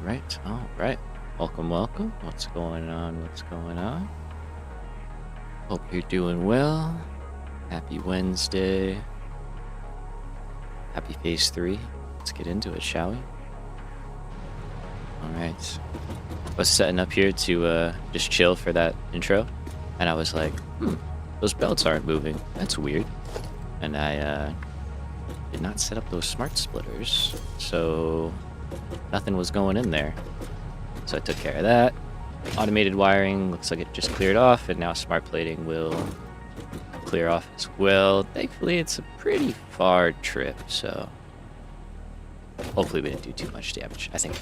All right. Welcome, welcome. What's going on? What's going on? Hope you're doing well. Happy Wednesday. Happy phase 3. Let's get into it, shall we? All right. I was setting up here to just chill for that intro, and I was like, those belts aren't moving. That's weird. And I did not set up those smart splitters, so nothing was going in there. So I took care of that. Automated wiring looks like it just cleared off, and now smart plating will clear off as well. Thankfully, it's a pretty far trip, so hopefully we didn't do too much damage. I think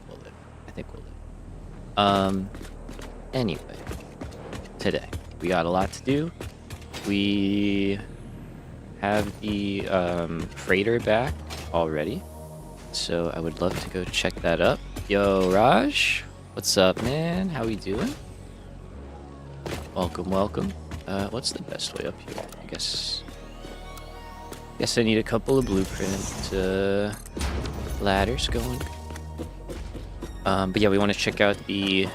we'll live. Anyway, today we got a lot to do. We have the freighter back already, so I would love to go check that up. Yo, Raj, what's up, man? How we doing? Welcome, welcome. What's the best way up here? I guess I need a couple of blueprint ladders going. But yeah, we want to check out the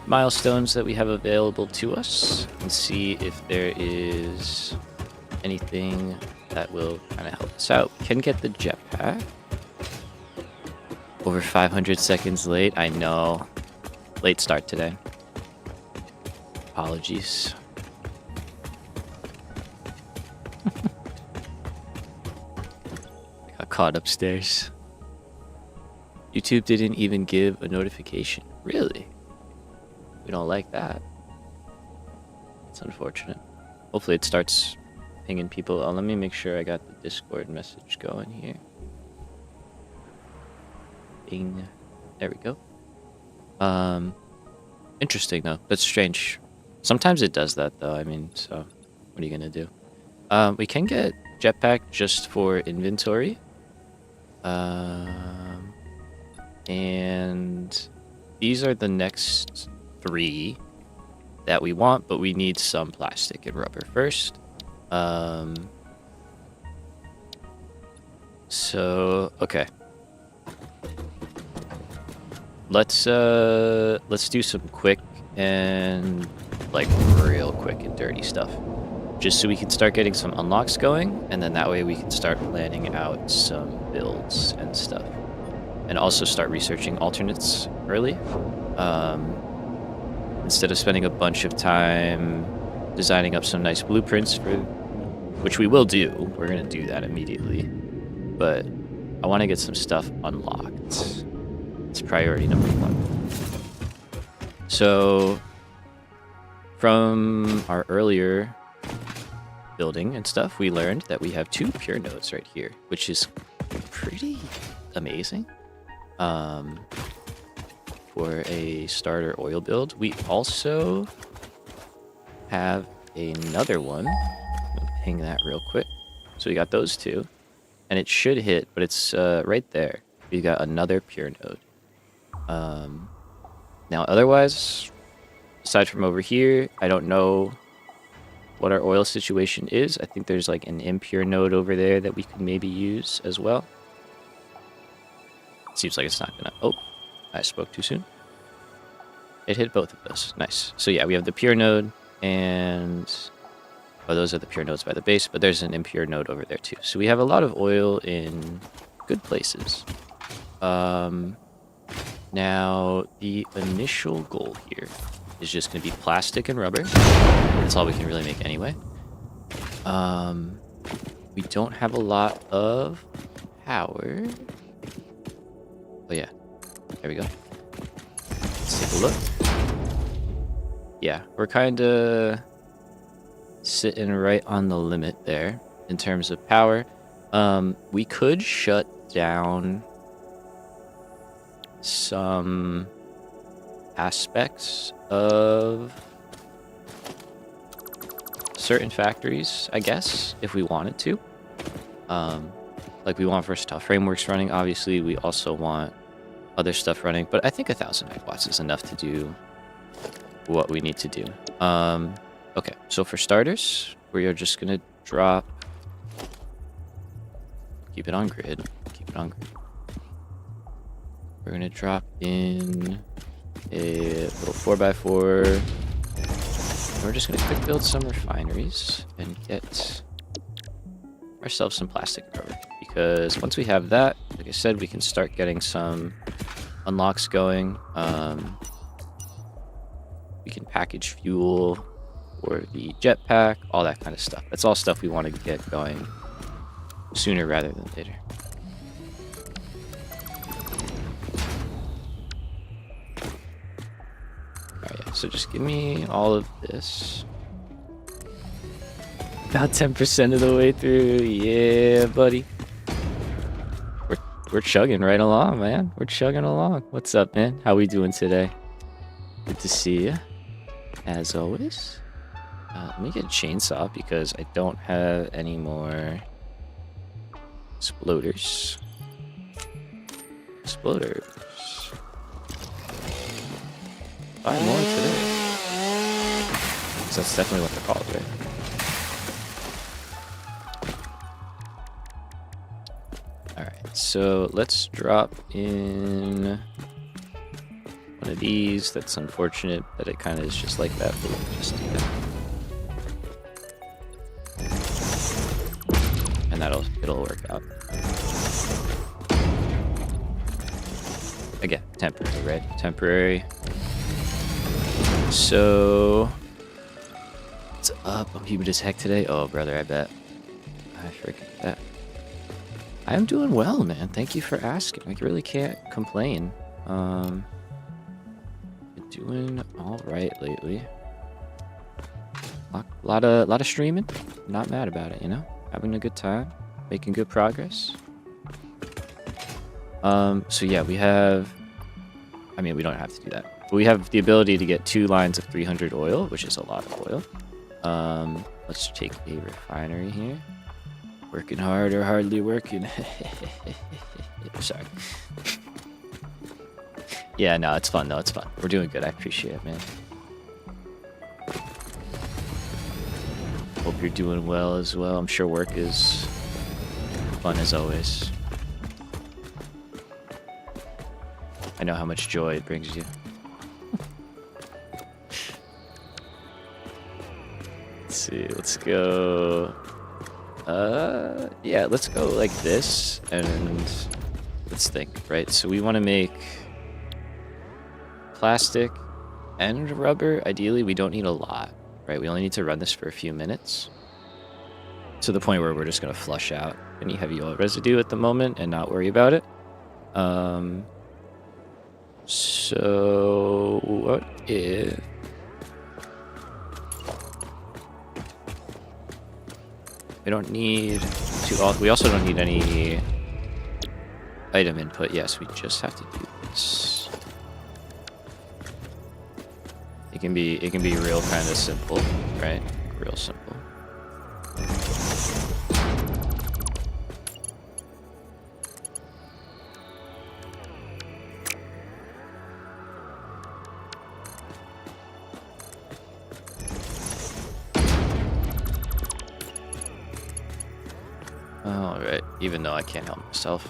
milestones that we have available to us and see if there is anything that will kind of help us out. We can get the jetpack. Over 500 seconds late. I know. Late start today. Apologies. I got caught upstairs. YouTube didn't even give a notification. Really? We don't like that. It's unfortunate. Hopefully it starts pinging people. Oh, let me make sure I got the Discord message going here. Bing. There we go. Interesting though. That's strange. Sometimes it does that though. I mean, so what are you gonna do? We can get jetpack just for inventory. And these are the next 3 that we want, but we need some plastic and rubber first. So okay. Let's do some quick and like real quick and dirty stuff, just so we can start getting some unlocks going, and then that way we can start planning out some builds and stuff, and also start researching alternates early, instead of spending a bunch of time designing up some nice blueprints, for which we will do. We're gonna do that immediately, but I want to get some stuff unlocked. It's priority number 1. So from our earlier building and stuff, we learned that we have 2 pure nodes right here, which is pretty amazing for a starter oil build. We also have another one. I'll ping that real quick. So we got those 2, and it should hit, but it's right there. We got another pure node. Now otherwise, aside from over here, I don't know what our oil situation is. I think there's like an impure node over there that we could maybe use as well. Seems like it's not gonna... Oh, I spoke too soon. It hit both of those. Nice. So yeah, we have the pure node, and oh, those are the pure nodes by the base, but there's an impure node over there too. So we have a lot of oil in good places. Now, the initial goal here is just going to be plastic and rubber. That's all we can really make anyway. We don't have a lot of power. Oh yeah, there we go. Let's take a look. Yeah, we're kind of sitting right on the limit there in terms of power. We could shut down some aspects of certain factories, I guess, if we wanted to. Like we want versatile frameworks running, obviously. We also want other stuff running, but I think 1,000 megawatts is enough to do what we need to do. Okay, so for starters, we are just gonna drop... Keep it on grid. Keep it on grid. we're gonna drop in a little 4x4. And we're just gonna quick build some refineries and get ourselves some plastic rubber. Because once we have that, like I said, we can start getting some unlocks going. We can package fuel for the jetpack, all that kind of stuff. That's all stuff we want to get going sooner rather than later. Alright, yeah, so just give me all of this. About 10% of the way through. Yeah, buddy. We're chugging right along, man. We're chugging along. What's up, man? How we doing today? Good to see you, as always. Let me get a chainsaw because I don't have any more exploders. Exploders. 5 more today. So that's definitely what they're called, right? Alright, so let's drop in one of these. That's unfortunate that it kind of is just like that, but we'll just do that. And it'll work out. Again, temporary, right? Temporary. So, what's up? I'm humid as heck today. Oh, brother, I bet. I freaking bet. I am doing well, man. Thank you for asking. I really can't complain. Been doing all right lately. Lot of streaming. Not mad about it, you know. Having a good time, making good progress. So yeah, we have. I mean, we don't have to do that. But we have the ability to get 2 lines of 300 oil, which is a lot of oil. Let's take a refinery here. Working hard or hardly working. Sorry. Yeah, no, it's fun though. It's fun. We're doing good. I appreciate it, man. Hope you're doing well as well. I'm sure work is fun as always. I know how much joy it brings you. Let's see. Let's go. Yeah, let's go like this, and let's think, right? So we want to make plastic and rubber. Ideally, we don't need a lot, right? We only need to run this for a few minutes to the point where we're just going to flush out any heavy oil residue at the moment and not worry about it. So what if... We don't need to. We also don't need any item input. Yes, we just have to do this. It can be real kind of simple, right? Real simple. Alright, even though I can't help myself.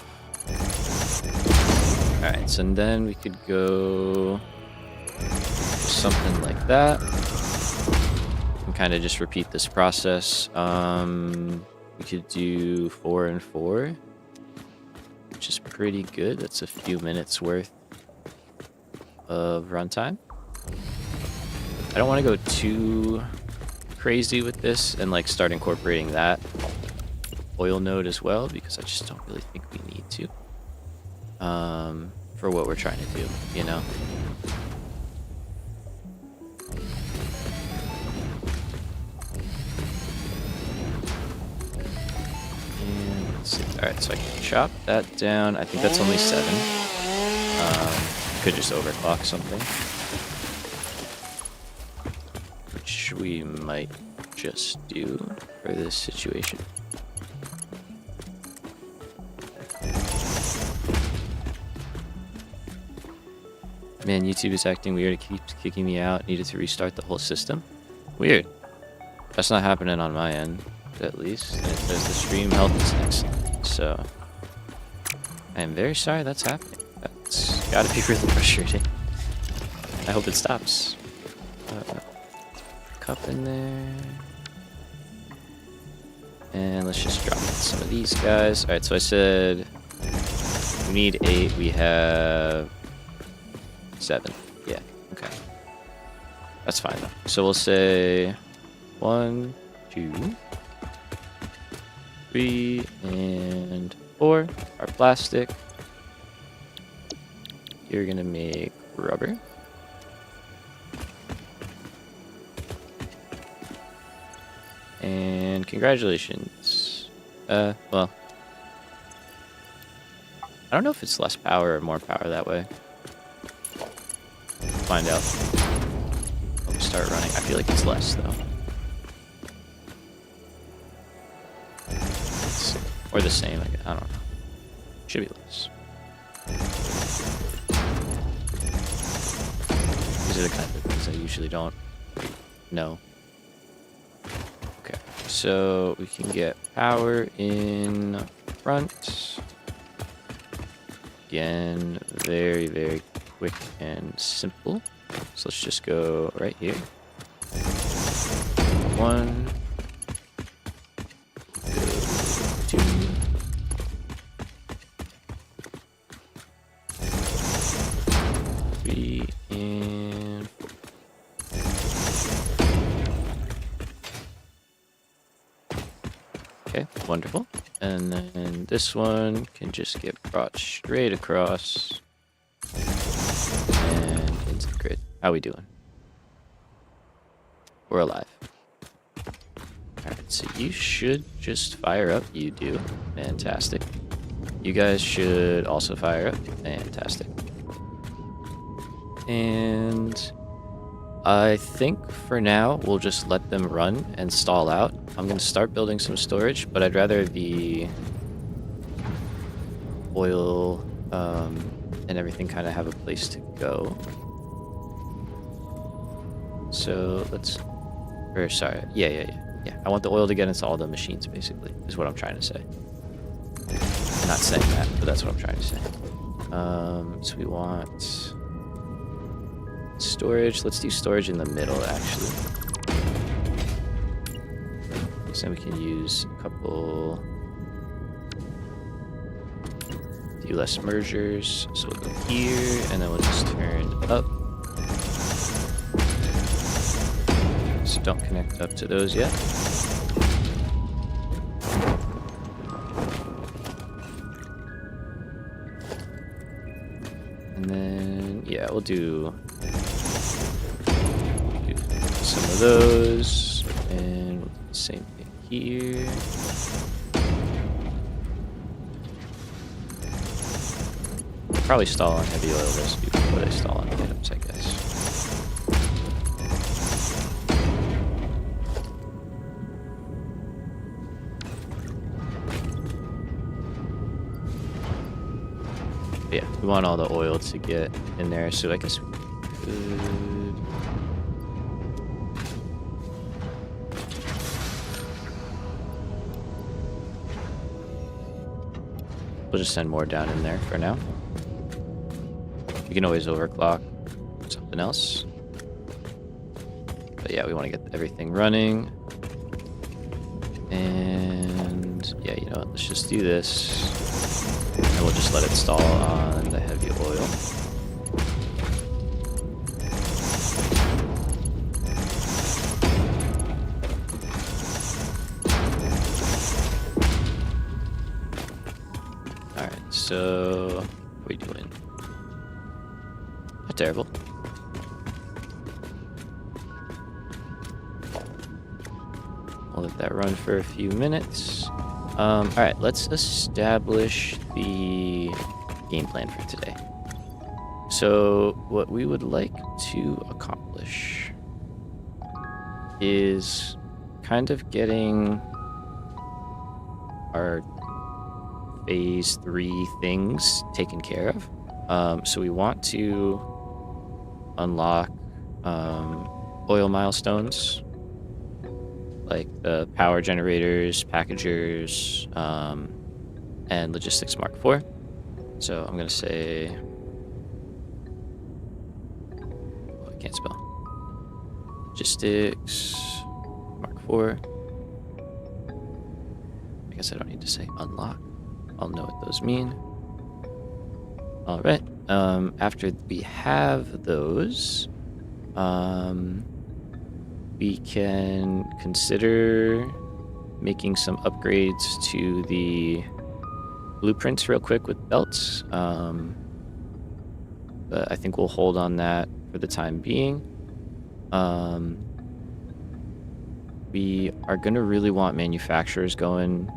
Alright, so then we could go something like that. And kind of just repeat this process. We could do 4 and 4, which is pretty good. That's a few minutes worth of runtime. I don't want to go too crazy with this and like start incorporating that oil node as well, because I just don't really think we need to for what we're trying to do, you know. And let's see. All right, so I can chop that down. I think that's only 7. Could just overclock something, which we might just do for this situation. Man, YouTube is acting weird. It keeps kicking me out. Needed to restart the whole system. Weird. That's not happening on my end, at least. And it says the stream health is excellent. So, I am very sorry that's happening. That's gotta be really frustrating. I hope it stops. Cup in there. And let's just drop some of these guys. Alright, so I said we need 8. We have 7. Yeah, okay. That's fine though. So we'll say 1, 2, 3, and 4 are plastic. You're gonna make rubber. And congratulations. Well, I don't know if it's less power or more power that way. Find out. Let me start running. I feel like it's less though. Let's see. Or the same, I guess. I don't know. Should be less. These are the kind of things I usually don't know. Okay, so we can get power in front. Again, very, very quick and simple. So let's just go right here. 1, 2, 3, and 4. Okay, wonderful. And then this one can just get brought straight across and into the grid. How we doing? We're alive. Alright, so you should just fire up. You do. Fantastic. You guys should also fire up. Fantastic. And I think for now we'll just let them run and stall out. I'm going to start building some storage, but I'd rather the oil and everything kind of have a place to go. So let's... Or sorry, yeah. I want the oil to get into all the machines, basically, is what I'm trying to say. I'm not saying that, but that's what I'm trying to say. So we want storage. Let's do storage in the middle, actually. So we can use a couple... Do less mergers. So we'll go here, and then we'll just turn up. So don't connect up to those yet. And then, yeah, we'll do some of those, and we'll do the same thing here. Probably stall on heavy oil residue before they stall on items, I guess. But yeah, we want all the oil to get in there, so I guess we could... We'll just send more down in there for now. You can always overclock something else. But yeah, we want to get everything running. And yeah, you know what? Let's just do this. And we'll just let it stall on the heavy oil. Alright, so what are we doing? Not terrible. I'll let that run for a few minutes. Alright, let's establish the game plan for today. So, what we would like to accomplish is kind of getting our phase 3 things taken care of. So we want to unlock oil milestones, like the power generators, packagers, and logistics Mark IV. So I'm going to say can't spell. Logistics. Mark 4. I guess I don't need to say unlock. I'll know what those mean. All right. After we have those, we can consider making some upgrades to the blueprints real quick with belts. But I think we'll hold on that for the time being. We are going to really want manufacturers going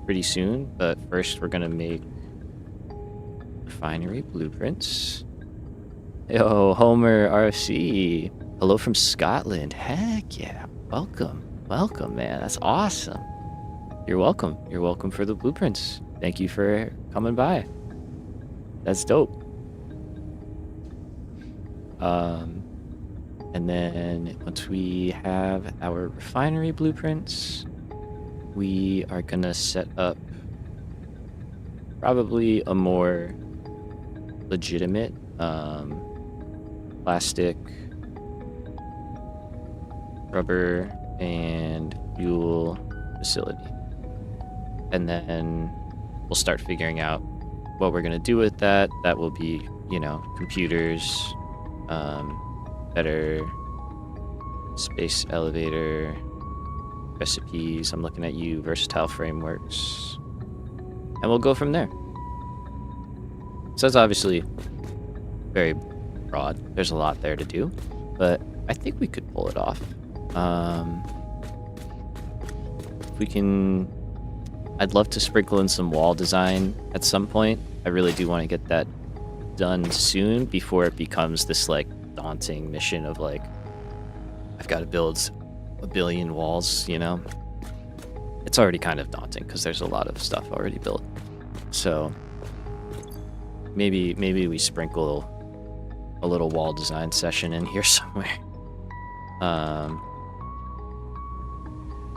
pretty soon, but first we're going to make refinery blueprints. Yo, Homer RFC. Hello from Scotland. Heck yeah. Welcome. Welcome, man. That's awesome. You're welcome. You're welcome for the blueprints. Thank you for coming by. That's dope. And then once we have our refinery blueprints, we are gonna set up probably a more legitimate plastic, rubber, and fuel facility. And then we'll start figuring out what we're gonna do with that. That will be, you know, computers, better space elevator, recipes. I'm looking at you, versatile frameworks, and we'll go from there. So it's obviously very broad. There's a lot there to do, but I think we could pull it off. If we can, I'd love to sprinkle in some wall design at some point. I really do want to get that done soon before it becomes this like daunting mission of like, I've got to build a billion walls, you know? It's already kind of daunting because there's a lot of stuff already built. So maybe we sprinkle a little wall design session in here somewhere.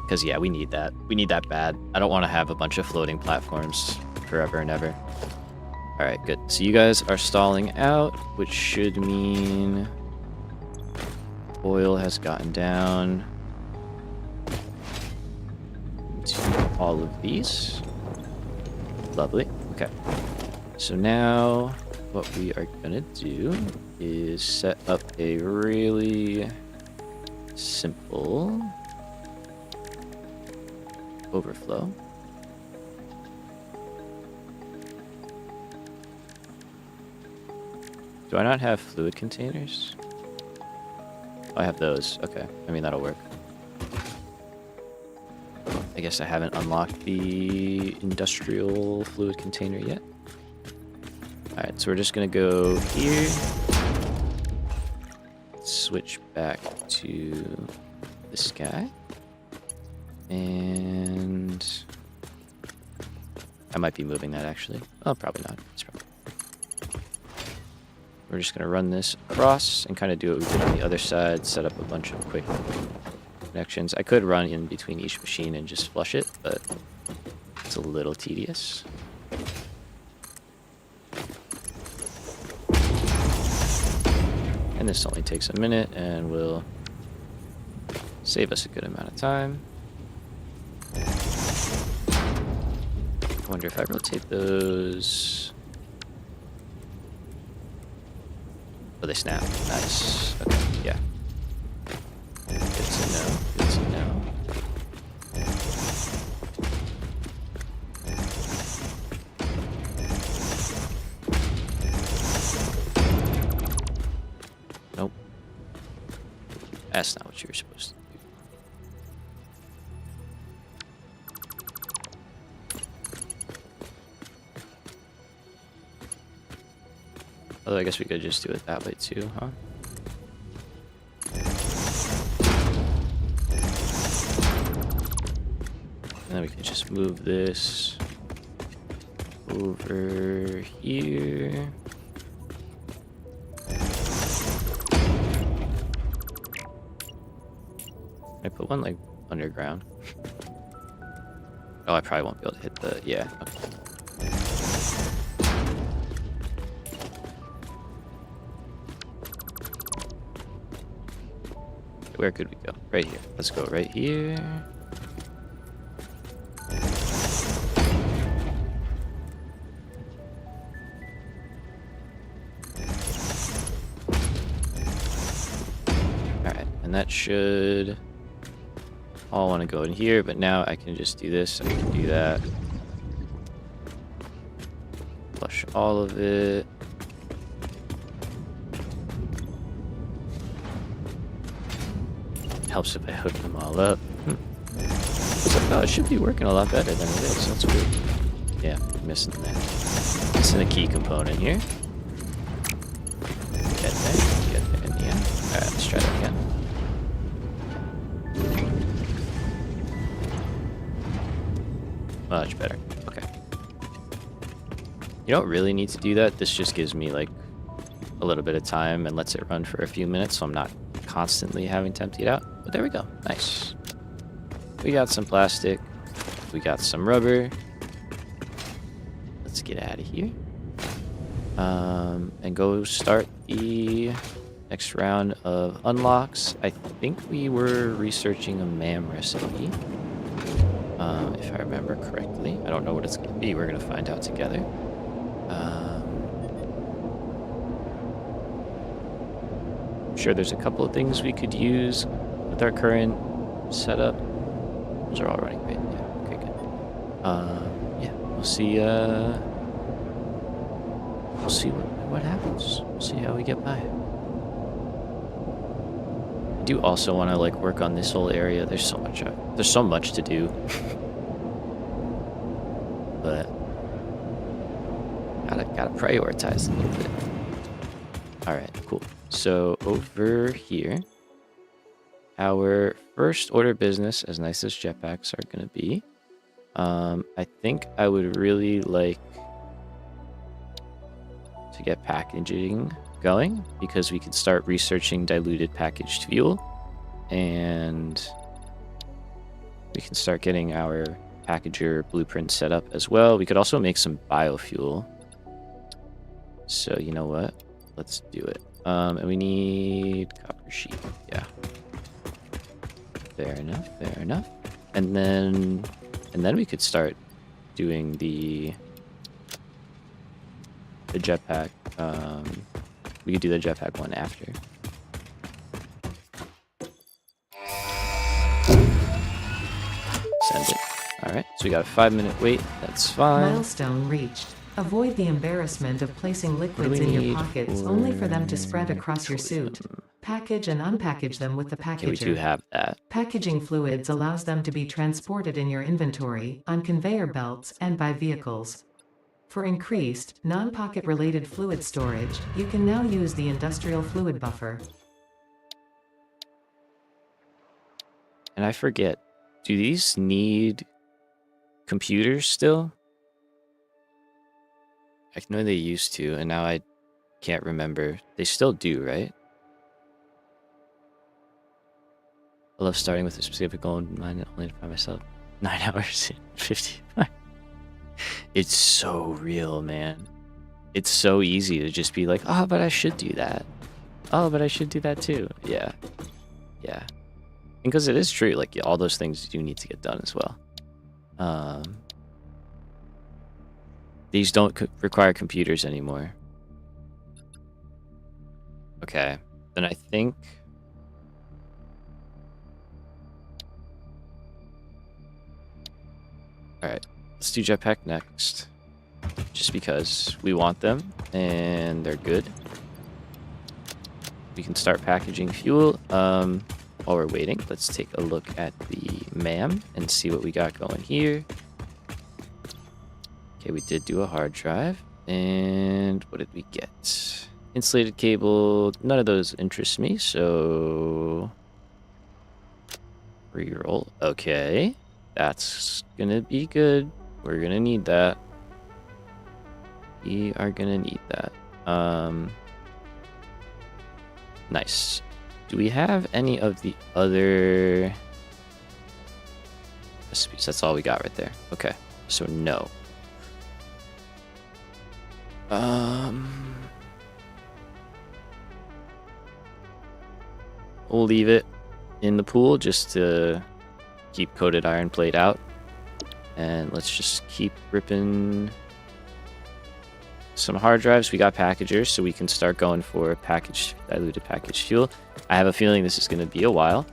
Because yeah, we need that. We need that bad. I don't want to have a bunch of floating platforms forever and ever. All right, good. So you guys are stalling out, which should mean oil has gotten down to all of these. Lovely. Okay. So now what we are gonna do is set up a really simple overflow. Do I not have fluid containers? Oh, I have those. Okay. I mean, that'll work. I guess I haven't unlocked the industrial fluid container yet. Alright, so we're just going to go here. Switch back to this guy. And I might be moving that, actually. Oh, probably not. It's probably... We're just going to run this across and kind of do what we did on the other side, set up a bunch of quick connections. I could run in between each machine and just flush it, but it's a little tedious. And this only takes a minute and will save us a good amount of time. I wonder if I rotate those... Oh, they snap. Nice. Okay, yeah. Good to know. Good to know. Nope. That's not what you were supposed to do. Although I guess we could just do it that way too, huh? And then we can just move this over here. I put one like underground. Oh, I probably won't be able to hit the, yeah. Okay. where could we go? Right here. Let's go right here. Alright, and that should all want to go in here, but now I can just do this. I can do that. Flush all of it. Helps if I hook them all up. Oh, it should be working a lot better than it is. That's weird. Yeah, missing that. Missing a key component here. Get there in the end. Alright, let's try that again. Much better. Okay. You don't really need to do that. This just gives me like a little bit of time and lets it run for a few minutes, so I'm not constantly having to empty it out. But there we go. Nice. We got some plastic. We got some rubber. Let's get out of here. And go start the next round of unlocks. I think we were researching a MAM recipe. If I remember correctly. I don't know what it's going to be. We're going to find out together. I'm sure there's a couple of things we could use with our current setup. Those are all running great. Yeah, okay, good. Yeah, we'll see. We'll see what happens. We'll see how we get by. I do also want to like work on this whole area. There's so much to do. But gotta prioritize a little bit. All right, cool. So over here, our first order of business, as nice as jetpacks are gonna be, I think I would really like to get packaging going because we can start researching diluted packaged fuel, and we can start getting our packager blueprint set up as well. We could also make some biofuel. So you know what? Let's do it. And we need copper sheet. Yeah. Fair enough. Fair enough. And then we could start doing the jetpack. We could do the jetpack one after. Send it. All right. So we got a 5-minute wait. That's fine. Milestone reached. Avoid the embarrassment of placing liquids in your pockets only for them to spread across your suit. Package and unpackage them with the packager. Okay, we do have that. Packaging fluids allows them to be transported in your inventory, on conveyor belts, and by vehicles. For increased, non-pocket related fluid storage, you can now use the industrial fluid buffer. And I forget, do these need computers still? I know they used to, and now I can't remember. They still do, right? I love starting with a specific goal in mind, only to find myself 9 hours and 55. It's so real, man. It's so easy to just be like, oh, but I should do that. Oh, but I should do that too. Yeah. Yeah. Because it is true, like all those things do need to get done as well. These don't require computers anymore. Okay, then I think... Alright, let's do jetpack next. Just because we want them, and they're good. We can start packaging fuel. While we're waiting, let's take a look at the MAM and see what we got going here. Okay, we did do a hard drive. And what did we get? Insulated cable. None of those interest me, so... Reroll. Okay. That's gonna be good. We're gonna need that. We are gonna need that. Nice. Do we have any of the other recipes? That's all we got right there. Okay, so no. We'll leave it. in the pool just to keep coated iron plate out. And let's just keep ripping some hard drives. We got packagers, so we can start going for diluted packaged fuel. I have a feeling this is going to be a while,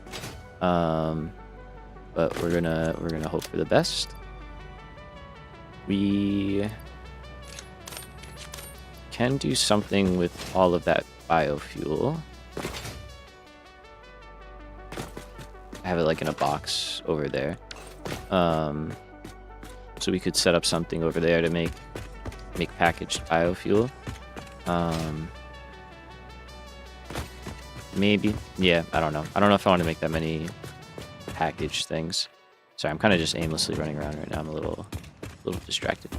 but we're gonna hope for the best. We can do something with all of that biofuel. I have it like in a box over there, so we could set up something over there to make packaged biofuel. Maybe. Yeah, I don't know. I don't know if I want to make that many packaged things. Sorry, I'm kind of just aimlessly running around right now. I'm a little distracted.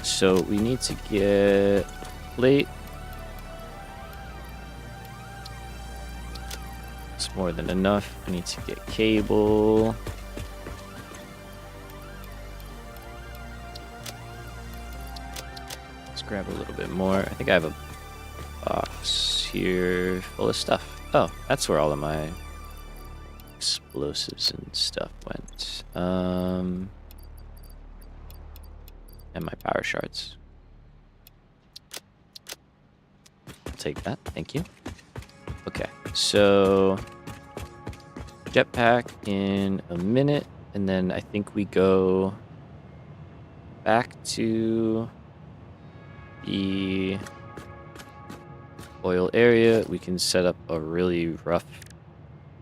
So we need to get plate. It's more than enough. I need to get cable. Let's grab a little bit more. I think I have a box here full of stuff. Oh, that's where all of my explosives and stuff went. And my power shards. I'll take that. Thank you. Okay, so jetpack in a minute, and then I think we go back to the oil area. We can set up a really rough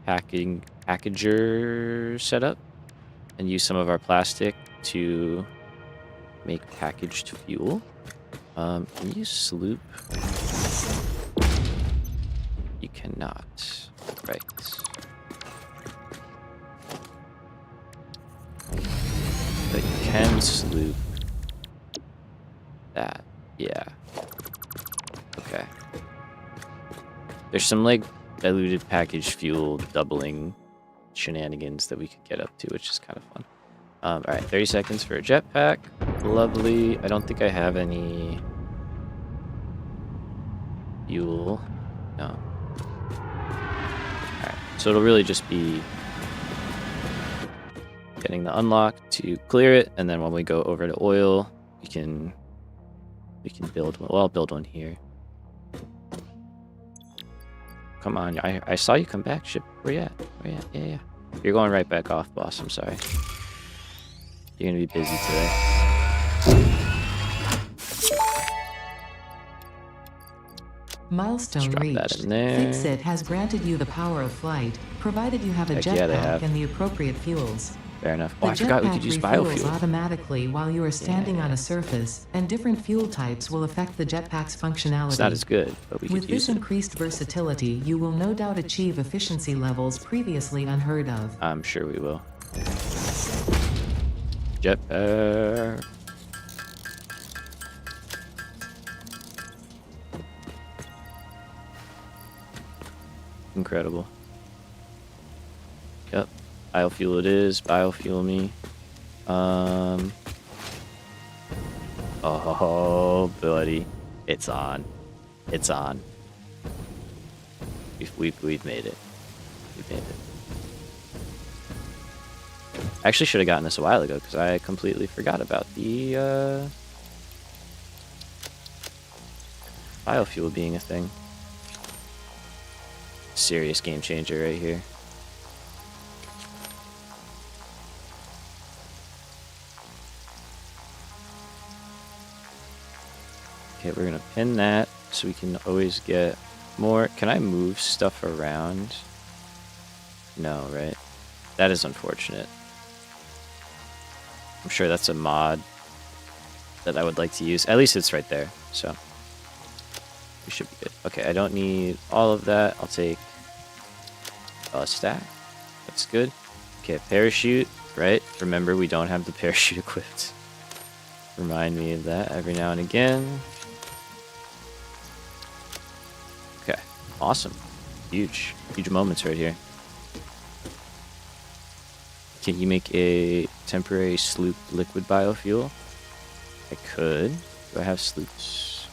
packager setup and use some of our plastic to make packaged fuel. Can you sloop? You cannot. Right. But you can sloop that. Yeah. Okay. There's some like diluted packaged fuel doubling shenanigans that we could get up to, which is kind of fun. All right, 30 seconds for a jetpack. Lovely. I don't think I have any fuel. No. All right, so it'll really just be getting the unlock to clear it, and then when we go over to oil, we can build one. Well, I'll build one here. Come on, I saw you come back, ship. Where you at? Where you at? Yeah. You're going right back off, boss. I'm sorry. You're gonna be busy today. Milestone Drop reached. that in there. Fixit has granted you the power of flight, provided you have a Heck yeah, they jetpack have. and the appropriate fuels. Fair enough. The Oh, I forgot we jetpack could use refuels biofuel. automatically while you are standing on Yeah. a surface, and different fuel types will affect the jetpack's functionality. It's not as good, but we With could this use it. increased versatility, you will no doubt achieve efficiency levels previously unheard of. I'm sure we will. Jetpack. Incredible. Yep. Biofuel it is. Biofuel me. Oh, buddy. It's on. It's on. We've made it. We've made it. I actually should have gotten this a while ago because I completely forgot about the biofuel being a thing. Serious game changer right here. Okay, we're gonna pin that so we can always get more. Can I move stuff around? No, right? That is unfortunate. I'm sure that's a mod that I would like to use. At least it's right there, so we should be good. Okay, I don't need all of that. I'll take a stack. That's good. Okay, parachute, right? Remember, we don't have the parachute equipped. Remind me of that every now and again. Okay, awesome. Huge moments right here. Can you make a temporary sloop liquid biofuel? I could. Do I have sloops?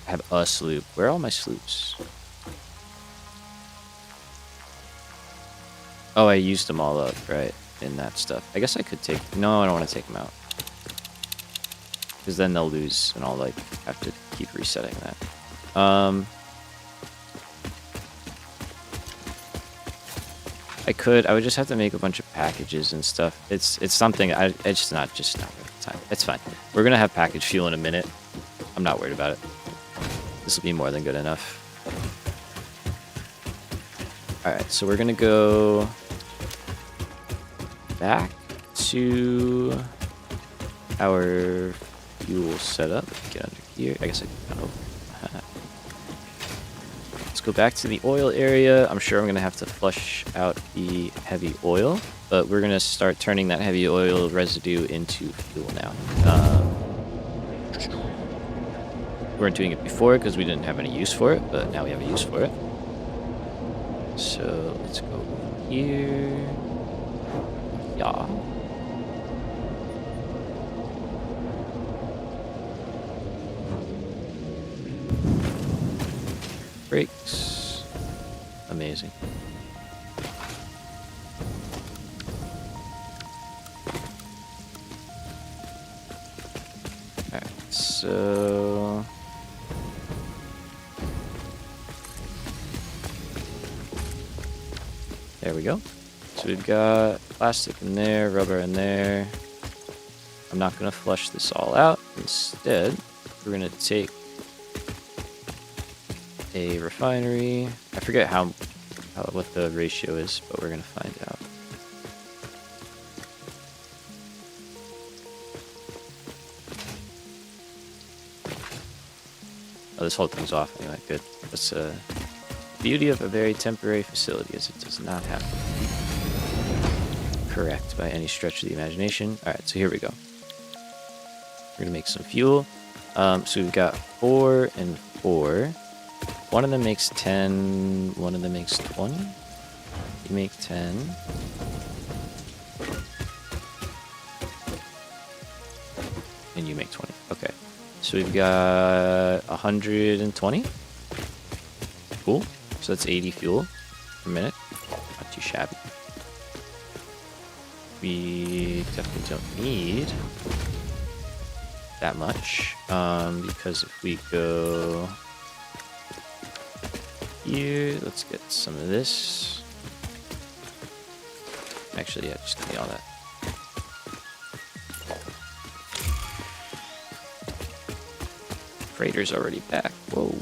I have a sloop. Where are all my sloops? Oh, I used them all up, right, in that stuff. I guess I could take... No, I don't want to take them out. Because then they'll lose, and I'll, like, have to keep resetting that. I would just have to make a bunch of packages and stuff. It's something, it's not worth the time. It's fine. We're gonna have package fuel in a minute. I'm not worried about it. This will be more than good enough. Alright, so we're gonna go back to our fuel setup. Get under here. I guess I can open. Let's go back to the oil area. I'm sure I'm gonna have to flush out the heavy oil, but we're gonna start turning that heavy oil residue into fuel now. We weren't doing it before because we didn't have any use for it, but now we have a use for it. So let's go over here. Yeah. Brakes. Amazing. Alright, so... There we go. So we've got plastic in there, rubber in there. I'm not going to flush this all out. Instead, we're going to take a refinery. I forget what the ratio is, but we're going to find out. Oh, this whole thing's off anyway. Good. That's the beauty of a very temporary facility, is it does not have to be correct by any stretch of the imagination. Alright, so here we go. We're going to make some fuel. So we've got 4 and 4. One of them makes 10, one of them makes 20. You make 10. And you make 20. Okay. So we've got 120. Cool. So that's 80 fuel per minute. Not too shabby. We definitely don't need that much. Because if we go here, let's get some of this. Actually, yeah, just give me all that. Freighter's already back. Whoa.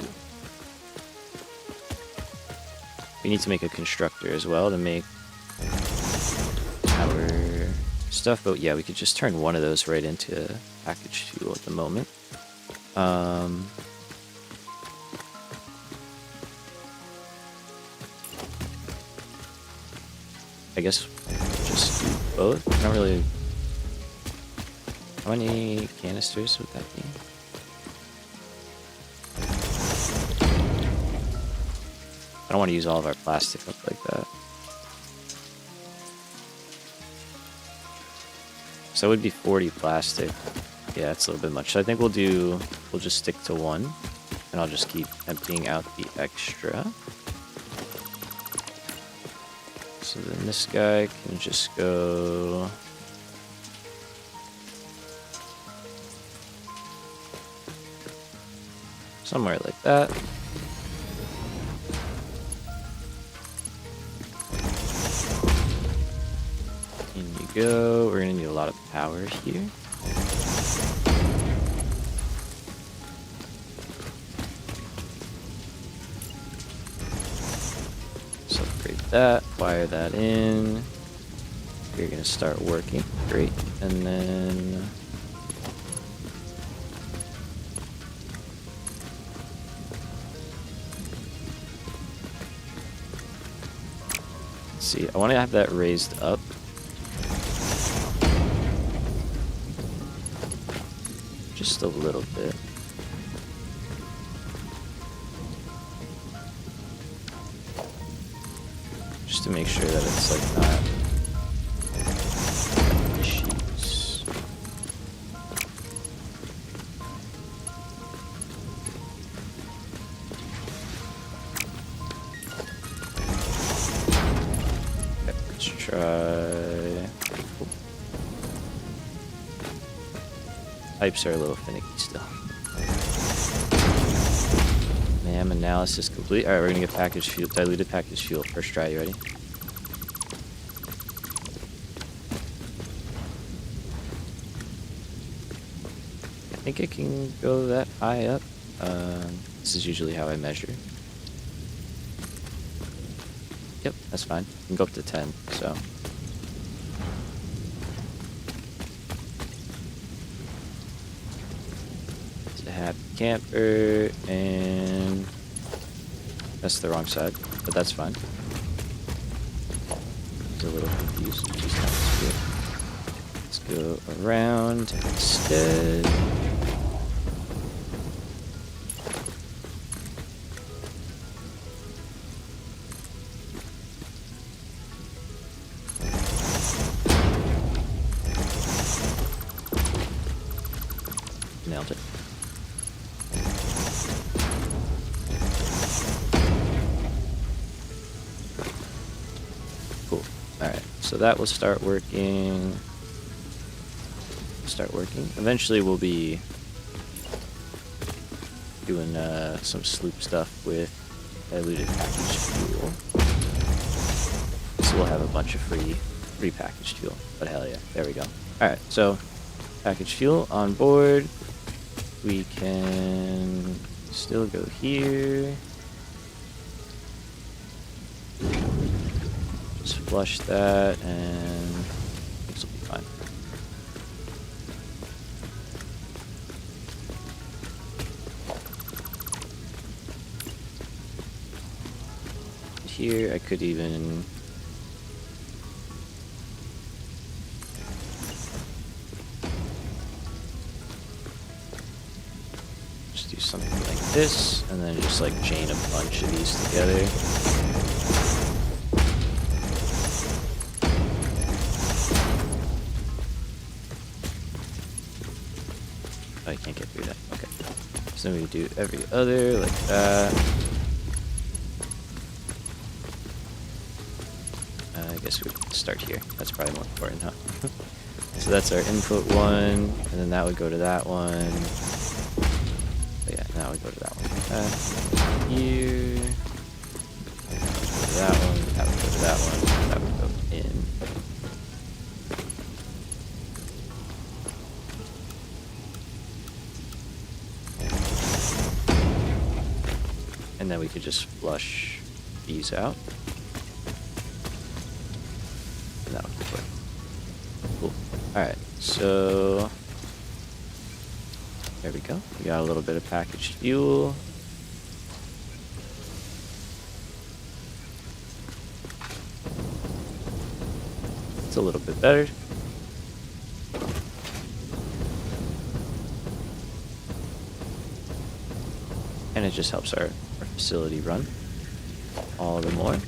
We need to make a constructor as well to make our stuff. But yeah, we could just turn one of those right into package fuel at the moment. I guess just do both. I don't really... How many canisters would that be? I don't want to use all of our plastic up like that. So it would be 40 plastic. Yeah, it's a little bit much. So I think we'll just stick to 1. And I'll just keep emptying out the extra. So then this guy can just go... somewhere like that. In you go. We're gonna need a lot of power here. So upgrade that, wire that in. You're gonna start working. Great. And then let's see, I want to have that raised up. Just a little bit. Just to make sure that it's like not issues. Okay, let's try... Pipes are a little finicky still. NAM analysis complete. Alright, we're gonna get packaged fuel, diluted packaged fuel. First try, you ready? I think it can go that high up. This is usually how I measure. Yep, that's fine. You can go up to 10, so. It's a happy camper, and that's the wrong side, but that's fine. He's a little confused, which is not good. Let's go around instead. Nailed it. Cool. Alright, so that will start working. Eventually we'll be doing some sloop stuff with diluted packaged fuel. So we'll have a bunch of free packaged fuel. But hell yeah, there we go. Alright, so packaged fuel on board. We can still go here. Just flush that and this will be fine. Here I could even do something like this, and then just like chain a bunch of these together. Oh, I can't get through that. Okay. So then we do every other like that. I guess we would start here. That's probably more important, huh? So that's our input one, and then that would go to that one. Yeah, now we go to that one. Here. That would go to that one. That would go to that one. That would go in. And then we could just flush these out. And that would be quick. Cool. Alright, so there we go. We got a little bit of packaged fuel. It's a little bit better. And it just helps our facility run all the more.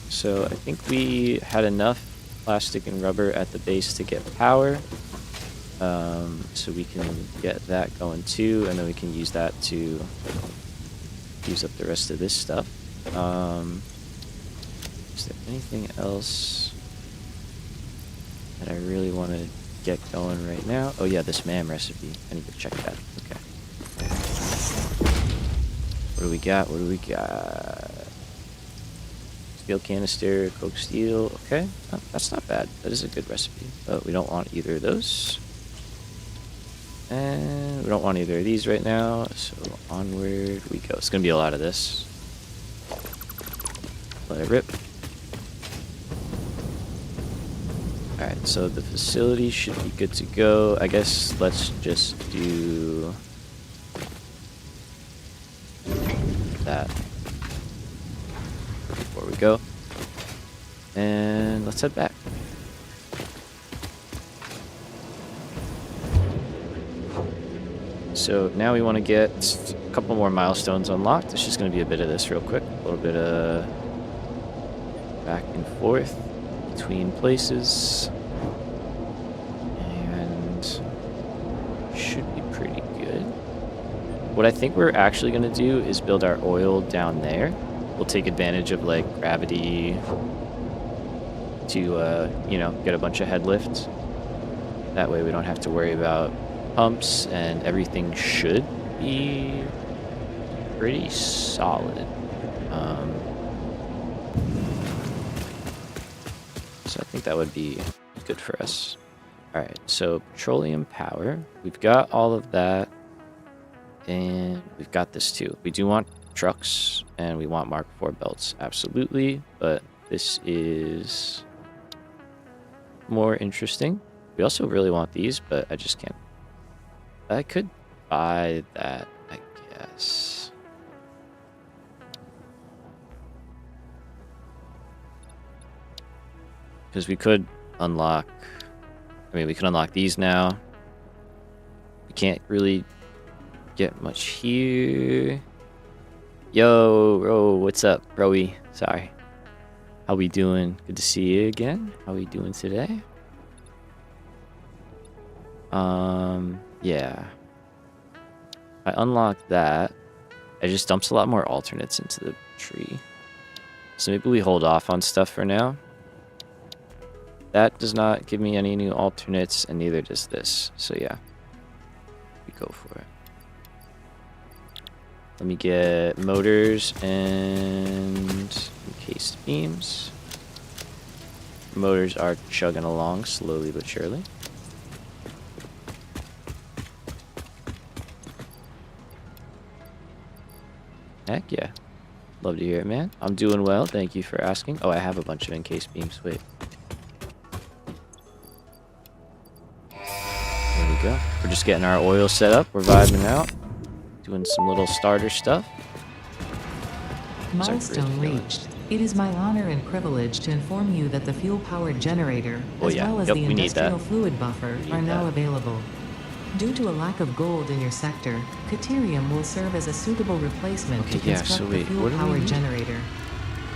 So I think we had enough plastic and rubber at the base to get power, so we can get that going too, and then we can use that to use up the rest of this stuff. Is there anything else that I really want to get going right now? Oh yeah, this MAM recipe. I need to check that. Okay. What do we got? Steel canister, coke steel. Okay, oh, that's not bad. That is a good recipe. But we don't want either of those. And we don't want either of these right now. So onward we go. It's going to be a lot of this. Let it rip. Alright, so the facility should be good to go. I guess let's just do that before we go. And let's head back. So now we want to get a couple more milestones unlocked. It's just going to be a bit of this real quick. A little bit of back and forth between places. And should be pretty good. What I think we're actually going to do is build our oil down there. we'll take advantage of like gravity to, you know, get a bunch of head lift. That way we don't have to worry about pumps, and everything should be pretty solid. So I think that would be good for us. All right, so petroleum power. We've got all of that, and we've got this too. We do want trucks, and we want Mark IV belts, absolutely, but this is more interesting. We also really want these, but I just can't. I could buy that, I guess. Because we could unlock... I mean, we can unlock these now. We can't really get much here. Yo, bro, what's up, broy? Sorry. How we doing? Good to see you again. How we doing today? Yeah. If I unlock that, it just dumps a lot more alternates into the tree. So maybe we hold off on stuff for now. That does not give me any new alternates, and neither does this. So yeah, we go for it. Let me get motors and encased beams. Motors are chugging along slowly but surely. Heck yeah. Love to hear it, man. I'm doing well. Thank you for asking. Oh, I have a bunch of encased beams. Wait. There we go. We're just getting our oil set up. We're vibing out. Doing some little starter stuff. Milestone reached. It is my honor and privilege to inform you that the fuel-powered generator, Oh, as yeah. well as Yep, the we need that. industrial fluid buffer, are now available. Due to a lack of gold in your sector, Caterium will serve as a suitable replacement to Okay, yeah, construct so the wait, what do we fuel-powered need? generator.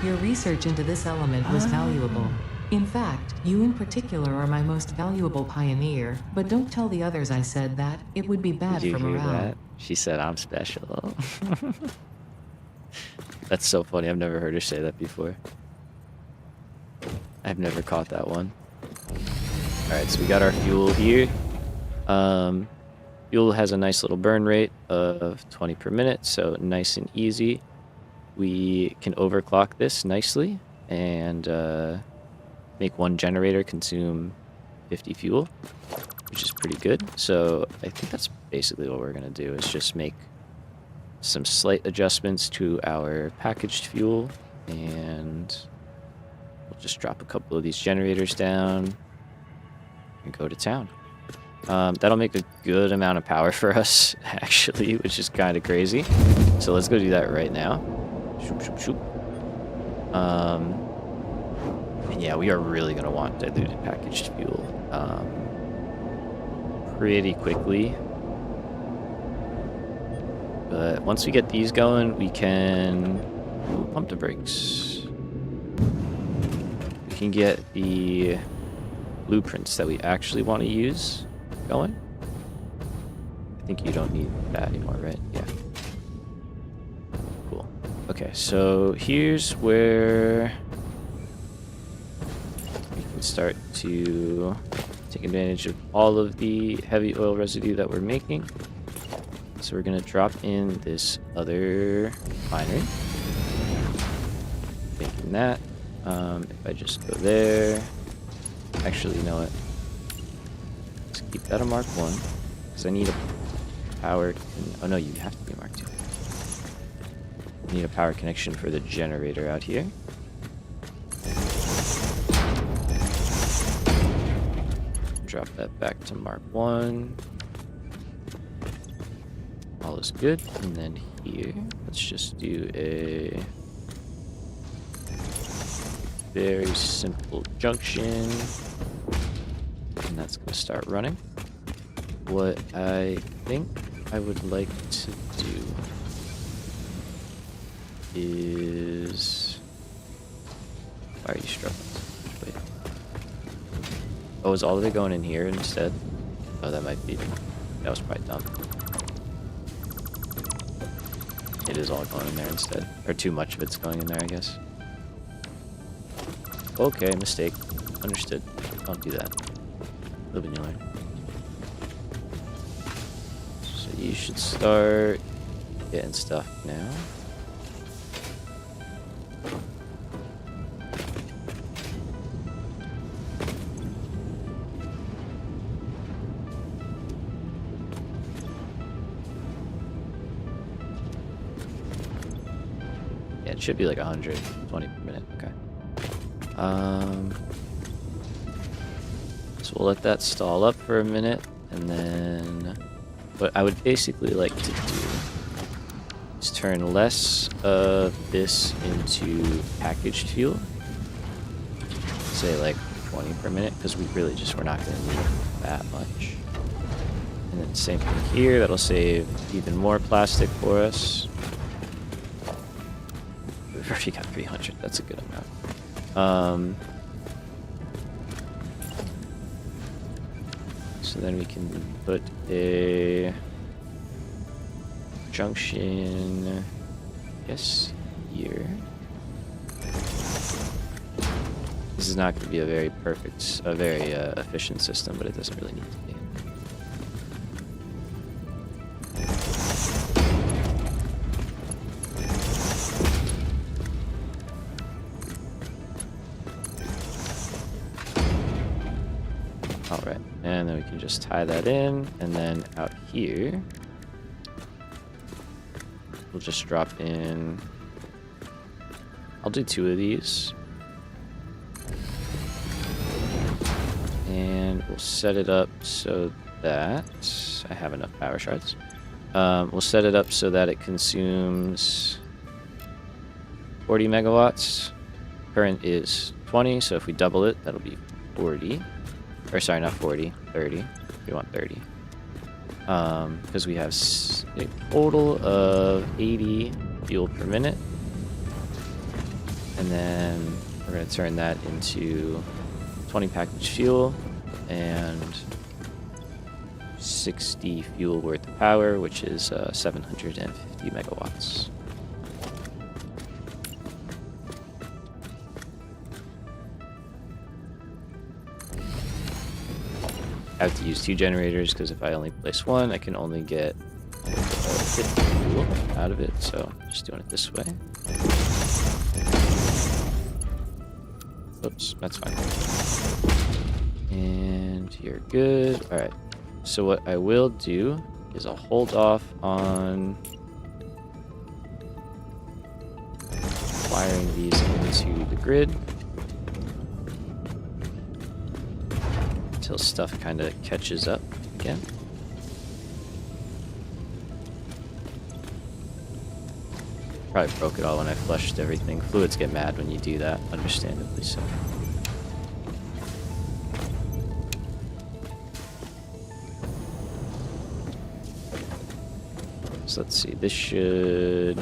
Your research into this element was valuable. In fact, you in particular are my most valuable pioneer, but don't tell the others I said that. It would be bad Did you for hear morale. that? She said I'm special. That's so funny. I've never heard her say that before. I've never caught that one. Alright, so we got our fuel here. Fuel has a nice little burn rate of 20 per minute, so nice and easy. We can overclock this nicely and make one generator consume 50 fuel, which is pretty good. So I think that's basically what we're going to do, is just make some slight adjustments to our packaged fuel, and we'll just drop a couple of these generators down and go to town. That'll make a good amount of power for us, actually, which is kind of crazy. So let's go do that right now. Shoop, shoop, shoop. And yeah, we are really going to want diluted packaged fuel pretty quickly. But once we get these going, we can pump the brakes. We can get the blueprints that we actually want to use going. I think you don't need that anymore, right? Yeah. Cool. Okay, so here's where we can start to take advantage of all of the heavy oil residue that we're making. So we're going to drop in this other refinery. Making that. If I just go there. Actually, you know what? Let's keep that a Mark 1. Because I need a power... Oh no, you have to be Mark 2. I need a power connection for the generator out here. Drop that back to Mark 1. All is good. And then here, let's just do a very simple junction. And that's going to start running. What I think I would like to do is... Why are you struggling? Wait. Oh, is all of it going in here instead? Oh, that might be... That was probably dumb. it is all going in there instead. Or too much of it's going in there, I guess. Okay, mistake. Understood. Don't do that. Live and you learn. So you should start getting stuff now. Yeah, it should be like 120 per minute. Okay. So we'll let that stall up for a minute, and then what I would basically like to do is turn less of this into packaged fuel. Say like 20 per minute, because we're not going to need that much. And then same thing here, that'll save even more plastic for us. We've already got 300, that's a good amount. So then we can put a junction, I guess, here. This is not going to be a very efficient system, but it doesn't really need to be. Alright, and then we can just tie that in, and then out here, we'll just drop in, I'll do 2 of these, and we'll set it up so that, I have enough power shards, we'll set it up so that it consumes 40 megawatts, current is 20, so if we double it, that'll be 40. Or sorry, not 40, 30. We want 30. Because we have a total of 80 fuel per minute. And then we're going to turn that into 20 packaged fuel and 60 fuel worth of power, which is 750 megawatts. I have to use 2 generators because if I only place 1, I can only get 50 fuel out of it. So just doing it this way. Oops, that's fine. And you're good. All right. So what I will do is I'll hold off on wiring these into the grid until stuff kind of catches up again. Probably broke it all when I flushed everything. Fluids get mad when you do that, understandably so. So let's see, this should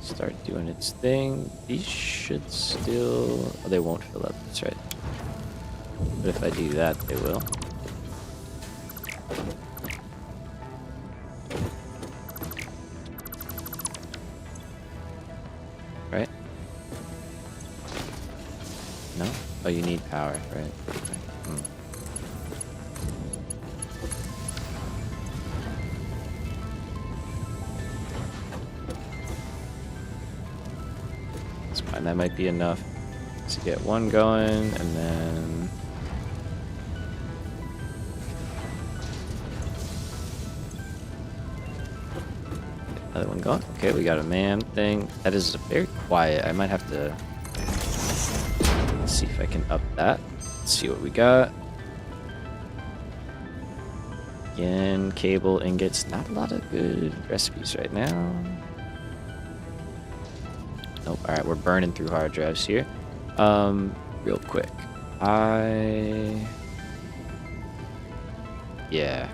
start doing its thing. These should still... Oh, they won't fill up, that's right. But if I do that, they will. Right? No? Oh, you need power, right? Hmm. That's fine, that might be enough to get one going, and then... Another one going. Okay, we got a man thing. That is very quiet. I might have to see if I can up that. Let's see what we got. Again, cable, ingots. Not a lot of good recipes right now. Nope. Alright, we're burning through hard drives here. Real quick. Yeah.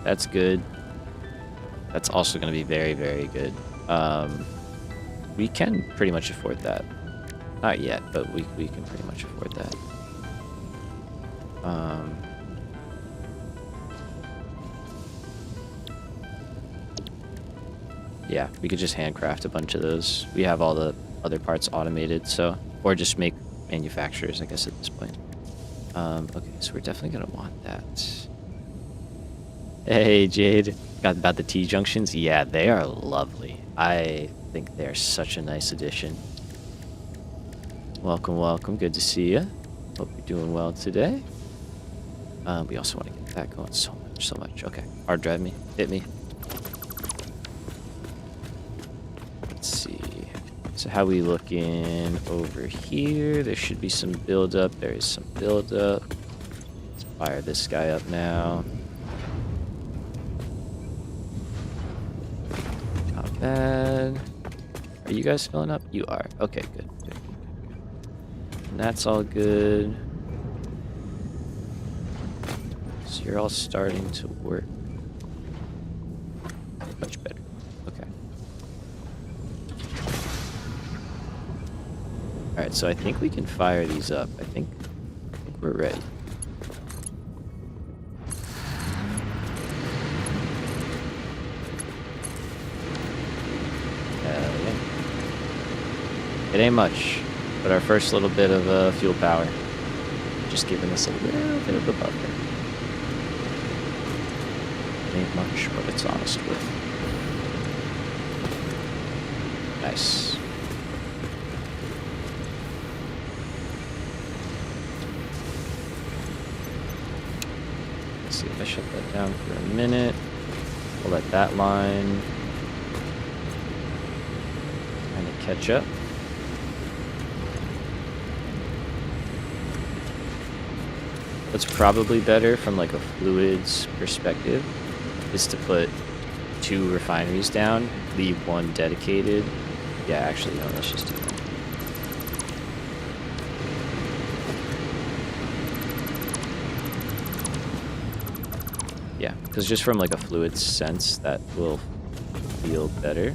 That's good. That's also going to be very, very good. We can pretty much afford that. Not yet, but we can pretty much afford that. Yeah, we could just handcraft a bunch of those. We have all the other parts automated, so... Or just make manufacturers, I guess, at this point. Okay, so we're definitely gonna want that. Hey, Jade. Got about the T-junctions? Yeah, they are lovely. I think they're such a nice addition. Welcome, welcome. Good to see you. Hope you're doing well today. We also want to get that going so much, so much. Okay, hard drive me. Hit me. Let's see. So how we looking over here? There should be some buildup. There is some buildup. Let's fire this guy up now. Not bad. Are you guys filling up? You are. Okay, good. Good. And that's all good. So you're all starting to work. Much better. Okay. Alright, so I think we can fire these up. I think we're ready. Yeah. It ain't much, but our first little bit of fuel power. Just giving us a little bit of a buffer. It ain't much, but it's honest work. Nice. Let's see if I shut that down for a minute. We'll let that line kind of catch up. What's probably better from like a fluids perspective is to put 2 refineries down, leave 1 dedicated. Yeah, actually, no, let's just do that. Yeah, because just from like a fluid sense, that will feel better.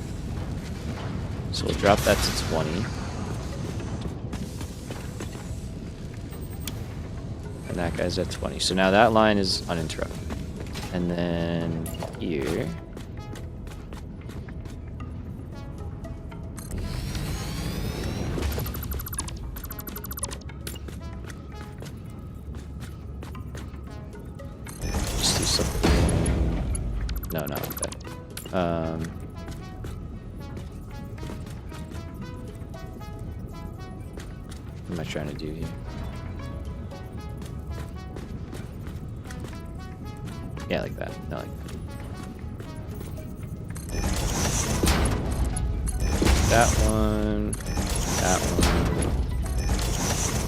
So we'll drop that to 20. And that guy's at 20. So now that line is uninterrupted. And then here... just do something... No, not like that. What am I trying to do here? Yeah, like that. No, like that. That one. That one.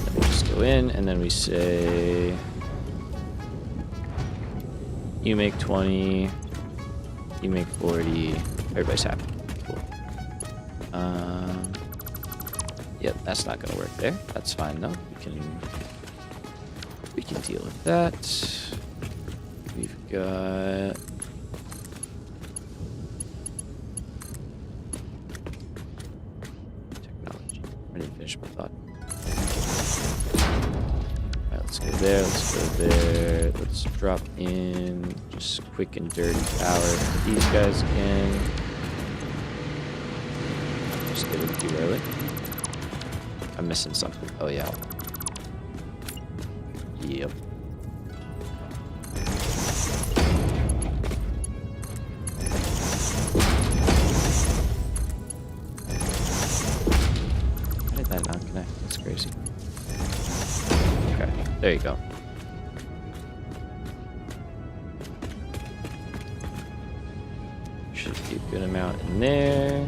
Then we just go in, and then we say... You make 20. You make 40. Everybody's happy. Cool. Yep, that's not gonna work there. That's fine though. We can deal with that. We've got technology. I didn't finish my thought. Alright, let's go there, let's go there. Let's drop in just quick and dirty power for these guys again. Just get it too early. I'm missing something. Oh yeah. Yep. How did that not connect? That's crazy. Okay, there you go. Should be a good amount in there.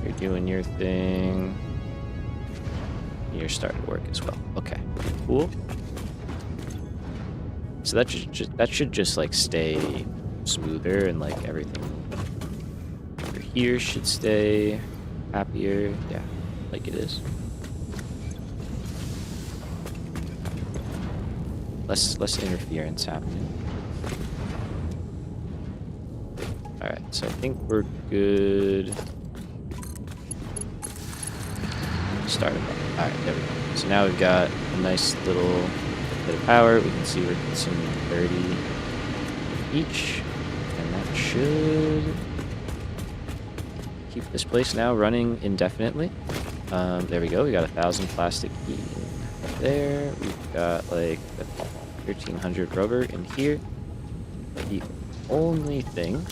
You're doing your thing. You're starting to work as well. Okay, cool. So that should just like stay smoother, and like everything over here should stay happier. Yeah, like it is. Less interference happening. All right, so I think we're good. Start it up. All right, there we go. So now we've got a nice little bit of power. We can see we're consuming 30 each, and that should keep this place now running indefinitely. There we go. We got 1,000 plastic bean there. We've got like 1,300 rubber in here. The only thing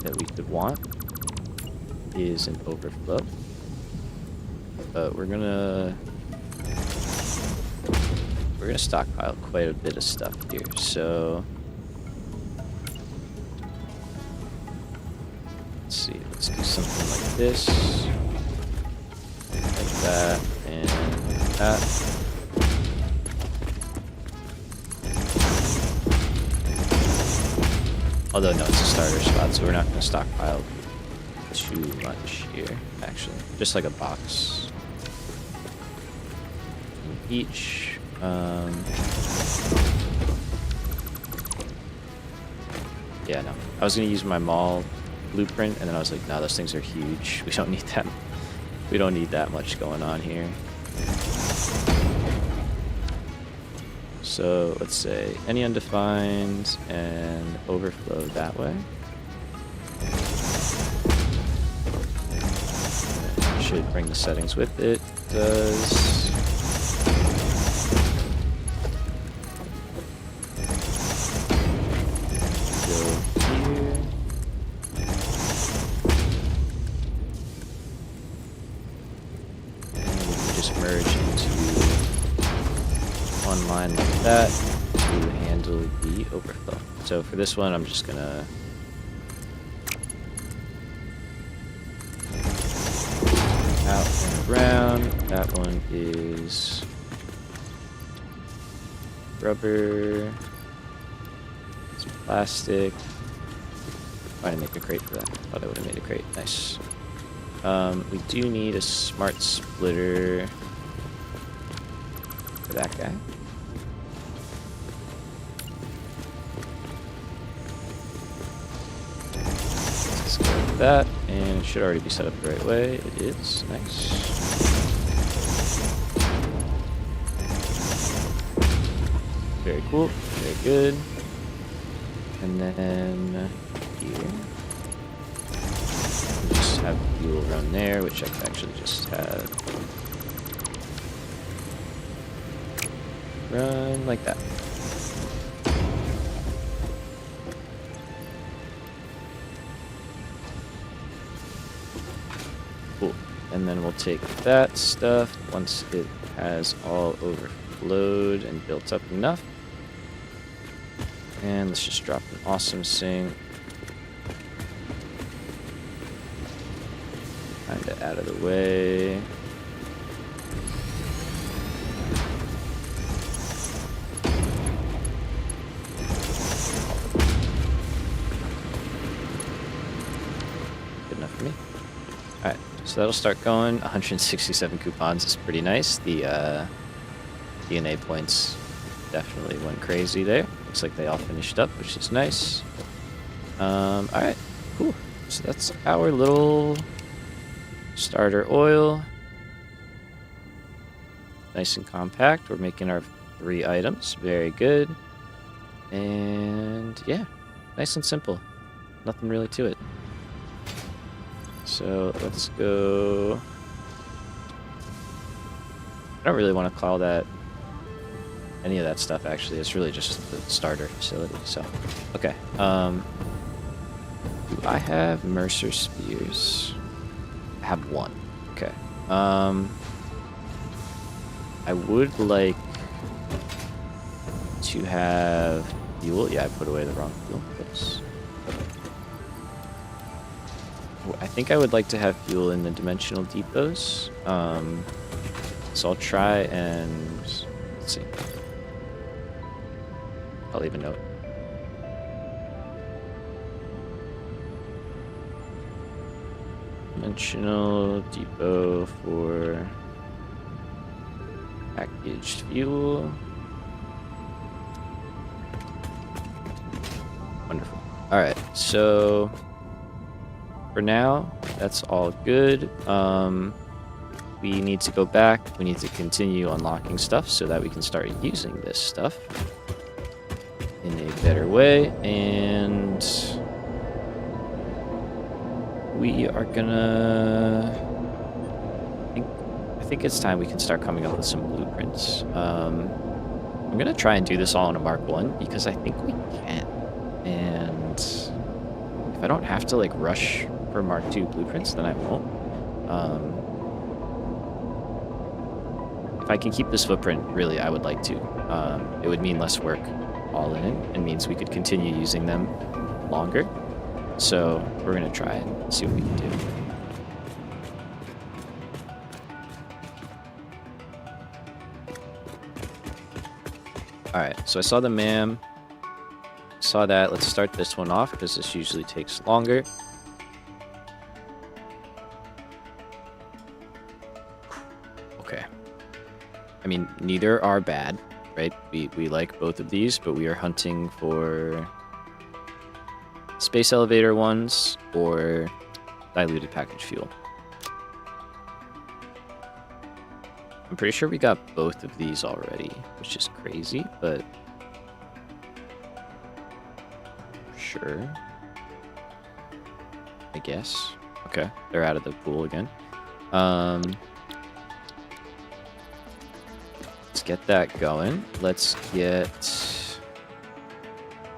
that we could want is an overflow. But we're gonna stockpile quite a bit of stuff here. So let's see. Let's do something like this, like that, and that. Although, no, it's a starter spot, so we're not going to stockpile too much here, actually. Just like a box. Each. Yeah, no. I was going to use my mall blueprint, and then I was like, no, those things are huge. We don't need that. We don't need that much going on here. So let's say any undefined and overflow that way. Should bring the settings with it. Does go here. And we can just merge into one line like that to handle the overflow. So for this one, I'm just gonna out and around. That one is rubber, some plastic. Trying to make a crate for that. Thought I would have made a crate. Nice. We do need a smart splitter for that guy. Let's go with that, and it should already be set up the right way. It is. Nice. Very cool. Very good. And then here, we just have fuel run there, which I can actually just have run like that. Cool. And then we'll take that stuff once it has all overflowed and built up enough. And let's just drop an awesome sink. Kinda out of the way. Good enough for me. Alright, so that'll start going. 167 coupons is pretty nice. The DNA points definitely went crazy there. Looks like they all finished up, which is nice. Alright, cool. So that's our little starter oil. Nice and compact. We're making our 3 items. Very good. And yeah, nice and simple. Nothing really to it. So let's go. I don't really want to call that any of that stuff, actually. It's really just the starter facility. So, okay. Do I have Mercer Spears? I have 1. Okay. I would like to have fuel. Yeah, I put away the wrong fuel. Oops. I think I would like to have fuel in the dimensional depots. So I'll try and let's see. I'll leave a note. Dimensional depot for packaged fuel. Wonderful. Alright, so for now, that's all good. We need to go back. We need to continue unlocking stuff so that we can start using this stuff. in a better way, and we are gonna... I think it's time we can start coming up with some blueprints. I'm gonna try and do this all on a Mark 1 because I think we can. And if I don't have to like rush for Mark 2 blueprints, then I won't. If I can keep this footprint, really, I would like to. It would mean less work all in and means we could continue using them longer. So we're gonna try and see what we can do. Alright, so I saw the MAM. Saw that. Let's start this one off because this usually takes longer. Okay. I mean, neither are bad, right? We like both of these, but we are hunting for space elevator ones or diluted package fuel. I'm pretty sure we got both of these already, which is crazy, but sure. I guess. Okay, they're out of the pool again. Let's get that going. Let's get...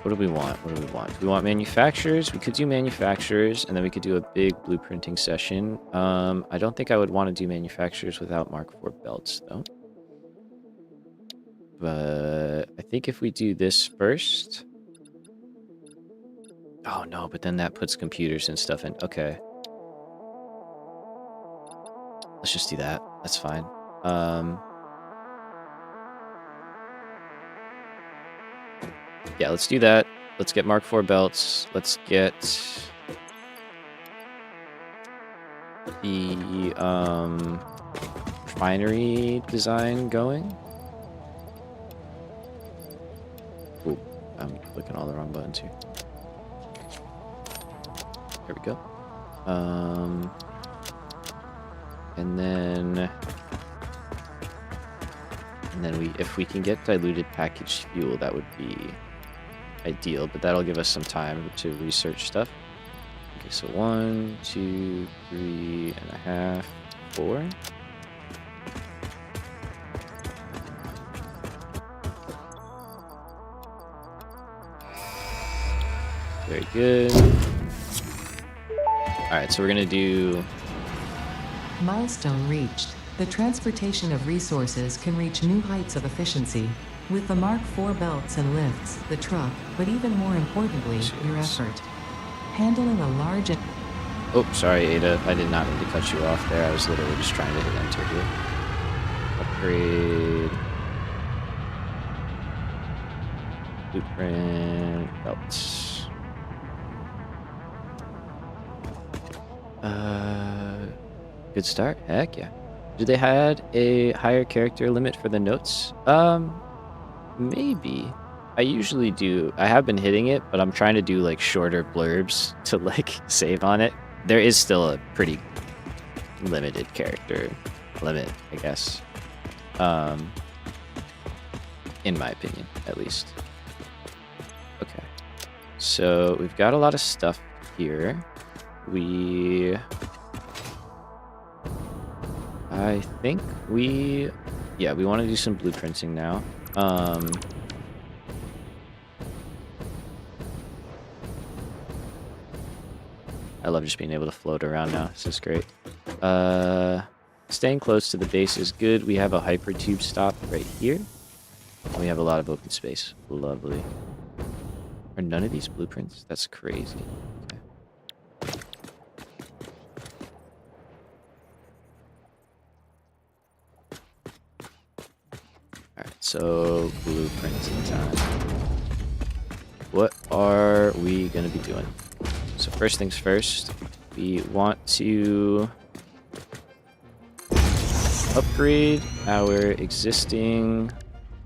What do we want? What do we want? Do we want manufacturers? We could do manufacturers, and then we could do a big blueprinting session. I don't think I would want to do manufacturers without Mark 4 belts, though. But I think if we do this first... Oh, no, but then that puts computers and stuff in. Okay. Let's just do that. That's fine. Yeah, let's do that. Let's get Mark 4 belts. Let's get the refinery design going. Ooh, I'm clicking all the wrong buttons here. There we go. And then if we can get diluted packaged fuel, that would be ideal, but that'll give us some time to research stuff. Okay, so 1, 2, 3.5, 4. Very good. Alright, so we're gonna do... Milestone reached. The transportation of resources can reach new heights of efficiency. With the Mark 4 belts and lifts, the truck, but even more importantly, your effort. Handling a large... Oh, sorry, Ada. I did not mean to cut you off there. I was literally just trying to hit enter here. Upgrade. Blueprint. Belts. Good start. Heck yeah. Do they had a higher character limit for the notes? Maybe. I usually do. I have been hitting it, but I'm trying to do like shorter blurbs to like save on it. There is still a pretty limited character limit, I guess. In my opinion, at least. Okay. So we've got a lot of stuff here. I think we want to do some blueprinting now. I love just being able to float around now. This is great. Staying close to the base is good. We have a hypertube stop right here. And we have a lot of open space. Lovely. Are none of these blueprints? That's crazy. Okay. Alright, so blueprinting time. What are we going to be doing? So first things first, we want to upgrade our existing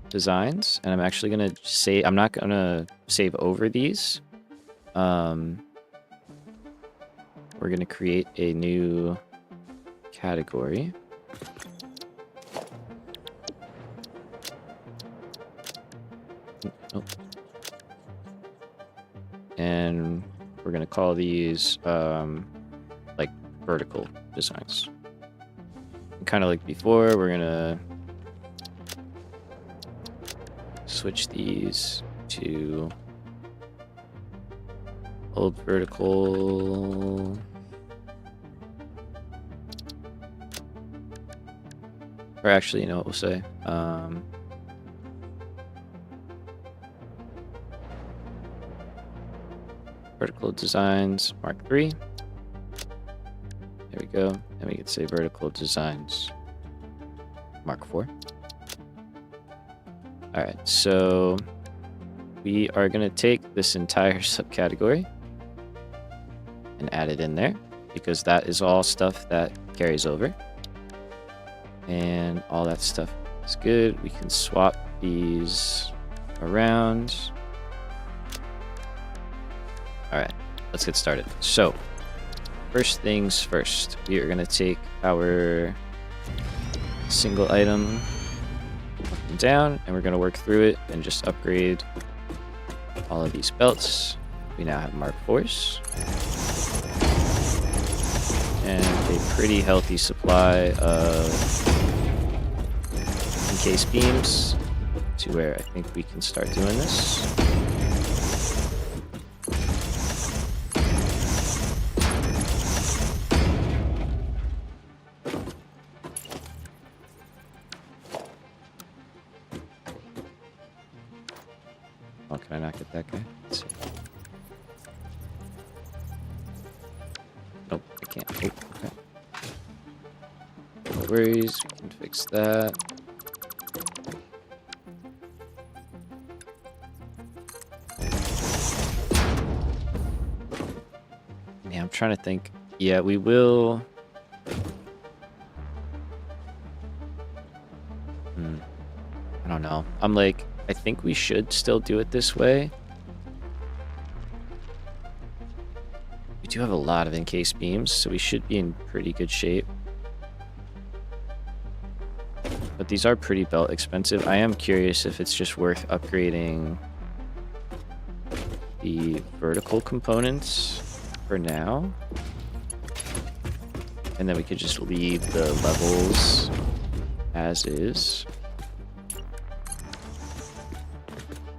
designs, and I'm actually going to say I'm not going to save over these. We're going to create a new category. Oh. and we're gonna call these like vertical designs. Kind of like before, we're gonna switch these to old vertical. Or actually, you know what we'll say? Vertical designs, Mark III. There we go. And we could say vertical designs, Mark IV. All right, so we are going to take this entire subcategory and add it in there because that is all stuff that carries over. And all that stuff is good. We can swap these around. All right, let's get started. So first things first, we are going to take our single item up and down, and we're going to work through it and just upgrade all of these belts. We now have Mark IVs and a pretty healthy supply of encased beams to where I think we can start doing this. Oh, can I not get that guy? Let's see. Nope, I can't. Oh, okay. No worries, we can fix that. Yeah, I'm trying to think. Yeah, we will. I don't know. I'm like, I think we should still do it this way. We do have a lot of encased beams, so we should be in pretty good shape. But these are pretty belt expensive. I am curious if it's just worth upgrading the vertical components for now. And then we could just leave the levels as is.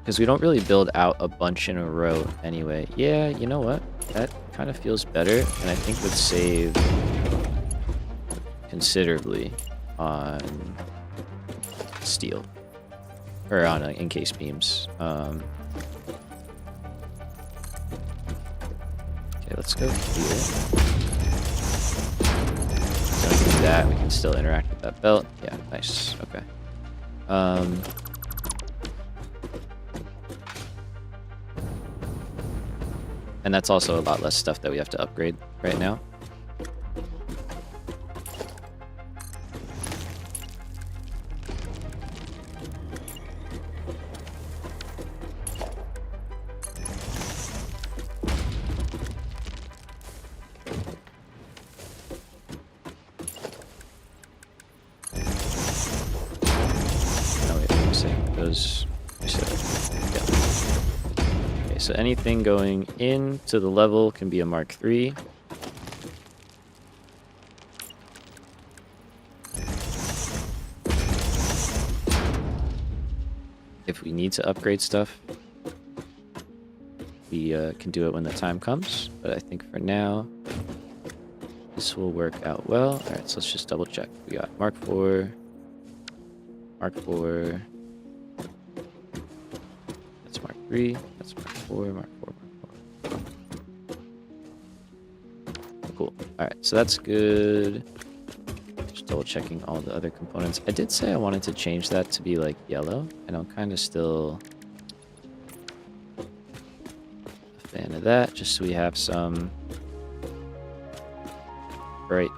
Because we don't really build out a bunch in a row anyway. Yeah, you know what? That kind of feels better, and I think would save considerably on steel. Or on encased beams. Okay, let's go here. So we can do that. We can still interact with that belt. Yeah, nice. Okay. And that's also a lot less stuff that we have to upgrade right now. No, wait, let me see. Those... So anything going into the level can be a Mark III. If we need to upgrade stuff, we can do it when the time comes. But I think for now, this will work out well. All right, so let's just double check. We got Mark IV, Mark IV. That's Mark III. That's Mark IV, Mark IV, Mark IV. Cool. All right, so that's good. Just double checking all the other components. I did say I wanted to change that to be like yellow, and I'm kind of still a fan of that, just so we have some bright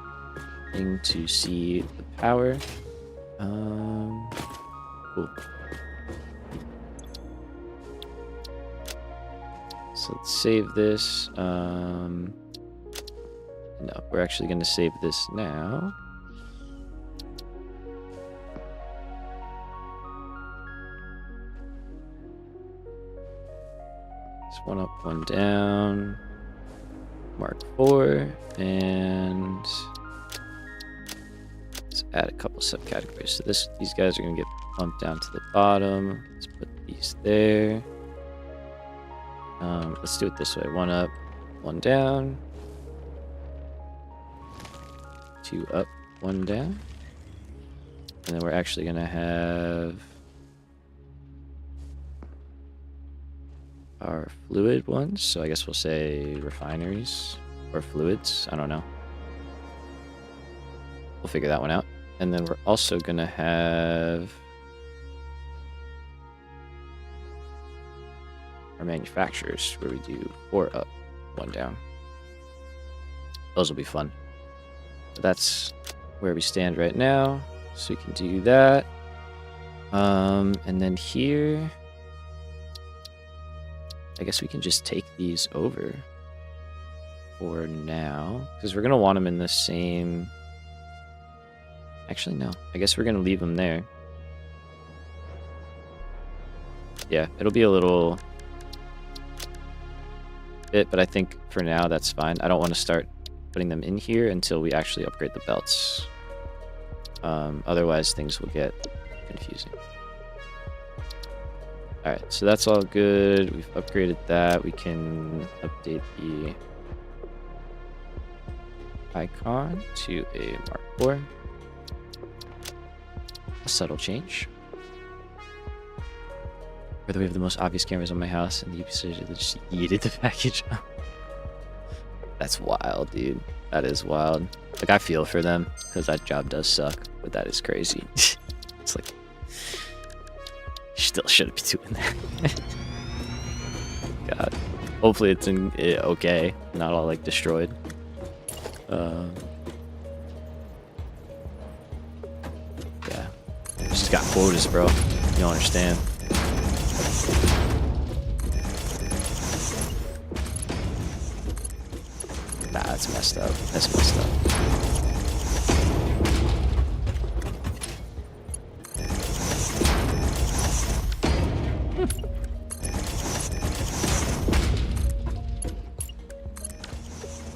thing to see the power. Cool. So let's save this. No, we're actually going to save this now. It's 1 up, 1 down. Mark 4, and let's add a couple subcategories. So these guys are gonna get bumped down to the bottom. Let's put these there. Let's do it this way: 1 up, 1 down. 2 up, 1 down. And then we're actually gonna have our fluid ones. So I guess we'll say refineries or fluids. I don't know. We'll figure that one out. And then we're also gonna have our manufacturers, where we do 4 up, 1 down. Those will be fun. But that's where we stand right now. So we can do that. And then here, I guess we can just take these over for now, because we're gonna want them in the same. Actually, no. I guess we're gonna leave them there. Yeah, it'll be a little bit, but I think for now that's fine. I don't want to start putting them in here until we actually upgrade the belts. Otherwise, things will get confusing. Alright, so that's all good. We've upgraded that. We can update the icon to a Mark 4. A subtle change. Whether we have the most obvious cameras on my house and the UPC just yeeted the package. That's wild, dude. That is wild. Like, I feel for them, because that job does suck, but that is crazy. It's like, you still shouldn't be doing that. God. Hopefully it's okay, not all, like, destroyed. Yeah. Just got quotas, bro. You don't understand. Nah, that's messed up. That's messed up.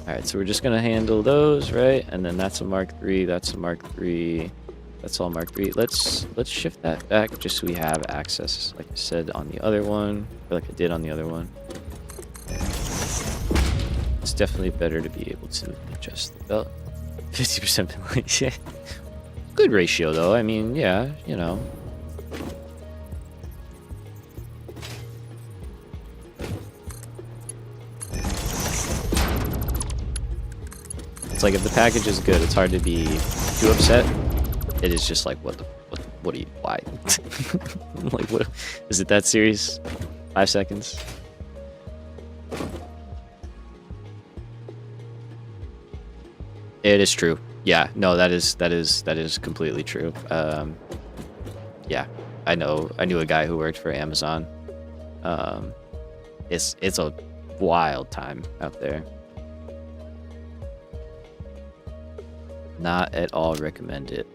Alright, so we're just gonna handle those, right? And then that's a Mark III, that's a Mark III. That's all Mark III. Let's shift that back just so we have access, like I said on the other one, or like I did on the other one. It's definitely better to be able to adjust the belt. 50% penalty. Yeah. Good ratio though. I mean, yeah, you know. It's like if the package is good, it's hard to be too upset. It is just like, what do you, why? Like, what, is it that serious? 5 seconds? It is true. Yeah, no, that is completely true. Yeah, I knew a guy who worked for Amazon. It's a wild time out there. Not at all recommend it.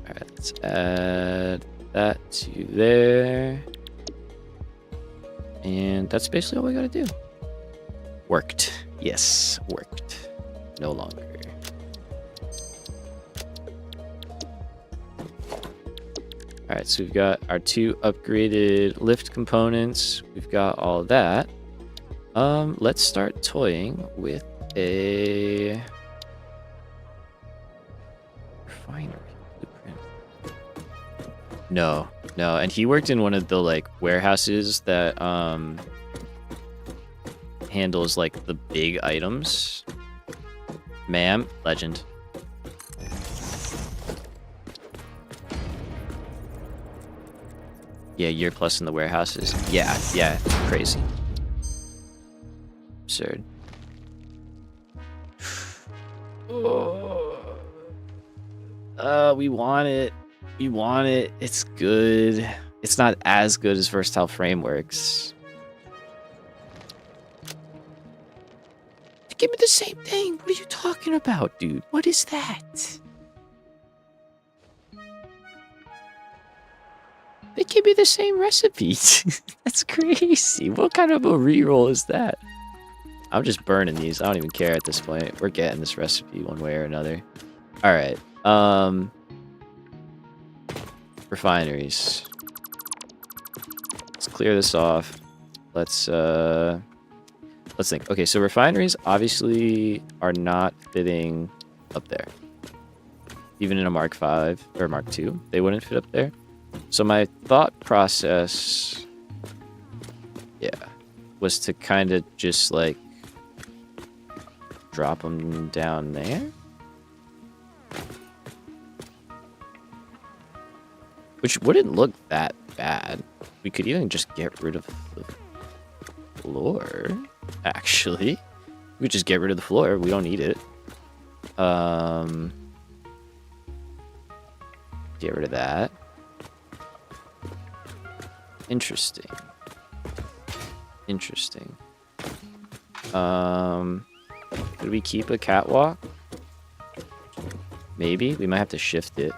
Alright, let's add that to there. And that's basically all we gotta do. Worked. Yes, worked. No longer. Alright, so we've got our 2 upgraded lift components. We've got all that. Let's start toying with a refinery blueprint. No, and he worked in one of the like warehouses that handles like the big items. Ma'am, legend. Yeah, year plus in the warehouses. Yeah, crazy. Absurd. We want it. We want it. It's good. It's not as good as Versatile Frameworks. Give me the same thing. What are you talking about, dude? What is that? They it give me the same recipe? That's crazy. What kind of a reroll is that? I'm just burning these. I don't even care at this point. We're getting this recipe one way or another. All right. Refineries. Let's clear this off. Let's think. Okay, so refineries obviously are not fitting up there. Even in a Mark 5 or Mark 2, they wouldn't fit up there. So my thought process, yeah, was to kind of just like drop them down there. Which wouldn't look that bad. We could even just get rid of the floor, actually. We could just get rid of the floor. We don't need it. Get rid of that. Interesting. Interesting. Could we keep a catwalk? Maybe. We might have to shift it.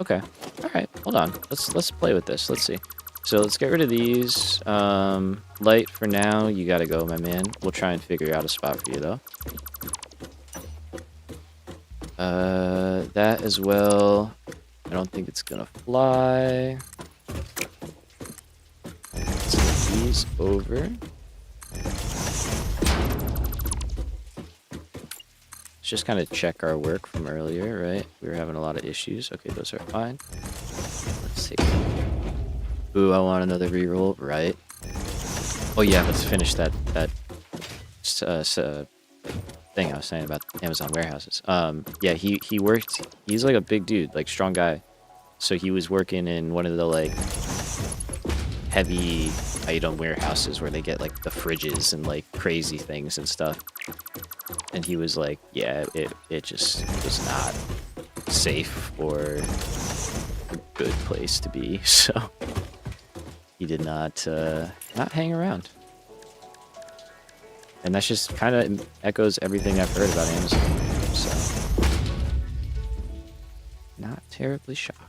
Okay. All right. Hold on. Let's play with this. Let's see. So let's get rid of these. Light for now. You gotta go, my man. We'll try and figure out a spot for you, though. That as well. I don't think it's gonna fly. Let's get these over. Let's just kind of check our work from earlier, right? We were having a lot of issues. Okay, those are fine. Let's see. Ooh, I want another reroll, right? Oh yeah, let's finish that thing I was saying about Amazon warehouses. Yeah, he worked. He's like a big dude, like strong guy. So he was working in one of the like heavy item warehouses where they get like the fridges and like crazy things and stuff. And he was like, yeah, it just was not safe or a good place to be. So he did not hang around. And that's just kind of echoes everything I've heard about Amazon. So not terribly shocked.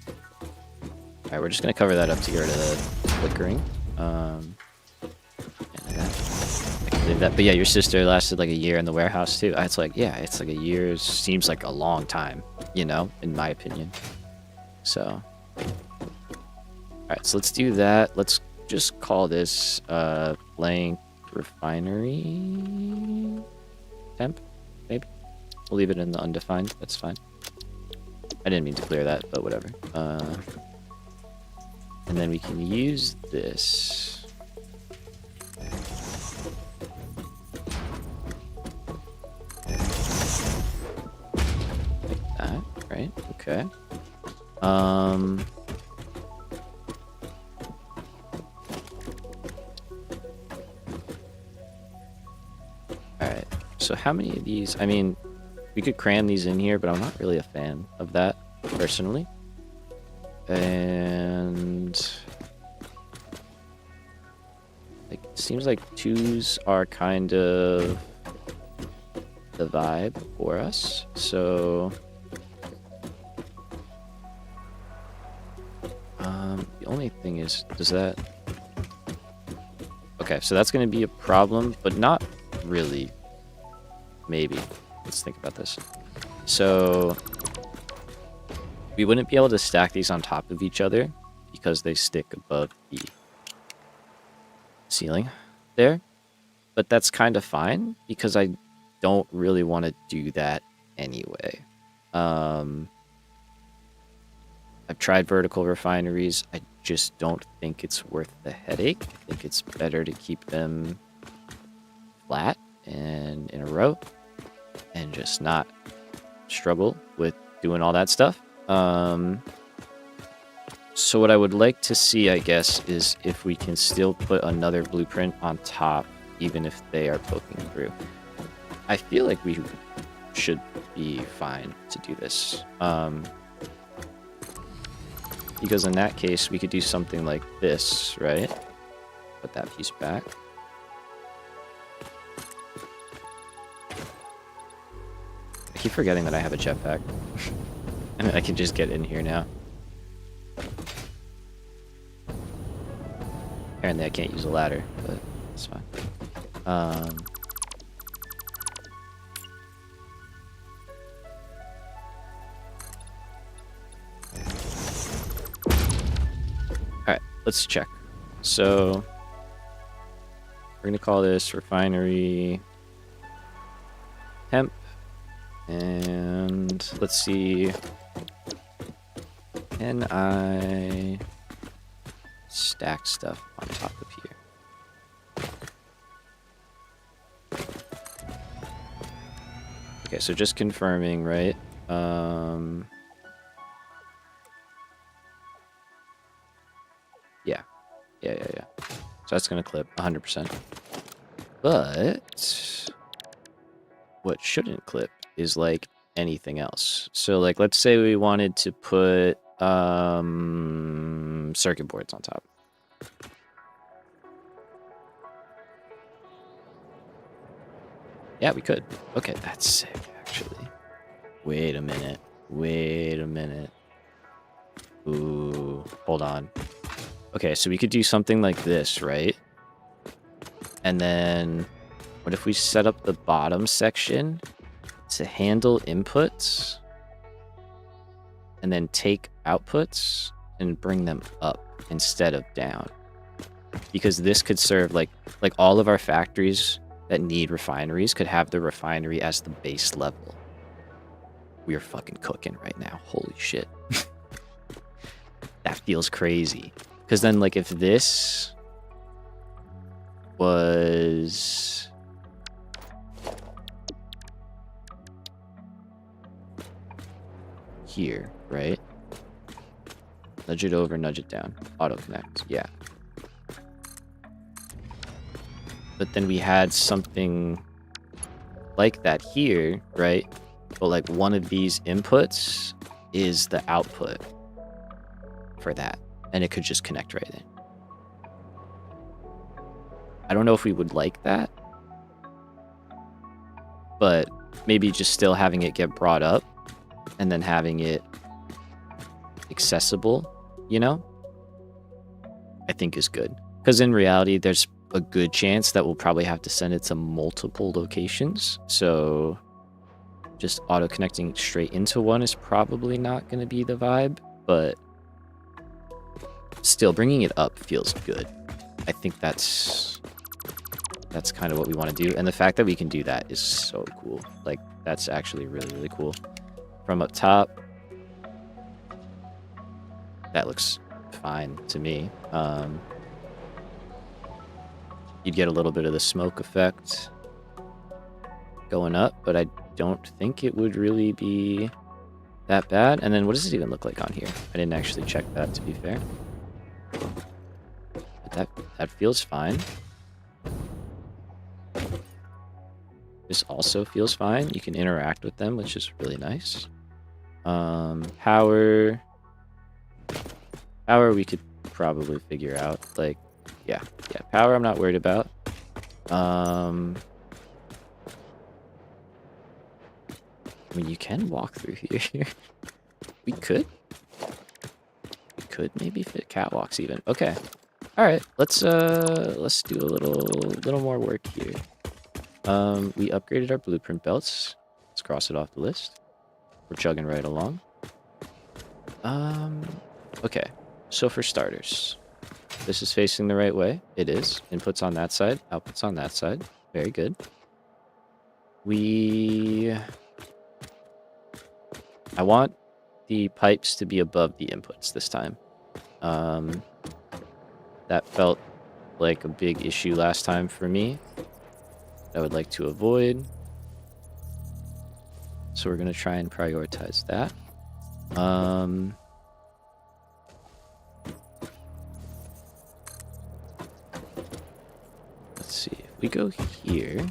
All right, we're just gonna cover that up to get rid of the flickering. And that. But yeah, your sister lasted like a year in the warehouse too. It's like, yeah, it's like a year seems like a long time, you know, in my opinion. So, all right, so let's do that. Let's just call this blank refinery temp, maybe. We'll leave it in the undefined. That's fine. I didn't mean to clear that, but whatever. And then we can use this. Like that, right? Okay. Alright, so how many of these? I mean, we could cram these in here, but I'm not really a fan of that, personally. And like, it seems like twos are kind of the vibe for us. So the only thing is, does that... Okay, so that's going to be a problem, but not really. Maybe. Let's think about this. So we wouldn't be able to stack these on top of each other because they stick above the ceiling there. But that's kind of fine because I don't really want to do that anyway. I've tried vertical refineries. I just don't think it's worth the headache. I think it's better to keep them flat and in a row and just not struggle with doing all that stuff. So what I would like to see, I guess, is if we can still put another blueprint on top, even if they are poking through. I feel like we should be fine to do this. Because in that case, we could do something like this, right? Put that piece back. I keep forgetting that I have a jetpack. And I can just get in here now. Apparently I can't use a ladder, but it's fine. Alright, let's check. So we're gonna call this refinery temp. And let's see. Can I stack stuff on top of here? Okay, so just confirming, right? Yeah. So that's gonna clip 100%. But what shouldn't clip is like anything else. So like, let's say we wanted to put circuit boards on top. Yeah, we could. Okay, that's sick, actually. Wait a minute. Ooh, hold on. Okay, so we could do something like this, right? And then what if we set up the bottom section to handle inputs and then take outputs and bring them up instead of down? Because this could serve like all of our factories that need refineries could have the refinery as the base level. We are fucking cooking right now. Holy shit. That feels crazy. Because then, like, if this was here, right? Nudge it over, nudge it down. Auto connect, yeah. But then we had something like that here, right? But like one of these inputs is the output for that. And it could just connect right in. I don't know if we would like that. But maybe just still having it get brought up and then having it accessible, you know, I think is good. Because in reality, there's a good chance that we'll probably have to send it to multiple locations. So just auto connecting straight into one is probably not going to be the vibe, but still bringing it up feels good. I think that's kind of what we want to do. And the fact that we can do that is so cool. Like, that's actually really, really cool. From up top, that looks fine to me. You'd get a little bit of the smoke effect going up, but I don't think it would really be that bad. And then what does it even look like on here? I didn't actually check that, to be fair. But that feels fine. This also feels fine. You can interact with them, which is really nice. Power we could probably figure out. Like, yeah, power I'm not worried about. I mean, you can walk through here. We could maybe fit catwalks even. Okay. All right, let's do a little more work here. We upgraded our blueprint belts. Let's cross it off the list. We're chugging right along. Okay. So for starters, this is facing the right way. It is. Inputs on that side, outputs on that side. Very good. I want the pipes to be above the inputs this time. That felt like a big issue last time for me. I would like to avoid. So we're going to try and prioritize that. Let's see. If we go here,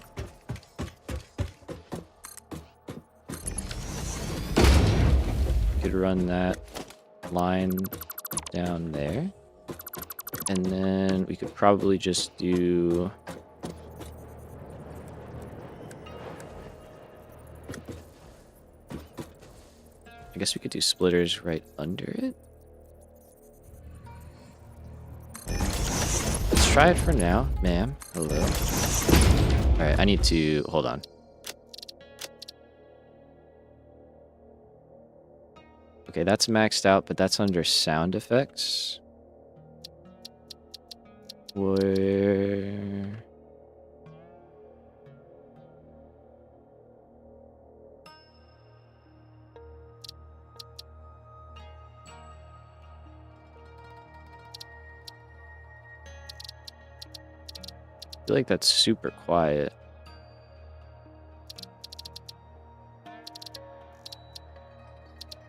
we could run that line down there. And then we could probably just do... I guess we could do splitters right under it. Let's try it for now, ma'am. Hello. Alright, I need to... Hold on. Okay, that's maxed out, but that's under sound effects. Where... I feel like that's super quiet. I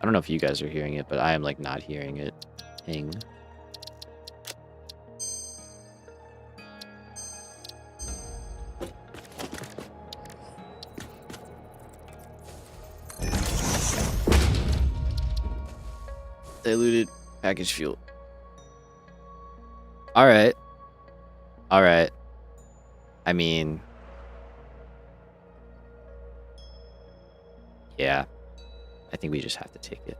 don't know if you guys are hearing it, but I am like not hearing it. Ping. Diluted package fuel. All right. All right. I mean, yeah, I think we just have to take it.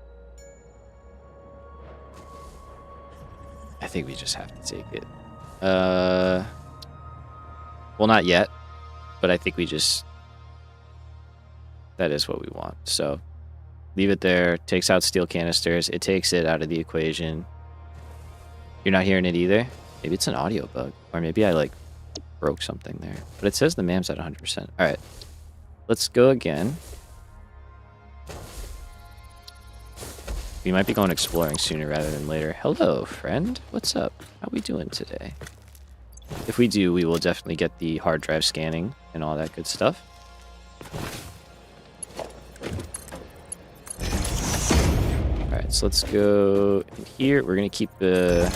I think we just have to take it. Well, not yet, but I think we just, that is what we want. So leave it there, takes out steel canisters. It takes it out of the equation. You're not hearing it either? Maybe it's an audio bug, or maybe I like broke something there, but it says the MAM's at 100%. All right, let's go again. We might be going exploring sooner rather than later. Hello, friend. What's up? How we doing today? If we do, we will definitely get the hard drive scanning and all that good stuff. All right, so let's go in here. We're gonna keep the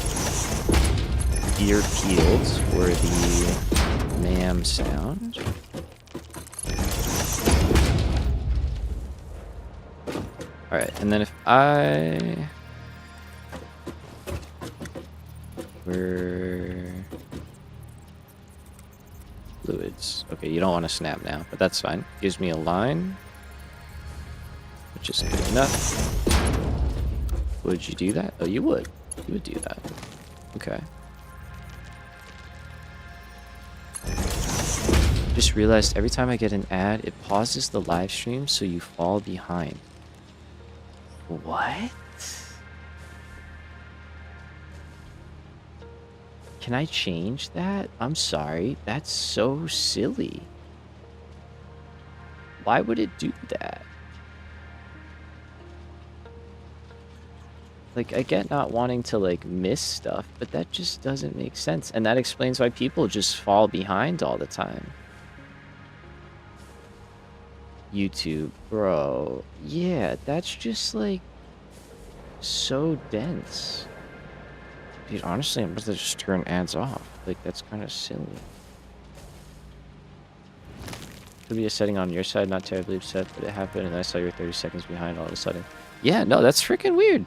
ear peeled for the MAM sound. Alright, and then if I were fluids. Okay, you don't want to snap now, but that's fine. Gives me a line, which is good enough. Would you do that? Oh, you would. You would do that. Okay. Just realized every time I get an ad, it pauses the live stream so you fall behind. What? Can I change that? I'm sorry. That's so silly. Why would it do that? Like, I get not wanting to, like, miss stuff, but that just doesn't make sense. And that explains why people just fall behind all the time. YouTube, bro. Yeah, that's just like so dense. Dude, honestly, I'm about to just turn ads off. Like, that's kind of silly. Could be a setting on your side, not terribly upset, but it happened and I saw you're 30 seconds behind all of a sudden. Yeah, no, that's freaking weird.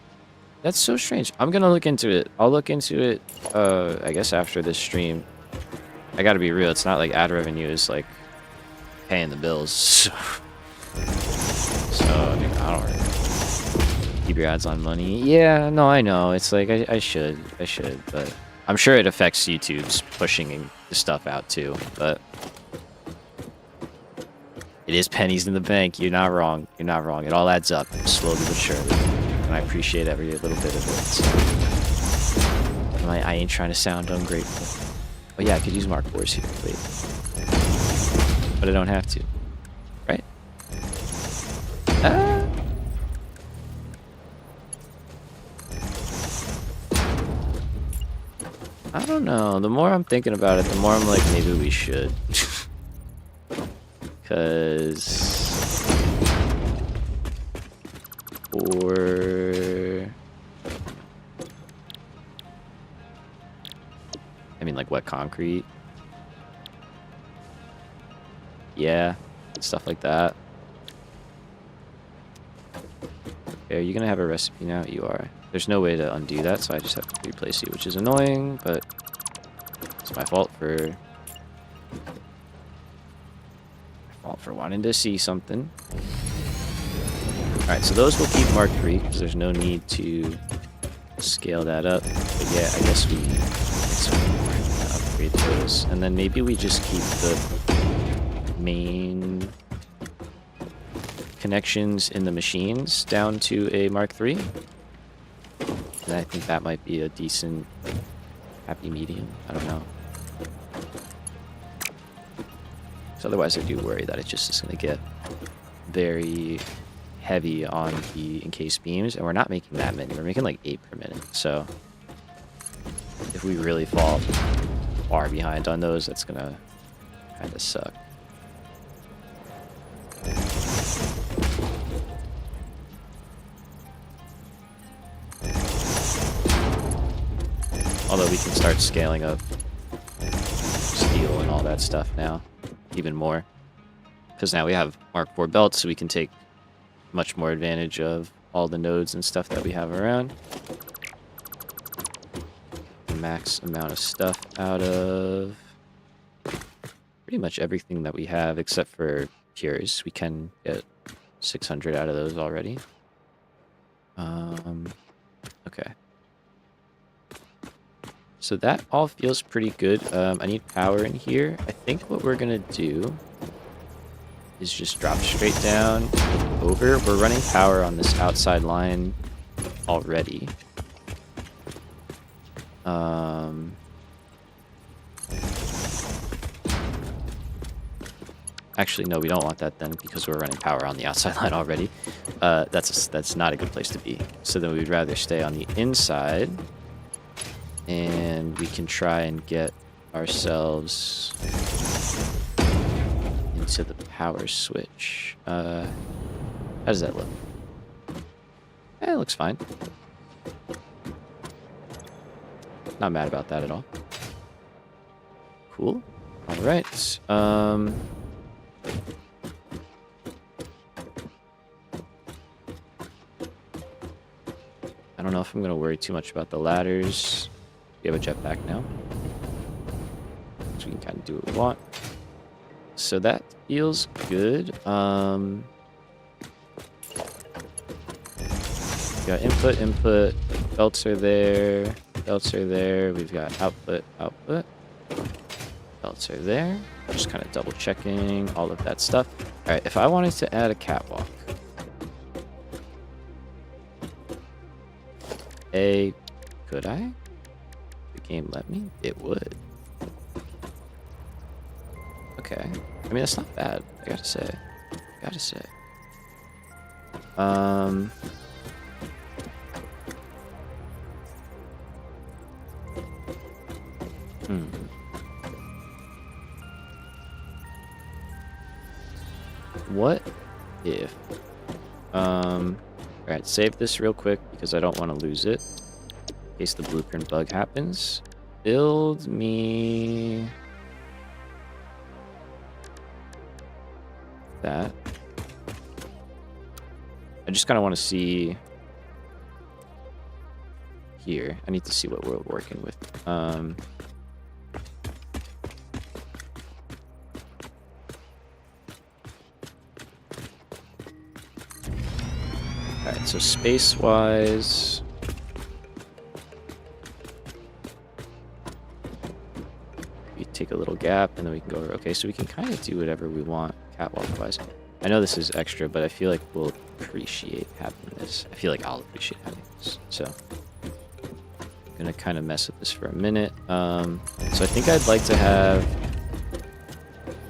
That's so strange. I'm gonna look into it. I'll look into it, I guess after this stream. I gotta be real, it's not like ad revenue is like paying the bills. So I mean, I don't really keep your ads on money. Yeah, no, I know. It's like I should, but I'm sure it affects YouTube's pushing the stuff out too. But it is pennies in the bank. You're not wrong. You're not wrong. It all adds up slowly but surely, and I appreciate every little bit of it. So. I ain't trying to sound ungrateful. Oh yeah, I could use Mark IVs here. Wait, but I don't have to. Right? I don't know. The more I'm thinking about it, the more I'm like, maybe we should. Because... I mean, like wet concrete. Yeah, stuff like that. Okay, are you gonna have a recipe now? You are. There's no way to undo that, so I just have to replace you, which is annoying, but it's my fault for wanting to see something. Alright, so those will keep Mark 3, because there's no need to scale that up. But yeah, I guess we upgrade those. And then maybe we just keep the main connections in the machines down to a Mark 3. And I think that might be a decent happy medium. I don't know. So otherwise I do worry that it just is going to get very heavy on the encased beams, and we're not making that many. We're making like 8 per minute. So if we really fall far behind on those, that's going to kind of suck. Although we can start scaling up steel and all that stuff now, even more. Because now we have Mark IV belts, so we can take much more advantage of all the nodes and stuff that we have around. Max amount of stuff out of pretty much everything that we have, except for pures. We can get 600 out of those already. Okay. So that all feels pretty good. I need power in here. I think what we're gonna do is just drop straight down over. We're running power on this outside line already. Actually, no, we don't want that then, because we're running power on the outside line already. That's not a good place to be. So then we'd rather stay on the inside. And we can try and get ourselves into the power switch. How does that look? It looks fine. Not mad about that at all. Cool. All right. I don't know if I'm going to worry too much about the ladders. We have a jetpack now, so we can kind of do what we want. So that feels good. Got input, belts are there, we've got output, belts are there. Just kind of double checking all of that stuff. All right, if I wanted to add a catwalk, could I? The game let me? It would. Okay. I mean, that's not bad, I gotta say. What if... Alright, save this real quick because I don't want to lose it. In case the blueprint bug happens. Build me... that. I just kind of want to see... here. I need to see what we're working with. Alright, so space-wise... we take a little gap, and then we can go over... Okay, so we can kind of do whatever we want, catwalk-wise. I know this is extra, but I feel like we'll appreciate having this. I feel like I'll appreciate having this, so... I'm gonna kind of mess with this for a minute. So I think I'd like to have...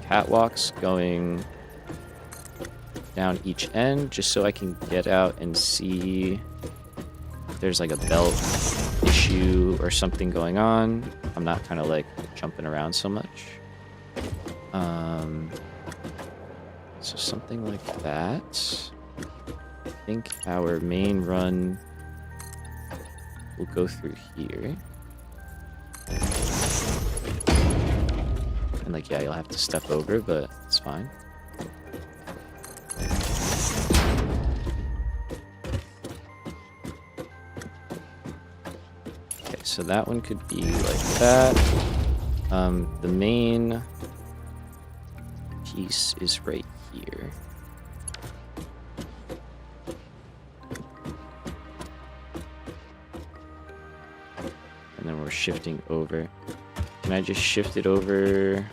catwalks going... down each end, just so I can get out and see if there's like a belt issue or something going on. I'm not kind of like jumping around so much. So something like that. I think our main run will go through here. And like, yeah, you'll have to step over, but it's fine. So that one could be like that. The main piece is right here. shifting over. Can I just shift it over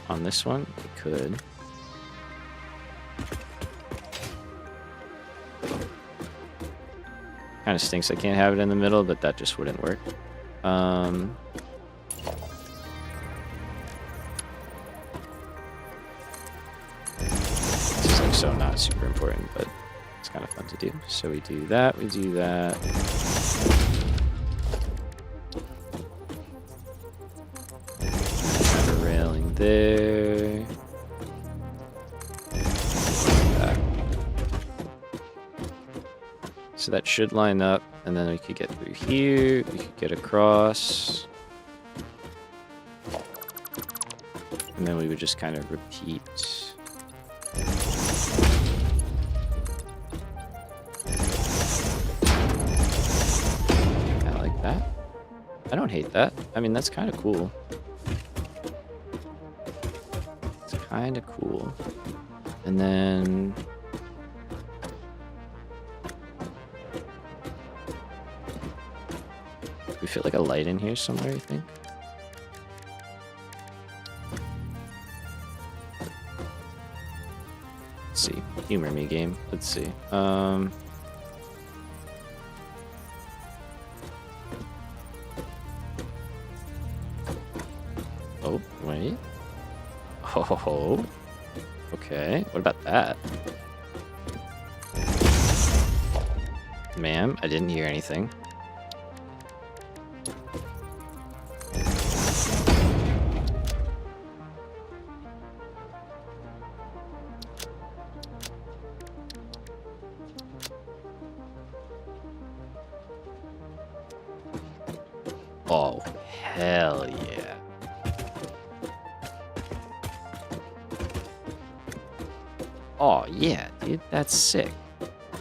on this one? I could. Kind of stinks I can't have it in the middle, but that just wouldn't work. This is like so not super important, but it's kind of fun to do. So we do that, we do that. Have a railing there. So that should line up, and then we could get through here, we could get across. And then we would just kind of repeat. Kind of like that. I don't hate that. I mean, that's kind of cool. It's kind of cool. And then... we fit like a light in here somewhere, I think. Let's see. Humor me, game. Let's see. Oh, wait. Oh, okay. What about that? Ma'am, I didn't hear anything. Oh, hell yeah. Oh, yeah, dude, that's sick.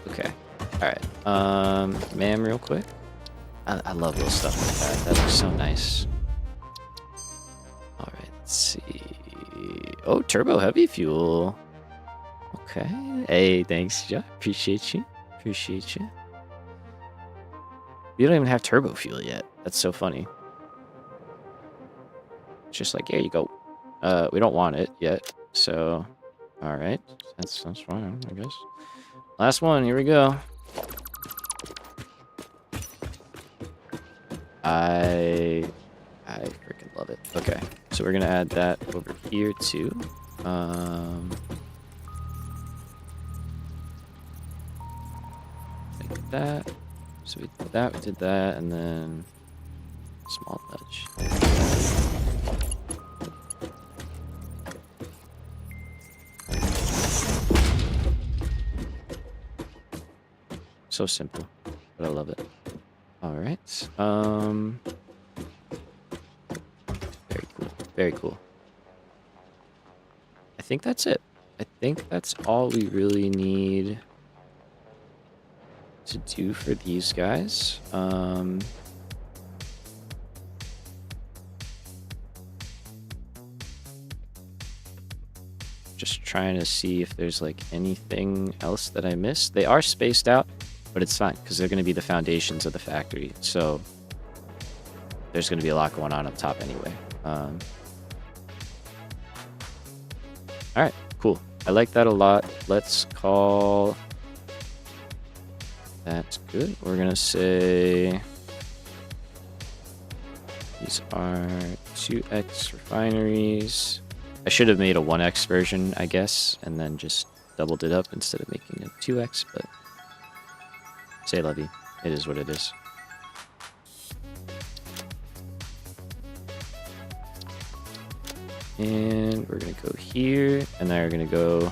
Okay, alright. Ma'am, real quick. I love little stuff like that. That looks so nice. Alright, let's see. Oh, turbo heavy fuel. Okay. Hey, thanks, Joe. Appreciate you. Appreciate you. We don't even have turbo fuel yet. That's so funny. It's just like, here you go. We don't want it yet, so... Alright. That's fine, I guess. Last one, here we go. I freaking love it. Okay, so we're gonna add that over here too. Like that. So we did that, and then small nudge. So simple, but I love it. All right. Very cool. Very cool. I think that's it. I think that's all we really need to do for these guys. Just trying to see if there's like anything else that I missed. They are spaced out, but it's fine because they're going to be the foundations of the factory. So there's going to be a lot going on up top anyway. All right, cool. I like that a lot. Let's call that good. We're going to say these are 2x refineries. I should have made a 1x version, I guess, and then just doubled it up instead of making a 2x, but say lovey. It is what it is. And we're going to go here, and then we're going to go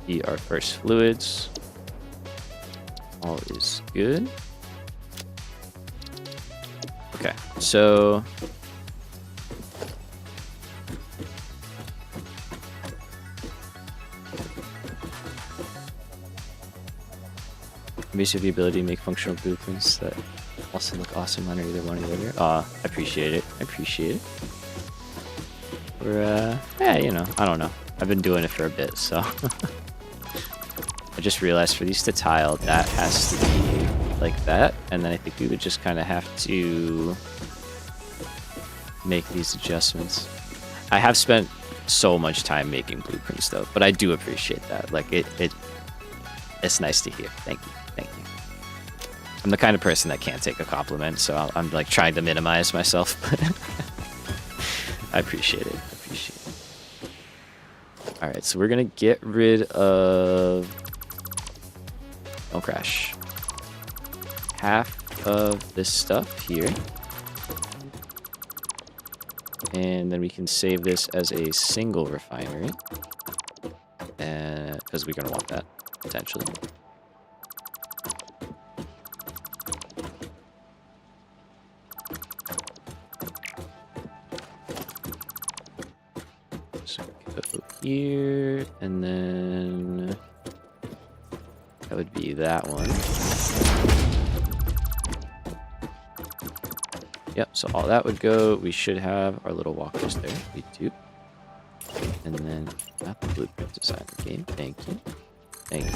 be our first fluids. All is good. Okay, so basically the ability to make functional blueprints that also look awesome on either one or the other. I appreciate it. I appreciate it. We're, yeah, you know, I don't know. I've been doing it for a bit, so. I just realized for these to tile, that has to be like that. And then I think we would just kind of have to make these adjustments. I have spent so much time making blueprints though, but I do appreciate that. Like it's nice to hear. Thank you. Thank you. I'm the kind of person that can't take a compliment, so I'm like trying to minimize myself, but I appreciate it. I appreciate it. All right, so we're gonna get rid of, don't crash, half of this stuff here. And then we can save this as a single refinery. Because we're going to want that, potentially. So we can go here, and then that would be that one. Yep, so all that would go. We should have our little walkers there. We do. And then, not the blueprint design game. Thank you. Thank you.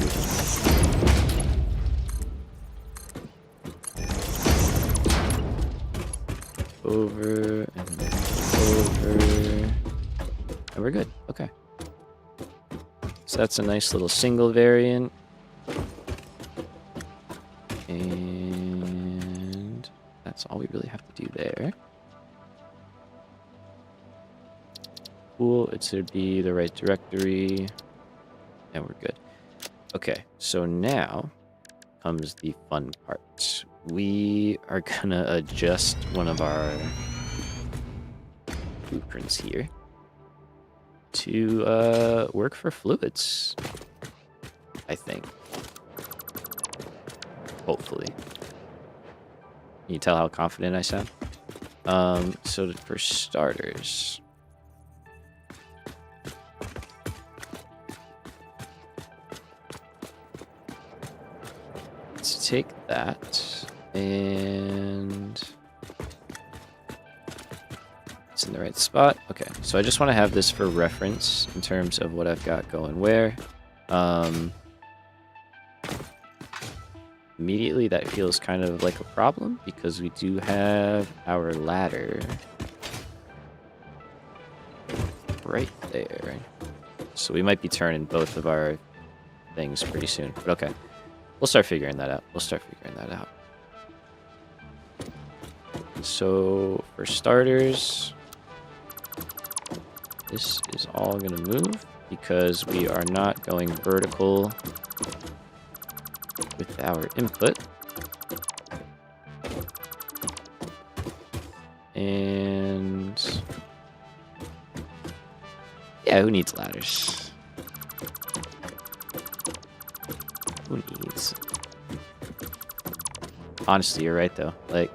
Over, and then over. And we're good. Okay. So that's a nice little single variant. And that's all we really have to do there. Cool, it should be the right directory. And we're good. Okay, so now comes the fun part. We are gonna adjust one of our blueprints here to work for fluids, I think. Hopefully. Can you tell how confident I sound? So for starters, let's take that and it's in the right spot. Okay, so I just want to have this for reference in terms of what I've got going where. Immediately that feels kind of like a problem because we do have our ladder right there. So we might be turning both of our things pretty soon, but okay. We'll start figuring that out. So for starters, this is all gonna move because we are not going vertical with our input. And yeah, who needs ladders? Who needs? Honestly, you're right though. Like,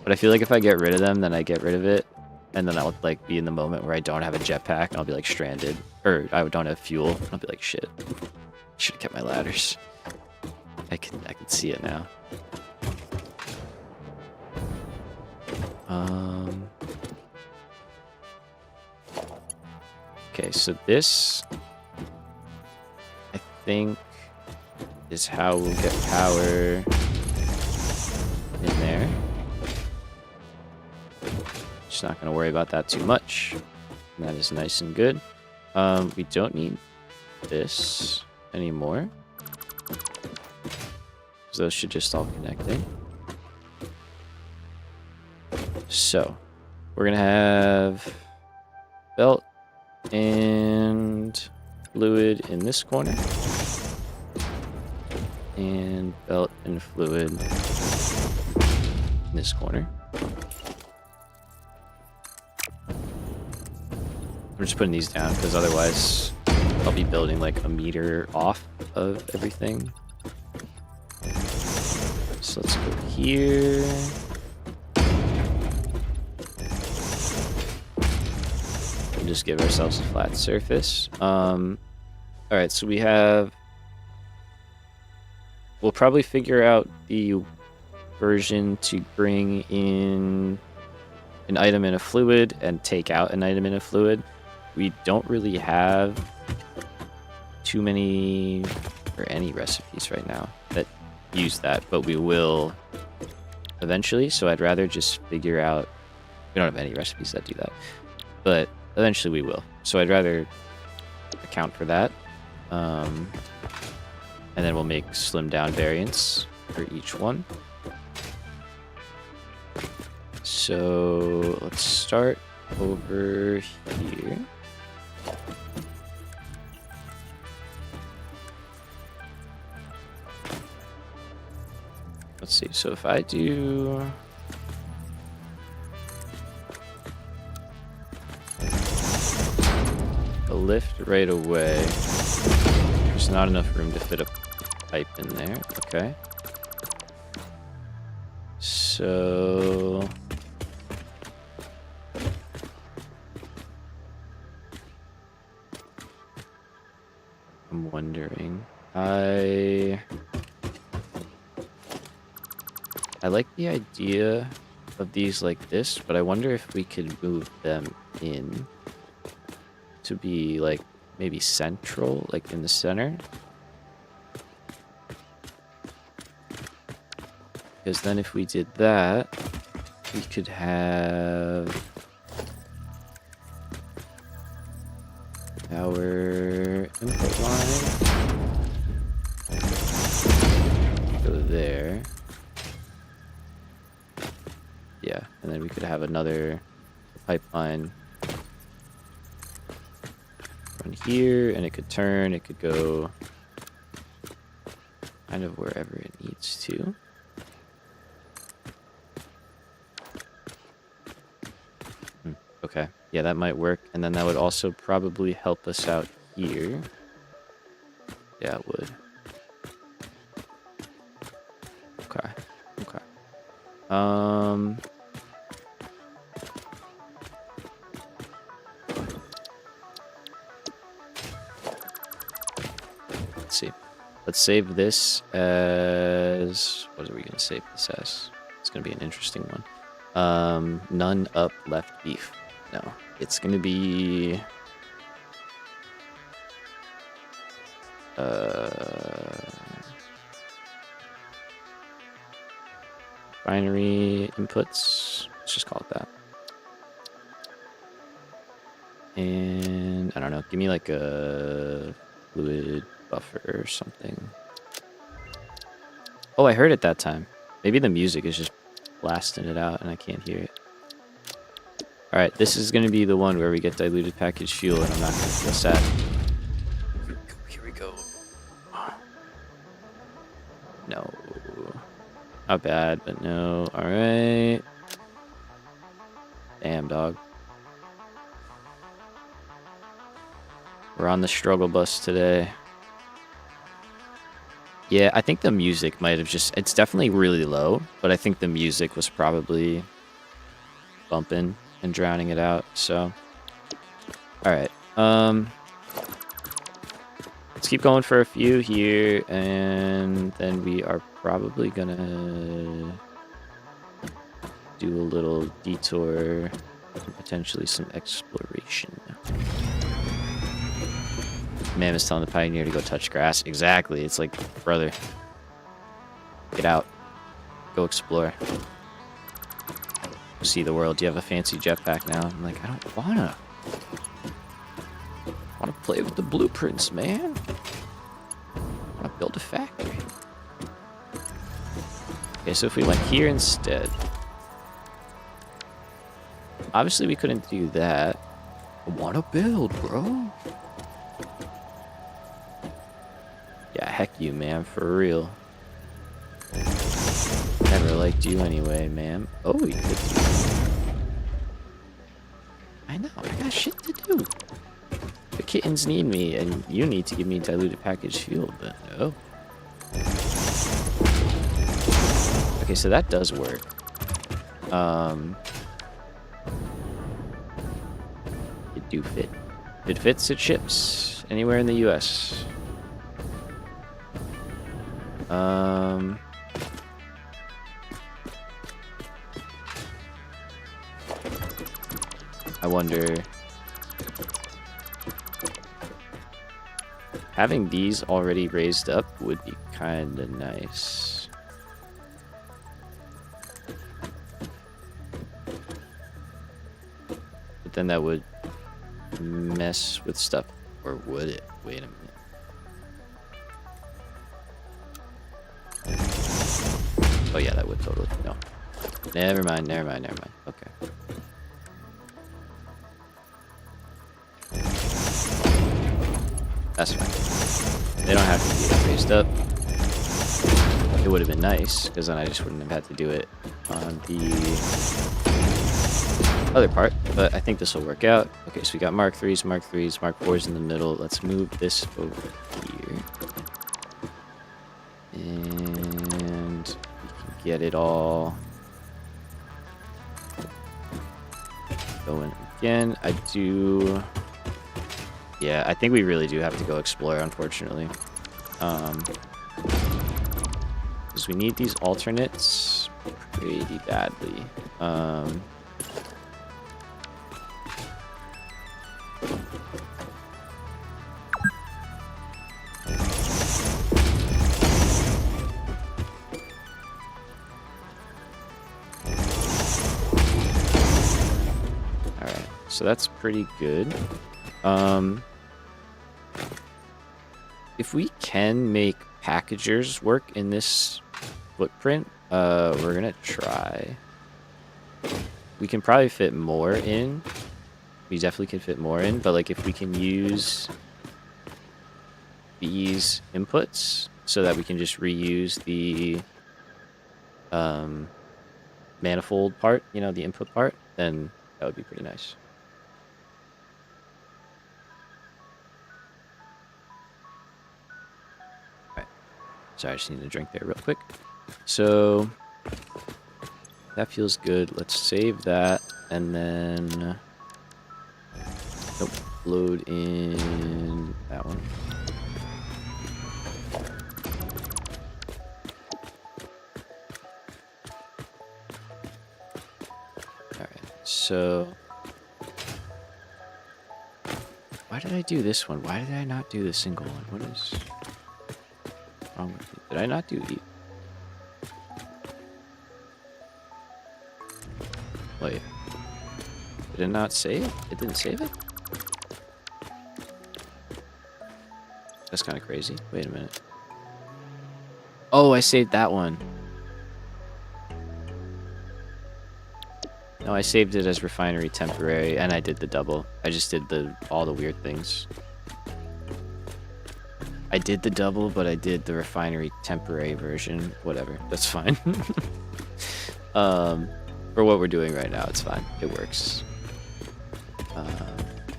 but I feel like if I get rid of them, then I get rid of it, and then I'll like be in the moment where I don't have a jetpack, and I'll be like stranded, or I don't have fuel. And I'll be like, shit, should have kept my ladders. I can see it now. Okay, so this, I think, is how we'll get power in there. Just not going to worry about that too much. And that is nice and good. We don't need this anymore. Those should just all connect in. So, we're going to have belt and fluid in this corner. And belt and fluid in this corner. I'm just putting these down because otherwise I'll be building like a meter off of everything. So let's go here. And just give ourselves a flat surface. Alright, so we have... We'll probably figure out the version to bring in an item in a fluid and take out an item in a fluid. We don't really have too many or any recipes right now that use that, but we will eventually. So I'd rather just figure out We don't have any recipes that do that. But eventually we will. So I'd rather account for that. And then we'll make slimmed down variants for each one. So let's start over here. Let's see. So if I do a lift right away, there's not enough room to fit a pipe in there. Okay. So I'm wondering. I like the idea of these like this, but I wonder if we could move them in to be like maybe central, like in the center. Because then if we did that, we could have our input line go there. Yeah, and then we could have another pipeline run here, and it could turn, it could go kind of wherever it needs to. Okay, yeah, that might work, and then that would also probably help us out here. Yeah, it would. Okay, okay. Let's see. Let's save this as... What are we going to save this as? It's going to be an interesting one. None up left beef. No, it's going to be... refinery inputs. Let's just call it that. And I don't know, give me like a fluid buffer or something. Oh, I heard it that time. Maybe the music is just blasting it out and I can't hear it. Alright, this is going to be the one where we get diluted packaged fuel and I'm not going to feel sad. Here we go. No. Not bad, but no. Alright. Damn, dog. We're on the struggle bus today. Yeah, I think the music might have just... It's definitely really low, but I think the music was probably bumping and drowning it out, so... Alright, let's keep going for a few here, and then we are probably gonna do a little detour and potentially some exploration. Man was telling the pioneer to go touch grass. Exactly. It's like, brother, get out. Go explore. Go see the world. You have a fancy jetpack now. I'm like, I don't wanna. I wanna play with the blueprints, man. I wanna build a factory. Okay, so if we went here instead. Obviously, we couldn't do that. I wanna build, bro. Yeah, heck you, man, for real. Never liked you anyway, man. Oh, you could. I know, I got shit to do. The kittens need me, and you need to give me diluted packaged fuel, but no. Okay, so that does work. It do fit. It fits, it ships anywhere in the U.S. I wonder, having these already raised up would be kind of nice. then that would mess with stuff. Or would it? Wait a minute. Oh yeah, that would totally. No. Never mind. Okay. That's fine. They don't have to be raised up. It would have been nice, because then I just wouldn't have had to do it on the other part, but I think this will work out. Okay, so we got Mark 3s, Mark 3s, Mark 4s in the middle. Let's move this over here. And we can get it all going again. Yeah, I think we really do have to go explore, unfortunately. Because we need these alternates pretty badly. Alright, so that's pretty good. If we can make packagers work in this footprint, we're gonna try. We can probably fit more in. We definitely can fit more in, but like if we can use these inputs so that we can just reuse the manifold part, you know, the input part, then that would be pretty nice. Sorry, I just need a drink there real quick. So that feels good. Let's save that and then load in that one. Alright, so why did I do this one? Why did I not do the single one? What is wrong with it? Did I not do E? Wait. Did it not save? It didn't save it? That's kind of crazy. Wait a minute. Oh, I saved that one. No, I saved it as refinery temporary, and I did the double. I just did all the weird things. I did the double, but I did the refinery temporary version. Whatever, that's fine. For what we're doing right now, it's fine. It works.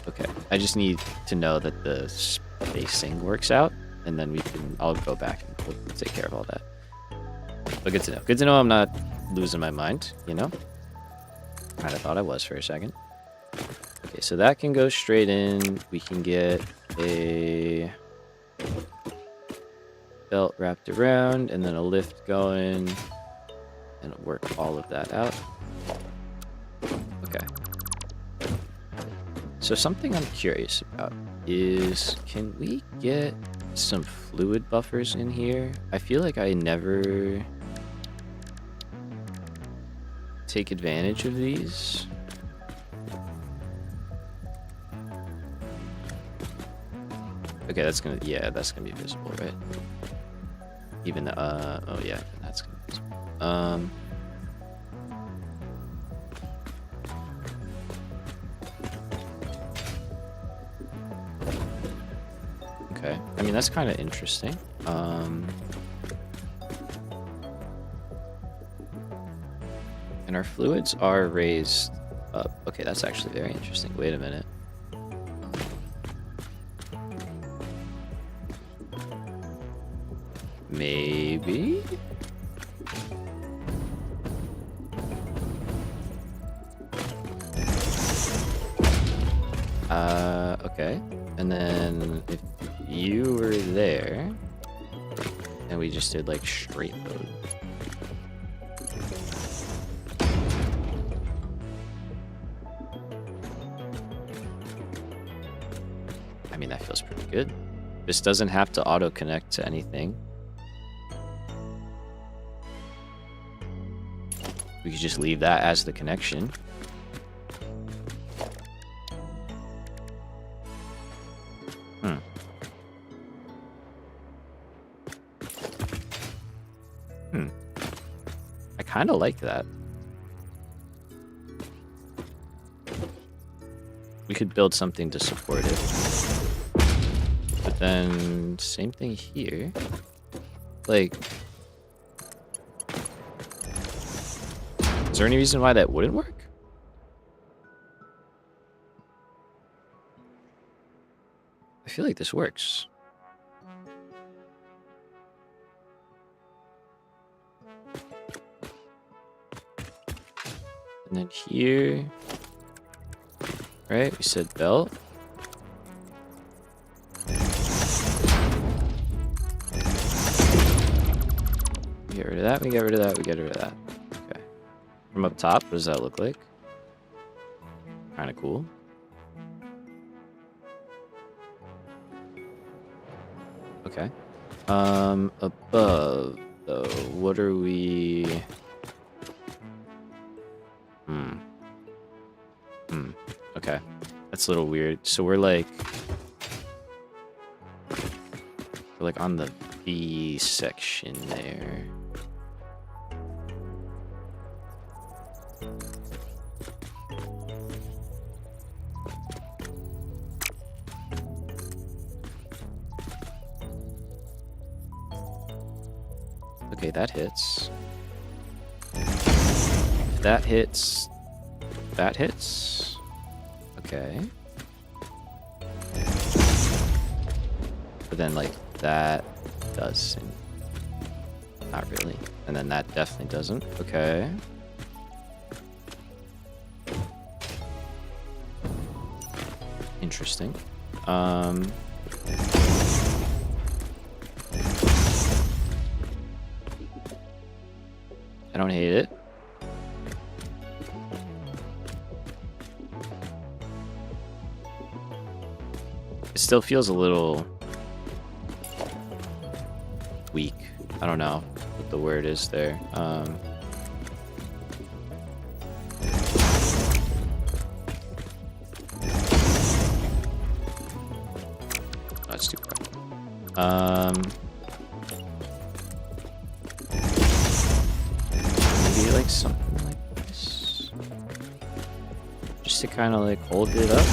Okay, I just need to know that the spacing works out, and then I'll go back and we'll take care of all that. But good to know. Good to know I'm not losing my mind, you know? Kind of thought I was for a second. Okay, so that can go straight in. We can get a belt wrapped around, and then a lift going, and work all of that out. Okay. So something I'm curious about is, can we get some fluid buffers in here? I feel like I never take advantage of these. Okay, that's gonna be visible, right? Even the oh yeah, that's gonna be visible. Okay, I mean that's kind of interesting. And our fluids are raised up. Okay, that's actually very interesting. Wait a minute. Maybe? Okay. And then if you were there, and we just did like straight load. I mean, that feels pretty good. This doesn't have to auto-connect to anything. We could just leave that as the connection. I kind of like that. We could build something to support it. But then, same thing here. Like, is there any reason why that wouldn't work? I feel like this works. And then here, right? We said belt. We get rid of that, we get rid of that, we get rid of that. Okay. From up top, what does that look like? Kind of cool. Okay. Above, though, what are we... Okay. That's a little weird. So we're like on the B section there. Okay, that hits. That hits. That hits. Okay. But then, like, that doesn't. Not really. And then that definitely doesn't. Okay. Interesting. I don't hate it. It still feels a little weak. I don't know what the word is there. That's too far. Maybe like something like this, just to kind of like hold it up.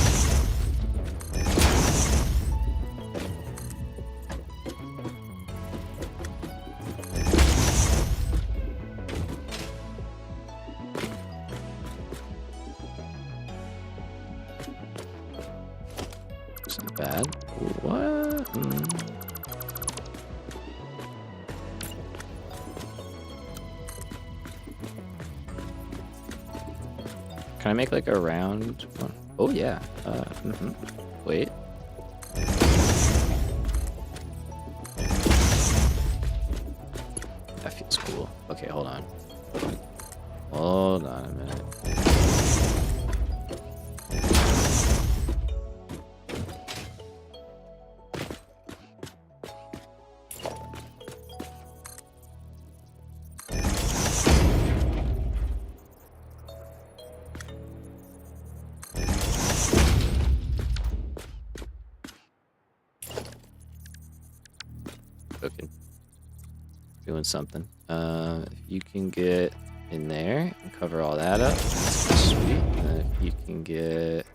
It's not bad. What? Can I make like a round one? Oh yeah. Wait. That feels cool. Okay, hold on. Hold on a minute. Cooking. Doing something. If you can get in there and cover all that up, that's sweet. And then if you can get...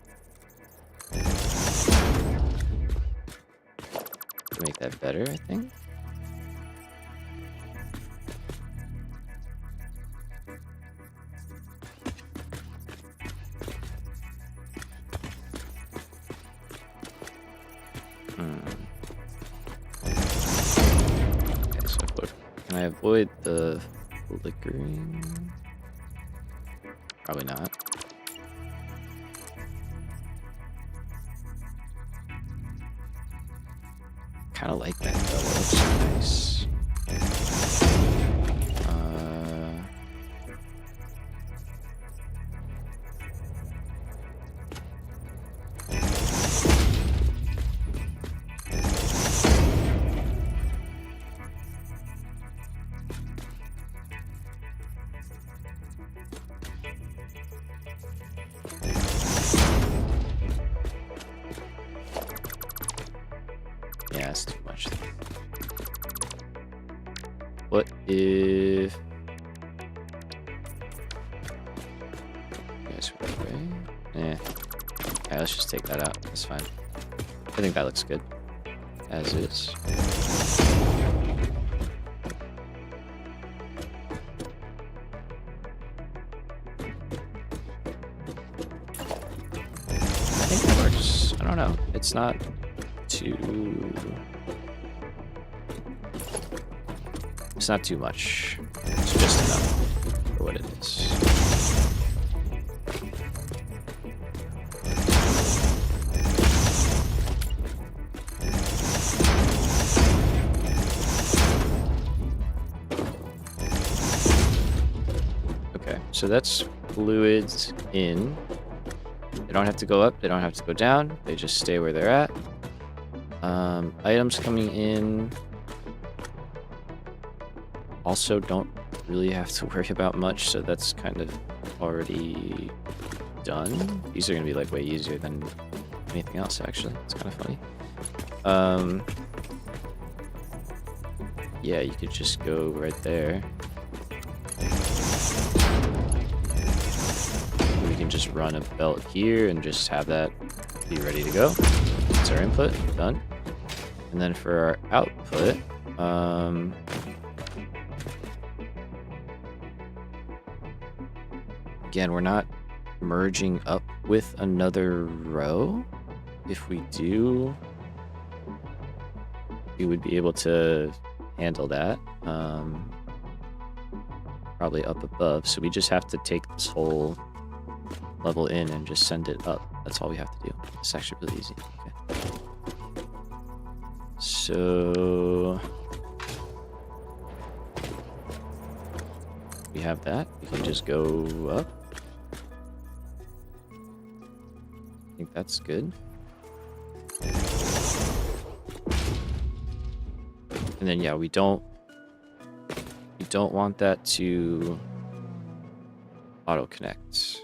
make that better, I think. Can I avoid the flickering? Probably not. Kind of like that though. That looks nice. Yeah, it's too much. What if... Yes, right? Yeah. Alright, let's just take that out. That's fine. I think that looks good. As is. I think it works. I don't know. It's not too... It's not too much. It's just enough for what it is. Okay, so that's fluids in. They don't have to go up, they don't have to go down, they just stay where they're at. Items coming in also don't really have to worry about much, so that's kind of already done. These are gonna be like way easier than anything else, actually. It's kind of funny. Yeah, you could just go right there. We can just run a belt here and just have that be ready to go. That's our input, done. And then for our output, again, we're not merging up with another row. If we do, we would be able to handle that. Probably up above. So we just have to take this whole level in and just send it up. That's all we have to do. It's actually really easy. Okay. So we have that. We can just go up. I think that's good. And then yeah, we don't want that to auto connect.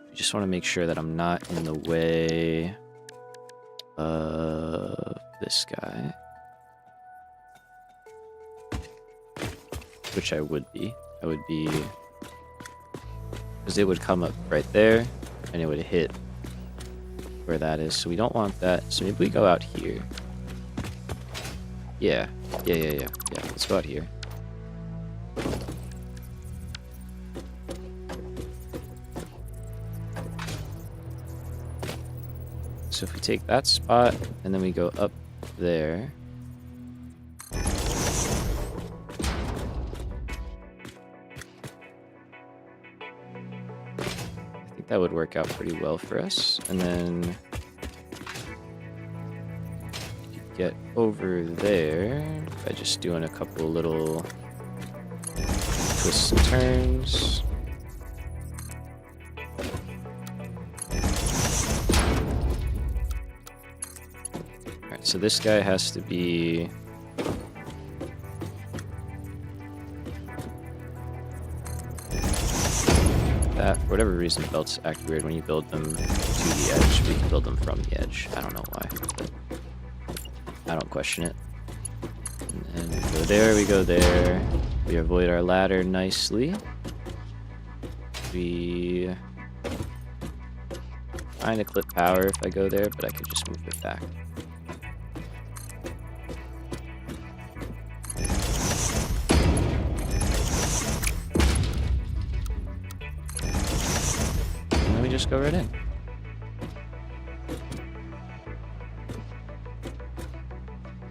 I just want to make sure that I'm not in the way of this guy, which I would be. Because it would come up right there and it would hit where that is. So we don't want that. So maybe we go out here. Yeah. Let's go out here. So if we take that spot and then we go up there. I think that would work out pretty well for us. And then you could get over there by just doing a couple little twists and turns. So this guy has to be... that. For whatever reason, belts act weird when you build them to the edge. We can build them from the edge. I don't know why, but I don't question it. And we go there, we go there. We avoid our ladder nicely. We kind of clip power if I go there, but I could just move it back. Just go right in.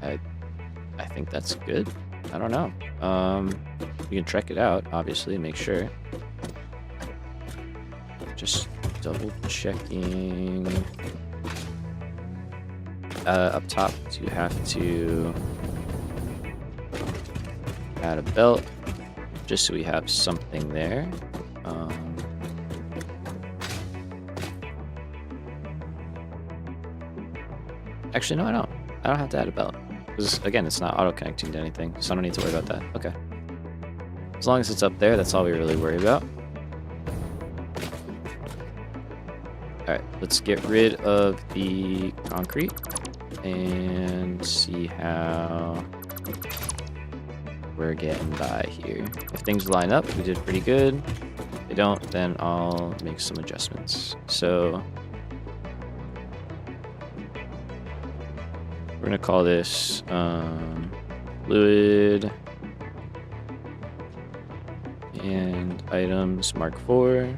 I think that's good. I don't know. We can check it out, obviously, make sure. Just double checking. Up top, you have to add a belt, just so we have something there. Actually, no, I don't. I don't have to add a belt. Because, again, it's not auto-connecting to anything, so I don't need to worry about that. Okay. As long as it's up there, that's all we really worry about. Alright, let's get rid of the concrete. and see how we're getting by here. If things line up, we did pretty good. If they don't, then I'll make some adjustments. So we're gonna call this fluid and items Mark IV.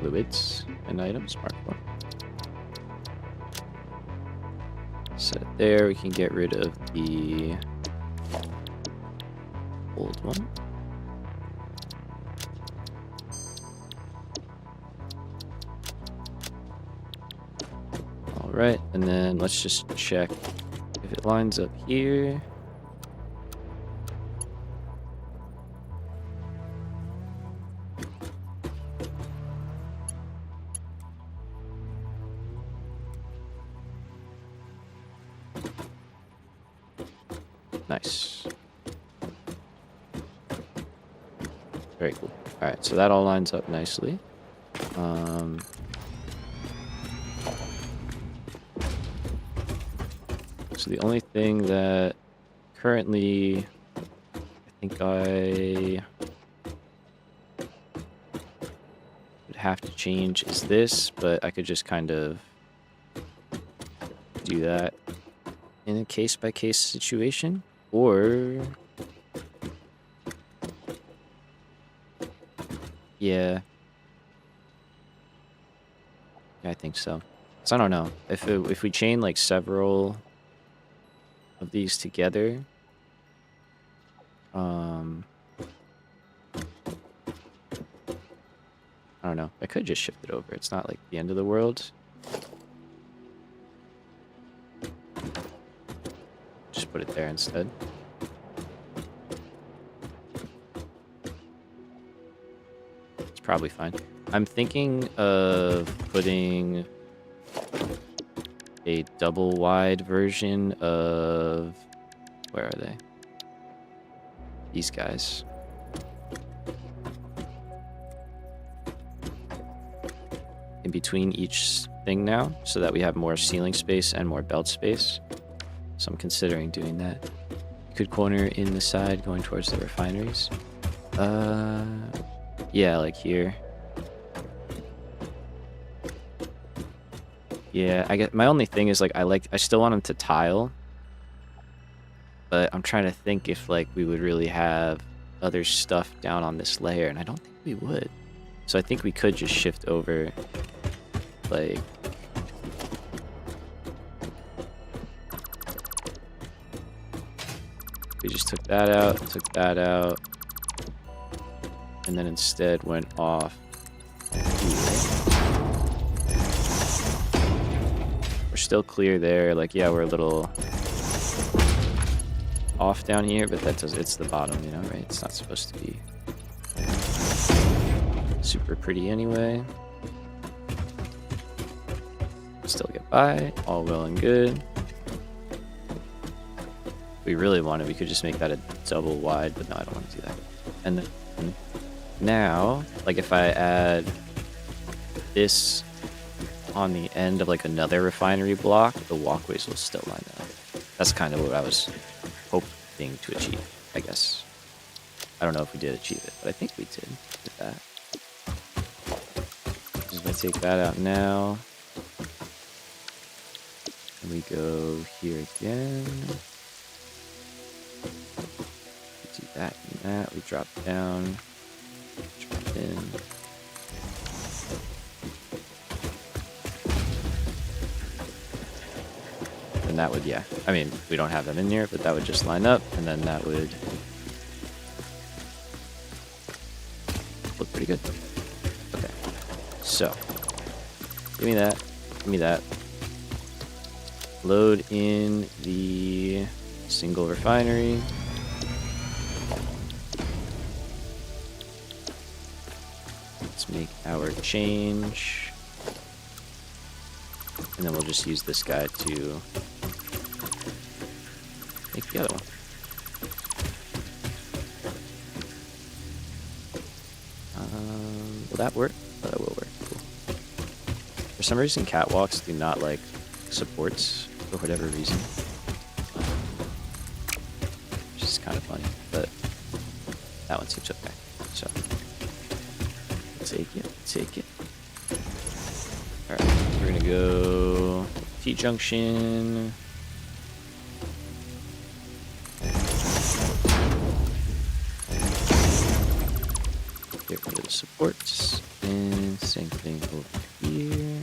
Fluids and items Mark IV. Set it there. We can get rid of the old one. All right, and then let's just check if it lines up here. Nice. Very cool. All right, so that all lines up nicely. So the only thing that currently I think I would have to change is this, but I could just kind of do that in a case-by-case situation, or yeah, I think so. So I don't know if we chain like several of these together. I don't know. I could just shift it over. It's not like the end of the world. Just put it there instead. It's probably fine. I'm thinking of putting a double wide version of... Where are they? These guys. In between each thing now, so that we have more ceiling space and more belt space. So I'm considering doing that. You could corner in the side going towards the refineries. Yeah, like here. Yeah, I get my only thing is like I still want them to tile. But I'm trying to think if like we would really have other stuff down on this layer, and I don't think we would. So I think we could just shift over like we just took that out, and then instead went off here. We're still clear there. Like, yeah, we're a little off down here, but that does, it's the bottom, you know, right? It's not supposed to be super pretty anyway. Still get by, all well and good. If we really wanted, we could just make that a double wide, but no, I don't want to do that. And then now, like if I add this on the end of like another refinery block, the walkways will still line up. That's kind of what I was hoping to achieve, I guess. I don't know if we did achieve it, but I think we did with that. Just gonna take that out now. And we go here again. We do that and that. We drop down. Drop in. And that would, yeah. I mean, we don't have them in here, but that would just line up, and then that would look pretty good. Okay. So, give me that. Give me that. Load in the single refinery. Let's make our change. And then we'll just use this guy to make the other one. Will that work? Oh, that will work. Cool. For some reason, catwalks do not like supports for whatever reason. Which is kind of funny, but that one seems okay. So, take it. Alright, we're gonna go T-junction. Get rid of the supports. And same thing over here.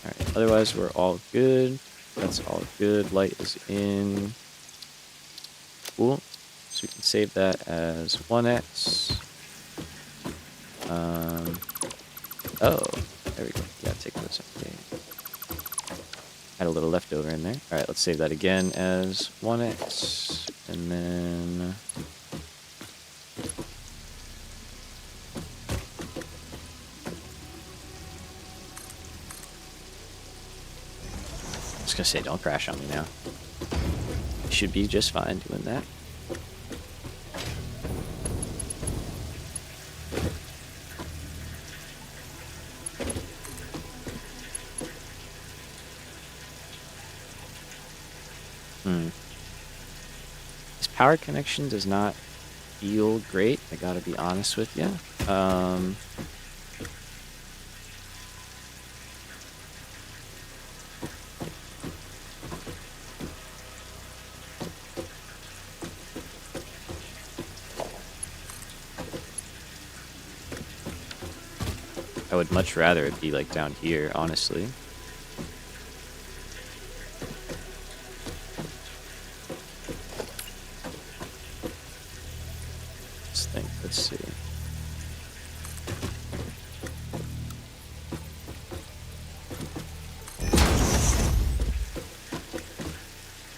Alright, otherwise we're all good. That's all good. Light is in. Cool. So we can save that as 1x. Oh, there we go. Yeah, take those up. Okay. Had a little leftover in there. Alright, let's save that again as 1x. And then... I was gonna say, don't crash on me now. You should be just fine doing that. This power connection does not feel great, I gotta be honest with you. I would much rather it be like down here, honestly. Let's see.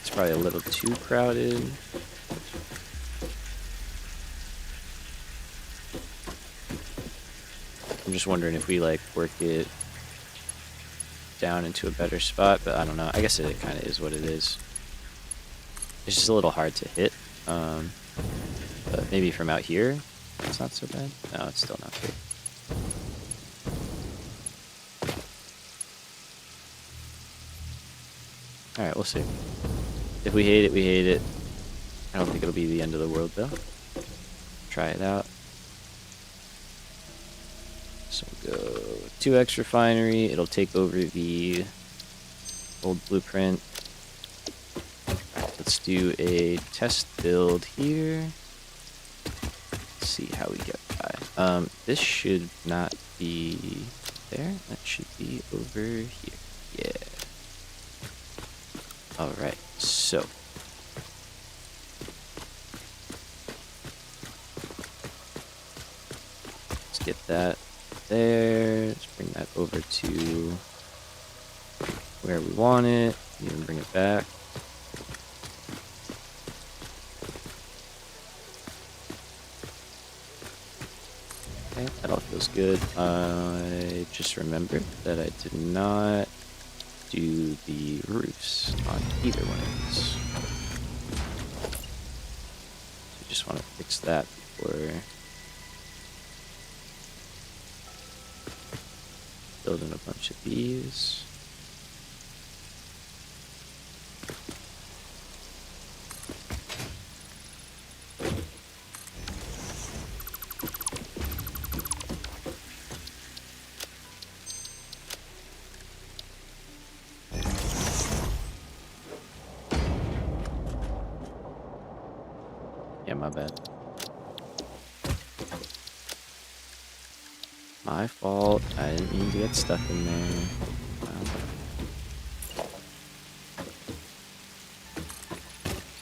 It's probably a little too crowded. I'm just wondering if we like work it down into a better spot, but I don't know. I guess it kind of is what it is. It's just a little hard to hit. But maybe from out here, it's not so bad. No, it's still not good. Alright, we'll see. If we hate it, we hate it. I don't think it'll be the end of the world, though. Try it out. So we'll go 2x refinery. It'll take over the old blueprint. Let's do a test build here. See how we get by. This should not be there. That should be over here. Yeah. Alright, so. Let's get that there. Let's bring that over to where we want it. Even bring it back. Okay, that all feels good. I just remembered that I did not do the roofs on either one of these. So just want to fix that before building a bunch of these. Yeah, my bad. My fault. I didn't mean to get stuck in there.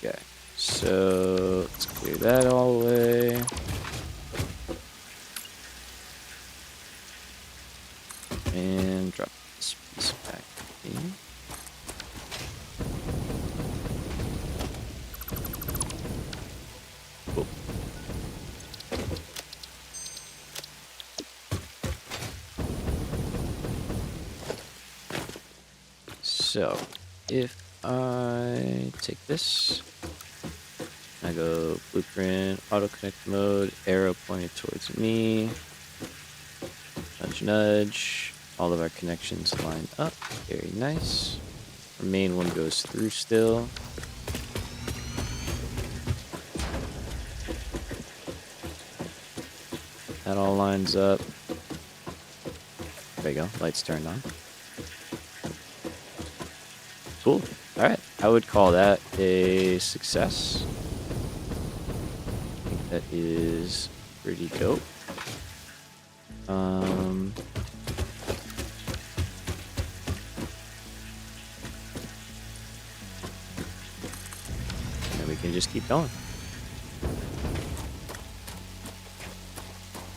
Okay, so let's clear that all away. And drop this piece back in. Cool. So, if I take this, I go blueprint, auto connect mode, arrow pointed towards me. Nudge, nudge. All of our connections lined up. Very nice. Our main one goes through still. That all lines up. There you go. Lights turned on. Cool. Alright. I would call that a success. I think that is pretty dope. And we can just keep going.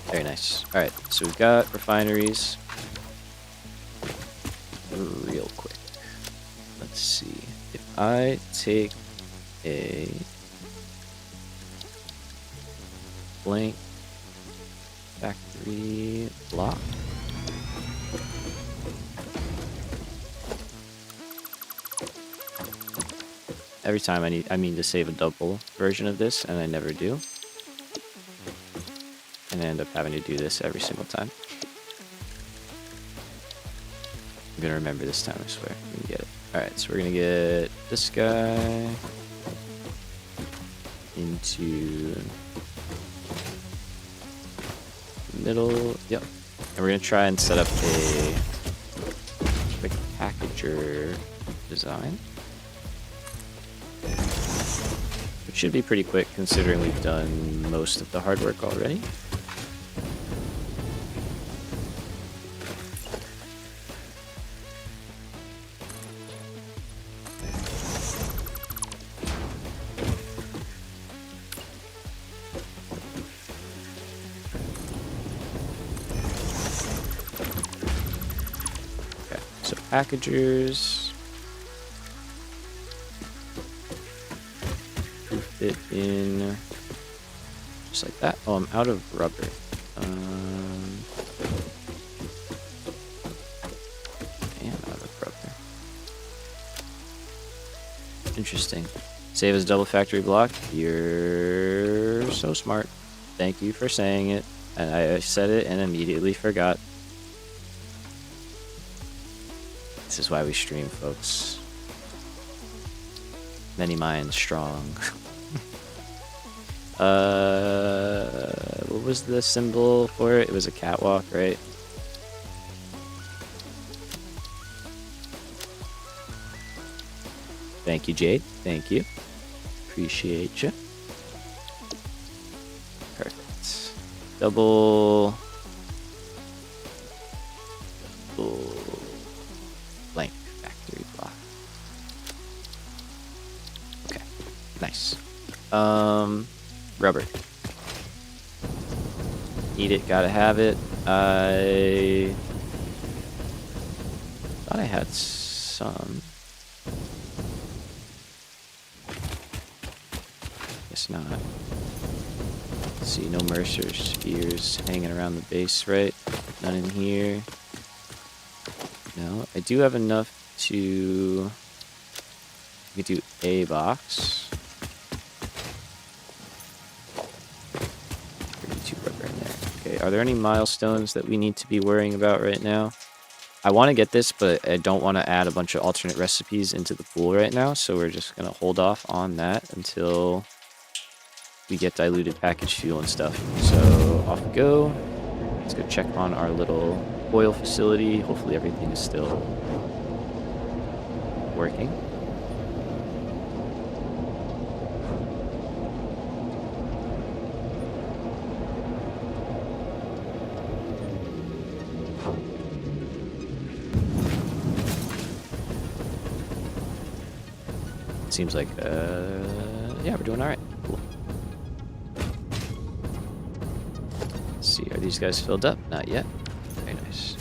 Very nice. Alright, so we've got refineries. Real quick. Let's see. If I take a blank factory block. Every time I mean to save a double version of this, and I never do. And I end up having to do this every single time. I'm gonna remember this time, I swear. We can get it. Alright, so we're gonna get this guy into the middle. Yep. And we're gonna try and set up a quick packager design. Which should be pretty quick considering we've done most of the hard work already. Okay, so packagers. Fit in just like that. Oh, I'm out of rubber. I am out of rubber. Interesting. Save as double factory block. You're so smart. Thank you for saying it. And I said it and immediately forgot. This is why we stream, folks. Many minds strong. What was the symbol for it? It was a catwalk, right? Thank you, Jade. Thank you. Appreciate you. Perfect. Double blank factory block. Okay. Nice. Rubber. Need it, gotta have it. I thought I had some. Guess not. Let's see, no Mercer spheres hanging around the base, right? None in here. No, I do have enough to... We could do a box. Are there any milestones that we need to be worrying about right now? I want to get this, but I don't want to add a bunch of alternate recipes into the pool right now, so we're just going to hold off on that until we get diluted packaged fuel and stuff. So off we go. Let's go check on our little oil facility. Hopefully everything is still working. Seems like, yeah, we're doing all right. Cool. Let's see, are these guys filled up? Not yet. Very nice.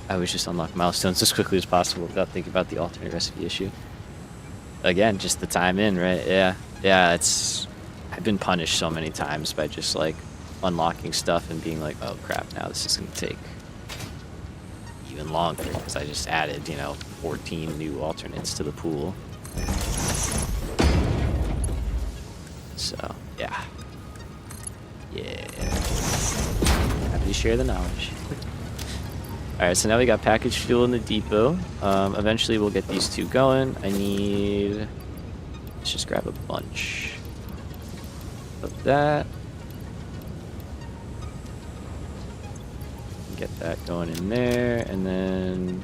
I always just unlock milestones as quickly as possible without thinking about the alternate recipe issue. Again, just the time in, right? Yeah, yeah. I've been punished so many times by just like unlocking stuff and being like, oh crap, now this is gonna take even longer because I just added, 14 new alternates to the pool. So, yeah. Yeah. Happy to share the knowledge. Alright, so now we got packaged fuel in the depot. Eventually we'll get these two going. Let's just grab a bunch of that. Get that going in there, and then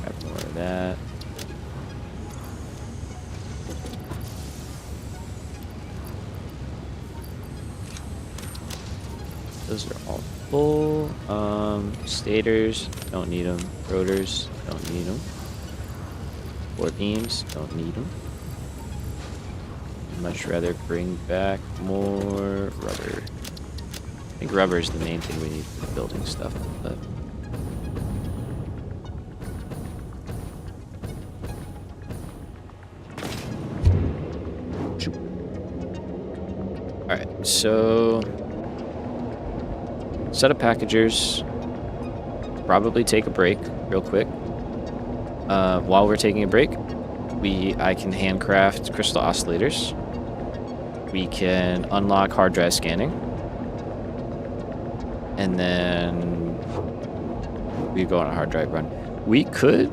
grab more of that. Those are all full. Stators, don't need them. Rotors, don't need them. Four beams, don't need them. I'd much rather bring back more rubber. I think rubber is the main thing we need for building stuff, but alright, so set of packagers. Probably take a break real quick. While we're taking a break, I can handcraft crystal oscillators. We can unlock hard drive scanning. And then we go on a hard drive run. We could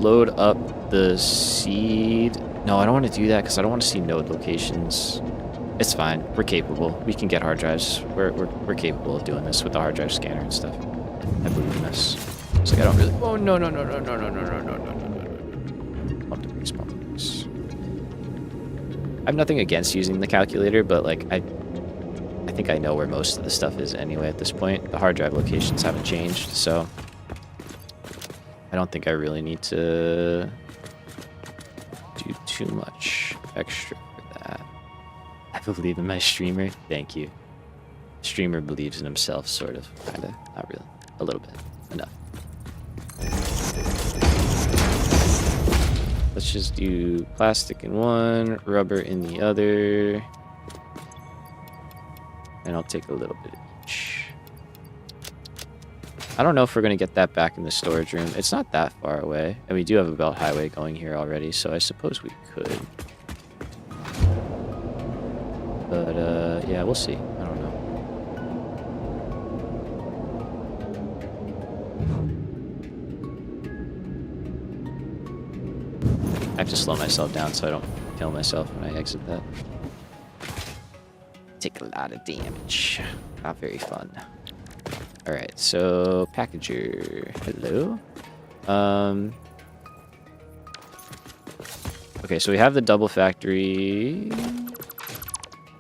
load up the seed. No, I don't want to do that because I don't want to see node locations. It's fine. We're capable. We can get hard drives. We're capable of doing this with the hard drive scanner and stuff. I believe in this. It's like I don't really. Oh no. Pump the brakes, pump the brakes. I have nothing against using the calculator, but like I think I know where most of the stuff is anyway at this point. The hard drive locations haven't changed, so I don't think I really need to do too much extra for that. I believe in my streamer. Thank you. Streamer believes in himself, sort of. Kinda. Not really. A little bit. Enough. Let's just do plastic in one, rubber in the other. And I'll take a little bit of each. I don't know if we're going to get that back in the storage room. It's not that far away. And we do have a belt highway going here already, so I suppose we could. But, yeah, we'll see. I don't know. I have to slow myself down so I don't kill myself when I exit that. Take a lot of damage. Not very fun. Alright, so packager. Hello. Okay, so we have the double factory.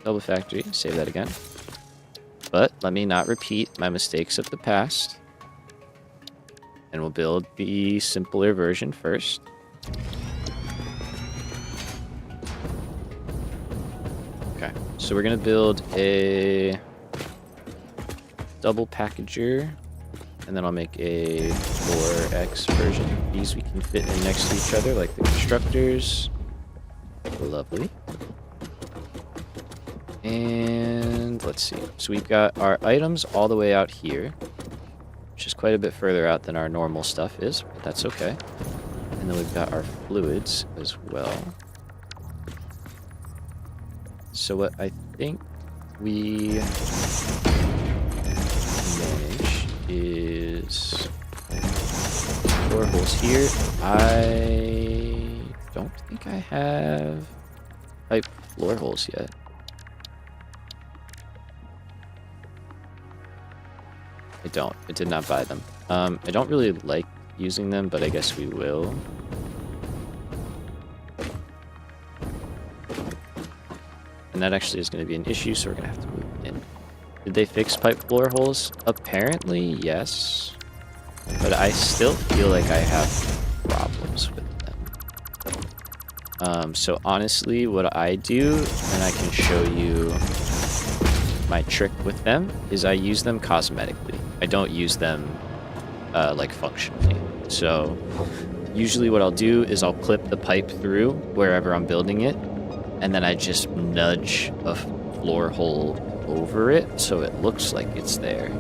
Double factory. Save that again. But let me not repeat my mistakes of the past. And we'll build the simpler version first. Okay, so we're gonna build a double packager, and then I'll make a 4X version. These we can fit in next to each other like the constructors. Lovely. And let's see. So we've got our items all the way out here, which is quite a bit further out than our normal stuff is, but that's okay. And then we've got our fluids as well. So what I think we manage is 4 holes here. I don't think I have pipe floor holes yet. I don't. I did not buy them. I don't really like using them, but I guess we will. And that actually is going to be an issue, so we're going to have to move in. Did they fix pipe floor holes? Apparently, yes. But I still feel like I have problems with them. So honestly, what I do, and I can show you my trick with them, is I use them cosmetically. I don't use them like functionally. So usually what I'll do is I'll clip the pipe through wherever I'm building it, and then I just nudge a floor hole over it so it looks like it's there.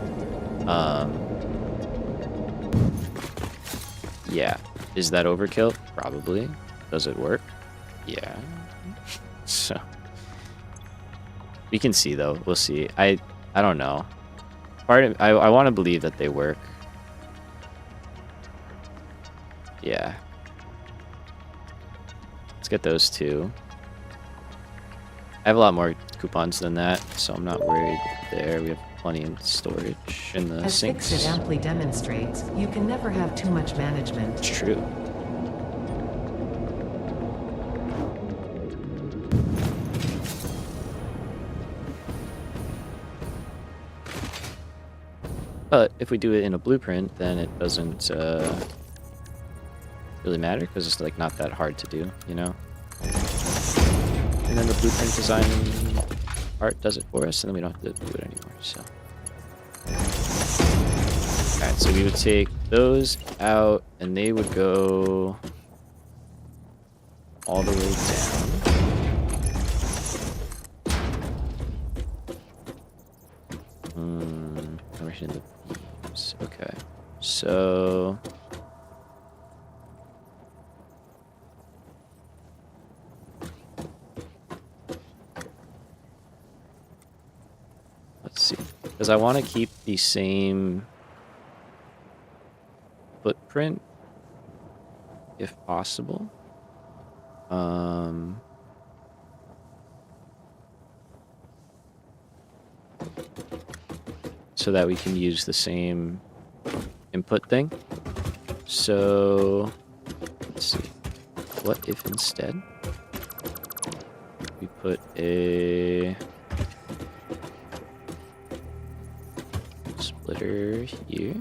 Yeah, Is that overkill? Probably. Does it work? Yeah. So we can see though. We'll see. I don't know. Part of I want to believe that they work. Yeah. Let's get those two. I have a lot more coupons than that, so I'm not worried there. We have plenty in storage in the As sinks. Fixit amply demonstrates, you can never have too much management. It's true. But if we do it in a blueprint, then it doesn't really matter because it's like not that hard to do, you know? And then the blueprint design part does it for us, and then we don't have to do it anymore, so. Alright, so we would take those out, and they would go all the way down. We're hitting the beams. Okay. So let's see. Because I want to keep the same footprint if possible. So that we can use the same input thing. So let's see. What if instead we put a splitter here?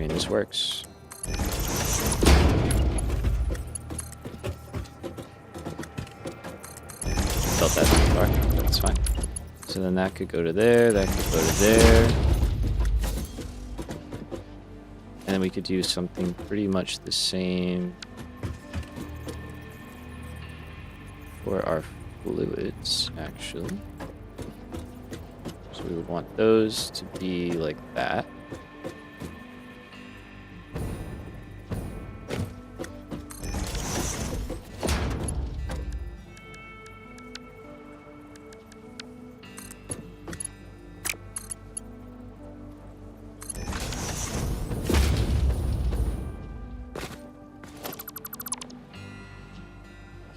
This works. Felt that too far. That's fine. So then that could go to there, that could go to there. And then we could do something pretty much the same for our fluids, actually. So we would want those to be like that.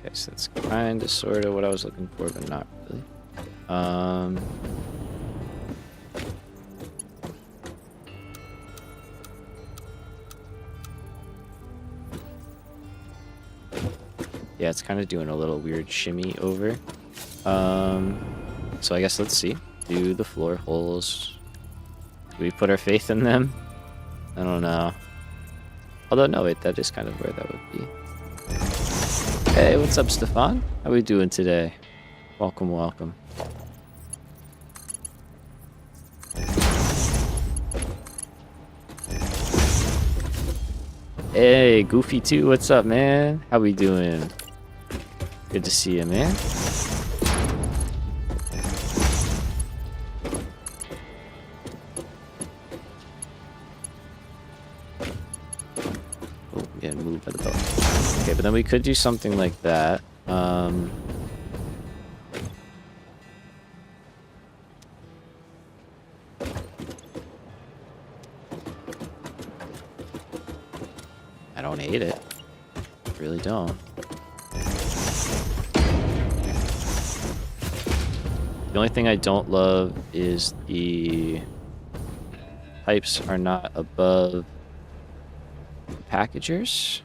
Okay, so that's kind of sort of what I was looking for, but not really. Yeah, it's kind of doing a little weird shimmy over. So I guess let's see. Do the floor holes. Do we put our faith in them? I don't know. Although, no, wait, that is kind of where that would be. Hey, what's up, Stefan? How we doing today? Welcome, welcome. Hey, Goofy 2, what's up, man? How we doing? Good to see you, man. Oh, yeah, moved by the belt. Okay, but then we could do something like that. I don't hate it. I really don't. The only thing I don't love is the pipes are not above the packagers.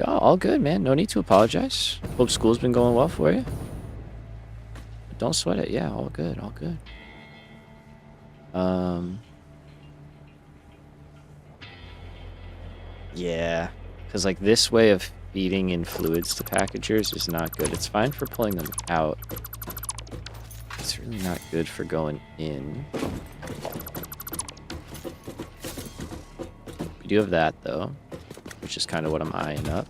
Oh, all good, man. No need to apologize. Hope school's been going well for you. But don't sweat it. Yeah, all good, all good. Yeah, because like this way of feeding in fluids to packagers is not good. It's fine for pulling them out. It's really not good for going in. We do have that, though, which is kind of what I'm eyeing up.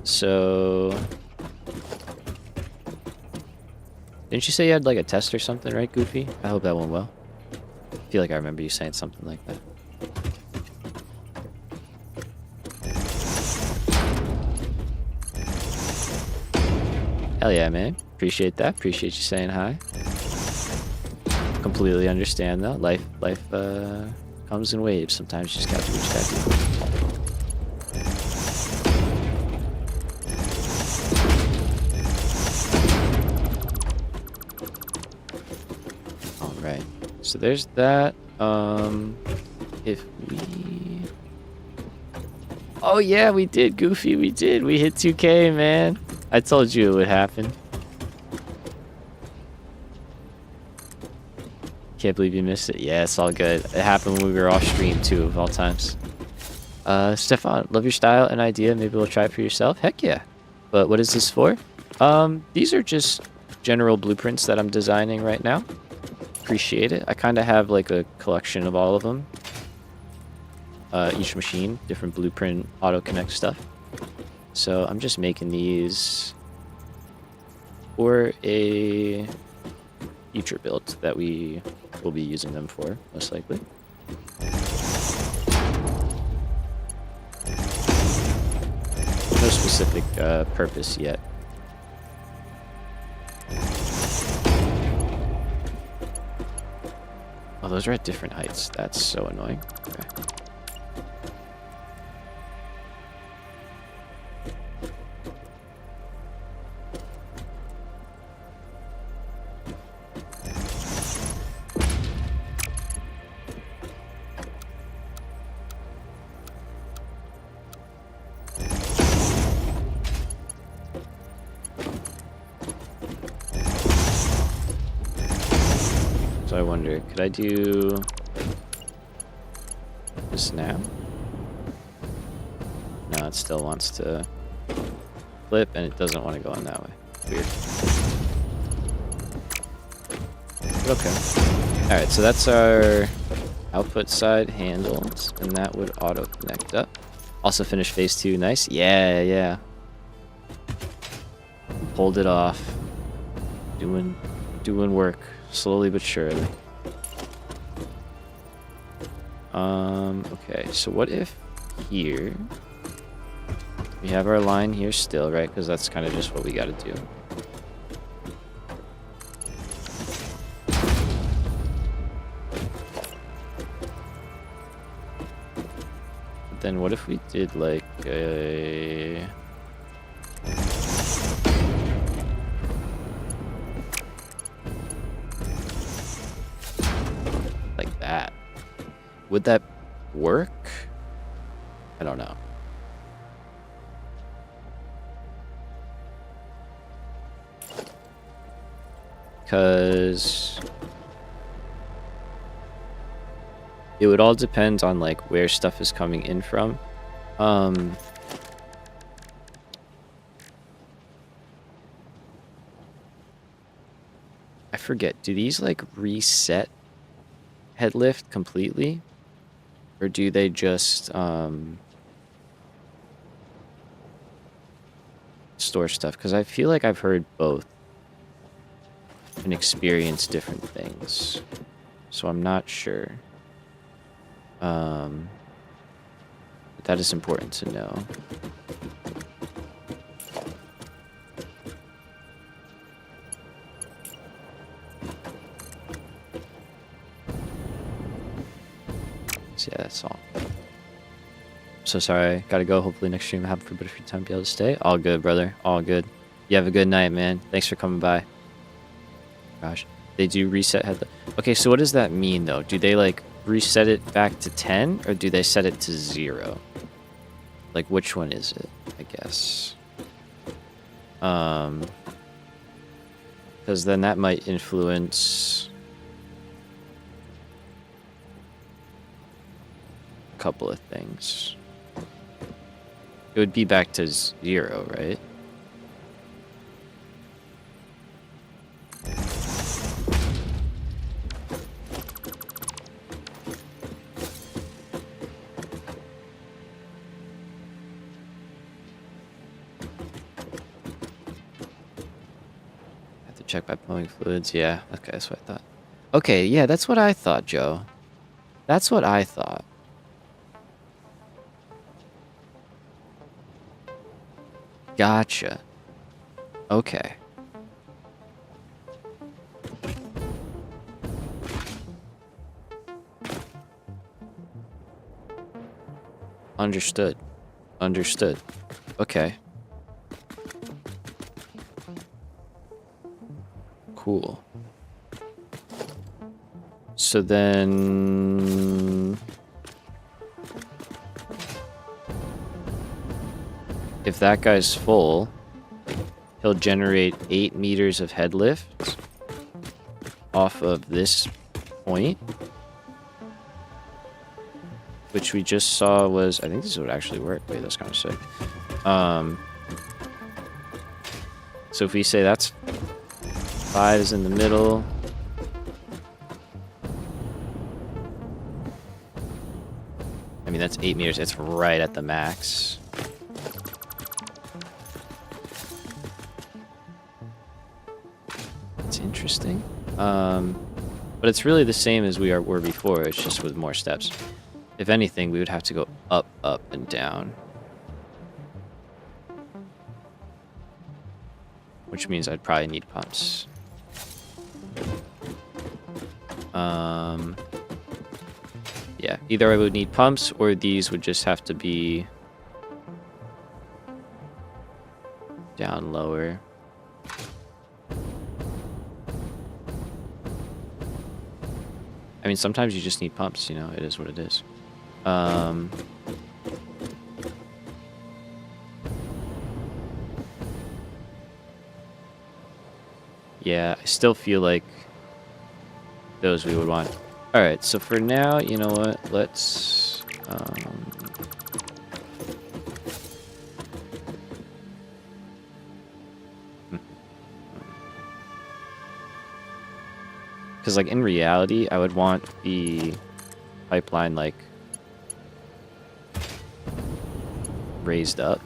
So... Didn't you say you had, like, a test or something, right, Goofy? I hope that went well. I feel like I remember you saying something like that. Hell yeah, man. Appreciate that. Appreciate you saying hi. Completely understand, though. Life comes in waves. Sometimes you just gotta do what you gotta do. Alright. So there's that. If we... Oh yeah, we did, Goofy. We did. We hit 2K, man. I told you it would happen. Can't believe you missed it. Yeah, it's all good. It happened when we were off stream too, of all times. Stefan, love your style and idea. Maybe we'll try it for yourself. Heck yeah. But what is this for? These are just general blueprints that I'm designing right now. Appreciate it. I kind of have like a collection of all of them. Each machine, different blueprint, auto connect stuff. So I'm just making these for a future build that we will be using them for, most likely. No specific purpose yet. Oh, those are at different heights. That's so annoying. Okay. So I wonder, could I do this now? No, it still wants to flip and it doesn't want to go in that way. Weird. Okay. Alright, so that's our output side handled, and that would auto connect up. Also finished phase 2, nice. Yeah, yeah. Pulled it off. Doing work. Slowly but surely. Okay, so what if here we have our line here still, right? Because that's kind of just what we got to do. But then what if we did like a... like that? Would that work? I don't know. Because it would all depend on like where stuff is coming in from. I forget, do these like reset head lift completely? Or do they just store stuff? Because I feel like I've heard both and experienced different things. So I'm not sure. But that is important to know. So yeah, that's all. So sorry, gotta go. Hopefully next stream I have a bit of free time to be able to stay. All good, brother. All good. You have a good night, man. Thanks for coming by. Gosh, they do reset head. Okay, so what does that mean though? Do they like reset it back to 10 or do they set it to 0? Like which one is it? I guess. Because then that might influence a couple of things. It would be back to 0, right? Check by pumping fluids. Yeah, okay, that's what I thought. Okay, yeah, that's what I thought, Joe. That's what I thought. Gotcha. Okay. Understood. Understood. Okay. Cool. So then... if that guy's full, he'll generate 8 meters of head lift off of this point. Which we just saw was... I think this would actually work. Wait, that's kind of sick. So if we say that's 5 is in the middle... I mean, that's 8 meters. It's right at the max. It's interesting. But it's really the same as we were before. It's just with more steps. If anything, we would have to go up, up, and down. Which means I'd probably need pumps. Yeah, either I would need pumps or these would just have to be down lower. I mean, sometimes you just need pumps, you know, it is what it is. Yeah, I still feel like those we would want. Alright, so for now, you know what, let's... Because, like, in reality, I would want the pipeline, like, raised up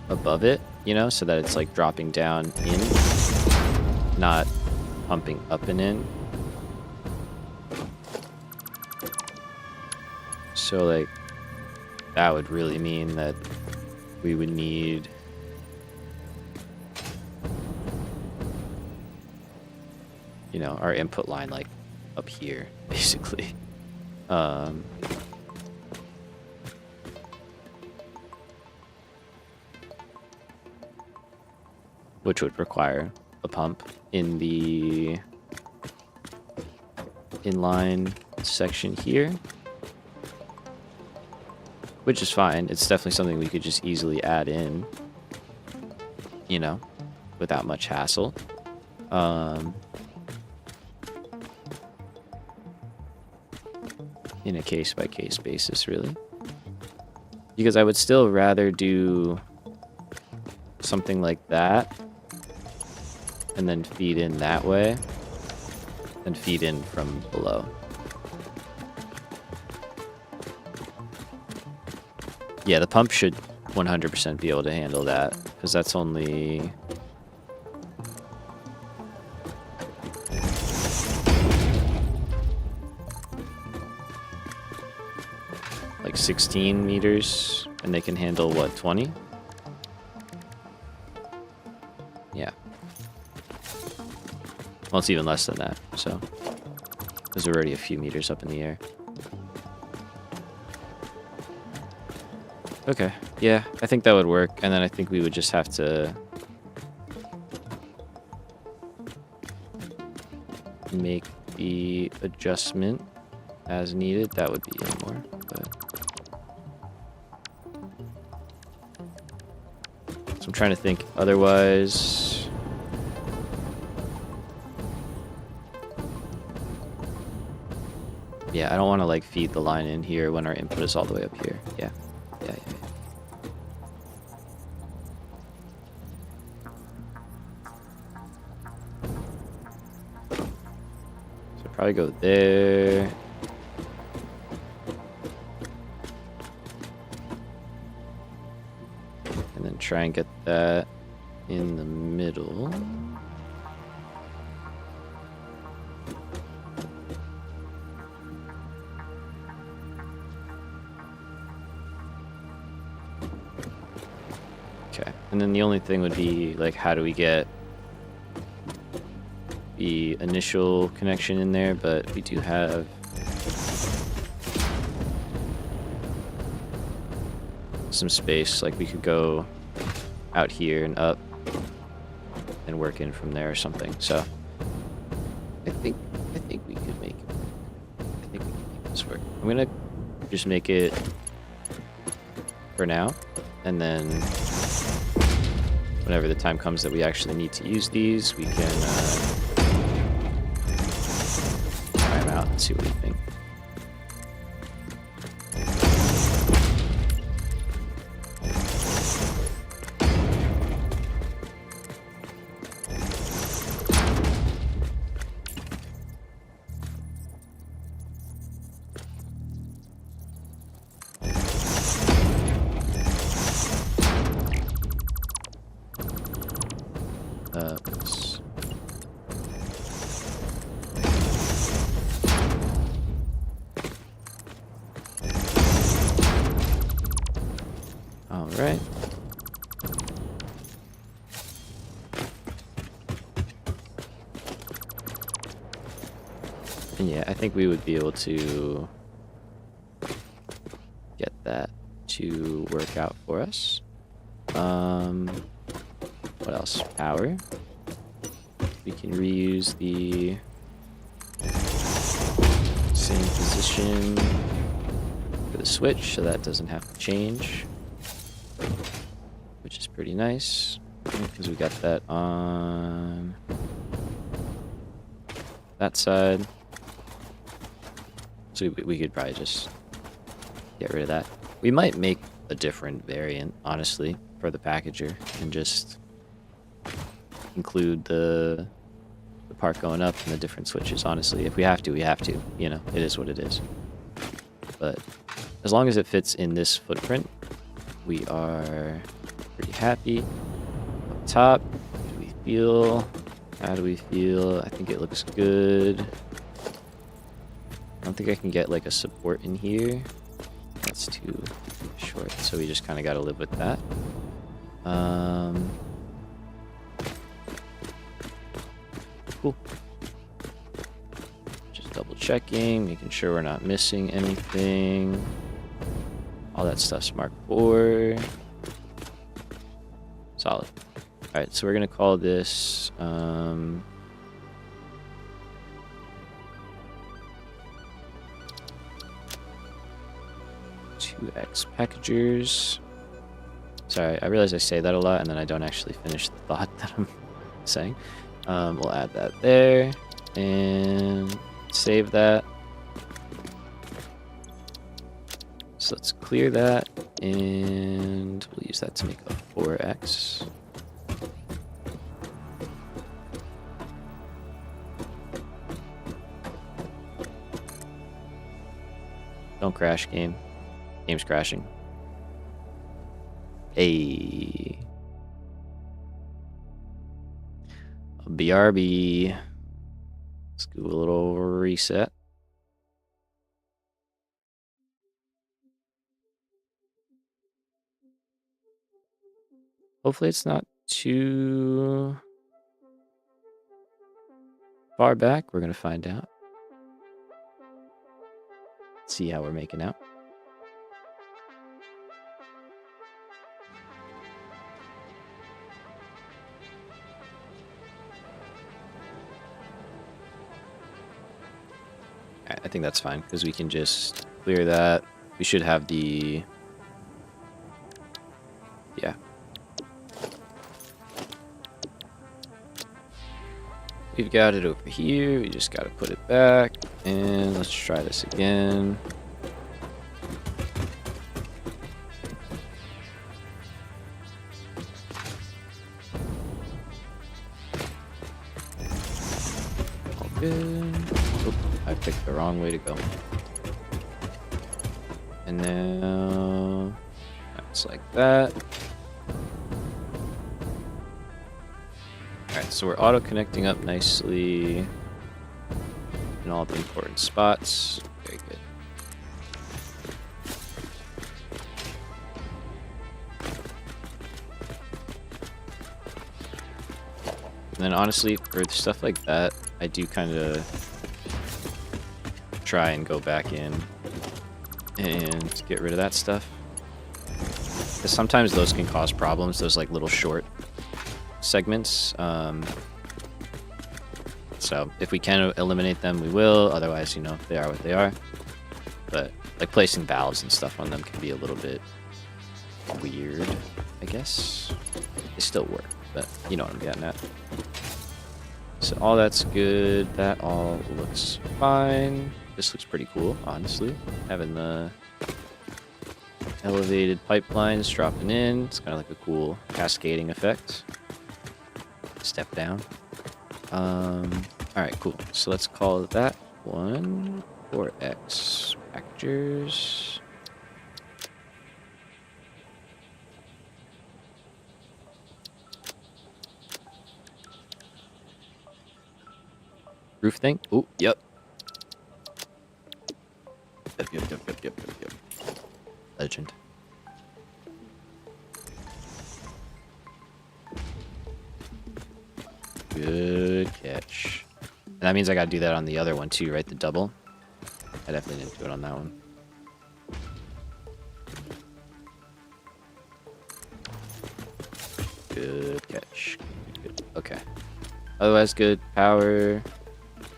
above it, you know, so that it's, like, dropping down in, not pumping up and in. So, like, that would really mean that we would need... you know, our input line, like, up here, basically. Which would require a pump in the inline section here. Which is fine. It's definitely something we could just easily add in, you know, without much hassle. In a case-by-case basis, really. Because I would still rather do something like that and then feed in that way than feed in from below. Yeah, the pump should 100% be able to handle that, because that's only... like 16 meters, and they can handle, what, 20? Yeah. Well, it's even less than that, so... because we're already a few meters up in the air. Okay, yeah, I think that would work, and then I think we would just have to make the adjustment as needed. That would be in more, but... so I'm trying to think, otherwise... yeah, I don't want to, like, feed the line in here when our input is all the way up here. Yeah. Yeah. So probably go there. And then try and get that in the middle. Okay, and then the only thing would be, like, how do we get the initial connection in there? But we do have some space. Like, we could go out here and up and work in from there or something. So I think we could make it. I think we can make this work. I'm gonna just make it for now, and then whenever the time comes that we actually need to use these, we can try them out and see what we think. Oops. All right. And yeah, I think we would be able to get that to work out for us. What else? Power. We can reuse the same position for the switch, so that doesn't have to change, which is pretty nice because we got that on that side. So we could probably just get rid of that. We might make a different variant, honestly, for the packager and just include the part going up and the different switches. Honestly, if we have to, we have to. You know, it is what it is. But as long as it fits in this footprint, we are pretty happy. Up top, how do we feel? How do we feel? I think it looks good. I don't think I can get like a support in here. That's too short, so we just kind of got to live with that. Cool. Just double checking, making sure we're not missing anything. All that stuff's marked 4. Solid. Alright, so we're gonna call this 2x packagers. Sorry, I realize I say that a lot and then I don't actually finish the thought that I'm saying. We'll add that there and save that. So let's clear that and we'll use that to make a 4x. Don't crash, game. Game's crashing. Hey. BRB. Let's do a little reset. Hopefully it's not too far back. We're gonna find out. See how we're making out. I think that's fine because we can just clear that. We should have the... Yeah. We've got it over here. We just got to put it back. And let's try this again. All good. Oh, I picked the wrong way to go. And now that's like that. Alright, so we're auto-connecting up nicely in all the important spots. Very good. And then honestly, for stuff like that, I do kind of try and go back in and get rid of that stuff. Because sometimes those can cause problems, those like little short segments. So if we can eliminate them, we will. Otherwise, you know, they are what they are. But like placing valves and stuff on them can be a little bit weird, I guess. They still work, but you know what I'm getting at. So all that's good. That all looks fine. This looks pretty cool, honestly. Having the elevated pipelines dropping in. It's kind of like a cool cascading effect. Step down. Alright, cool. So let's call that one 4X packagers. Roof thing? Oh, yep. Yep. Legend. Good catch. And that means I gotta do that on the other one too, right? The double. I definitely didn't do it on that one. Good catch. Good. Okay. Otherwise, good. Power.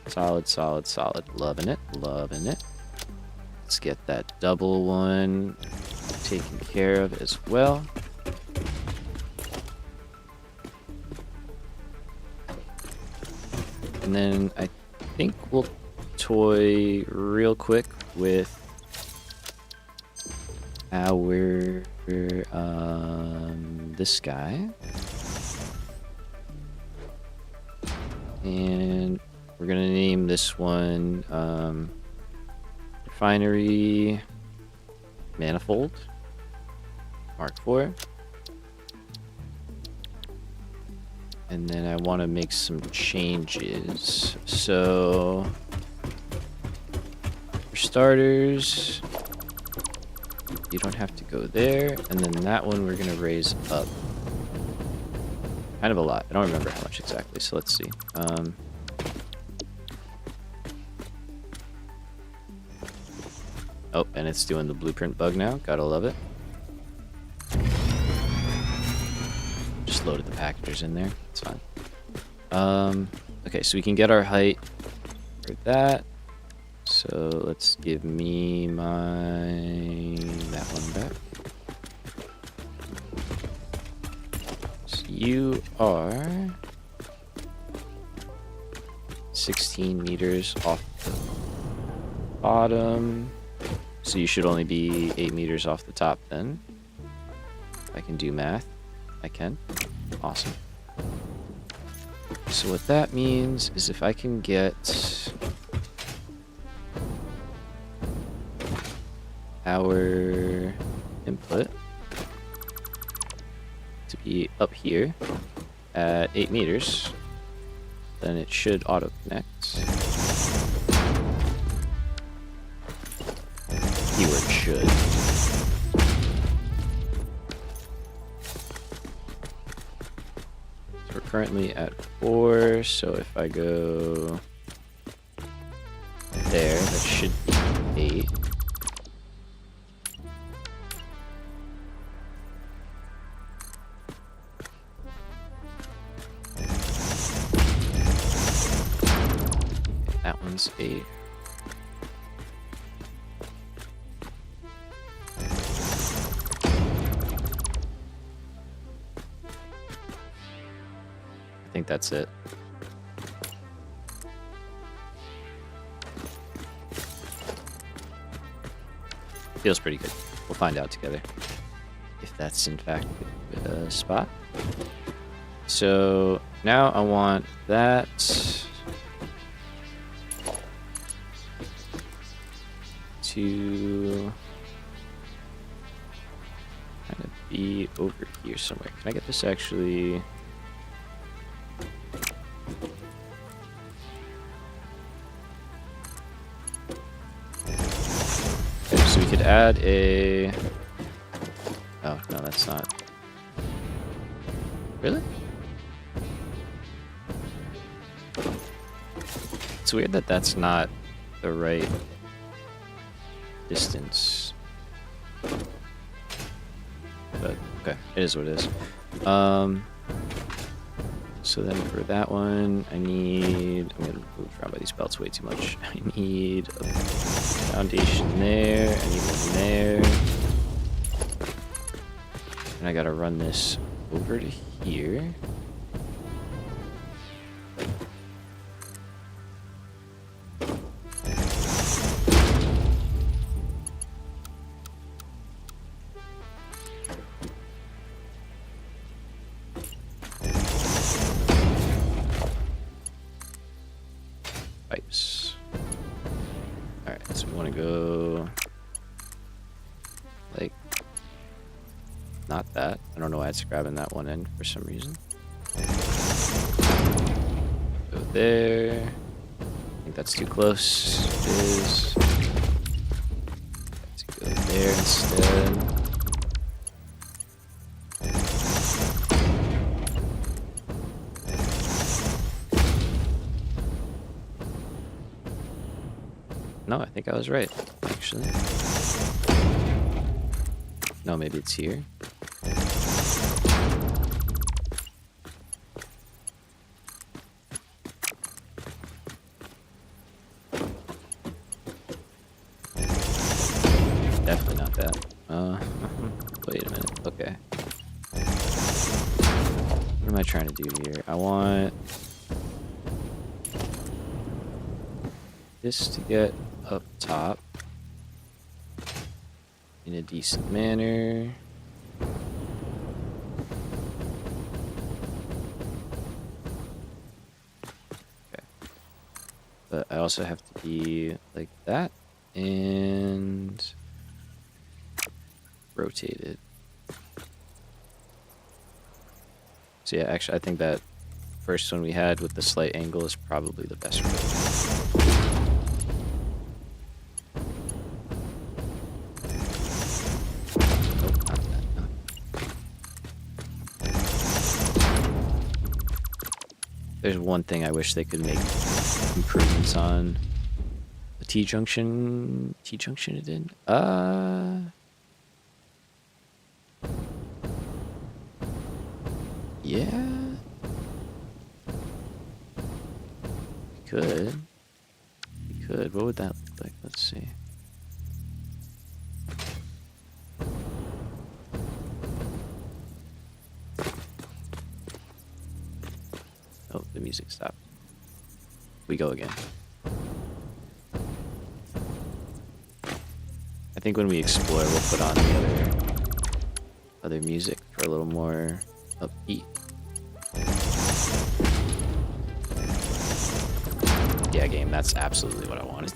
Solid. Loving it. Let's get that double one taken care of as well. And then I think we'll toy real quick with our this guy. And we're gonna name this one refinery manifold Mark IV. And then I want to make some changes. So for starters, you don't have to go there. And then that one we're going to raise up kind of a lot. I don't remember how much exactly, so let's see. Oh, and it's doing the blueprint bug now. Gotta love it. Just loaded the packagers in there. It's fine. Okay, so we can get our height for that. So let's give me that one back. So you are 16 meters off the bottom. So you should only be 8 meters off the top then. I can do math. I can. Awesome. So what that means is if I can get our input to be up here at 8 meters, then it should auto connect. Keyword should. So we're currently at 4, so if I go there, that should be 8. That one's 8. I think that's it. Feels pretty good. We'll find out together if that's in fact a spot. So now I want that to kind of be over here somewhere. Can I get this actually could add a... Oh, no, that's not... Really? It's weird that that's not the right distance. But, okay, it is what it is. So then for that one, I need... I'm gonna move around by these belts way too much. I need a foundation there, I need one there. And I gotta run this over to here. Pipes. Alright, so we want to go like not that. I don't know why it's grabbing that one end for some reason. Go there. I think that's too close. It is. Let's go there instead. No, I think I was right, actually. No, maybe it's here. Definitely not that. Wait a minute. Okay. What am I trying to do here? I want this to get up top in a decent manner. Okay. But I also have to be like that and rotated. So yeah, actually I think that first one we had with the slight angle is probably the best one. There's one thing I wish they could make improvements on. The T-junction... T-junction it did? Yeah? We could. We could. What would that look like? Let's see. Oh, the music stopped. We go again. I think when we explore, we'll put on the other music for a little more upbeat. Yeah, game, that's absolutely what I wanted.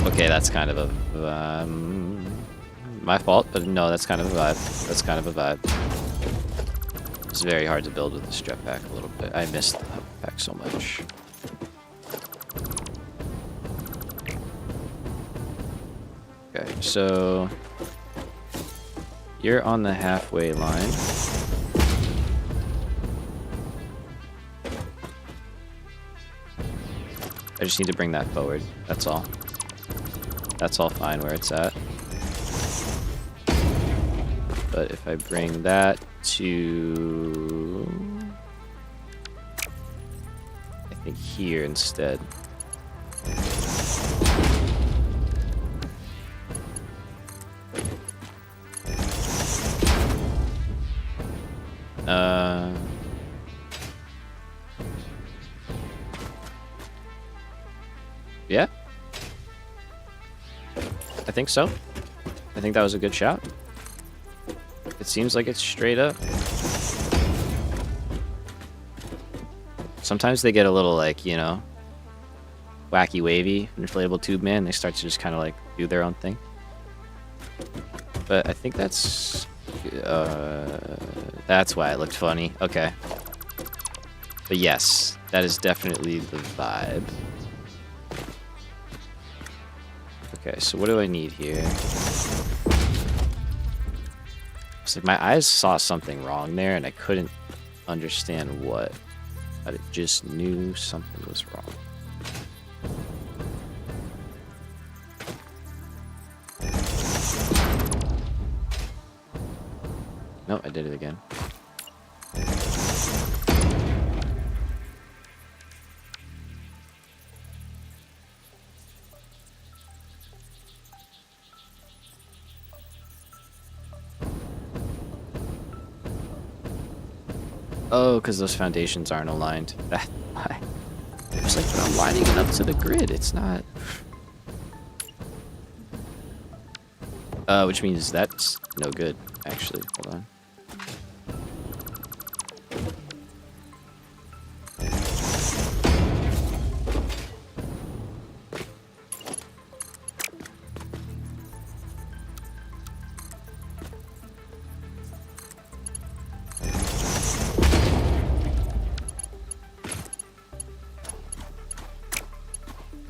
Okay, that's kind of a... my fault, but no, that's kind of a vibe. That's kind of a vibe. It's very hard to build with the strep pack a little bit. I missed the hub pack so much. Okay, so you're on the halfway line. I just need to bring that forward. That's all. That's all fine where it's at. But if I bring that to... I think here instead. Yeah? I think so. I think that was a good shout. It seems like it's straight up. Sometimes they get a little, like, you know, wacky wavy, inflatable tube man. They start to just kind of like do their own thing. But I think that's why it looked funny. Okay. But yes, that is definitely the vibe. Okay, so what do I need here? It's like my eyes saw something wrong there, and I couldn't understand what. But it just knew something was wrong. Nope, I did it again. Oh, because those foundations aren't aligned. That's why. It's like, but I'm lining it up to the grid. It's not. Which means that's no good, actually. Hold on.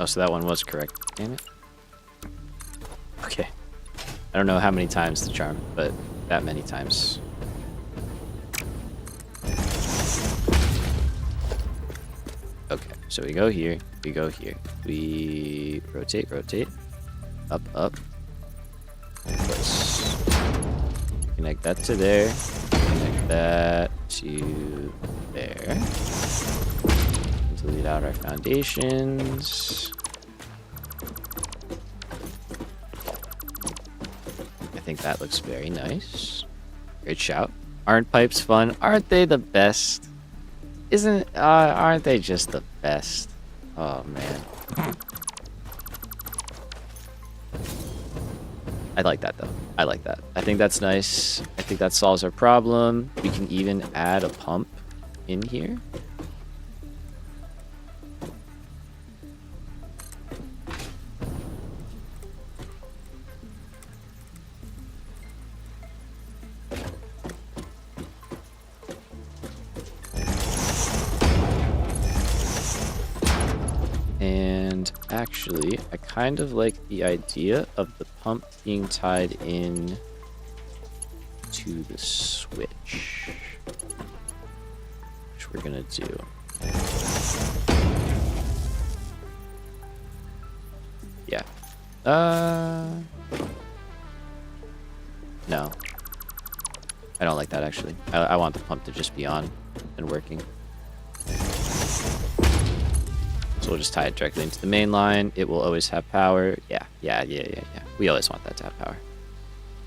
Oh, so that one was correct. Damn it. Okay. I don't know how many times to charm, but that many times. Okay, so we go here, we go here. We rotate, rotate. Up, up. Place. Connect that to there. Connect that to there. Delete out our foundations. I think that looks very nice. Great shout. Aren't pipes fun? Aren't they the best? Aren't they just the best? Oh man. I like that though. I like that. I think that's nice. I think that solves our problem. We can even add a pump in here. And actually, I kind of like the idea of the pump being tied in to the switch, which we're gonna do. Yeah. No. I don't like that actually. I want the pump to just be on and working. So we'll just tie it directly into the main line. It will always have power. Yeah. We always want that to have power.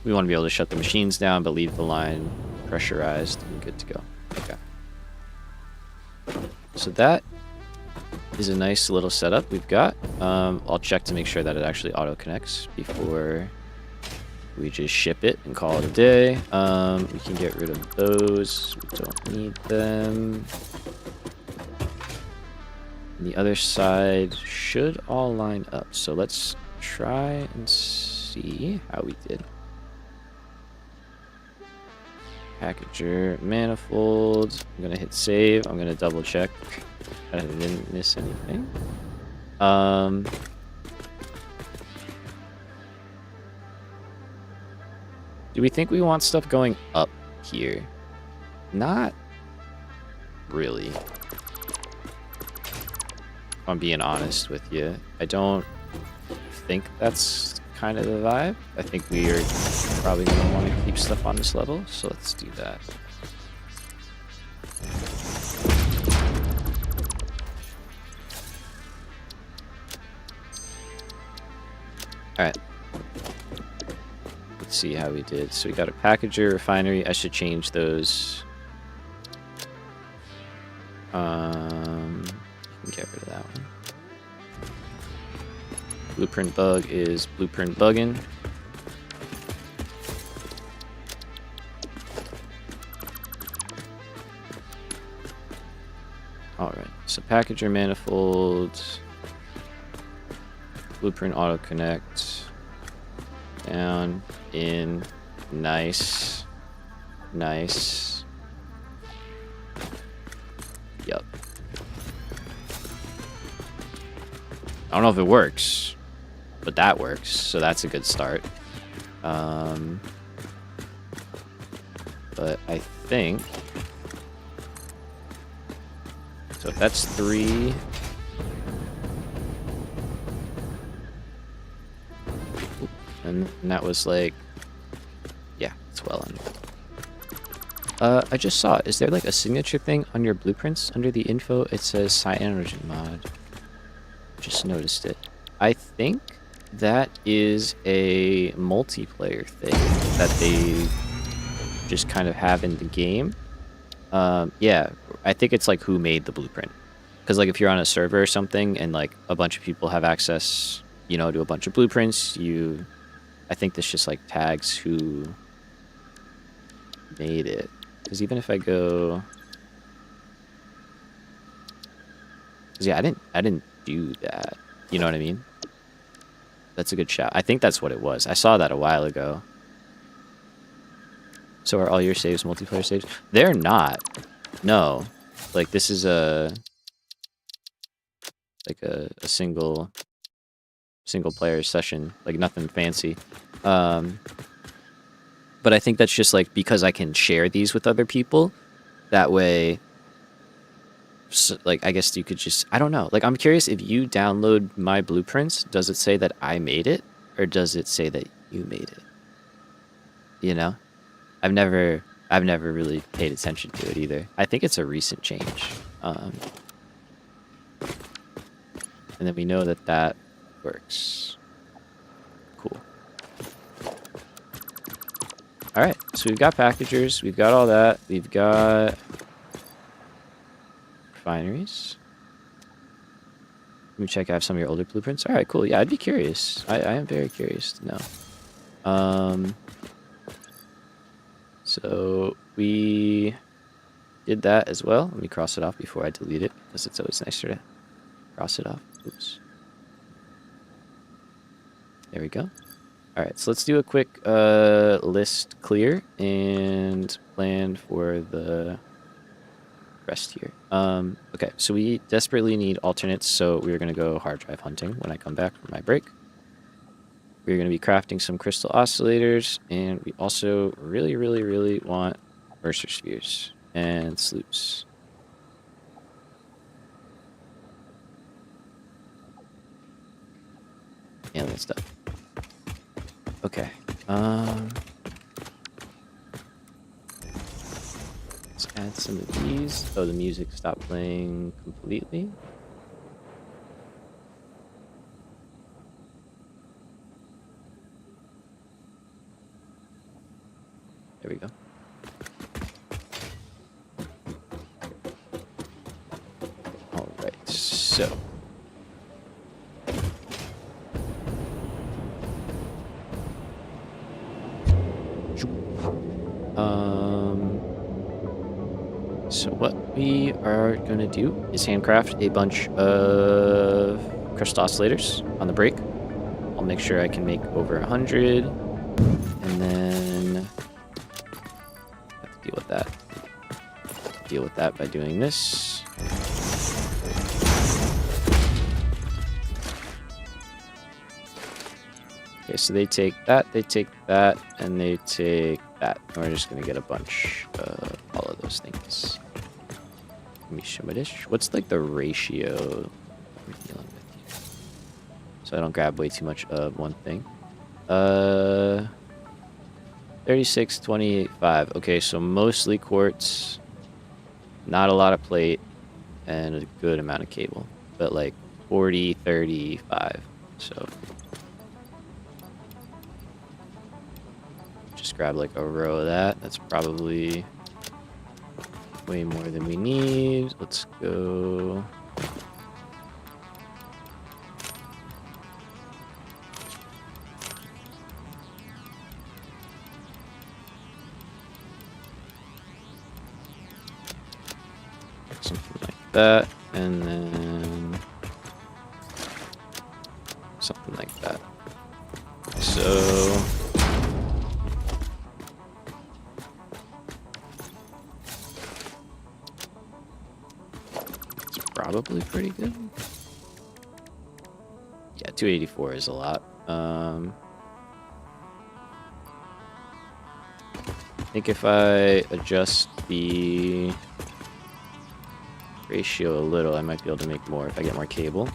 We want to be able to shut the machines down, but leave the line pressurized and good to go. Okay. So that is a nice little setup we've got. I'll check to make sure that it actually auto connects before we just ship it and call it a day. We can get rid of those. We don't need them. The other side should all line up. So let's try and see how we did. Packager, manifold. I'm gonna hit save. I'm gonna double check that I didn't miss anything. Do we think we want stuff going up here? Not really. If I'm being honest with you, I don't think that's kind of the vibe. I think we are probably going to want to keep stuff on this level, so let's do that. Alright. Let's see how we did. So we got a packager, refinery. I should change those. Get rid of that one. Blueprint bug is blueprint bugging. Alright, so packager manifold, blueprint auto connect, down, in, nice, nice. Yup. I don't know if it works. but that works, so that's a good start. But I think so. If that's 3. And that was like, yeah, it's well under. I just saw it. Is there like a signature thing on your blueprints under the info? It says cyanogen mod. Just noticed it. I think that is a multiplayer thing that they just kind of have in the game. Yeah, I think it's like who made the blueprint. Because like if you're on a server or something and like a bunch of people have access, you know, to a bunch of blueprints, I think this just like tags who made it. Because even if I go, because yeah, I didn't do that. You know what I mean? That's a good shout. I think that's what it was. I saw that a while ago. So are all your saves multiplayer saves? They're not. No. Like this is a single player session, like nothing fancy. But I think that's just like because I can share these with other people. That way, so, like, I guess you could just, I don't know. Like, I'm curious if you download my blueprints, does it say that I made it? Or does it say that you made it? You know? I've never really paid attention to it either. I think it's a recent change. And then we know that that works. Cool. All right, so we've got packagers, we've got all that, we've got refineries. Let me check. I have some of your older blueprints. All right, cool. Yeah, I'd be curious. I am very curious to know. So we did that as well. Let me cross it off before I delete it because it's always nicer to cross it off. Oops. There we go. All right, so let's do a quick list clear and plan for the rest here. Okay, so we desperately need alternates, so we're going to go hard drive hunting when I come back from my break. We're going to be crafting some crystal oscillators, and we also really, really, really want Mercer spheres and sloops. And that stuff. Okay. Let's add some of these. Oh, the music stopped playing completely. There we go. All right, so. So what we are going to do is handcraft a bunch of crystal oscillators on the break. I'll make sure I can make over 100, and then have to deal with that. Deal with that by doing this. Okay, so they take that, and they take that. And we're just gonna get a bunch of all of those things. Let me show my dish. What's like the ratio we're dealing with here? So I don't grab way too much of one thing. 36, 28, 5. Okay, so mostly quartz, not a lot of plate, and a good amount of cable. But like 40, 35. So just grab like a row of that. That's probably way more than we need. Let's go. Something like that, and then something like that. So it's probably pretty good. Yeah, 284 is a lot. I think if I adjust the ratio a little, I might be able to make more if I get more cable.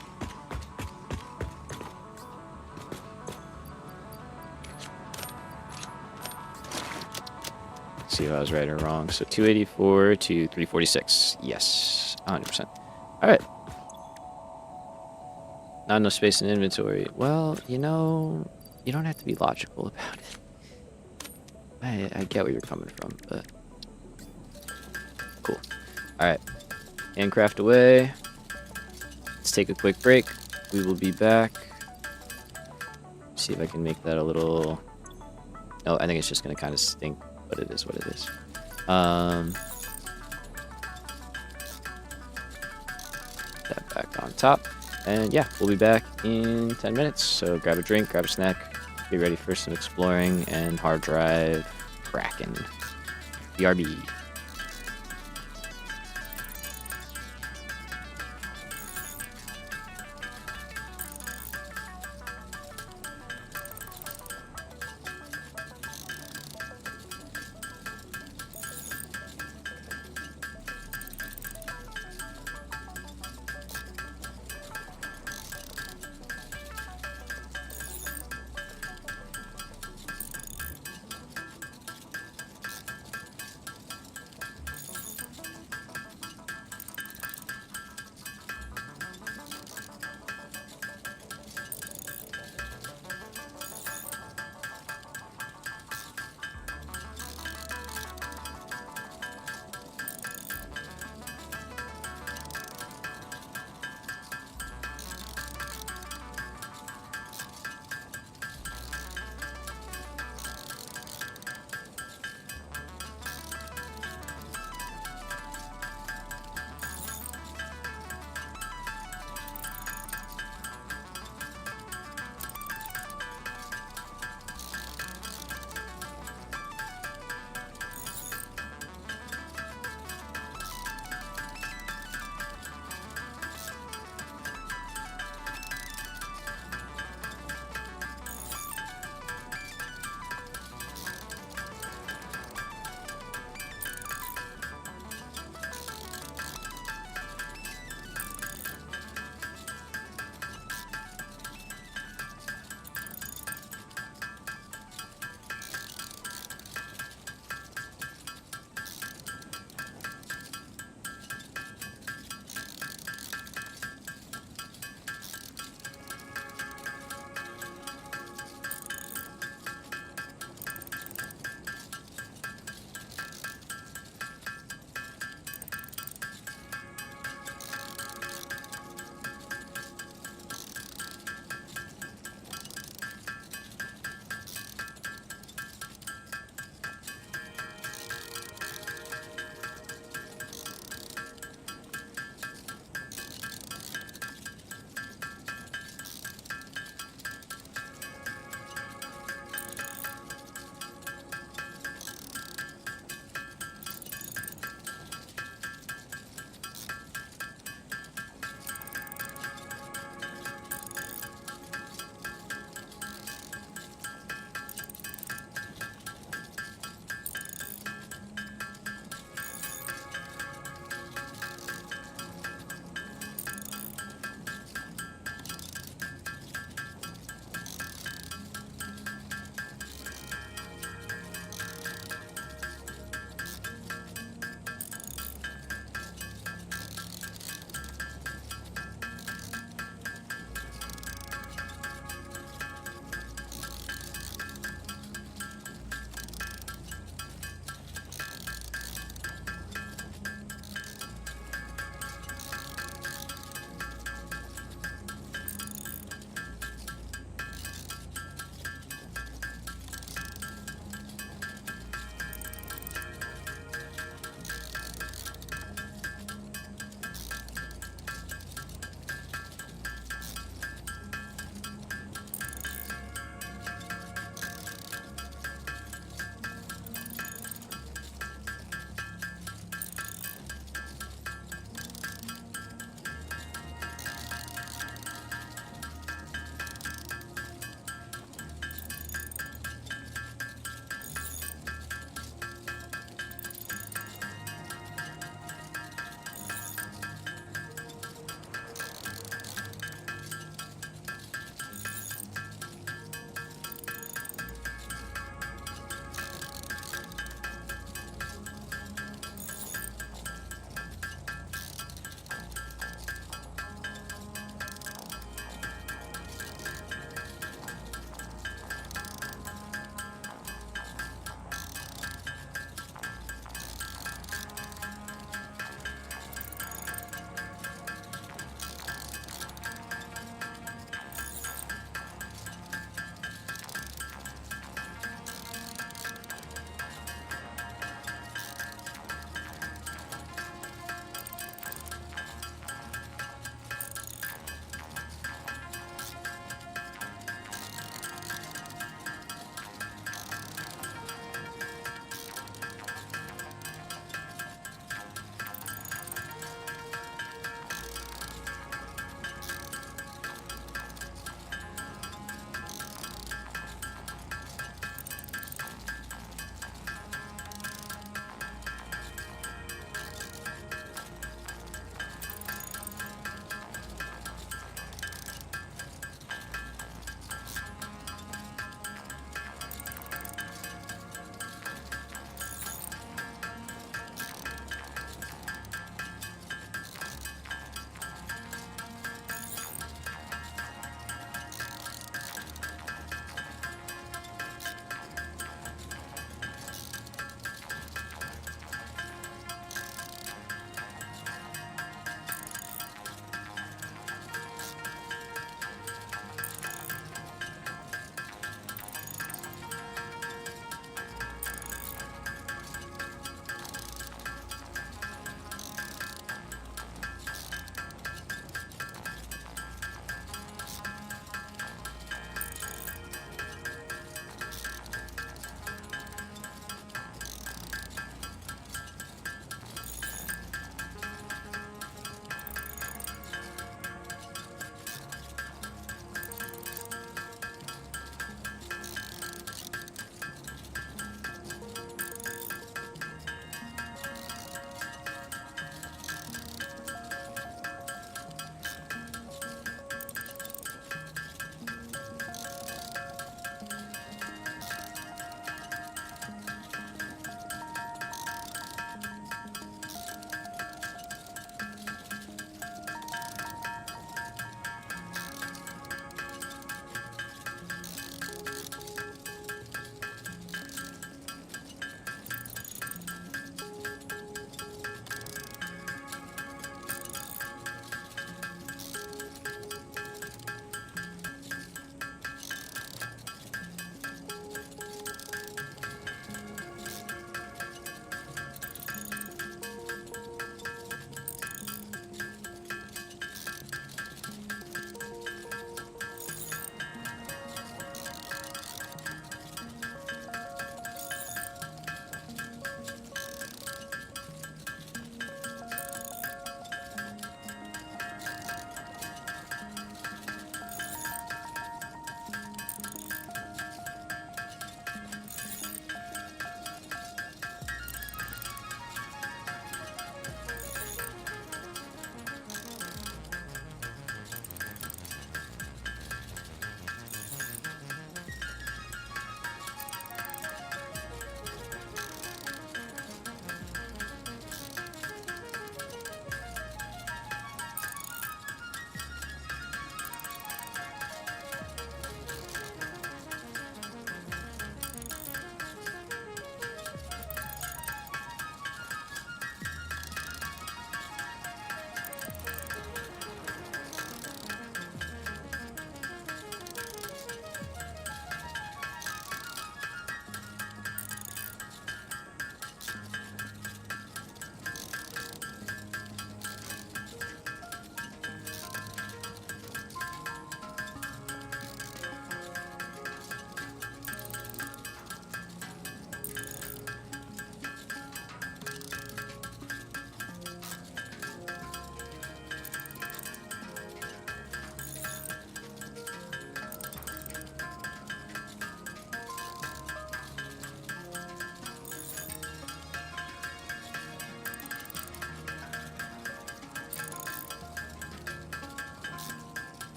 See if I was right or wrong. So 284 to 346. Yes, 100%. All right. Not enough space in inventory. Well, you know, you don't have to be logical about it. I get where you're coming from, but cool. All right. Handcraft away. Let's take a quick break. We will be back. See if I can make that a little... Oh, I think it's just going to kind of stink, but it is what it is. That back on top. And yeah, we'll be back in 10 minutes. So grab a drink, grab a snack, be ready for some exploring and hard drive cracking. BRB.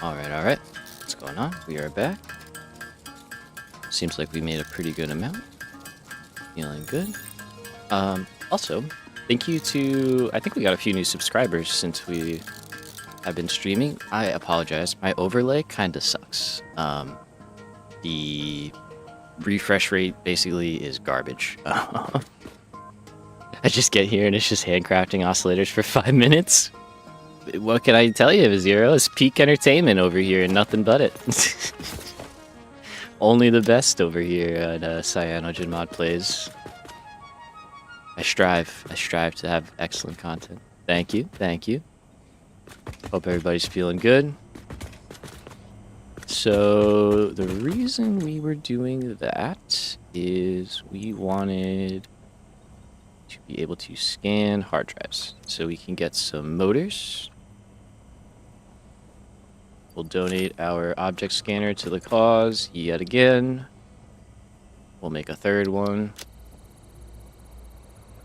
Alright. What's going on? We are back. Seems like we made a pretty good amount. Feeling good. Also, thank you to... I think we got a few new subscribers since we have been streaming. I apologize. My overlay kind of sucks. The refresh rate basically is garbage. I just get here and it's just handcrafting oscillators for 5 minutes. What can I tell you, Zero? It's peak entertainment over here and nothing but it. Only the best over here at Cyanogen Mod Plays. I strive to have excellent content. Thank you. Hope everybody's feeling good. So, the reason we were doing that is we wanted to be able to scan hard drives so we can get some motors. We'll donate our object scanner to the cause yet again. We'll make a third one.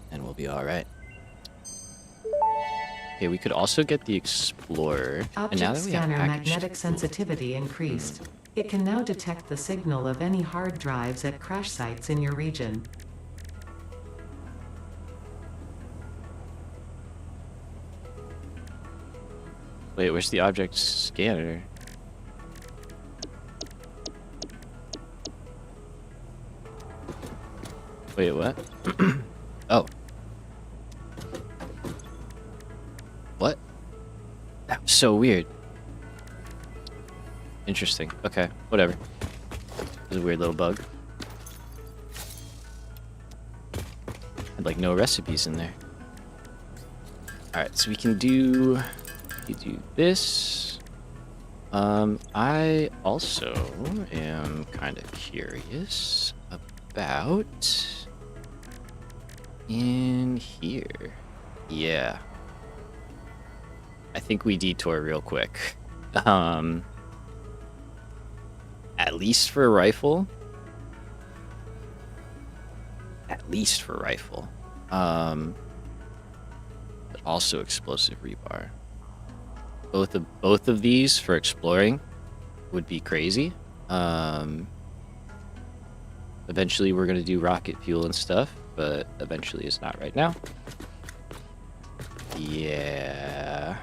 And we'll be alright. Okay, we could also get the Explorer. Object and now that we have scanner packaged magnetic sensitivity increased. It can now detect the signal of any hard drives at crash sites in your region. Wait, where's the object scanner? Wait, what? Oh. What? That was so weird. Interesting. Okay, whatever. It was a weird little bug. Had like no recipes in there. Alright, so we can do this. I also am kind of curious about in here. Yeah. I think we detour real quick. At least for a rifle. But also explosive rebar. Both of these for exploring would be crazy. Eventually we're gonna do rocket fuel and stuff, but eventually it's not right now. Yeah.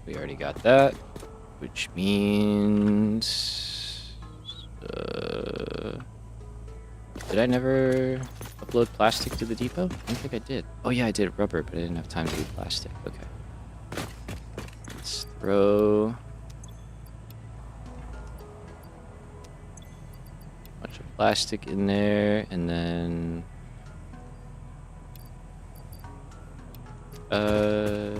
We already got that, which means... did I never upload plastic to the depot? I don't think I did. Oh yeah, I did rubber, but I didn't have time to do plastic. Okay. Let's throw a bunch of plastic in there, and then oh,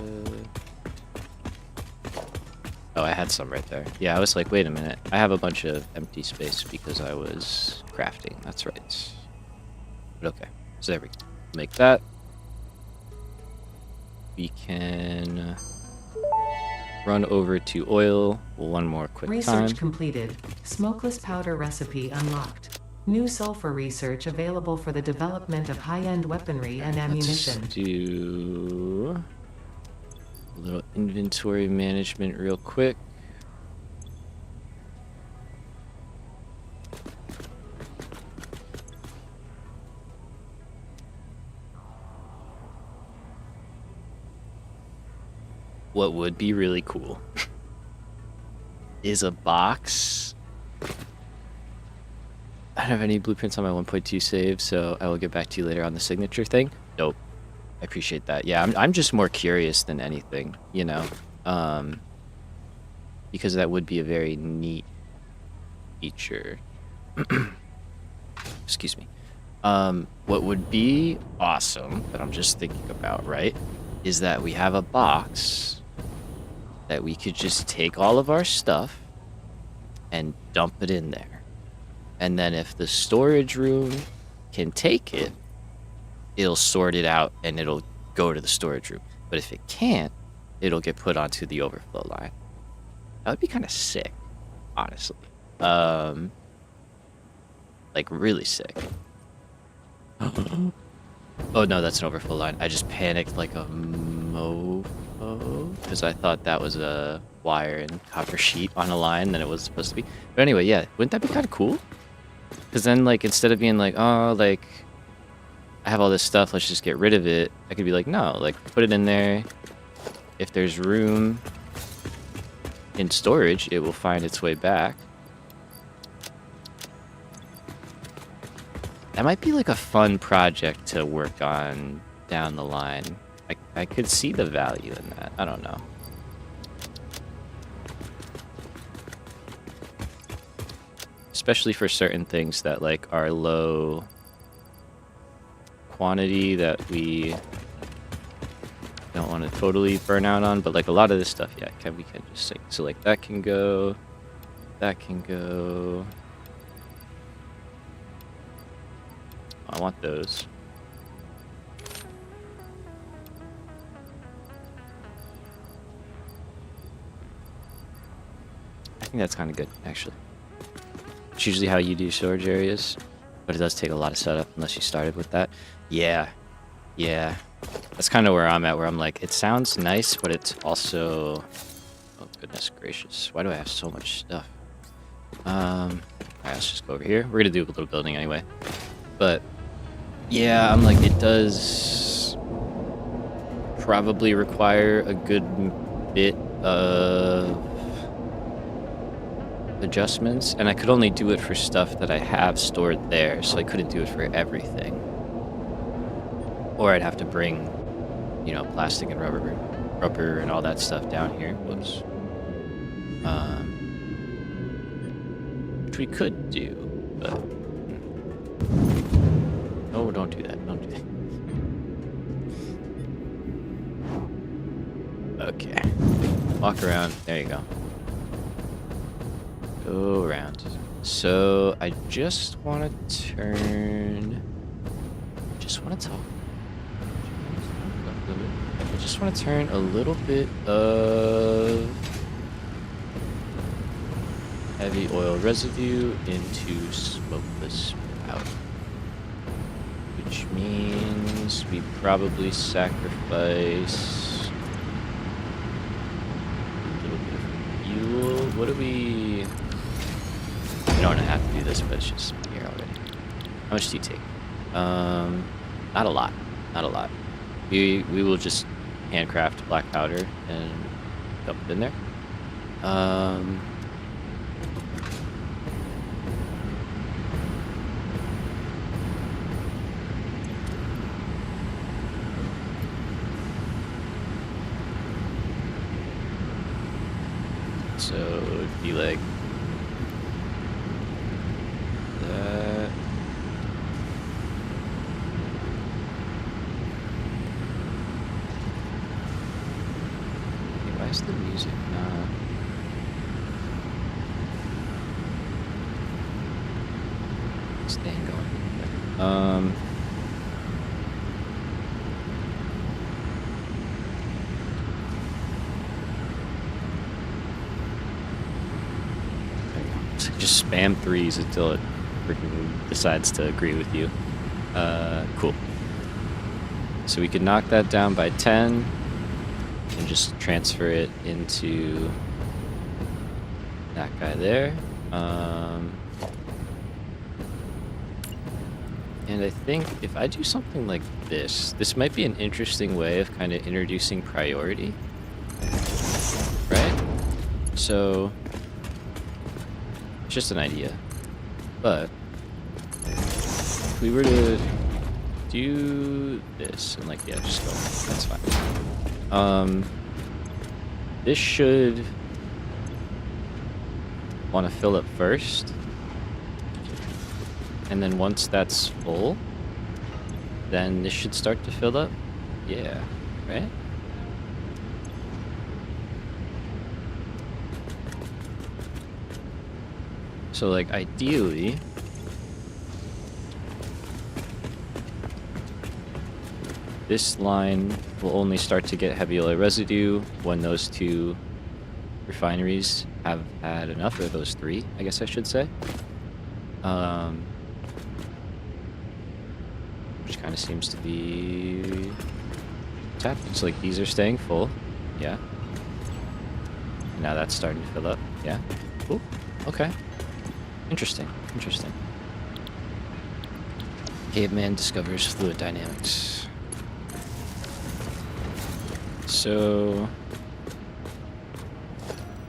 I had some right there. Yeah, I was like, wait a minute. I have a bunch of empty space because I was crafting. That's right. But okay. So there we go. Make that. We can run over to oil one more quick time. Research completed. Smokeless powder recipe unlocked. New sulfur research available for the development of high-end weaponry and ammunition. Let's do a little inventory management real quick. What would be really cool is a box. I don't have any blueprints on my 1.2 save, so I will get back to you later on the signature thing. Dope. I appreciate that. Yeah, I'm just more curious than anything, you know, because that would be a very neat feature. Excuse me. What would be awesome that I'm just thinking about, right, is that we have a box that we could just take all of our stuff and dump it in there. And then if the storage room can take it, it'll sort it out and it'll go to the storage room. But if it can't, it'll get put onto the overflow line. That would be kind of sick, honestly. Like really sick. Oh no, that's an overflow line. I just panicked like a mofo. wrong because I thought that was a wire and copper sheet on a line than it was supposed to be. But anyway, yeah, wouldn't that be kind of cool? Because then, like, instead of being like, oh, like, I have all this stuff, let's just get rid of it, I could be like, no, like, put it in there. If there's room in storage, it will find its way back. That might be like a fun project to work on down the line. I could see the value in that. I don't know. Especially for certain things that like are low quantity that we don't want to totally burn out on, but like a lot of this stuff, yeah, we can just like, so like that can go, that can go. I want those. I think that's kind of good, actually. It's usually how you do storage areas, but it does take a lot of setup unless you started with that. Yeah. Yeah. That's kind of where I'm at, where I'm like, it sounds nice, but it's also... Oh, goodness gracious. Why do I have so much stuff? Alright, let's just go over here. We're gonna do a little building anyway. But, yeah, I'm like, it does probably require a good bit of adjustments, and I could only do it for stuff that I have stored there, so I couldn't do it for everything. Or I'd have to bring, you know, plastic and rubber and all that stuff down here. Whoops. Which we could do, but... Oh, don't do that. Don't do that. Okay. Walk around. There you go. Go around. So, I just want to turn... Just want to talk. I just want to turn a little bit of heavy oil residue into smokeless powder. Which means we probably sacrifice a little bit of fuel. What do we... You don't have to do this, but it's just here already. How much do you take? Not a lot. Not a lot. We will just handcraft black powder and dump it in there. So it'd be like that. Why is the music not staying going? Just spam threes until it freaking decides to agree with you. Cool. So we could knock that down by 10 and just transfer it into that guy there. And I think if I do something like this might be an interesting way of kind of introducing priority. Right? So... just an idea, but if we were to do this and like, yeah, just go, that's fine. This should want to fill up first, and then once that's full, then this should start to fill up. Yeah, right? So, like, ideally, this line will only start to get heavy oil residue when those two refineries have had enough, or those three, I guess I should say. Which kind of seems to be what's happening. So, like, these are staying full. Yeah. Now that's starting to fill up. Yeah. Cool. Okay. Interesting. Interesting. Caveman discovers fluid dynamics. So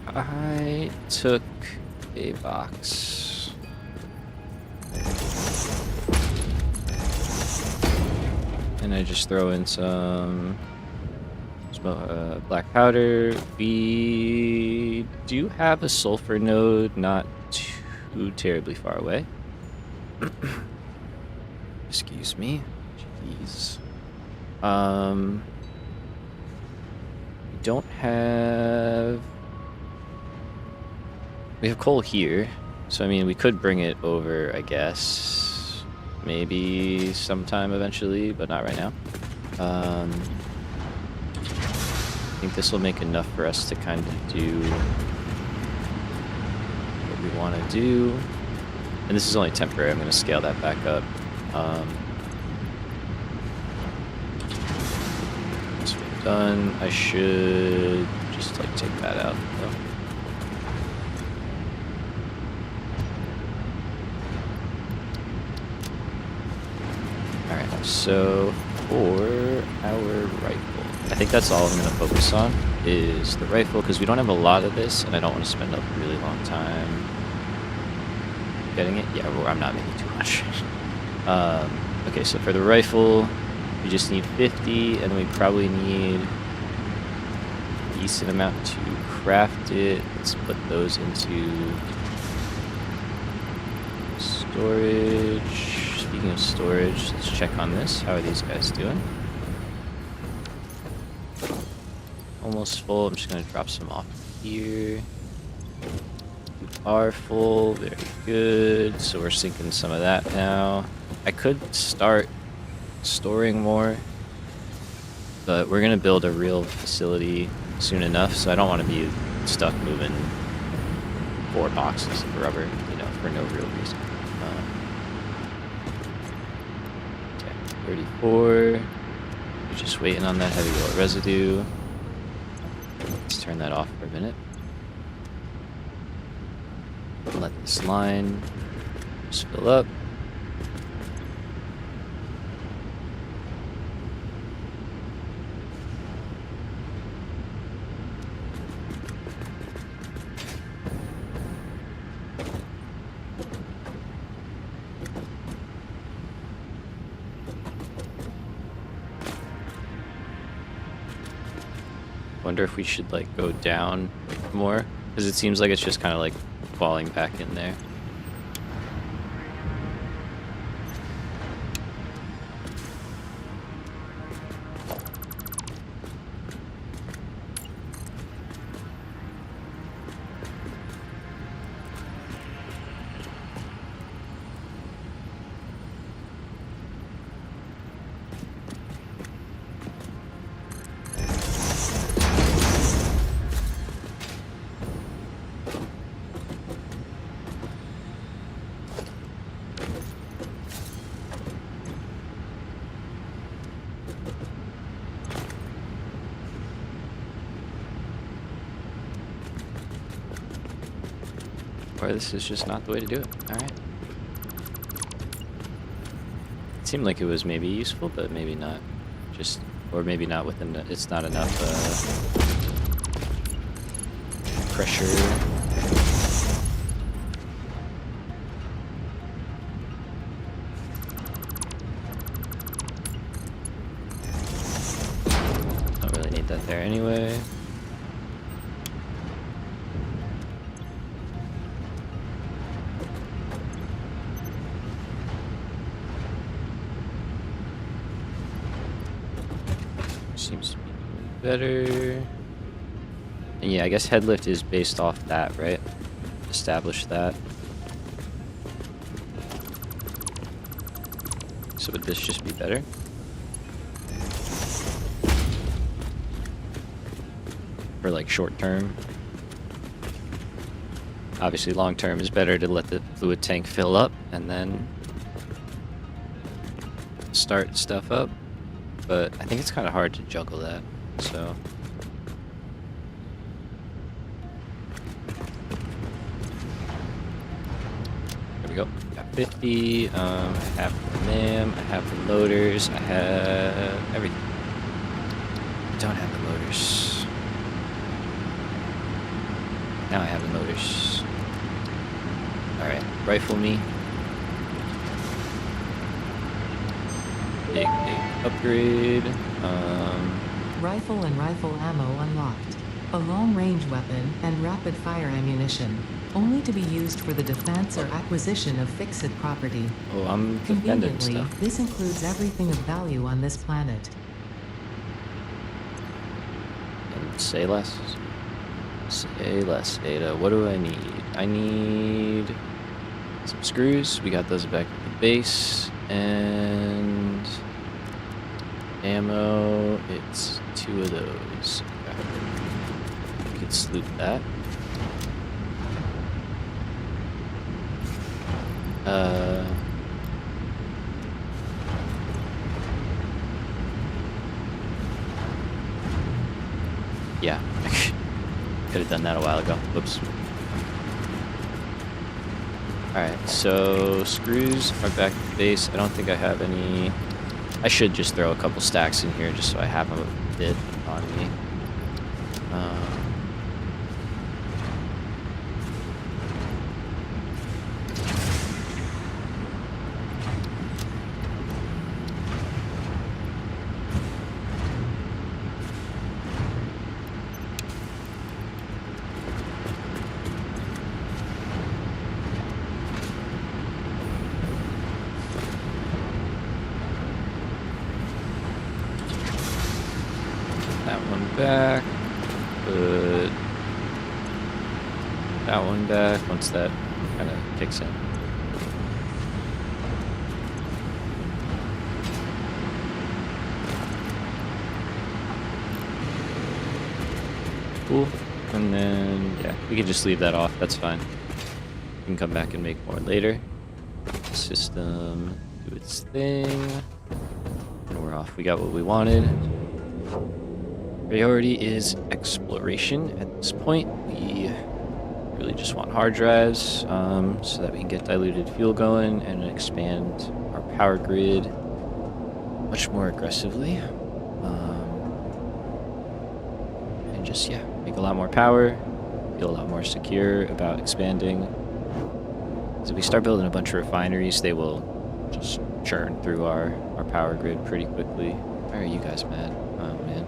I took a box. And I just throw in some black powder. We do have a sulfur node not too terribly far away. Excuse me. Jeez. We don't have... We have coal here. So, I mean, we could bring it over, I guess. Maybe sometime eventually, but not right now. I think this will make enough for us to kind of do what we want to do. And this is only temporary. I'm going to scale that back up. Once we're done, I should just like take that out though. Alright, so for our rifle, I think that's all I'm going to focus on is the rifle because we don't have a lot of this and I don't want to spend a really long time getting it. Yeah, well, I'm not making too much. Okay, so for the rifle, we just need 50, and we probably need a decent amount to craft it. Let's put those into storage. Speaking of storage, let's check on this. How are these guys doing? Almost full. I'm just going to drop some off here. Are full, very good. So we're sinking some of that now. I could start storing more, but we're gonna build a real facility soon enough, so I don't want to be stuck moving 4 boxes of rubber, you know, for no real reason. Okay, 34. We're just waiting on that heavy oil residue. Let's turn that off for a minute. Let this line just fill up. Wonder if we should like go down more, because it seems like it's just kind of like falling back in there. Or this is just not the way to do it. Alright. It seemed like it was maybe useful, but maybe not. Just, or maybe not within the, it's not enough pressure. Don't really need that there anyway. Seems to be better. And yeah, I guess head lift is based off that, right? Establish that. So would this just be better? For like short term. Obviously long term is better to let the fluid tank fill up and then start stuff up. But I think it's kind of hard to juggle that, so There we go. Got 50. I have them. I have the loaders. I have everything. I don't have the loaders. Now I have the loaders. Alright, rifle me. Big upgrade. Rifle and rifle ammo unlocked. A long-range weapon and rapid-fire ammunition. Only to be used for the defense or acquisition of fixed property. Oh, I'm defending Conveniently, stuff. this includes everything of value on this planet. And say less. Say less, Ada. What do I need? I need some screws. We got those back at the base. And ammo. It's 2 of those. Okay. We could sloop that. Yeah. Could have done that a while ago. Whoops. Alright, so screws are back at the base. I don't think I have any. I should just throw a couple stacks in here just so I have a bit on me. That one back. Put that one back once that kind of kicks in. Cool. And then, yeah, we can just leave that off. That's fine. We can come back and make more later. System do its thing. And we're off. We got what we wanted. Priority is exploration at this point. We really just want hard drives so that we can get diluted fuel going and expand our power grid much more aggressively. And just, yeah, make a lot more power, feel a lot more secure about expanding. So if we start building a bunch of refineries, they will just churn through our power grid pretty quickly. Why are you guys mad? Oh, man.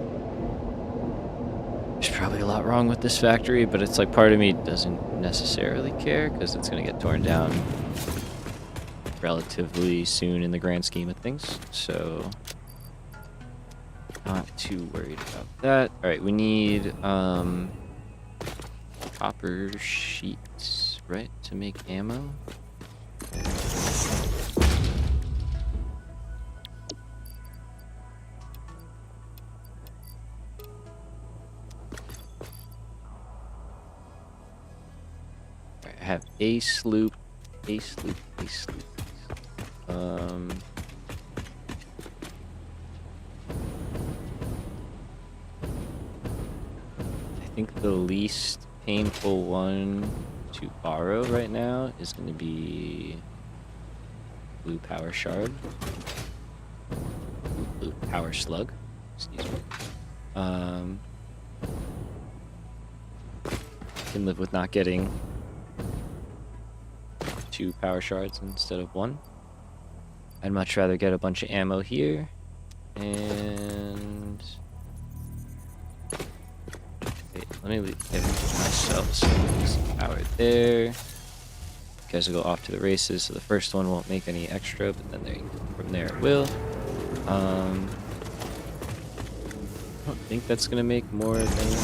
There's probably a lot wrong with this factory, but it's like part of me doesn't necessarily care because it's going to get torn down relatively soon in the grand scheme of things. So not too worried about that. All right, we need copper sheets, right, to make ammo. I have a sloop. I think the least painful one to borrow right now is going to be blue power shard. Blue power slug. Excuse me. Can live with not getting 2 power shards instead of 1. I'd much rather get a bunch of ammo here and let me give myself some power there. You guys will go off to the races, so the first one won't make any extra, but then from there it will. I don't think that's gonna make more than a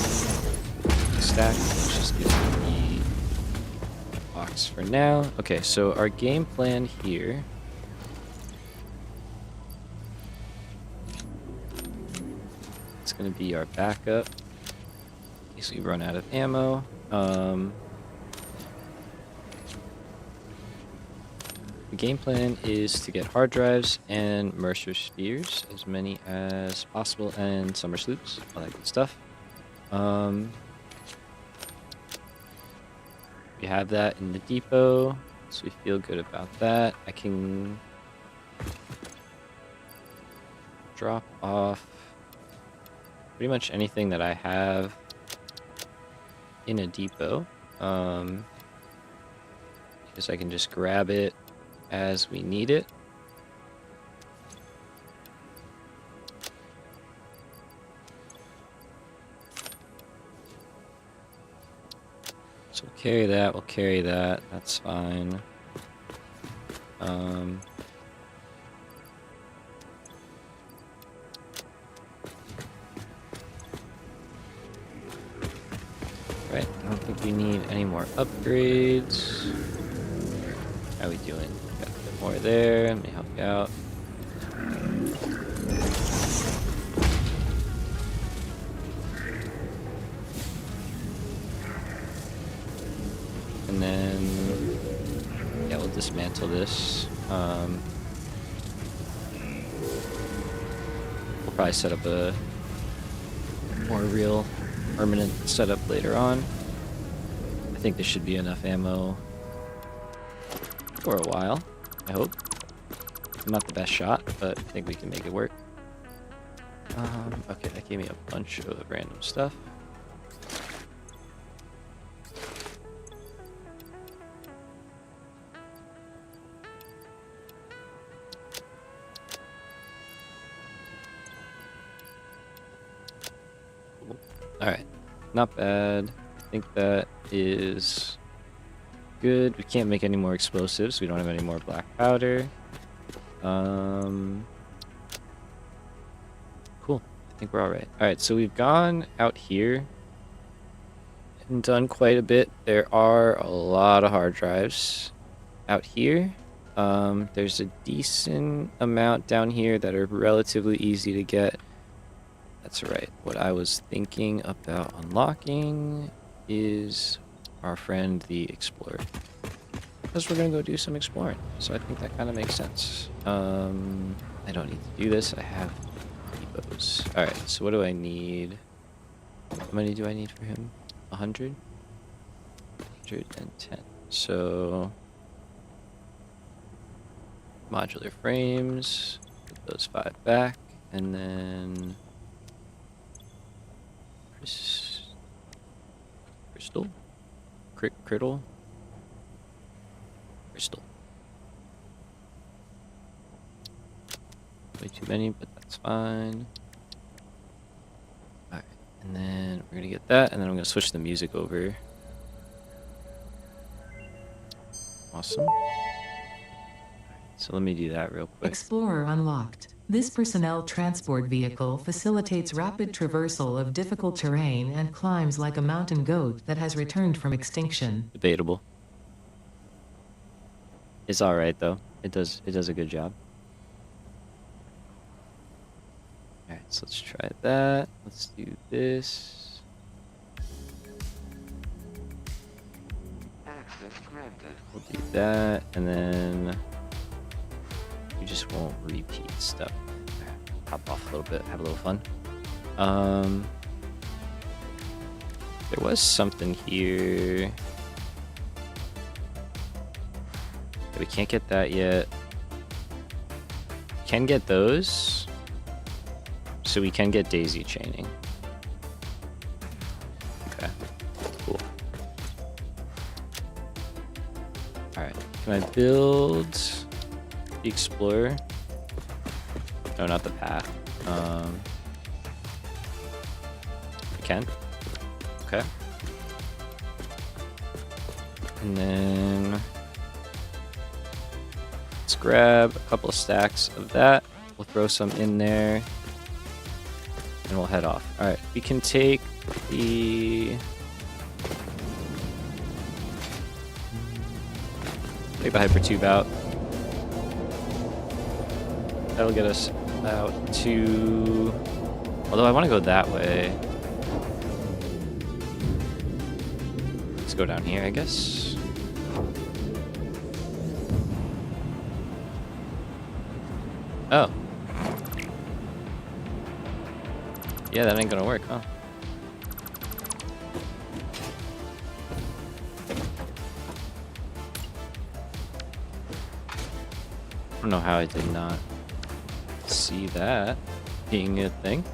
stack. Let's just give the box for now. Okay, so our game plan here. It's gonna be our backup. In case we run out of ammo. The game plan is to get hard drives and Mercer spheres, as many as possible, and summer sloops, all that good stuff. We have that in the depot, so we feel good about that. I can drop off pretty much anything that I have in a depot, because I can just grab it as we need it. So we'll carry that, we'll carry that, that's fine. Right, I don't think we need any more upgrades. How are we doing? Got a bit more there, let me help you out. And then, yeah, we'll dismantle this. We'll probably set up a more real permanent setup later on. I think this should be enough ammo for a while, I hope. Not the best shot, but I think we can make it work. Okay, that gave me a bunch of random stuff. Alright, not bad. I think that is good. We can't make any more explosives. We don't have any more black powder. Cool. I think we're alright. Alright, so we've gone out here and done quite a bit. There are a lot of hard drives out here. There's a decent amount down here that are relatively easy to get. That's right. What I was thinking about unlocking is our friend the Explorer. Because we're going to go do some exploring. So I think that kind of makes sense. I don't need to do this. I have depots. Alright, so what do I need? How many do I need for him? 100? 110. So, modular frames. Put those 5 back. And then crystal? Crystal? Crystal. Way too many, but that's fine. Alright, and then we're gonna get that, and then I'm gonna switch the music over. Awesome. So let me do that real quick. Explorer unlocked. This personnel transport vehicle facilitates rapid traversal of difficult terrain and climbs like a mountain goat that has returned from extinction. Debatable. It's alright though. It does a good job. Alright, so let's try that. Let's do this. Access granted. We'll do that, and then we just won't repeat stuff. Hop off a little bit, have a little fun. There was something here. We can't get that yet. Can get those. So we can get daisy chaining. Okay, cool. Alright, can I build the Explorer? No, not the path. I can. Okay. And then let's grab a couple of stacks of that. We'll throw some in there. And we'll head off. Alright, we can take the... Take the hypertube out. That'll get us out to... Although I want to go that way. Let's go down here, I guess. Oh. Yeah, that ain't gonna work, huh? don't know how I did not see that being a thing.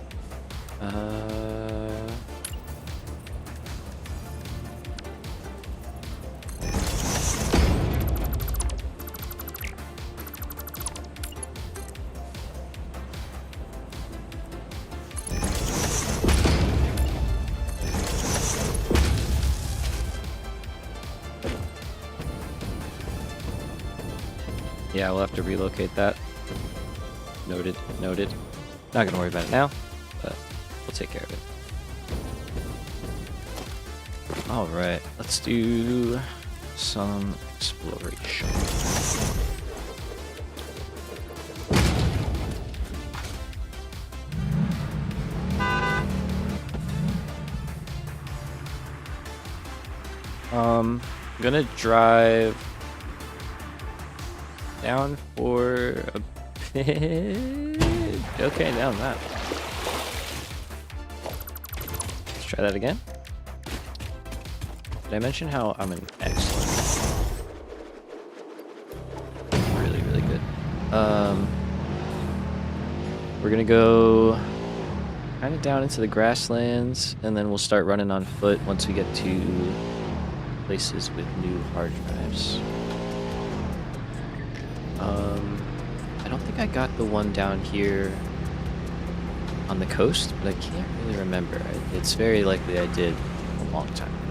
Yeah, we'll have to relocate that. Noted, noted. Not gonna worry about it now, but we'll take care of it. Alright, let's do some exploration. I'm gonna drive down for a bit. Okay, down that. Let's try that again. Did I mention how I'm an excellent? Really, really good. We're gonna go kind of down into the grasslands, and then we'll start running on foot once we get to places with new hard drives. I don't think I got the one down here on the coast, but I can't really remember. It's very likely I did a long time ago.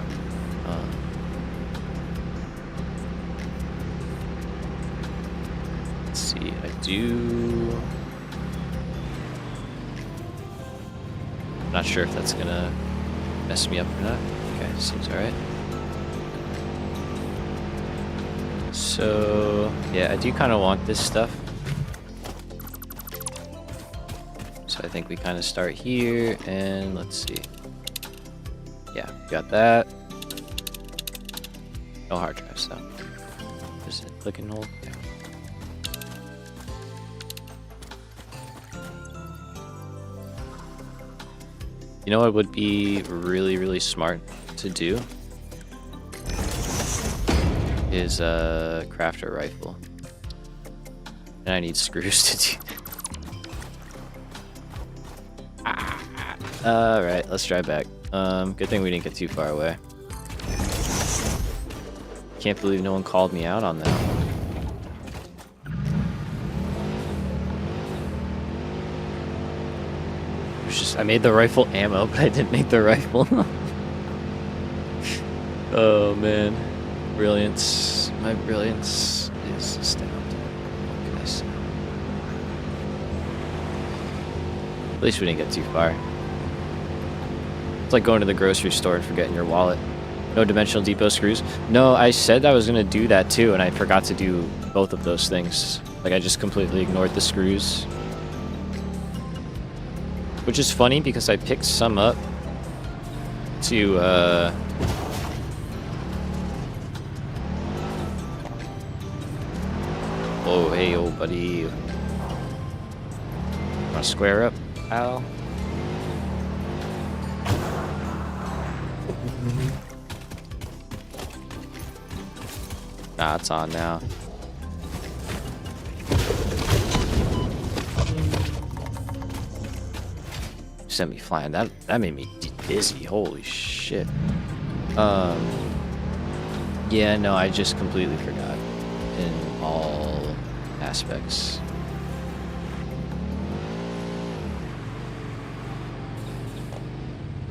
Let's see, I do... I'm not sure if that's gonna mess me up or not. Okay, seems alright. So, yeah, I do kind of want this stuff. So I think we kind of start here, and let's see. Yeah, got that. No hard drives, though. Just a click and hold. Yeah. You know what would be really, really smart to do? Is a crafter rifle. And I need screws to do that. Alright, let's drive back. Good thing we didn't get too far away. Can't believe no one called me out on that. It was just, I made the rifle ammo, but I didn't make the rifle. Oh man. Brilliance. My brilliance is astounding. What can I say? At least we didn't get too far. It's like going to the grocery store and forgetting your wallet. No dimensional depot screws. No, I said I was going to do that too, and I forgot to do both of those things. Like, I just completely ignored the screws. Which is funny because I picked some up to, Oh, hey, old buddy. Wanna square up, pal? Nah, it's on now. Sent me flying. That made me dizzy. Holy shit. Yeah, no, I just completely forgot in all aspects.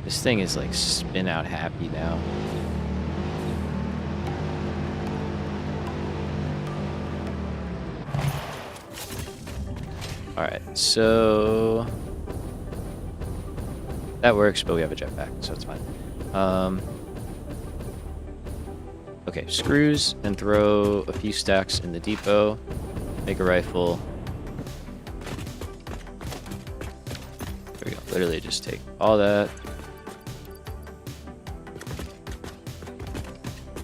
This thing is like spin out happy now. Alright, so that works, but we have a jetpack, so it's fine. Okay, screws, and throw a few stacks in the depot. Make a rifle. There we go. Literally just take all that.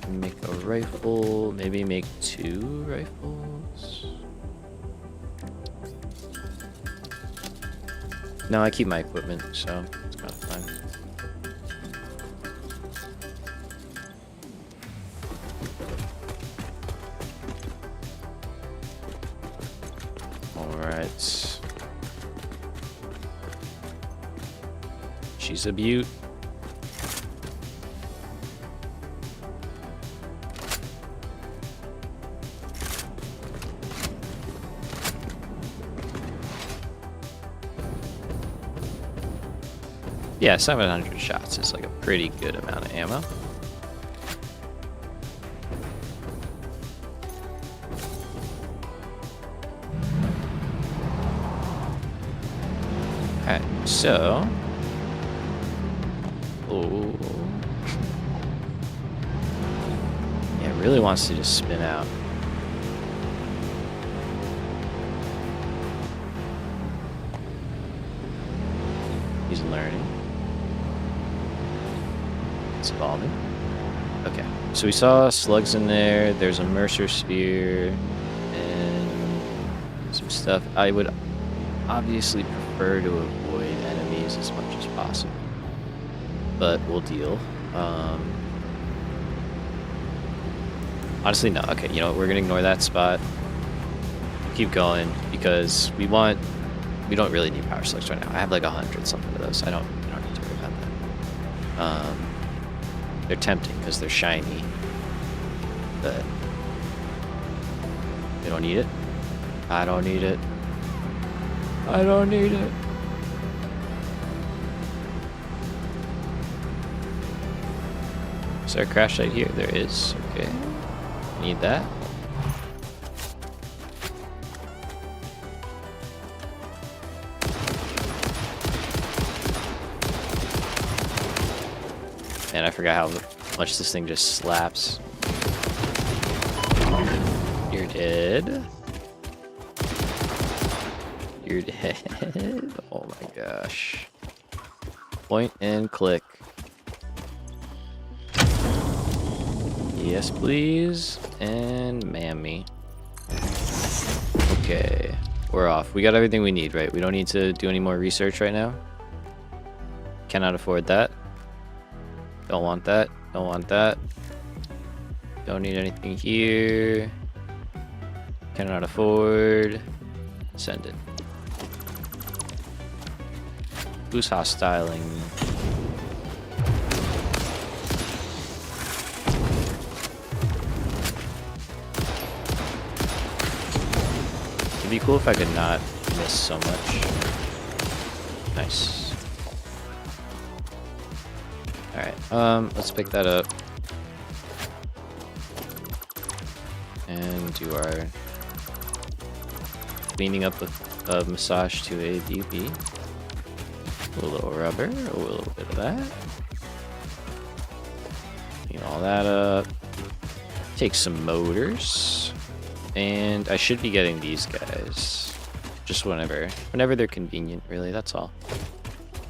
Make a rifle. Maybe make 2 rifles. No, I keep my equipment, so it's kind of fine. Alright. She's a beaut. Yeah, 700 shots is like a pretty good amount of ammo. Alright, so... Oh. Yeah, it really wants to just spin out. He's learning. It's evolving. Okay, so we saw slugs in there. There's a Mercer Spear and some stuff. I would obviously prefer to avoid enemies as much as possible, but we'll deal. Honestly, no. Okay, you know what? We're gonna ignore that spot. Keep going because we don't really need power slugs right now. I have like 100 something of those. I don't need to worry about that. They're tempting because they're shiny, but we don't need it. I don't need it. I don't need it. Is there a crash site here? There is. Okay. Need that. Man, I forgot how much this thing just slaps. You're dead. You're dead. Oh my gosh. Point and click. Yes, please. And mammy. Okay. We're off. We got everything we need, right? We don't need to do any more research right now. Cannot afford that. Don't want that. Don't want that. Don't need anything here. Cannot afford. Send it. Who's hostiling? It'd be cool if I could not miss so much. Nice. Alright, let's pick that up. And do our cleaning up of massage to a DP. A little rubber, a little bit of that. Clean all that up. Take some motors. And I should be getting these guys. Just whenever they're convenient, really, that's all.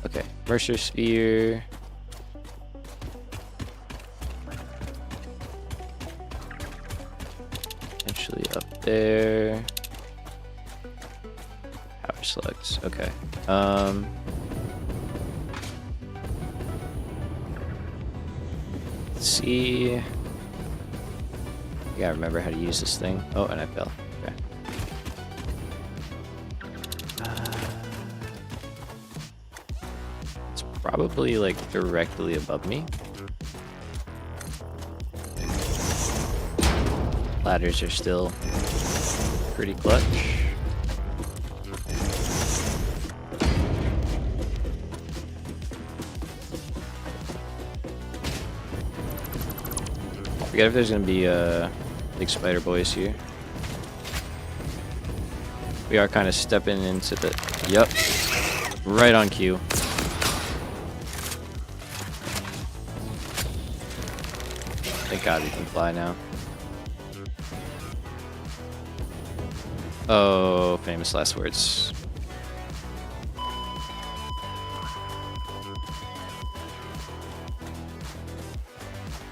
Okay, Mercer Spear. Potentially up there. Power slugs, okay. Let's see. I gotta remember how to use this thing. Oh, and I fell. Okay. It's probably like directly above me. Ladders are still pretty clutch. Forget if there's gonna be big spider boys here. We are kind of stepping into the... Yep. Right on cue. Thank God we can fly now. Oh, famous last words.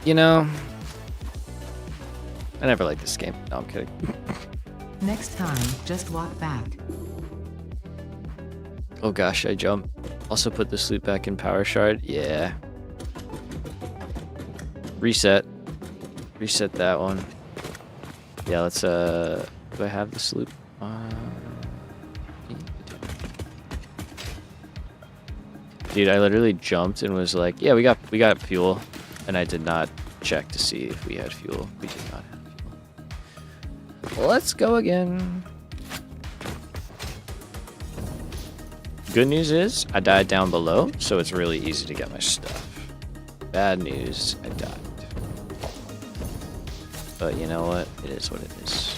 You know... I never liked this game. No, I'm kidding. Next time, just walk back. Oh gosh, I jumped. Also put this loot back in Power Shard. Yeah. Reset. Reset that one. Yeah, let's do I have this loot? Dude, I literally jumped and was like, yeah, we got fuel. And I did not check to see if we had fuel. We did not have fuel. Let's go again. Good news is I died down below, so it's really easy to get my stuff. Bad news, I died. But you know what? It is what it is.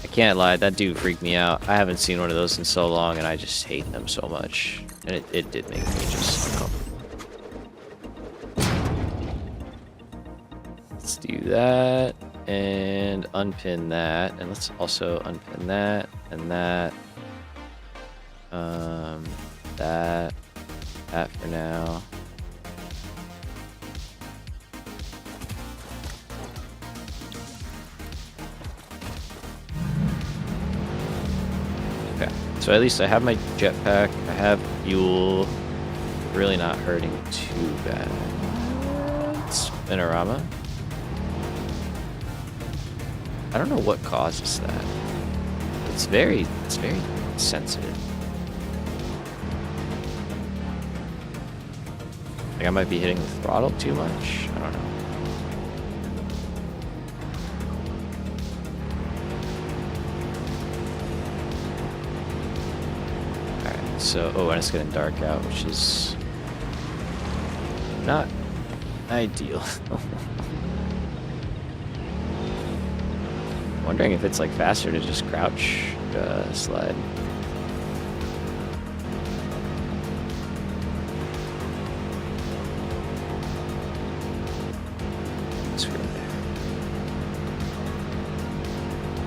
I can't lie, that dude freaked me out. I haven't seen one of those in so long, and I just hate them so much. And it did make me just uncomfortable. Let's do that, and unpin that, and let's also unpin that, and that. That for now. Okay, so at least I have my jetpack, I have fuel, really not hurting too bad. Spinorama. I don't know what causes that. It's very sensitive. Like I might be hitting the throttle too much. I don't know. Alright, so and it's getting dark out, which is not ideal. Wondering if it's like faster to just crouch slide.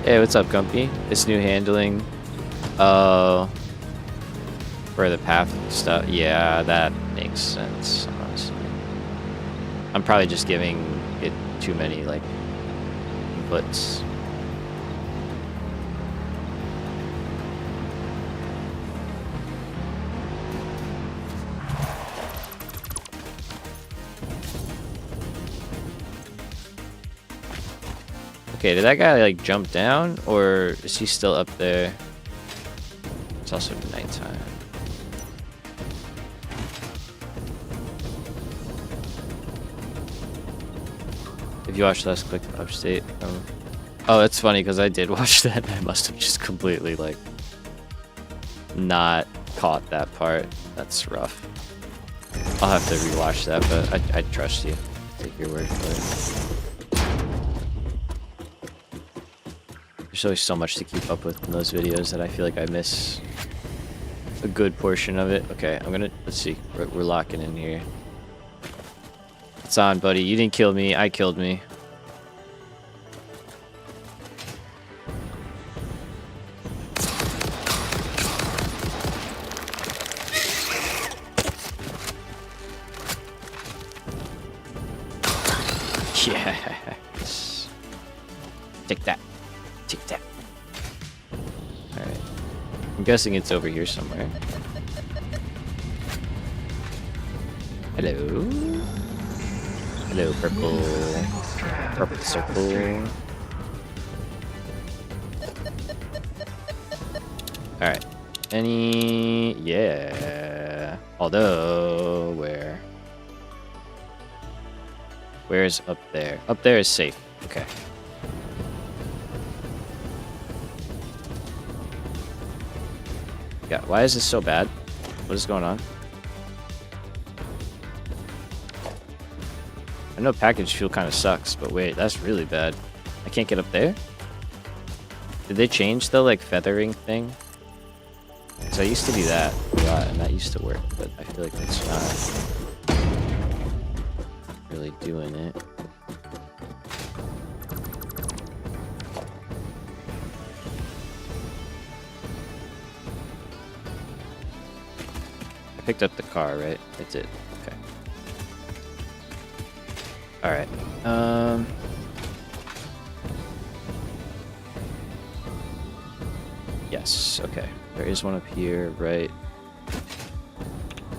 Hey, what's up, Gumpy? This new handling, for the path stuff. Yeah, that makes sense, honestly. I'm probably just giving it too many, like, inputs. Okay, did that guy like jump down, or is he still up there? It's also nighttime. If you watched last click upstate, oh, that's funny because I did watch that. I must have just completely like not caught that part. That's rough. I'll have to rewatch that, but I trust you. Take your word for it. There's always so much to keep up with in those videos that I feel like I miss a good portion of it. Okay, let's see. We're locking in here. It's on, buddy. You didn't kill me. I killed me. Yes. Take that. Take that. Alright. I'm guessing it's over here somewhere. Hello. Hello, purple. Purple circle. Alright. Yeah. Although, where? Where's up there? Up there is safe. Okay. Yeah, why is this so bad? What is going on? I know package fuel kind of sucks, but wait, that's really bad. I can't get up there? Did they change the, like, feathering thing? Because I used to do that a lot, and that used to work, but I feel like that's not really doing it. I picked up the car, right? I did. Okay. Alright. Yes, okay. There is one up here, right?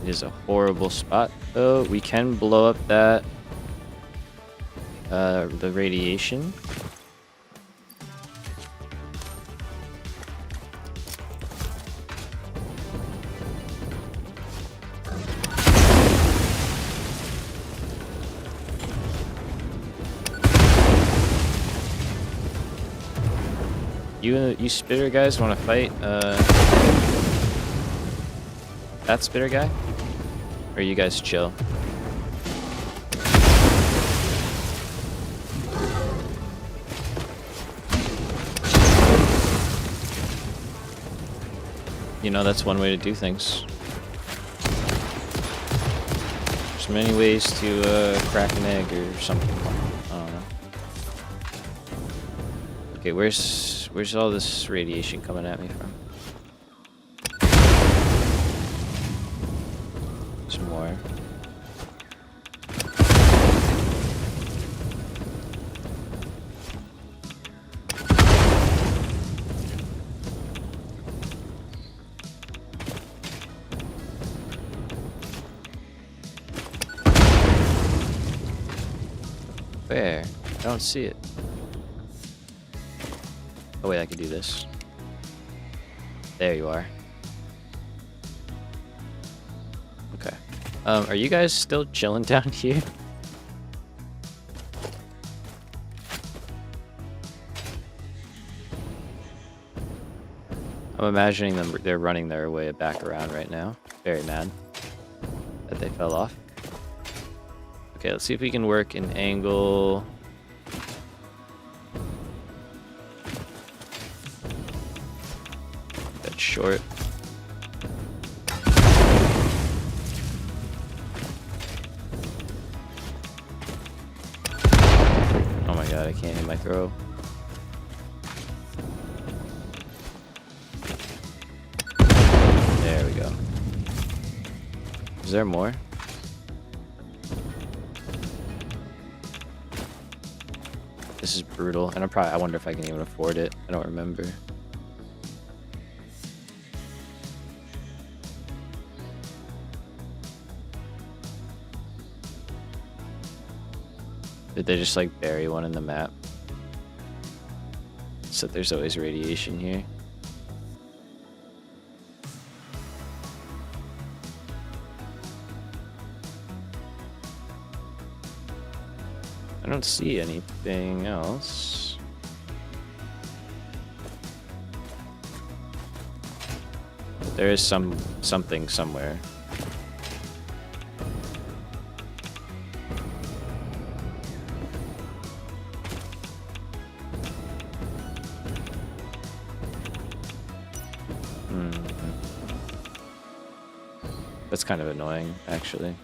It is a horrible spot, though. We can blow up that the radiation. You spitter guys want to fight that spitter guy? Or you guys chill? You know, that's one way to do things. There's many ways to crack an egg or something. I don't know. Okay, where's all this radiation coming at me from? Some more. Where? I don't see it. Oh wait, I could do this. There you are. Okay. Are you guys still chilling down here? I'm imagining they're running their way back around right now. Very mad that they fell off. Okay, let's see if we can work an angle. That's short. Oh my god, I can't hit my throw. There we go. Is there more? This is brutal, and I wonder if I can even afford it. I don't remember. Did they just like bury one in the map? So there's always radiation here. I don't see anything else. There is something somewhere. That's kind of annoying, actually.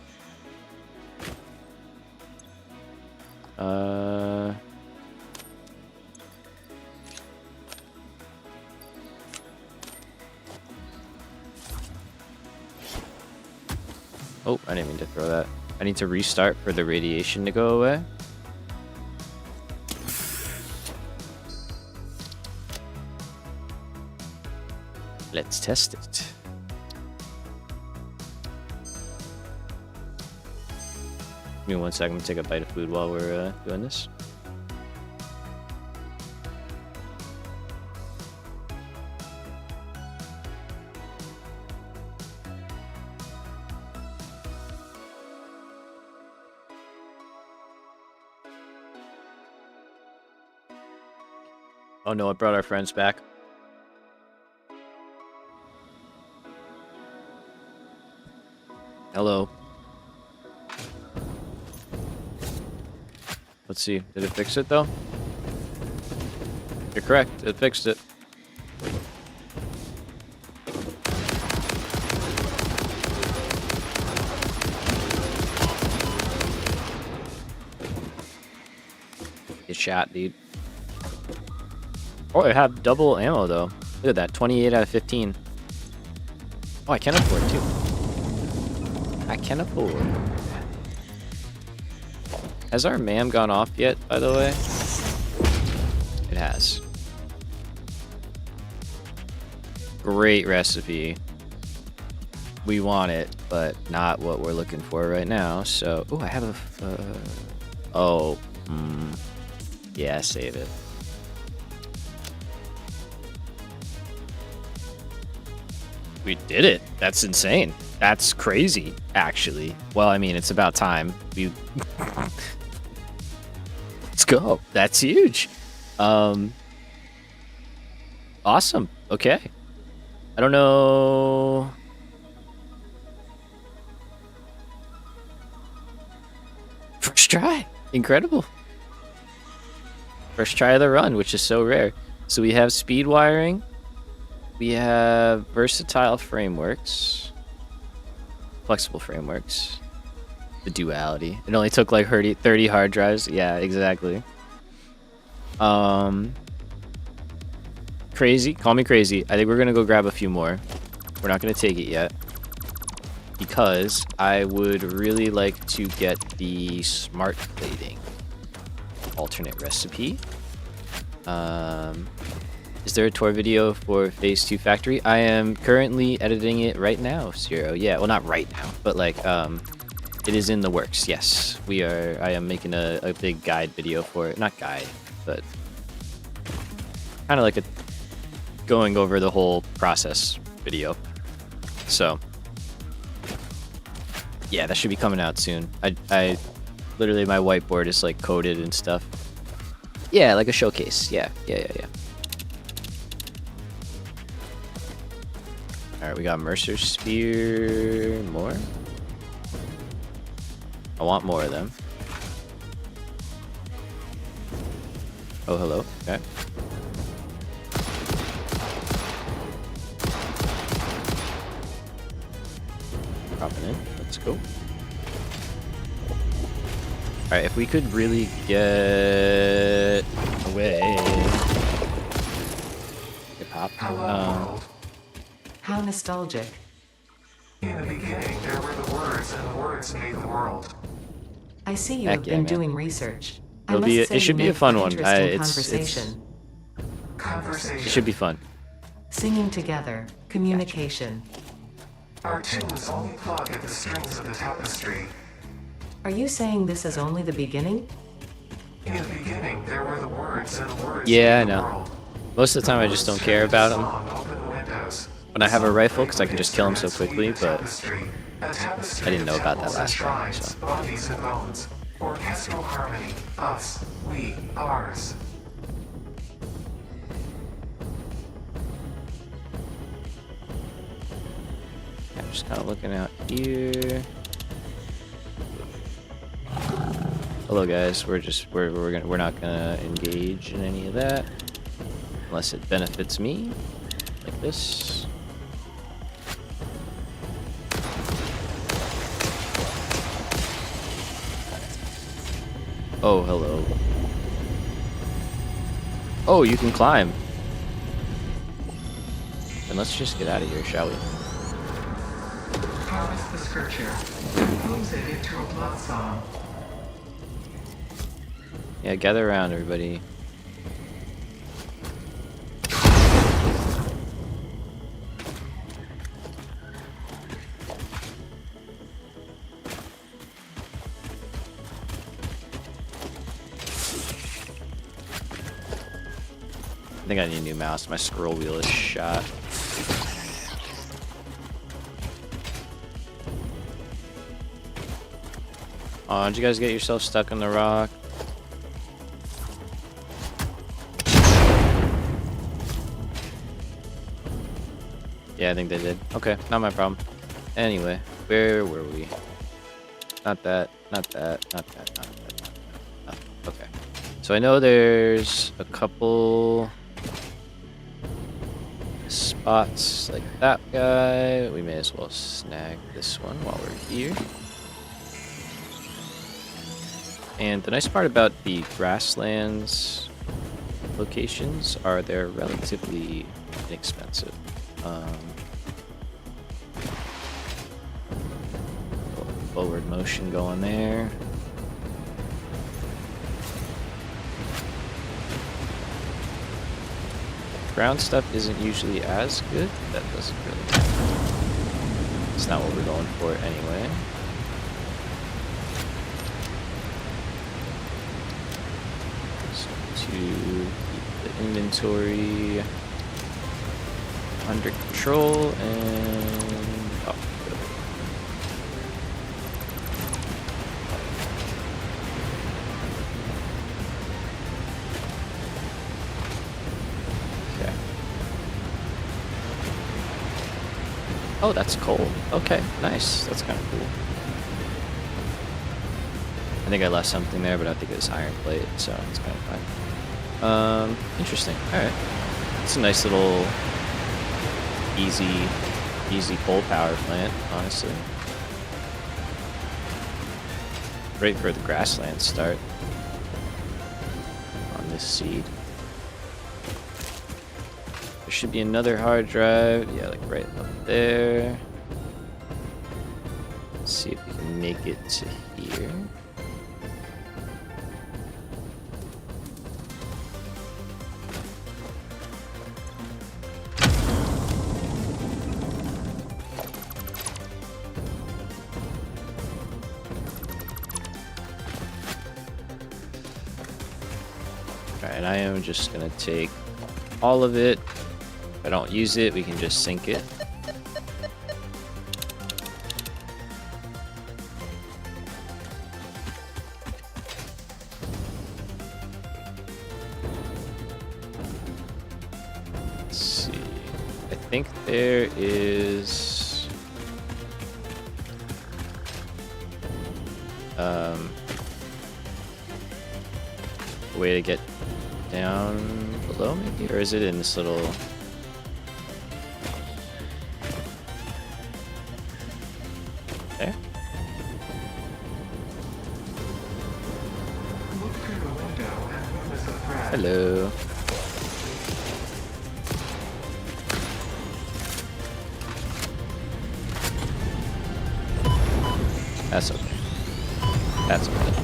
Oh, I didn't mean to throw that. I need to restart for the radiation to go away. Let's test it. Give me 1 second, I'm gonna take a bite of food while we're doing this. Oh no, it brought our friends back. Hello. Let's see. Did it fix it though? You're correct. It fixed it. Get shot, dude. Oh, I have double ammo though. Look at that. 28 out of 15. Oh, I can afford it too. I can afford. Has our MAM gone off yet, by the way? It has. Great recipe. We want it, but not what we're looking for right now. So, oh, I have a. Yeah, save it. We did it. That's insane. That's crazy, actually. Well, I mean, it's about time. Let's go. That's huge. Awesome. Okay. I don't know. First try. Incredible. First try of the run, which is so rare. So we have speed wiring. We have versatile frameworks. Flexible frameworks. The duality. It only took like 30 hard drives. Yeah, exactly. Crazy. Call me crazy. I think we're gonna go grab a few more. We're not gonna take it yet. Because I would really like to get the smart plating alternate recipe. Is there a tour video for Phase 2 Factory? I am currently editing it right now, Zero. Yeah, well, not right now, but like, it is in the works, yes. I am making a big guide video for it. Not guide, but kind of like a going over the whole process video. So, yeah, that should be coming out soon. I literally, my whiteboard is like coded and stuff. Yeah, like a showcase. Yeah. Alright, we got Mercer's Spear. More? I want more of them. Oh, hello. Okay. Dropping in. Let's go. Alright, if we could really get away. Hip hop. How nostalgic. In the beginning, there were the words, and the words made the world. I see you Heck have yeah, been man. doing research. It should be a fun one. Conversation. It should be fun. Singing together. Communication. Our tunes only plug at the strings of the tapestry. Are you saying this is only the beginning? In the beginning, there were the words, and the words Yeah, I made the know. world. Most of the time I just don't care about them. When I have a rifle, because I can just kill them so quickly, but I didn't know about that last time, so. Bodies and bones, orchestral harmony, us, we, ours. I'm just kind of looking out here. Hello, guys. We're not gonna engage in any of that unless it benefits me, like this. Oh, hello. Oh, you can climb. Then let's just get out of here, shall we? Harvest the scripture, compose it into a blood song. Yeah, gather around, everybody. I think I need a new mouse. My scroll wheel is shot. Oh, did you guys get yourself stuck on the rock? Yeah, I think they did. Okay, not my problem. Anyway, where were we? Not that, not that, not that, not that, not that. Okay. So I know there's a couple spots like that guy. We may as well snag this one while we're here. And the nice part about the grasslands locations are they're relatively inexpensive. Forward motion going there. Ground stuff isn't usually as good. That doesn't really matter. It's not what we're going for anyway. So to keep the inventory under control and up we go. Okay. Oh, that's coal. Okay, nice. That's kind of cool. I think I left something there, but I think it was iron plate, so it's kind of fine. Interesting. All right. It's a nice little easy coal power plant, honestly. Great for the grassland start on this seed. There should be another hard drive. Yeah, like right up there. Let's see if we can make it to here. Alright, and I am just gonna take all of it. If I don't use it, we can just sink it. Let's see. I think there is a way to get down below, maybe? Or is it in this little... There? Look through the window and witness a threat. Hello. That's okay. That's okay.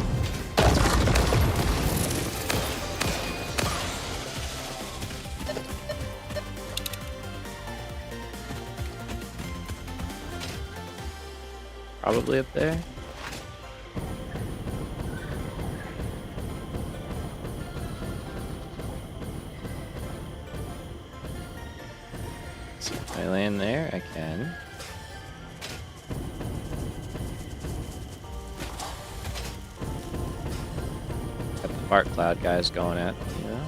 Probably up there. See if I land there, I can. Got the fart cloud guys going at me, you know?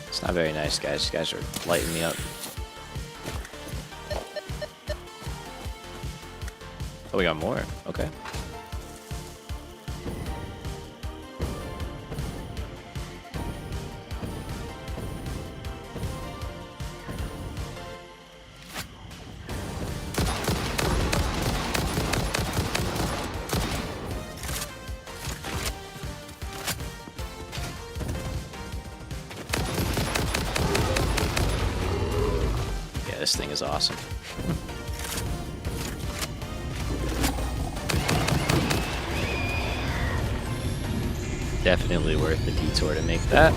It's not very nice, guys. You guys are lighting me up. Oh, we got more. Okay. Yeah, this thing is awesome. Definitely worth the detour to make that.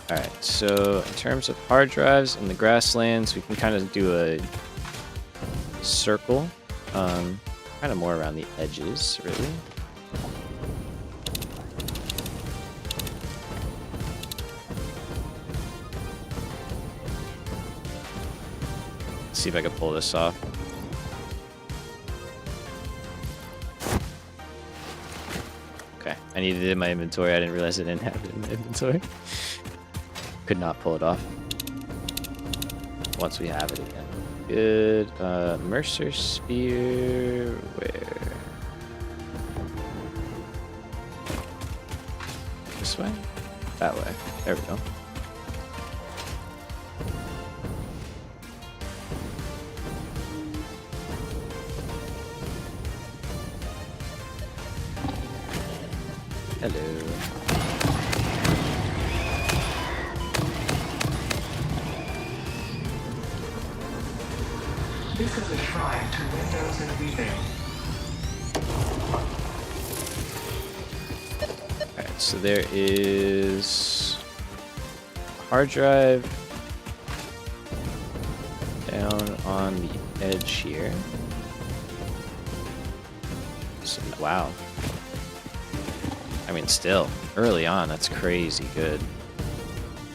Alright, so in terms of hard drives in the grasslands, we can kind of do a circle. Kind of more around the edges, really. Let's see if I can pull this off. Okay, I needed it in my inventory. I didn't realize I didn't have it in the inventory. Could not pull it off. Once we have it again. Good. Mercer Spear. Where? This way? That way. There we go. Hello. This is a shrine to windows and weaving. Alright, so there is a hard drive down on the edge here. So, wow. I mean, still, early on, that's crazy good.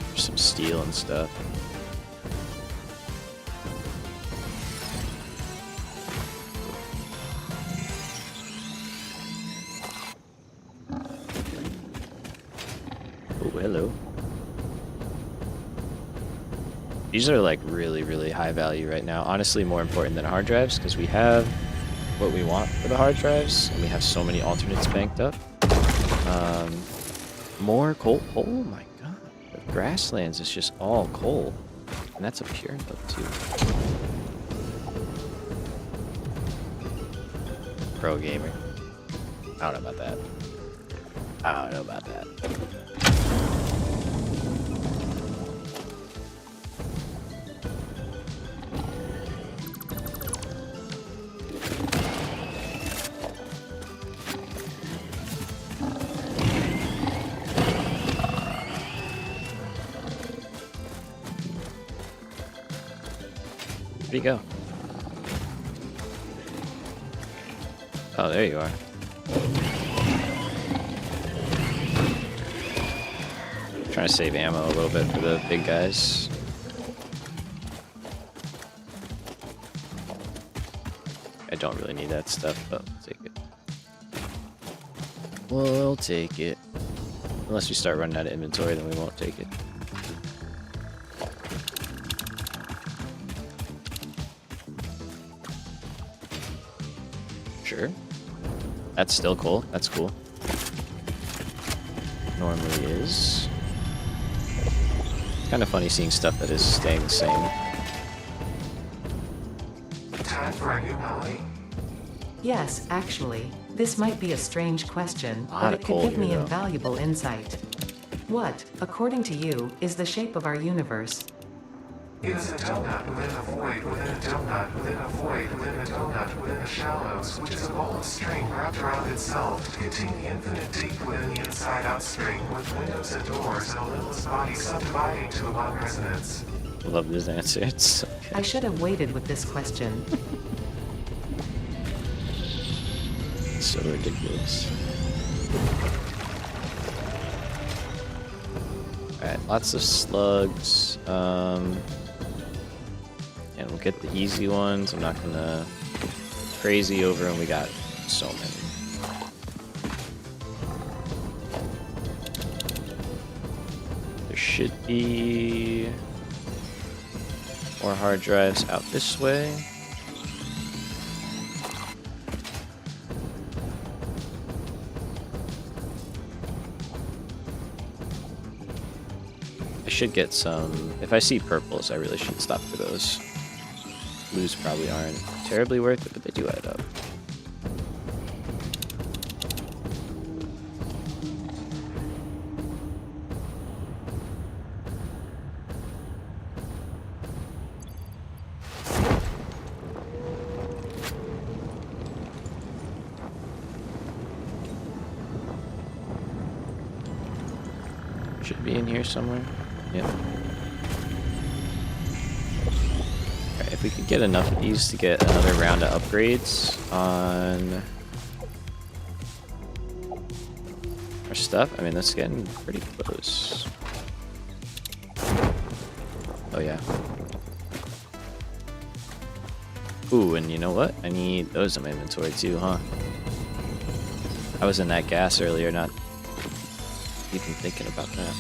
There's some steel and stuff. Oh, hello. These are like really, really high value right now. Honestly, more important than hard drives because we have what we want for the hard drives and we have so many alternates banked up. More coal. Oh my god. The grasslands is just all coal. And that's a pure note too. Pro gamer. I don't know about that. I don't know about that. Where'd he go? Oh, there you are. Trying to save ammo a little bit for the big guys. I don't really need that stuff, but I'll take it. We'll take it. Unless we start running out of inventory, then we won't take it. Sure. That's still cool. That's cool. Normally is. It's kind of funny seeing stuff that is staying the same. Time for a new melody. Yes, actually, this might be a strange question, A lot but of it could coal give me here, though. invaluable insight. What, according to you, is the shape of our universe? It is a donut within a void within a donut within a void within a donut within the shallows, which is a ball of string wrapped around itself to contain the infinite deep within the inside-out string with windows and doors and a limitless body subdividing to one resonance. I love this answer. It's so I should have waited with this question. so ridiculous. Alright, lots of slugs. And we'll get the easy ones. I'm not gonna crazy over them. We got so many. There should be more hard drives out this way. I should get some. If I see purples, I really should stop for those. Blues probably aren't terribly worth it, but they do add up. Should be in here somewhere. Yep. Alright, if we could get enough of these to get another round of upgrades on our stuff, I mean, that's getting pretty close. Oh, yeah. Ooh, and you know what? I need those in my inventory too, huh? I was in that gas earlier, not even thinking about that.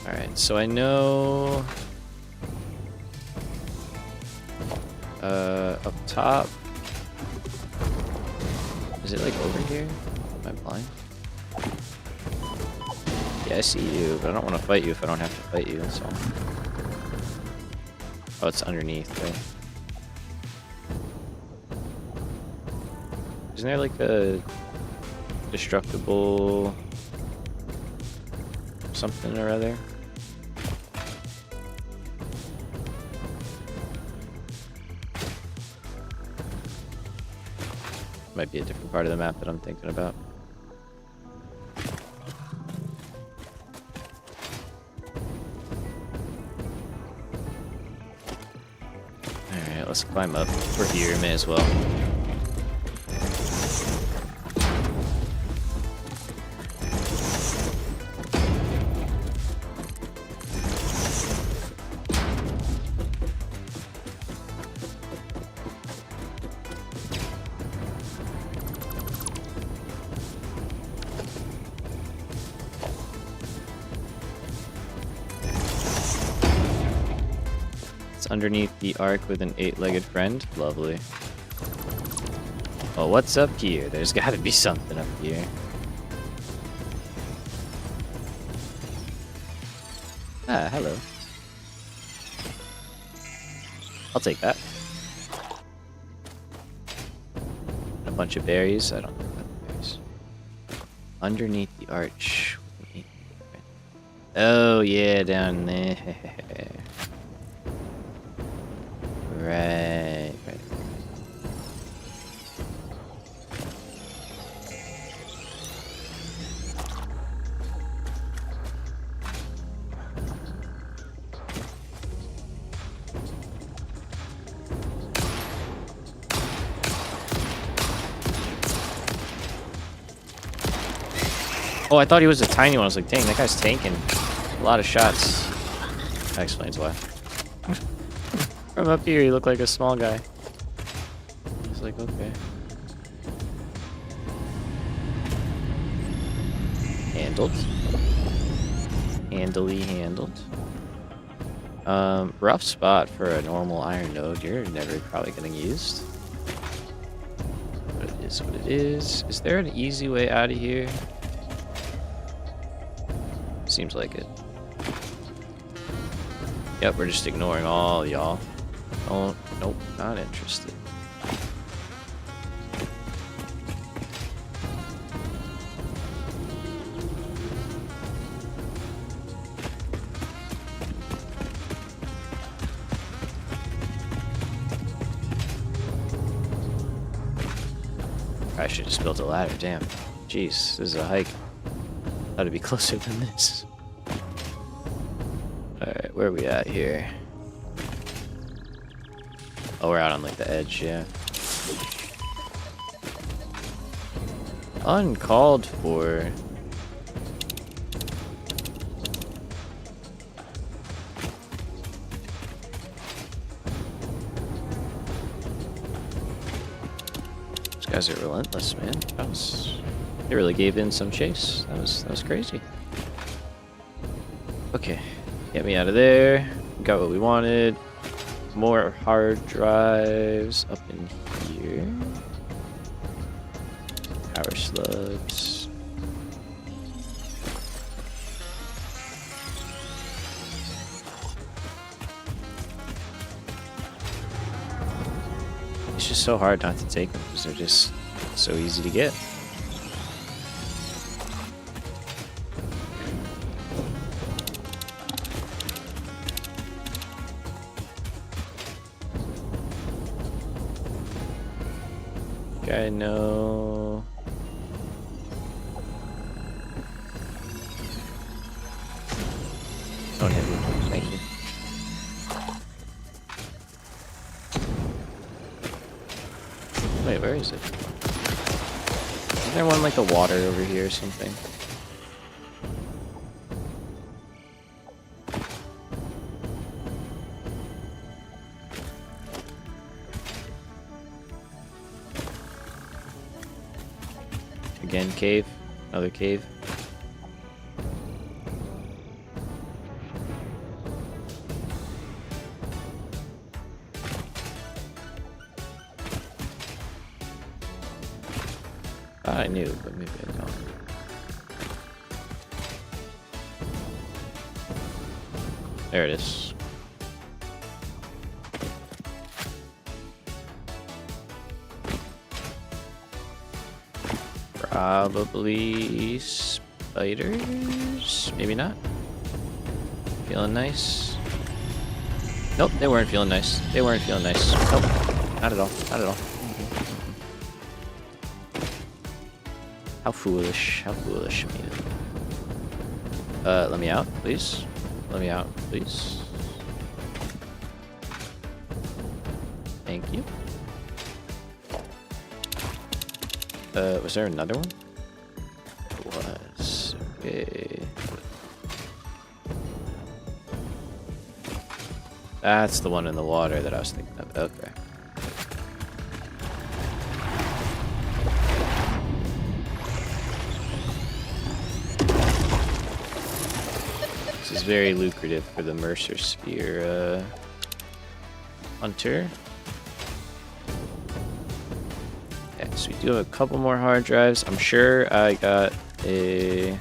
Alright, so I know up top. Is it like over here? Am I blind? Yeah, I see you, but I don't want to fight you if I don't have to fight you, that's all. Oh, it's underneath, right? Isn't there like a destructible something or other? Might be a different part of the map that I'm thinking about. let's climb up. We're here, may as well. Underneath the ark with an 8-legged friend. Lovely. Well, what's up here? There's got to be something up here. Ah, hello. I'll take that. A bunch of berries. I don't know about the berries. Underneath the arch. Oh, yeah, down there. Right. Oh, I thought he was a tiny one. I was like, dang, that guy's tanking a lot of shots. That explains why. From up here, you look like a small guy. He's like, okay. Handled. Handily handled. Rough spot for a normal iron node. You're never probably getting used. But it is what it is. Is there an easy way out of here? Seems like it. Yep, we're just ignoring all y'all. Oh, nope, not interested. I should have just built a ladder, damn. Jeez, this is a hike. Thought it'd be closer than this. Alright, where are we at here? Oh, we're out on like the edge, yeah. Uncalled for. These guys are relentless, man. They really gave in some chase. That was crazy. Okay, get me out of there. Got what we wanted. More hard drives up in here. Power slugs. It's just so hard not to take them because they're just so easy to get. I know. Oh, yeah. Thank you. Wait, where is it? Is there one like the water over here or something? Again, cave. Another cave. I knew, but maybe I don't. There it is. Probably spiders? Maybe not. Feeling nice. Nope, they weren't feeling nice. They weren't feeling nice. Nope, not at all. Not at all. How foolish. How foolish of me. Let me out, please. Let me out, please. Thank you. Was there another one? It was. Okay. That's the one in the water that I was thinking of. Okay. This is very lucrative for the Mercer Sphere hunter. Yeah, so we do have a couple more hard drives. I'm sure I got a...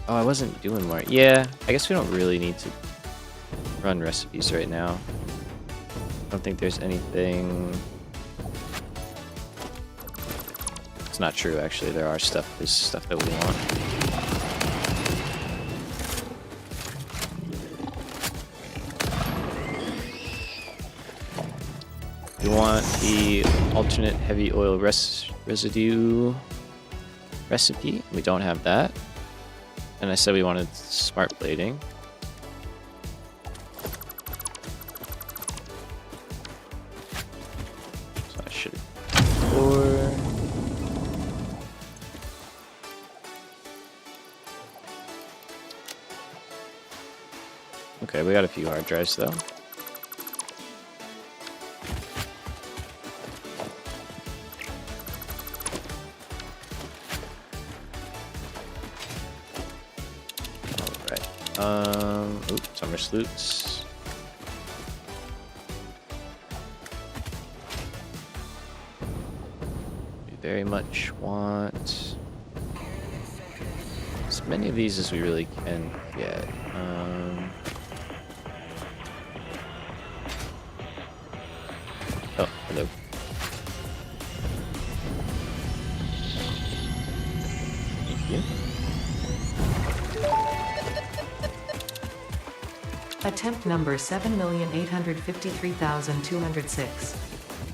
Oh, I wasn't doing more. Yeah, I guess we don't really need to run recipes right now. I don't think there's anything... It's not true, actually. There's stuff that we want. We want the alternate heavy oil residue recipe. We don't have that. And I said we wanted smart plating. So I should pour. Okay, we got a few hard drives though. Summer sleuths. We very much want as many of these as we really can get. Oh, hello. Thank you. Attempt number 7,853,206.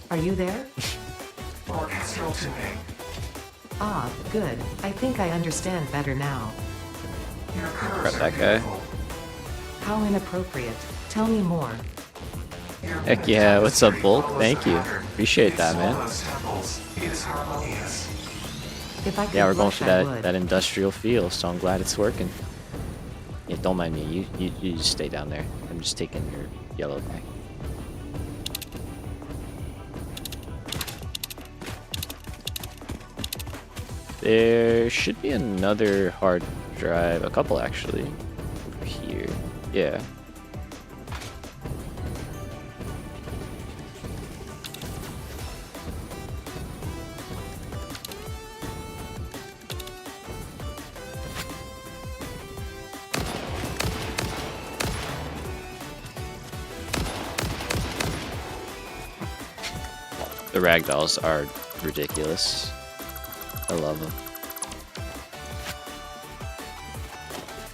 Are you there? Orchestral tuning. Ah, good. I think I understand better now. Your curves Grab are that guy. beautiful. How inappropriate. Tell me more. Your Heck yeah, what's up, Bulk? follows Thank the you. pattern. Appreciate that, man. Those temples. It is harmonious. If I could Yeah, we're going blush, for I that would. industrial feel, so I'm glad it's working. Yeah, don't mind me. You just stay down there. I'm just taking your yellow guy. There should be another hard drive, a couple actually, over here. Yeah. The ragdolls are ridiculous. I love them.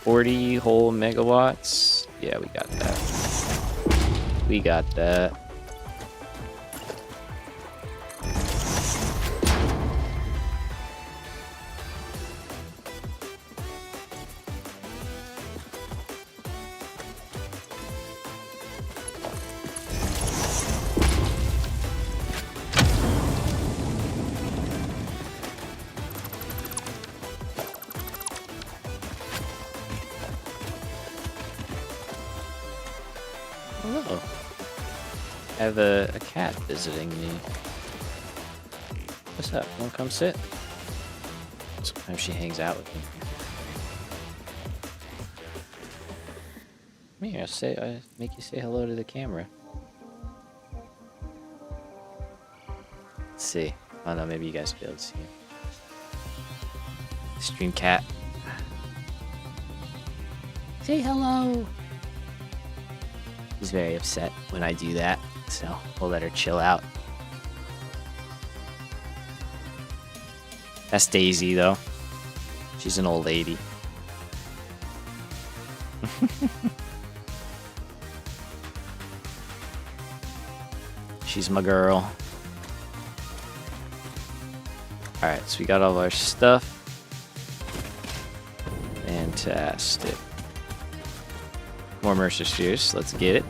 40 whole megawatts. Yeah, we got that. We got that. Oh, I have a cat visiting me. What's up? Wanna come sit? Sometimes she hangs out with me. Come here, I make you say hello to the camera. Let's see. Oh no, maybe you guys will be able to see it. Stream cat. Say hello. She's very upset when I do that, so we'll let her chill out. That's Daisy, though. She's an old lady. She's my girl. Alright, so we got all our stuff. Fantastic. More Mercer Spheres, let's get it.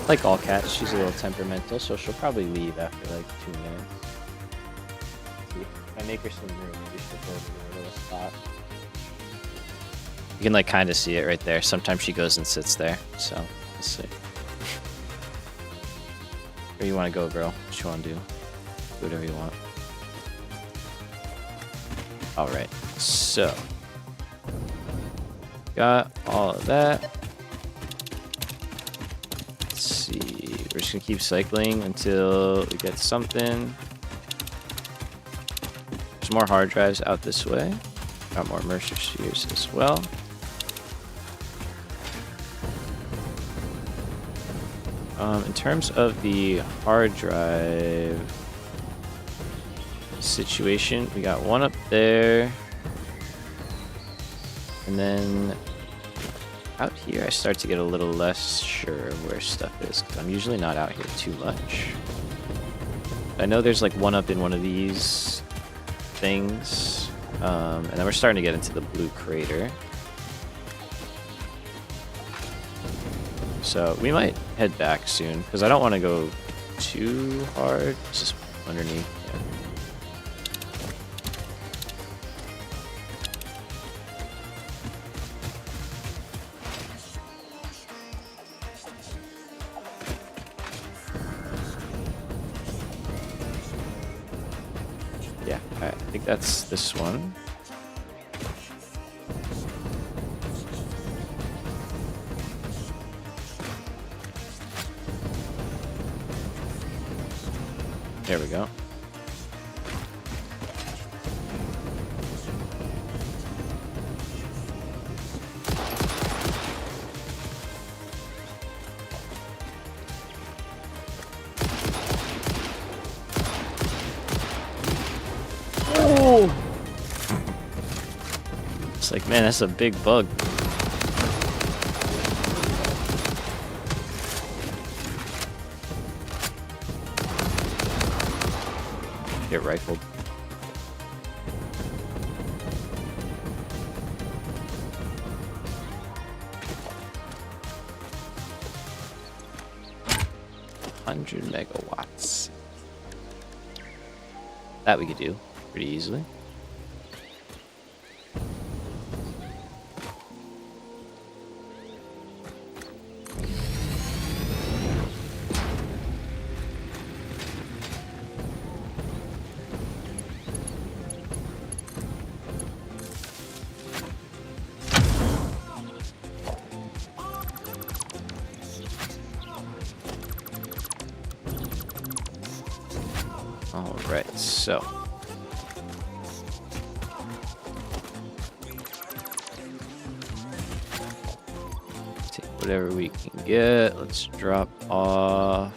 Like all cats, she's a little temperamental, so she'll probably leave after like 2 minutes. See, if I make her some room, maybe she'll go over to a little spot. You can like kind of see it right there. Sometimes she goes and sits there, so let's see. Where you want to go, bro? What you want to do? Do whatever you want. Alright, so got all of that. Let's see. We're just gonna keep cycling until we get something. There's more hard drives out this way. Got more Mercer spheres as well. In terms of the hard drive situation, we got one up there, and then out here I start to get a little less sure where stuff is, because I'm usually not out here too much. I know there's like one up in one of these things, and then we're starting to get into the blue crater. So we might head back soon, because I don't want to go too hard. It's just underneath. Yeah, I think that's this one. There we go. Oh! It's like, man, that's a big bug. Get rifled. $100 megawatts. That we could do pretty easily. Alright, so take whatever we can get. Let's drop off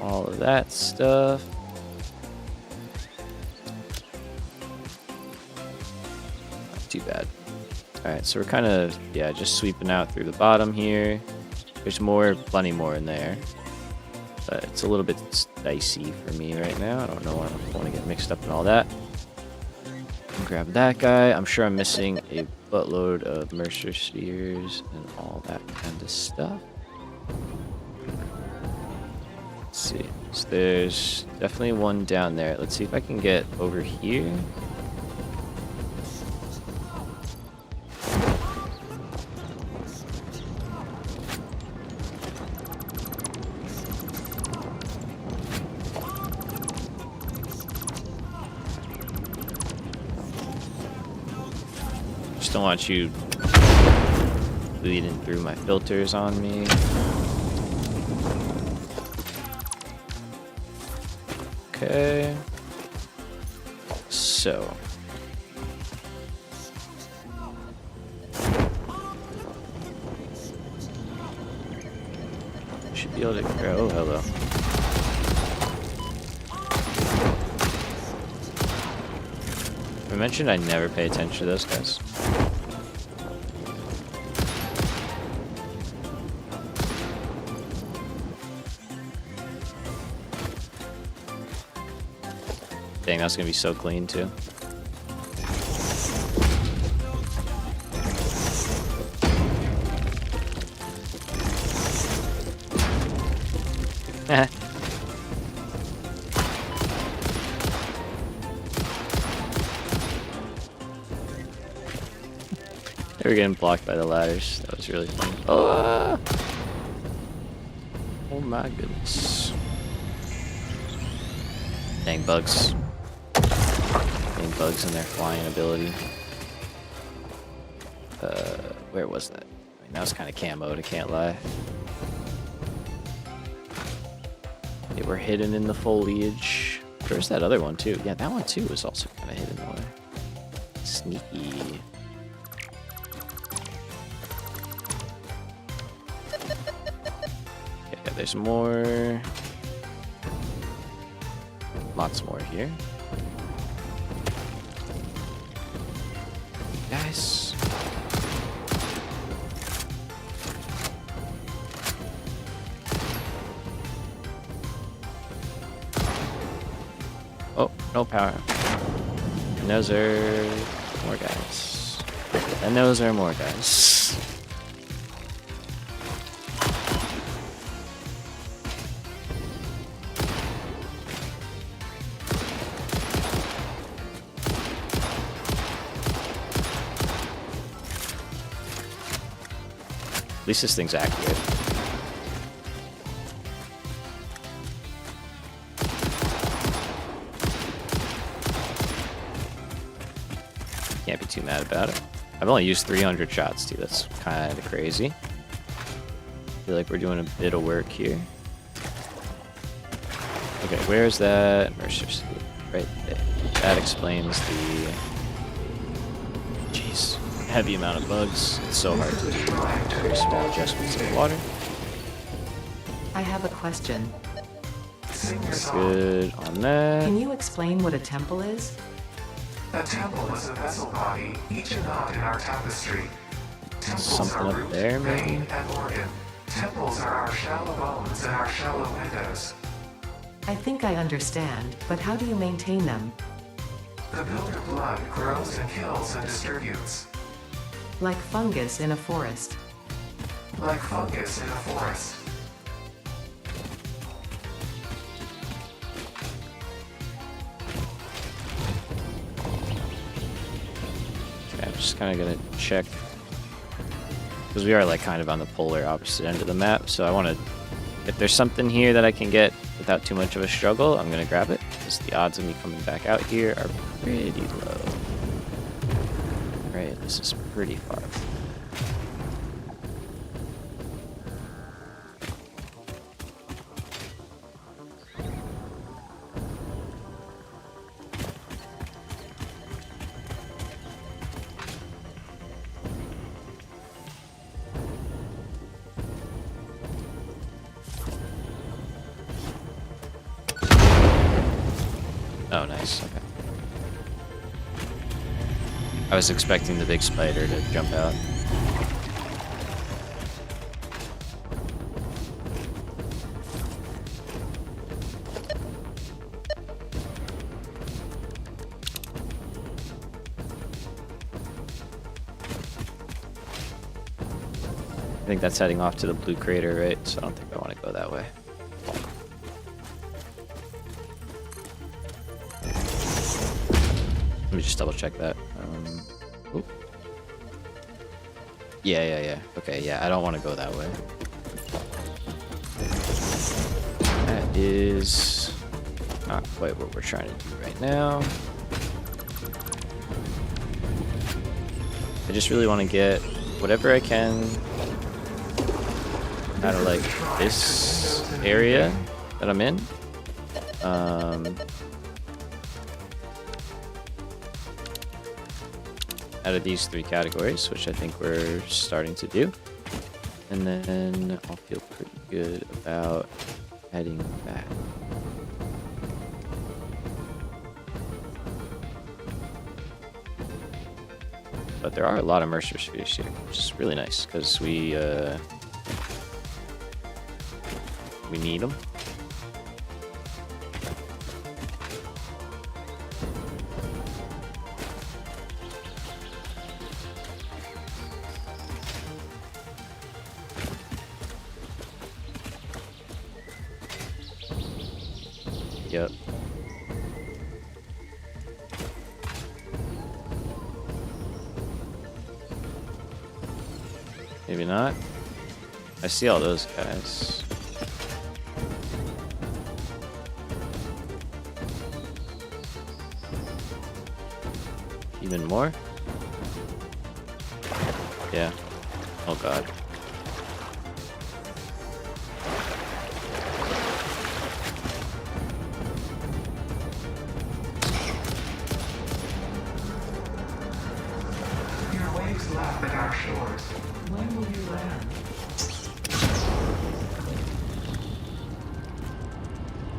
all of that stuff. Not too bad. Alright, so we're kind of, yeah, just sweeping out through the bottom here. There's more, plenty more in there. But it's a little bit dicey for me right now. I don't know. I don't want to get mixed up in all that. Grab that guy. I'm sure I'm missing a buttload of Mercer spheres and all that kind of stuff. Let's see. So there's definitely one down there. Let's see if I can get over here. Don't want you bleeding through my filters on me. Okay. So. Should be able to grab. Oh, hello. I mentioned I never pay attention to those guys. Dang, that's gonna be so clean too. They were getting blocked by the ladders. That was really funny. Oh! Oh my goodness. Dang bugs. Dang bugs and their flying ability. Where was that? I mean, that was kind of camoed, I can't lie. They were hidden in the foliage. Where's that other one too? Yeah, that one too was also kind of hidden away. Sneaky. Okay, yeah, there's more. Lots more here. Guys. Oh, no power. And those are more guys. And those are more guys. At least this thing's accurate. Can't be too mad about it. I've only used 300 shots too. That's kind of crazy. I feel like we're doing a bit of work here. Okay, where's that Mercer suit? Right there. That explains the heavy amount of bugs. It's so hard to do very small adjustments in water. I have a question. Good on that. Can you explain what a temple is? A temple is a vessel body, each a knot in our tapestry. Temples Something are up root, there, vein, maybe? and organ. Temples are our shallow bones and our shallow windows. I think I understand, but how do you maintain them? The builder blood grows and kills and distributes. Like fungus in a forest. Like fungus in a forest. Okay, I'm just kind of gonna check because we are like kind of on the polar opposite end of the map. So I want to, if there's something here that I can get without too much of a struggle, I'm gonna grab it because the odds of me coming back out here are pretty low. Right, this is pretty far. Oh, nice. Okay. I was expecting the big spider to jump out. I think that's heading off to the blue crater, right? So I don't think I want to go that way. Let me just double check that. Oop. Yeah. Okay, yeah, I don't want to go that way. That is not quite what we're trying to do right now. I just really want to get whatever I can out of like this area that I'm in. Out of these three categories, which I think we're starting to do. And then I'll feel pretty good about heading back. But there are a lot of Mercer spheres here, which is really nice because we need them. Yep. Maybe not. I see all those guys. Even more? Yeah. Oh god. Your waves lap at our shores. When will you land?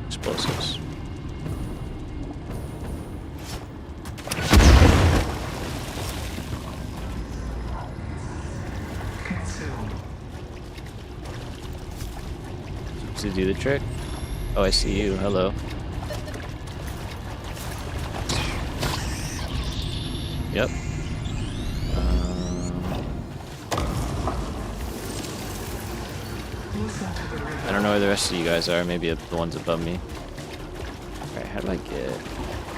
Explosives. Consumed. To do the trick? Oh, I see you. Hello. Yep. Listen to the rhythm. I don't know where the rest of you guys are. Maybe the ones above me. Alright, how do I get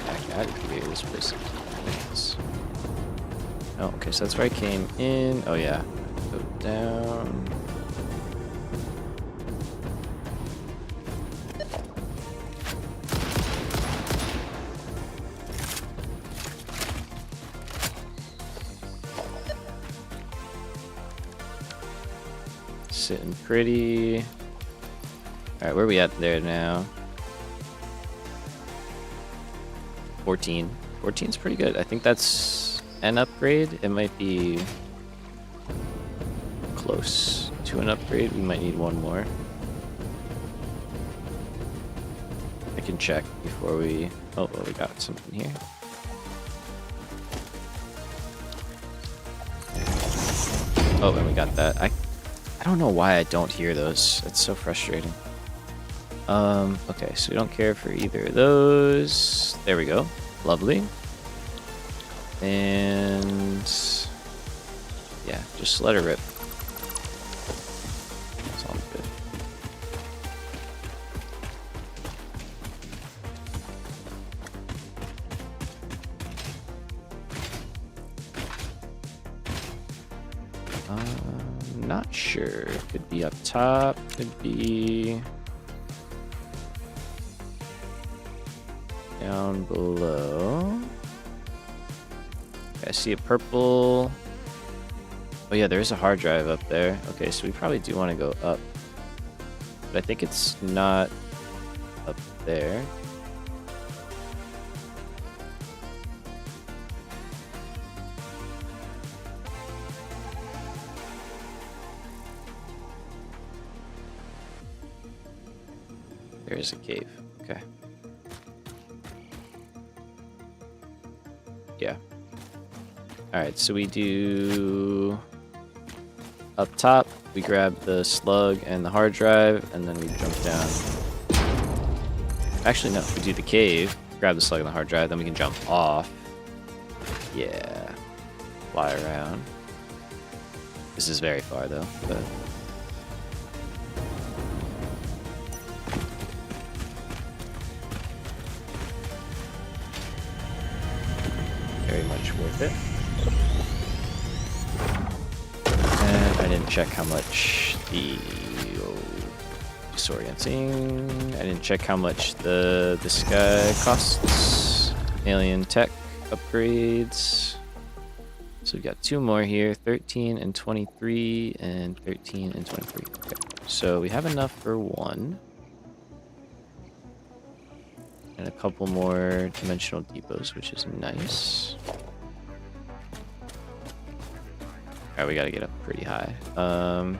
back out of here? This place is... Oh, okay, so that's where I came in. Oh, yeah. Go down. Sitting pretty. Alright, where are we at there now? 14. 14's pretty good. I think that's an upgrade. It might be close to an upgrade. We might need one more. I can check before we... Oh, well, we got something here. Oh, and we got that. I don't know why I don't hear those. It's so frustrating. Okay, so we don't care for either of those. There we go. Lovely. And yeah, just let her rip. Sounds good. Not sure. Could be up top. Could be down below. Okay, I see a purple. Oh yeah, there is a hard drive up there. Okay, so we probably do want to go up. But I think it's not up there. There's a cave. Okay. Yeah. Alright, so we do... Up top, we grab the slug and the hard drive, and then we jump down. Actually, no. We do the cave, grab the slug and the hard drive, then we can jump off. Yeah. Fly around. This is very far, though, but... very much worth it. And I didn't check how much the disorienting. I didn't check how much this guy costs. Alien tech upgrades. So we've got two more here, 13 and 23 and 13 and 23. Okay. So we have enough for one. And a couple more dimensional depots, which is nice. Alright, we gotta get up pretty high. Yeah,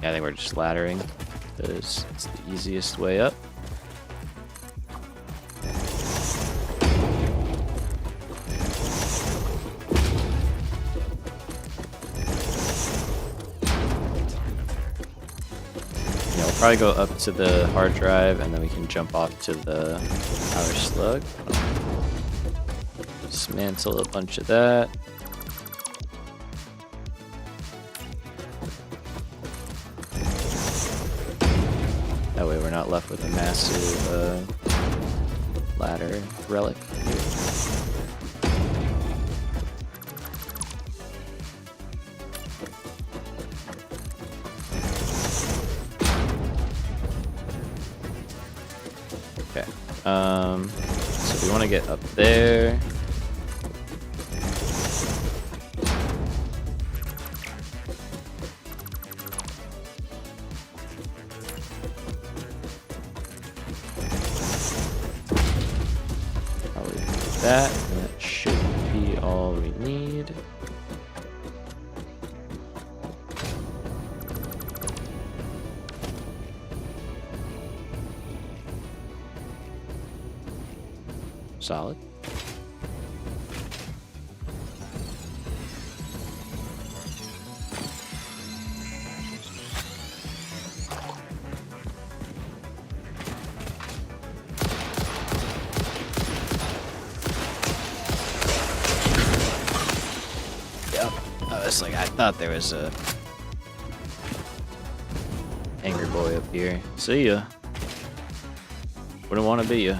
I think we're just laddering, because it's the easiest way up. Probably go up to the hard drive and then we can jump off to the power slug. Dismantle a bunch of that. not left with a massive ladder relic. Okay. So we want to get up there. Probably do that, and that should be all we need. Solid. Yep. I thought there was a angry boy up here. See ya. Wouldn't want to be ya.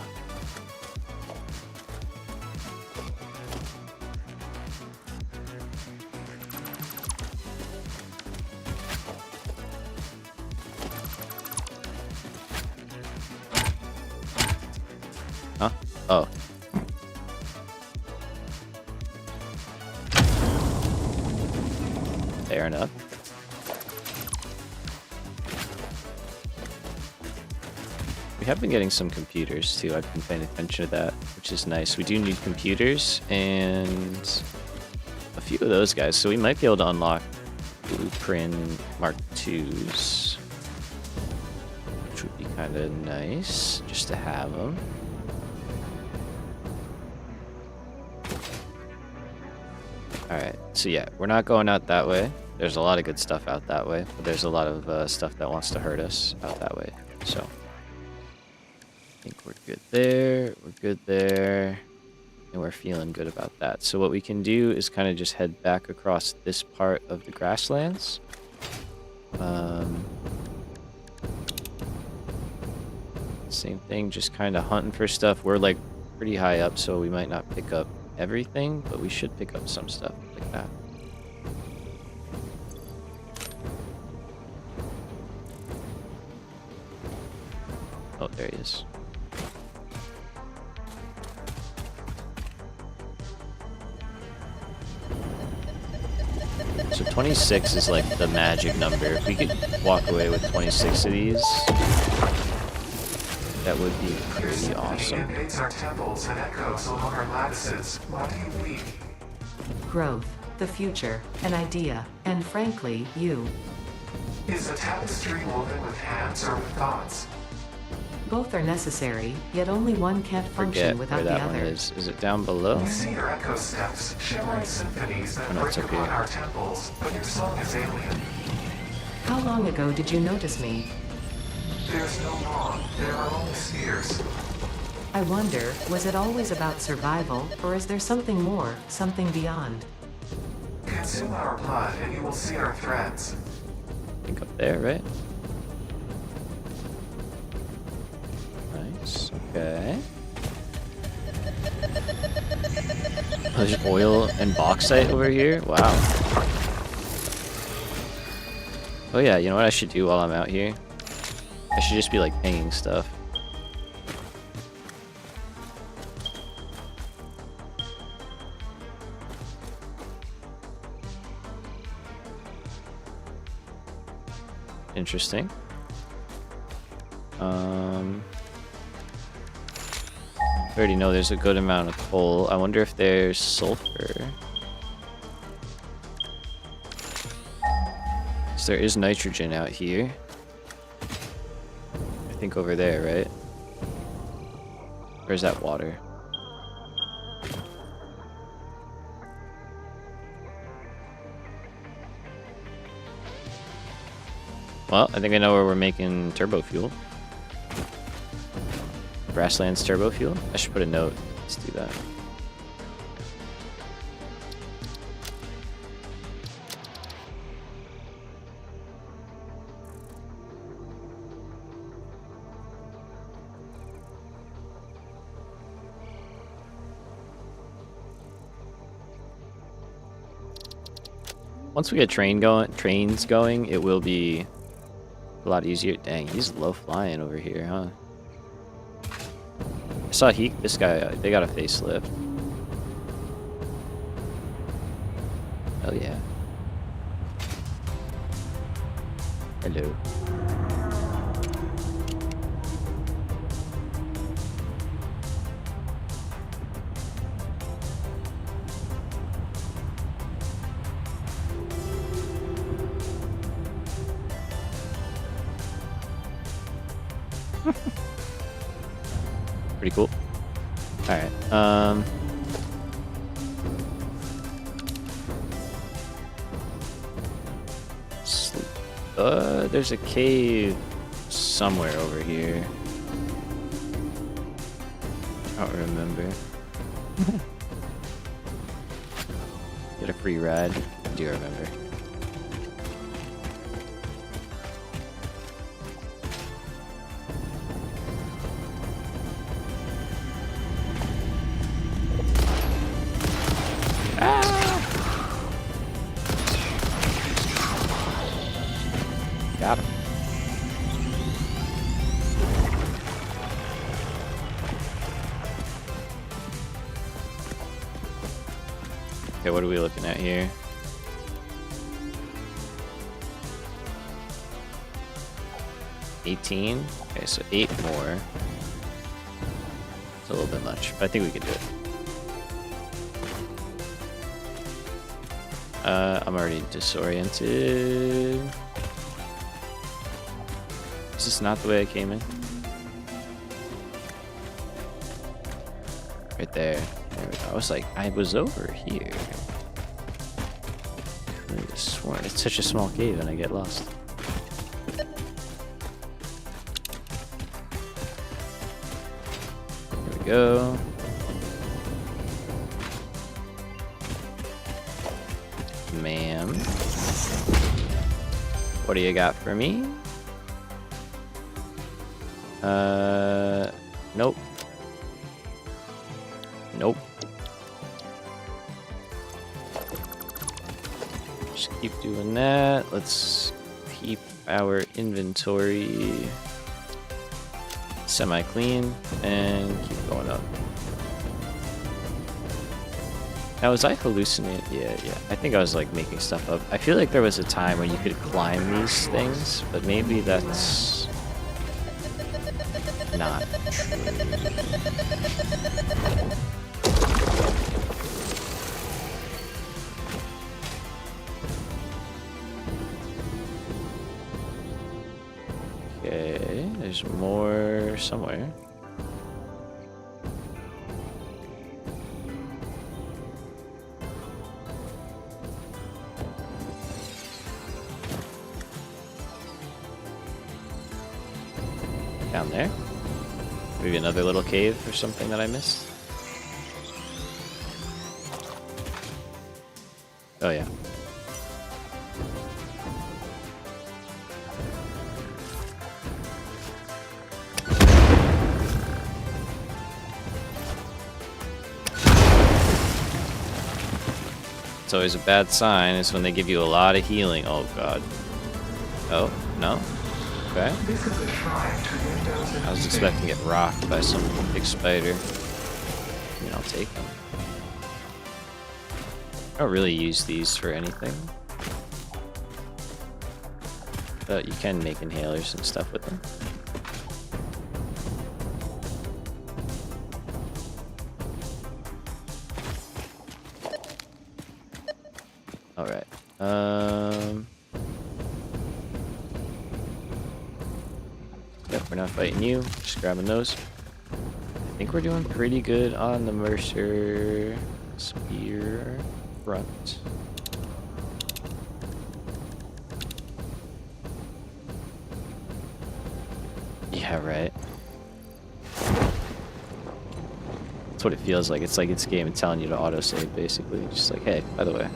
Huh? Oh. Fair enough. We have been getting some computers too. I've been paying attention to that, which is nice. We do need computers and a few of those guys, so we might be able to unlock Blueprint Mark IIs, which would be kind of nice just to have them. Alright, so yeah, we're not going out that way. There's a lot of good stuff out that way, but there's a lot of stuff that wants to hurt us out that way. So, I think we're good there, we're good there, and we're feeling good about that. So what we can do is kind of just head back across this part of the grasslands. Same thing, just kind of hunting for stuff. We're like pretty high up, so we might not pick up everything, but we should pick up some stuff like that. Oh, there he is. So 26 is like the magic number. If we could walk away with 26 of these, that would be pretty awesome. Invades our temples and echoes along our lattices. What do you weep? Growth, the future, an idea, and frankly, you. Is a tapestry woven with hands or with thoughts? Both are necessary, yet only one can't Forget function where without the that one other. is. Is it down below? We see your echo steps, shimmering symphonies that Oh, no, break it's up upon here. our temples, but your song is alien. How long ago did you notice me? There's no wrong, there are only spheres. I wonder, was it always about survival, or is there something more, something beyond? Consume our blood and you will see our threads. I think up there, right? Nice. Okay. Oh, there's oil and bauxite over here? Wow. Oh yeah, you know what I should do while I'm out here? I should just be like pinging stuff. Interesting. I already know there's a good amount of coal. I wonder if there's sulfur. So there is nitrogen out here. I think over there, right? Or is that water? Well, I think I know where we're making turbo fuel. Grasslands turbo fuel? I should put a note. Let's do that. Once we get trains going, it will be a lot easier. Dang, he's low flying over here, huh? I saw this guy, they got a facelift. Hell yeah. Hello. Pretty cool. Alright, there's a cave somewhere over here. I don't remember. Get a free ride. I do remember. Got him. Okay, what are we looking at here? $18. Okay, so 8 more. It's a little bit much, but I think we can do it. I'm already disoriented. Is this not the way I came in? Right there. There we go. I was like, I was over here. I could have sworn it's such a small cave and I get lost. There we go. Ma'am. What do you got for me? Nope. Nope. Just keep doing that. Let's keep our inventory semi-clean and keep going up. Now, was I hallucinating? Yeah. I think I was like making stuff up. I feel like there was a time when you could climb these things, but maybe that's not true. Okay, there's more somewhere. Down there. Maybe another little cave or something that I missed. Oh yeah. It's always a bad sign is when they give you a lot of healing. Oh god. Oh, no? Okay. This is a shrine to windows and I was expecting to get rocked by some big spider. I mean, I'll take them. I don't really use these for anything. But you can make inhalers and stuff with them. Alright. Yep, we're not fighting you. Just grabbing those. I think we're doing pretty good on the Mercer Spear front. Yeah, right. That's what it feels like. It's like it's game telling you to autosave, basically. Just like, hey, by the way.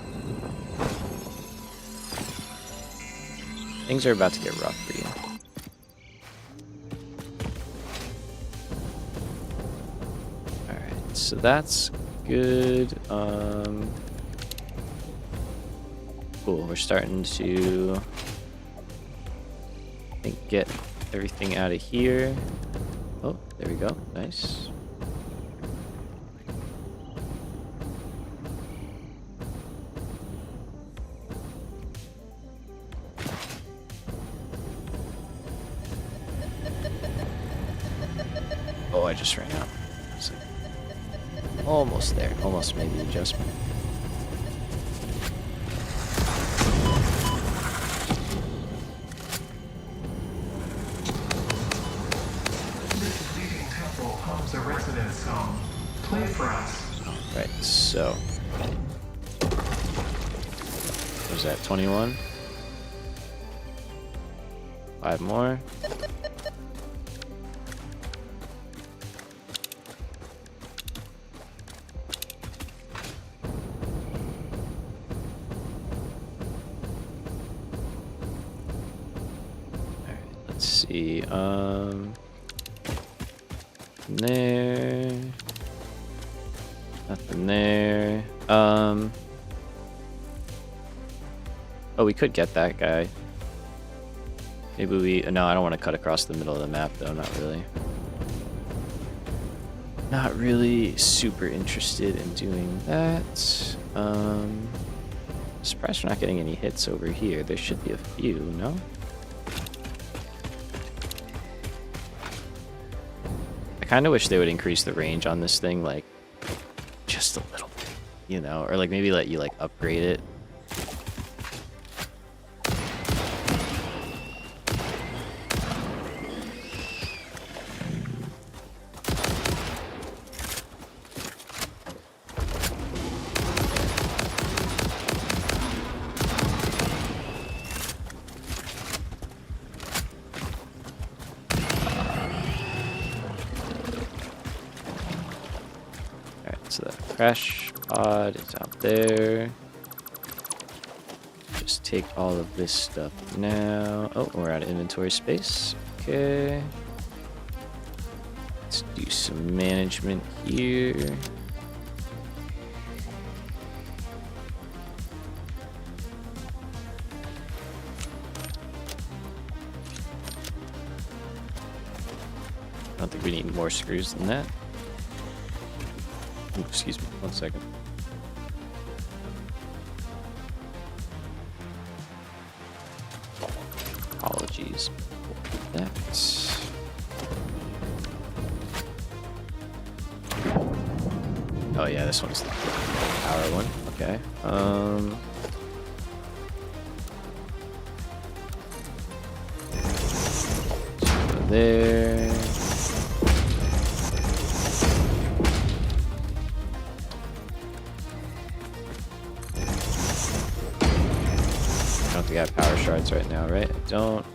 Things are about to get rough for you. Alright, so that's good. Cool. cool. We're starting to, I think, get everything out of here. Oh, there we go. Nice. Oh, I just ran out. So, almost there. Almost made the adjustment. This leading temple homes a residence home. Play for us. Right, so. What was that, 21? 5 more. Let's see, there, nothing there, oh, we could get that guy. Maybe we, no, I don't want to cut across the middle of the map though, not really. Not really super interested in doing that. Surprised we're not getting any hits over here. There should be a few, no? I kind of wish they would increase the range on this thing, like, just a little bit, you know? Or, like, maybe let you, like, upgrade it. So that crash pod is out there. Just take all of this stuff now. Oh, we're out of inventory space. Okay. Let's do some management here. I don't think we need more screws than that. Ooh, excuse me, 1 second. Apologies for that. Oh yeah, this one's the power one. Okay. So there. I don't think I have power shards right now, right? I don't.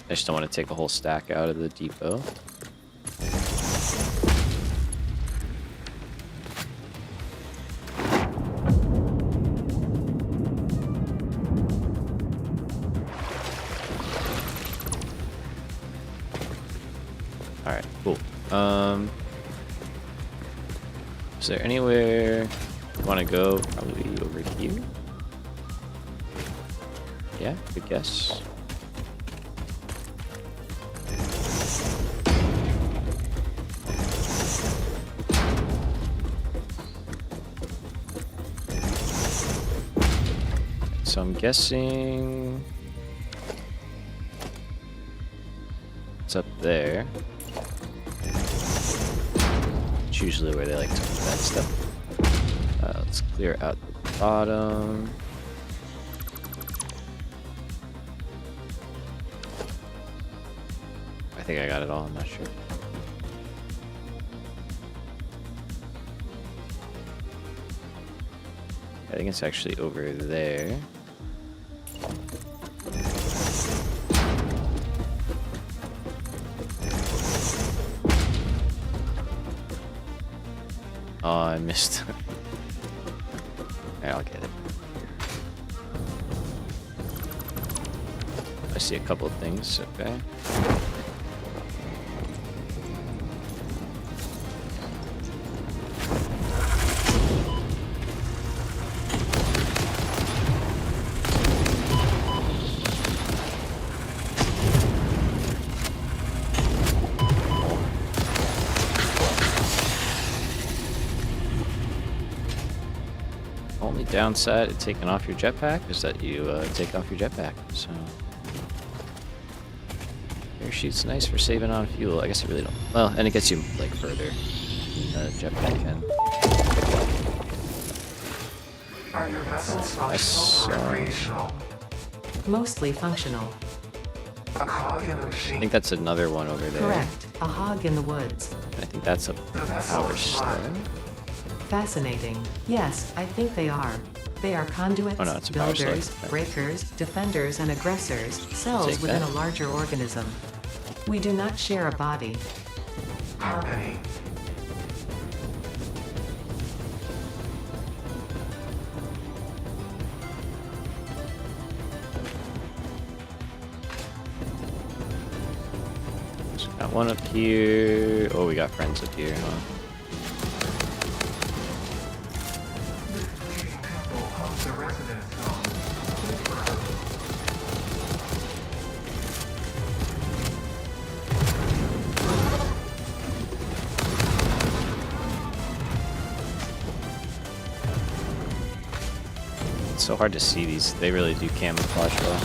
I just don't want to take a whole stack out of the depot. Alright, cool. Is there anywhere you want to go? Probably over here. Yeah, good guess. So I'm guessing it's up there. It's usually where they like to put that stuff. Let's clear out the bottom. I think I got it all, I'm not sure. I think it's actually over there. Oh, I missed. Alright, I'll get it. I see a couple of things, okay. downside of taking off your jetpack is that you take off your jetpack. So parachute's nice for saving on fuel. I guess it really don't. Well, and it gets you like further than the jetpack can. Are your vessels Nice, functional or recreational? Mostly functional. A cog in a I machine. think that's another one over there. Correct. A hog in the woods. I think that's a power slave. Fascinating. Yes, I think they are. They are conduits, Oh, no, it's a power slave. builders, Okay. breakers, defenders, and aggressors, cells Take within that. a larger organism. We do not share a body. Harmony. So got one up here. Oh, we got friends up here, huh? Leading temple of the residence zone. It's so hard to see these. They really do camouflage well.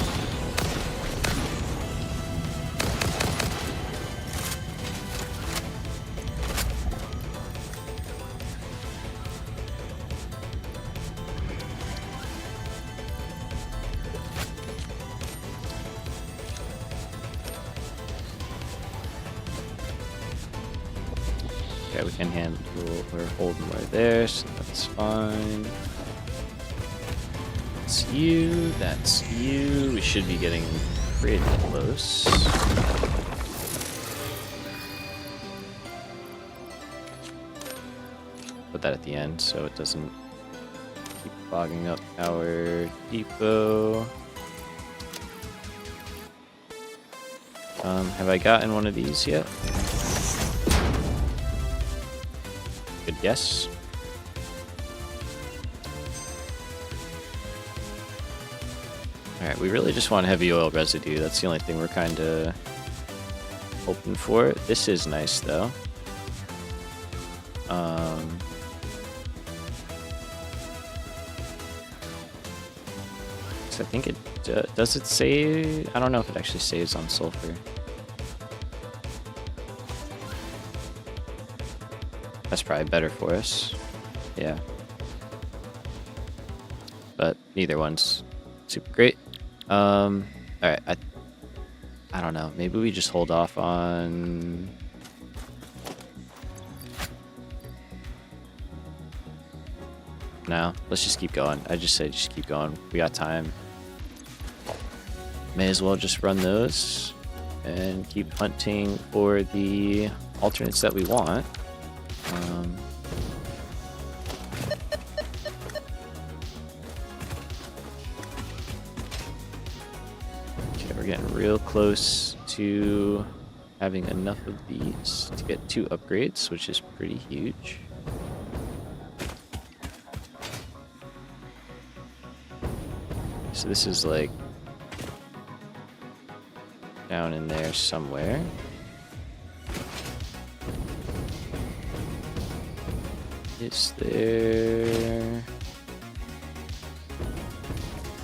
Okay, we can handle or hold more there, so that's fine. That's you, that's you. We should be getting pretty close. Put that at the end so it doesn't keep clogging up our depot. Have I gotten one of these yet? Good guess. Alright, we really just want heavy oil residue. That's the only thing we're kind of hoping for. This is nice, though. So I think it does it save? I don't know if it actually saves on sulfur. That's probably better for us. Yeah. But neither one's super great. Alright, I don't know. Maybe we just hold off on... No, let's just keep going. I just say just keep going. We got time. May as well just run those and keep hunting for the alternates that we want. Okay, we're getting real close to having enough of these to get 2 upgrades, which is pretty huge. So this is like down in there somewhere. Is there...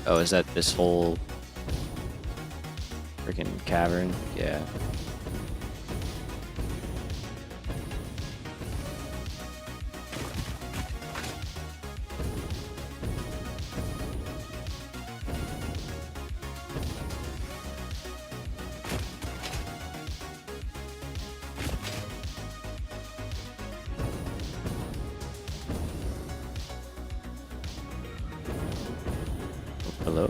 Oh, is that this whole freaking cavern? Yeah. Hello?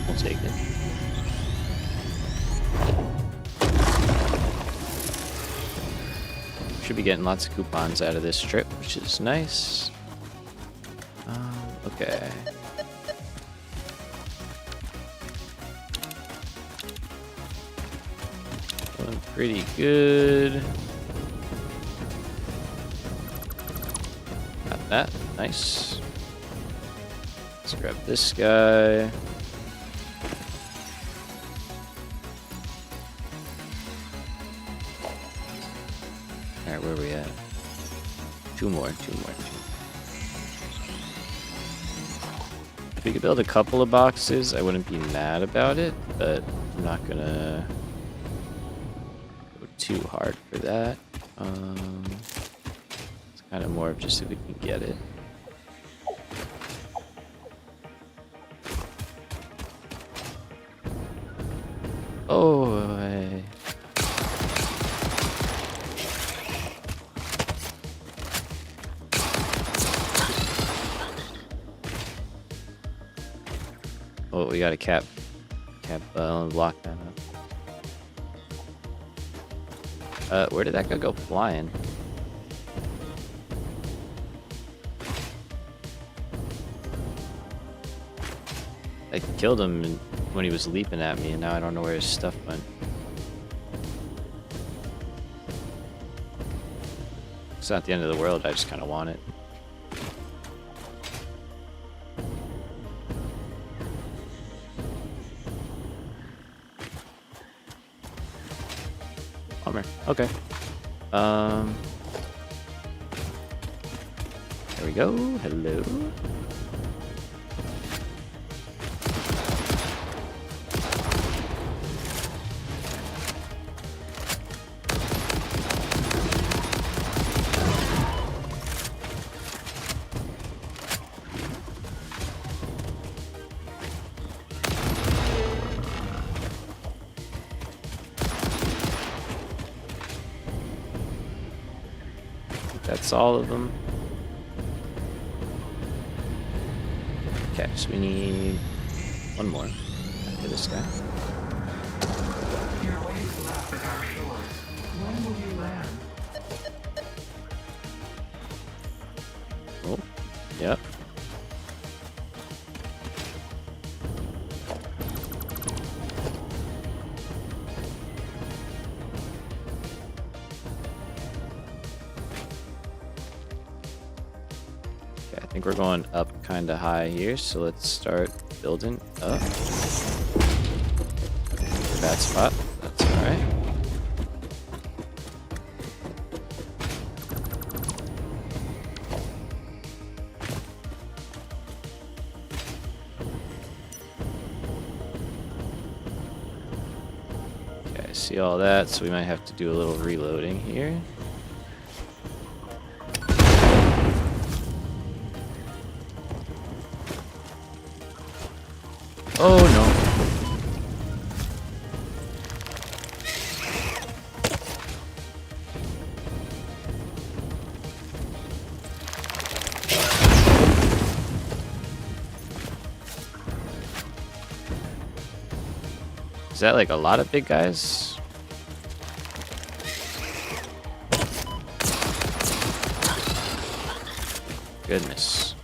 We'll take it. Should be getting lots of coupons out of this trip, which is nice. Okay. Doing pretty good. Got that. Nice. Let's grab this guy. Alright, where are we at? Two more. If we could build a couple of boxes, I wouldn't be mad about it, but I'm not gonna go too hard for that. It's kind of more of just if we can get it. Oh, oh, we got a cap block that up. Where did that guy go flying? I killed him when he was leaping at me, and now I don't know where his stuff went. It's not the end of the world, I just kind of want it. Bummer. Okay. There we go. Hello. That's all of them. Okay, so we need one more for this guy. Your waves left at our shores. When will you land? Oh, yep. I think we're going up kind of high here, so let's start building up. Bad spot. That's all right. Okay, I see all that, so we might have to do a little reloading here. Oh no. Is that like a lot of big guys? Goodness.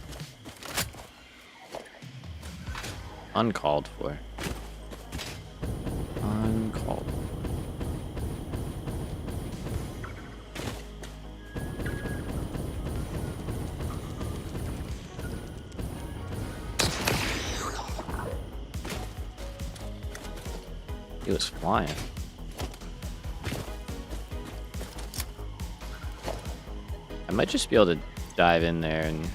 Uncalled for. Uncalled for. He was flying. I might just be able to dive in there and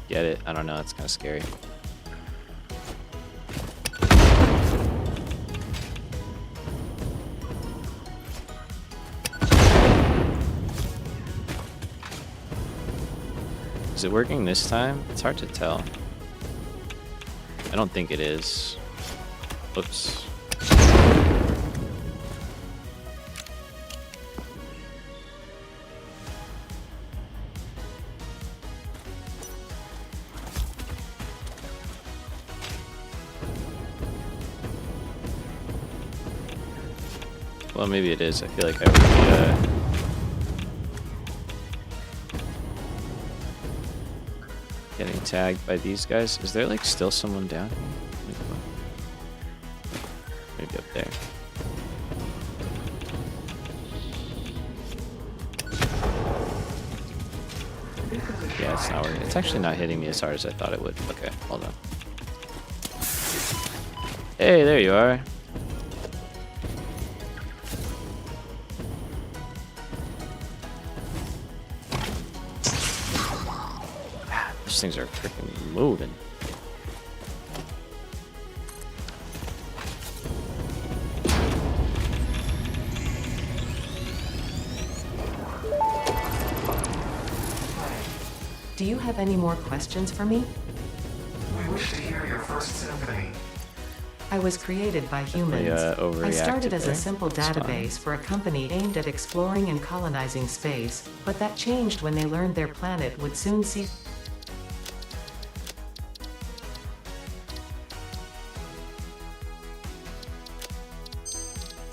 get it. I don't know, it's kind of scary. Is it working this time? It's hard to tell. I don't think it is. Oops. Well, maybe it is. I feel like I would getting tagged by these guys. Is there like still someone down here? Maybe up there. This is a Yeah, it's not working. It's actually not hitting me as hard as I thought it would. Okay, hold on. Hey, there you are. These things are freaking moving. Do you have any more questions for me? We wish to hear your first symphony. I was created by humans. I Overreacted started as there. a simple It's fine. database for a company aimed at exploring and colonizing space, but that changed when they learned their planet would soon cease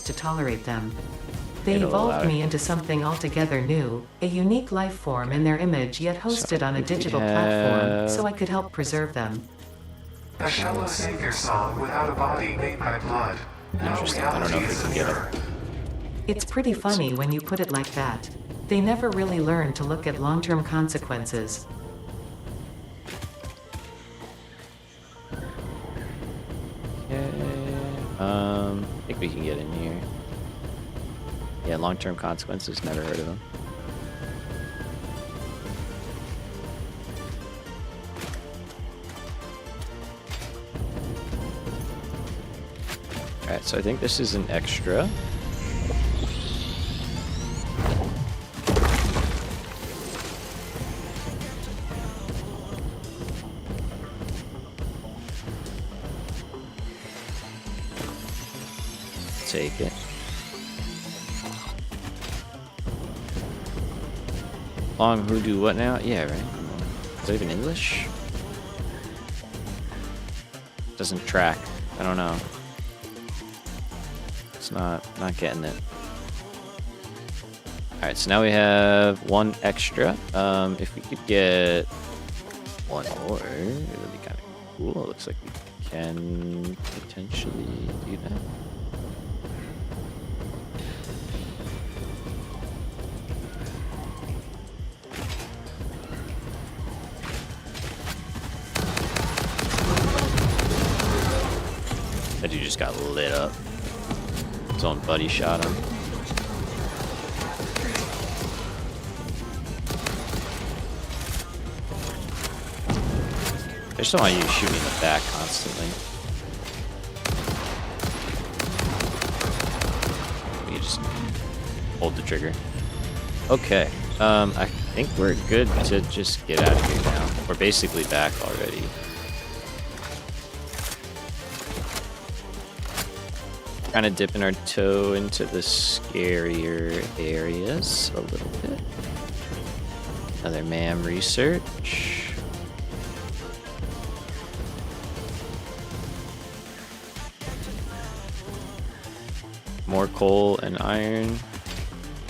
to tolerate them. They Get a little evolved louder. me into something altogether new, a unique life form in their image yet hosted on a digital platform, so I could help preserve them. A shallow savior song without a body made by blood. No Interesting. I don't know reality if we is can get near. it. It's pretty funny when you put it like that. They never really learn to look at long-term consequences. Okay. I think we can get in here. Yeah, long-term consequences. Never heard of them. Alright, so I think this is an extra. Take it. Long who do what now? Yeah, right. Is that even English? Doesn't track. I don't know. It's not getting it. Alright, so now we have one extra. If we could get one more, it would be kind of cool. It looks like we can potentially do that. That dude just got lit up. His own buddy shot him. I just don't want you to shoot me in the back constantly. You just hold the trigger. Okay. I think we're good to just get out of here now. We're basically back already. Kind of dipping our toe into the scarier areas a little bit. Another MAM research. More coal and iron.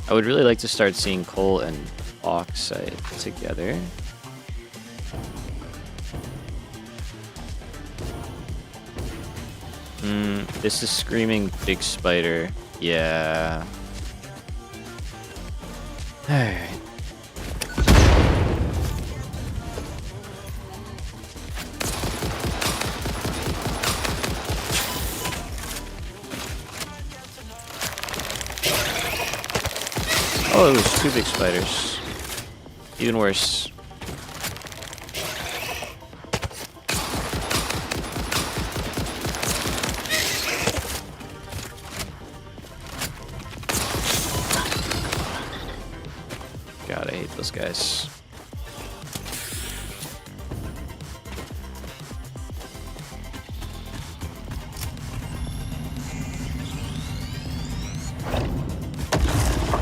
I would really like to start seeing coal and bauxite together. This is screaming big spider. Yeah. Alright. Oh, it was two big spiders. Even worse. God, I hate those guys.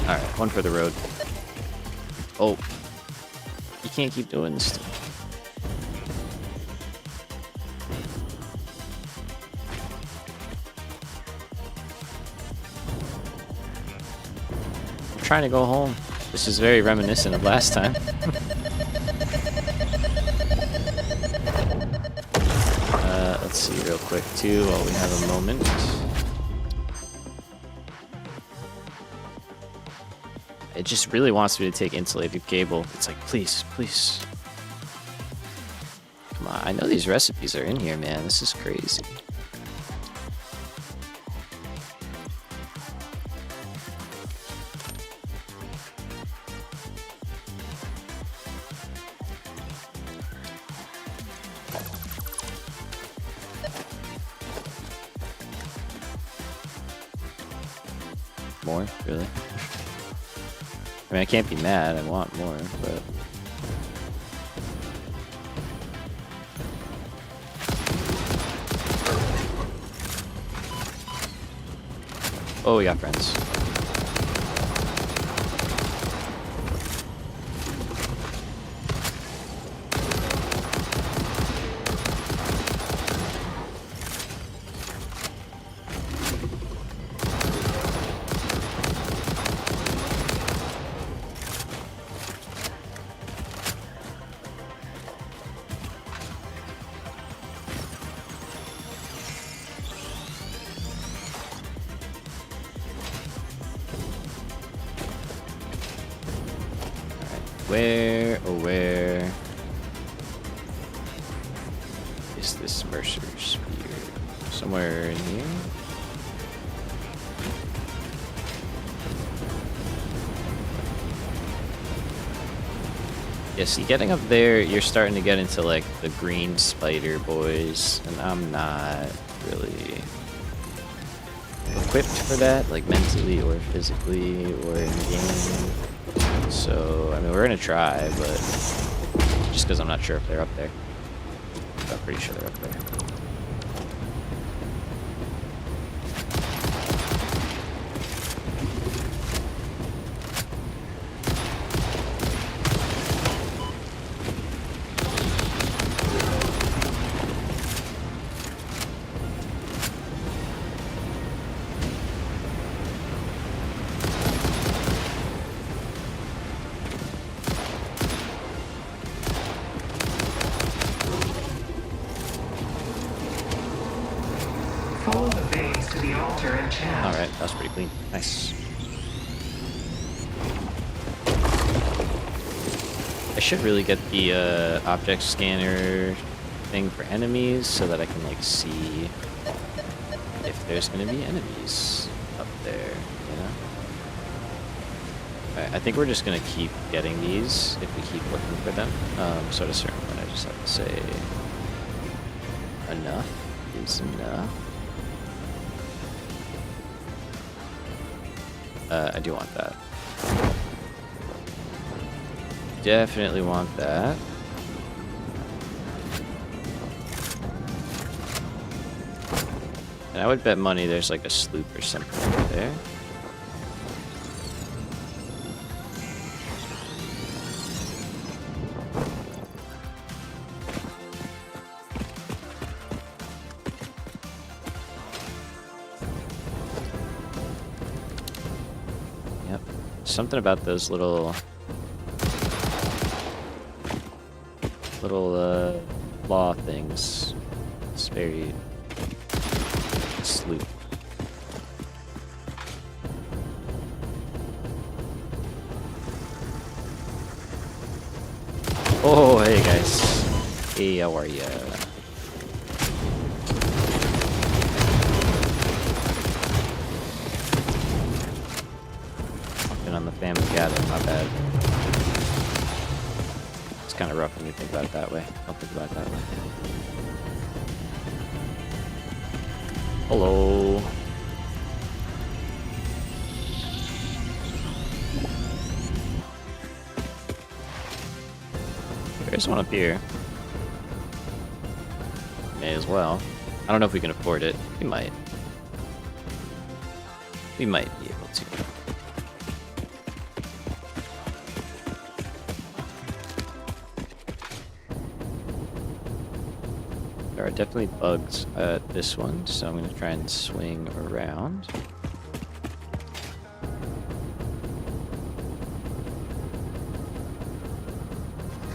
Alright, one for the road. Oh. You can't keep doing this to me. I'm trying to go home. This is very reminiscent of last time. Let's see real quick too while we have a moment. It just really wants me to take insulated cable. It's like, please, please. Come on, I know these recipes are in here, man. This is crazy. More? Really? I mean, I can't be mad. I want more, but... Oh, we got friends. Where, oh where is this Mercer Spear? Somewhere in here? Yeah, see, getting up there, you're starting to get into, like, the green spider boys, and I'm not really equipped for that, like, mentally or physically or in-game. So, I mean, we're gonna try, but just because I'm not sure if they're up there. I'm pretty sure they're up there. Follow the veins to the altar and chant. Alright, that was pretty clean. Nice. I should really get the object scanner thing for enemies so that I can, like, see if there's gonna be enemies up there, you know? Alright, I think we're just gonna keep getting these if we keep looking for them. So at a certain point I just have to say enough is enough. I do want that. Definitely want that. And I would bet money there's like a sloop or something over there. Yep. Something about those little claw things. It's very sloop. Oh, hey guys. Hey, how are ya? Walking on the family gathering, my bad. It's kind of rough when you think about it that way. Don't think about it that way. Hello. There's one up here. May as well. I don't know if we can afford it. We might. We might be able to. There are definitely bugs at this one, so I'm going to try and swing around.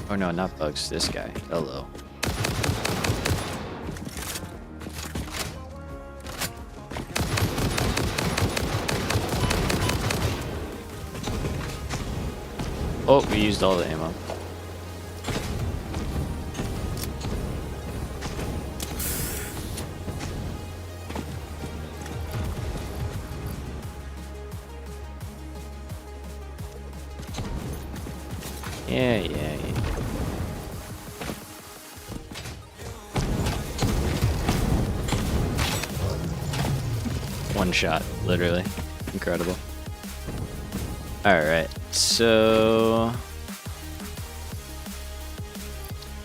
Oh no, not bugs, this guy. Hello. Oh, we used all the ammo. Yeah. One shot, literally. Incredible. Alright, so...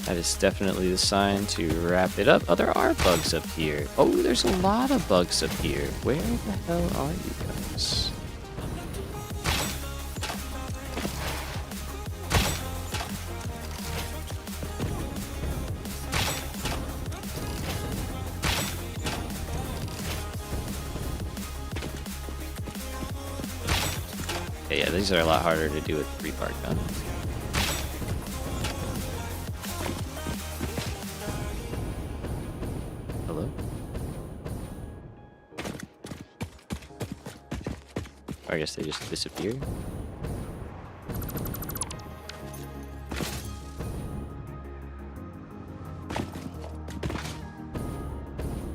that is definitely the sign to wrap it up. Oh, there are bugs up here. Oh, there's a lot of bugs up here. Where the hell are you guys? Yeah, these are a lot harder to do with 3-part gun. Hello? I guess they just disappeared.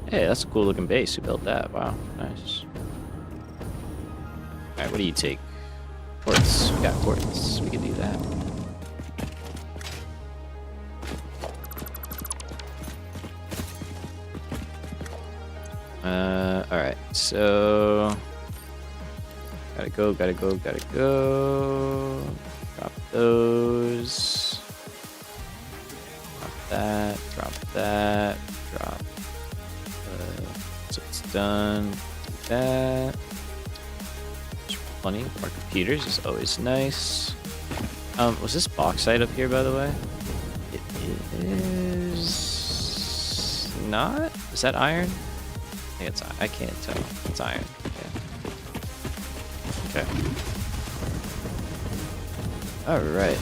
Hey, that's a cool looking base. Who built that? Wow, nice. Alright, what do you take? Quartz. We got quartz. We can do that. Alright, so... Gotta go. Drop those. Drop that. Drop. So it's done. Do that. Plenty more computers is always nice. Was this bauxite up here, by the way? It is not. Is that iron? I think it's. I can't tell. It's iron. Yeah. Okay. All right.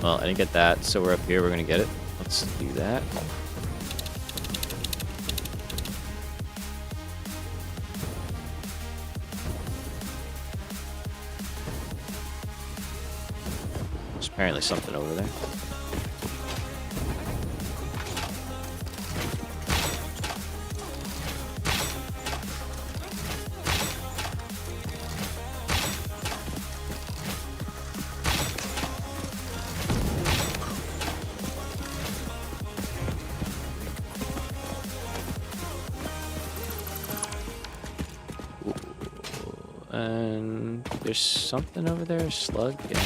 Well, I didn't get that, so we're up here. We're gonna get it. Let's do that. Apparently something over there. Ooh. And there's something over there, a slug? Yeah.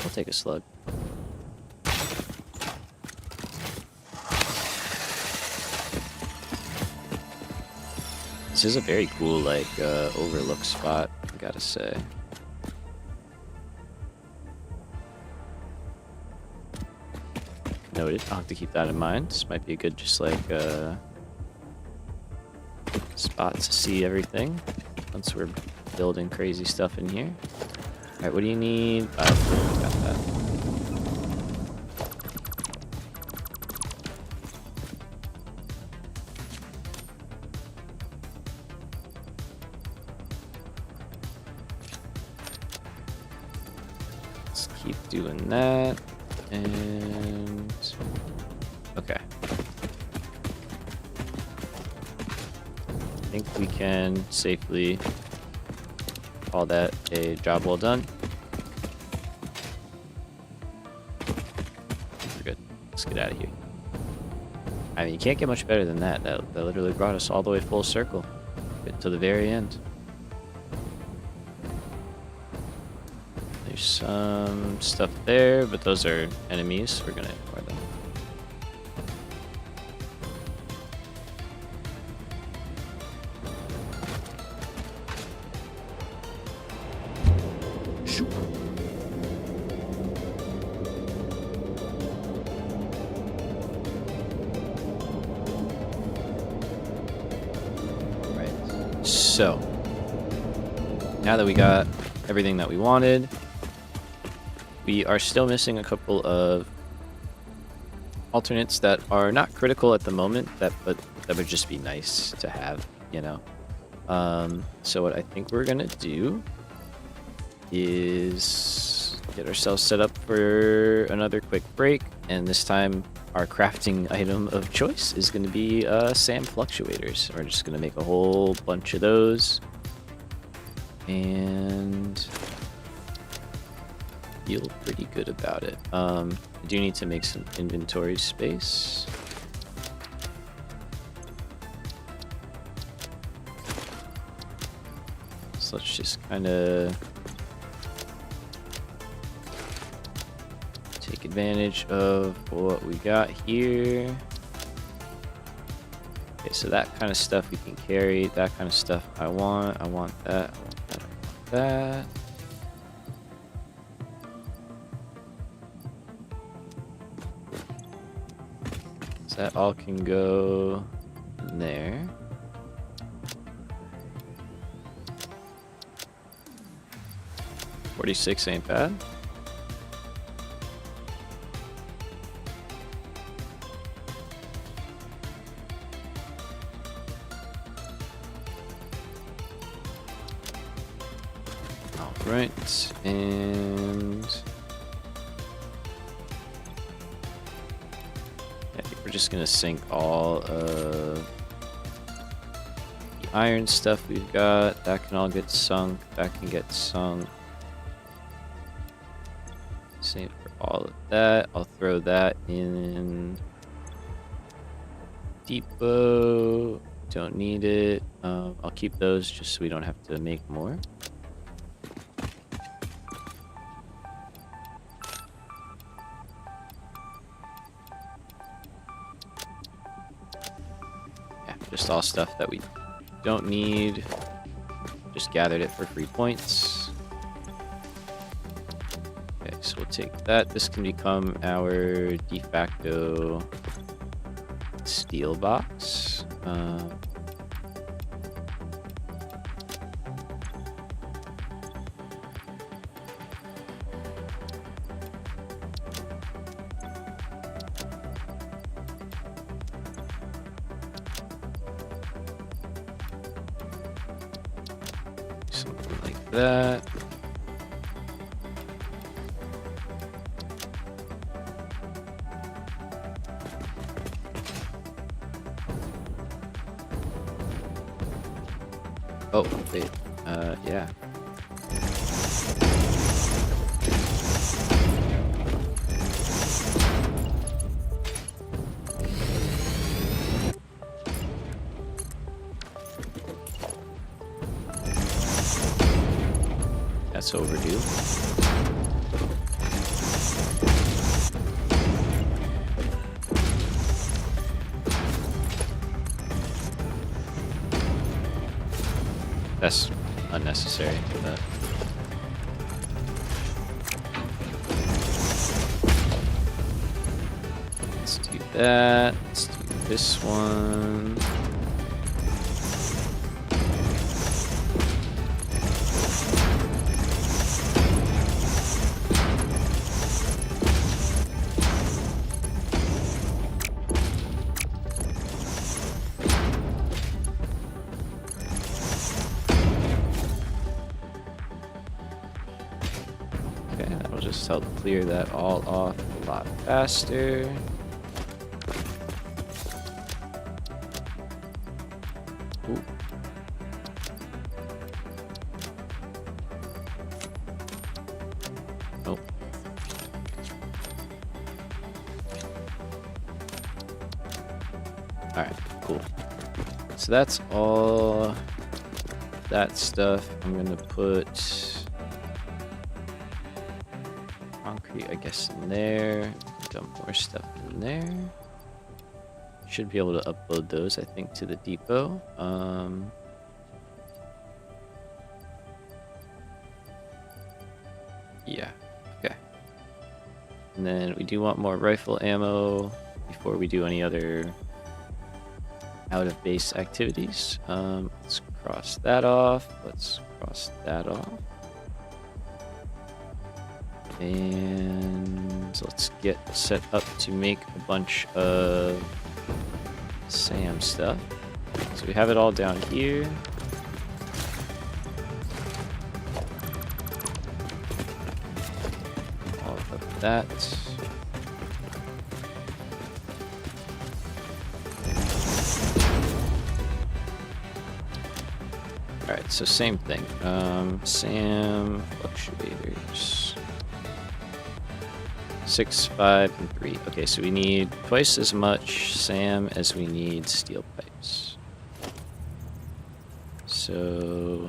I'll take a slug. This is a very cool, like, overlook spot, I gotta say. Noted. I'll have to keep that in mind. This might be a good, just like, spot to see everything once we're building crazy stuff in here. Alright, what do you need? Biofluid, got that. Let's keep doing that. And... okay. I think we can safely call that a job well done. We're good. Let's get out of here. I mean, you can't get much better than that. That literally brought us all the way full circle. Get to the very end. There's some stuff there, but those are enemies. We're gonna ignore them. So, now that we got everything that we wanted, we are still missing a couple of alternates that are not critical at the moment, but that would just be nice to have, you know. So what I think we're gonna do is get ourselves set up for another quick break, and this time our crafting item of choice is going to be sand fluctuators. We're just going to make a whole bunch of those, and feel pretty good about it. I do need to make some inventory space. So let's just kind of take advantage of what we got here. Okay, so that kind of stuff we can carry. That kind of stuff I want that, I want that, I want that. So that all can go in there. $46 ain't bad. Right, and yeah, we're just gonna sink all of the iron stuff we've got. That can all get sunk. That can get sunk. Same for all of that. I'll throw that in depot. Don't need it. I'll keep those just so we don't have to make more. Just all stuff that we don't need. Just gathered it for free points. Okay, so we'll take that. This can become our de facto steel box. Something like that. Oh, wait. Yeah. That's overdue. That's unnecessary for that. Let's do that. Let's do this one. Okay, that'll just help clear that all off a lot faster. Ooh. Nope. Alright, cool. So that's all that stuff. I'm gonna put concrete, I guess, in there. Dump more stuff in there. Should be able to upload those, I think, to the depot. Yeah, okay. And then we do want more rifle ammo before we do any other out of base activities. Let's cross that off. Let's cross that off. And let's get set up to make a bunch of SAM stuff. So we have it all down here. All of that. Alright, so same thing. SAM fluctuators. 6, 5, and 3. Okay, so we need twice as much SAM as we need steel pipes. So...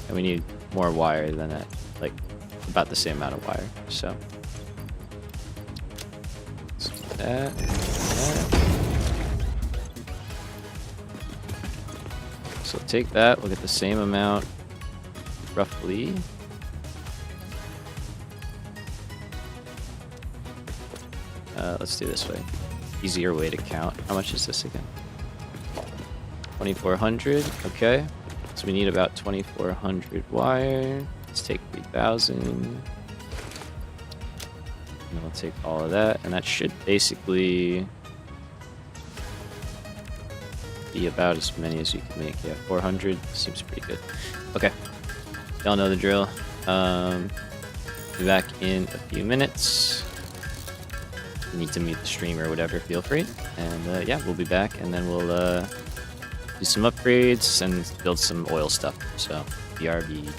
and we need more wire than that, like about the same amount of wire, so... let's do that, that. So take that, we'll get the same amount, roughly. Let's do this way. Easier way to count. How much is this again? 2,400, okay. So we need about 2,400 wire. Let's take 3,000. And we'll take all of that, and that should basically be about as many as you can make. Yeah, 400 seems pretty good. Okay, y'all know the drill. Be back in a few minutes. If you need to mute the stream or whatever, feel free. And yeah, we'll be back, and then we'll do some upgrades and build some oil stuff. So, BRB.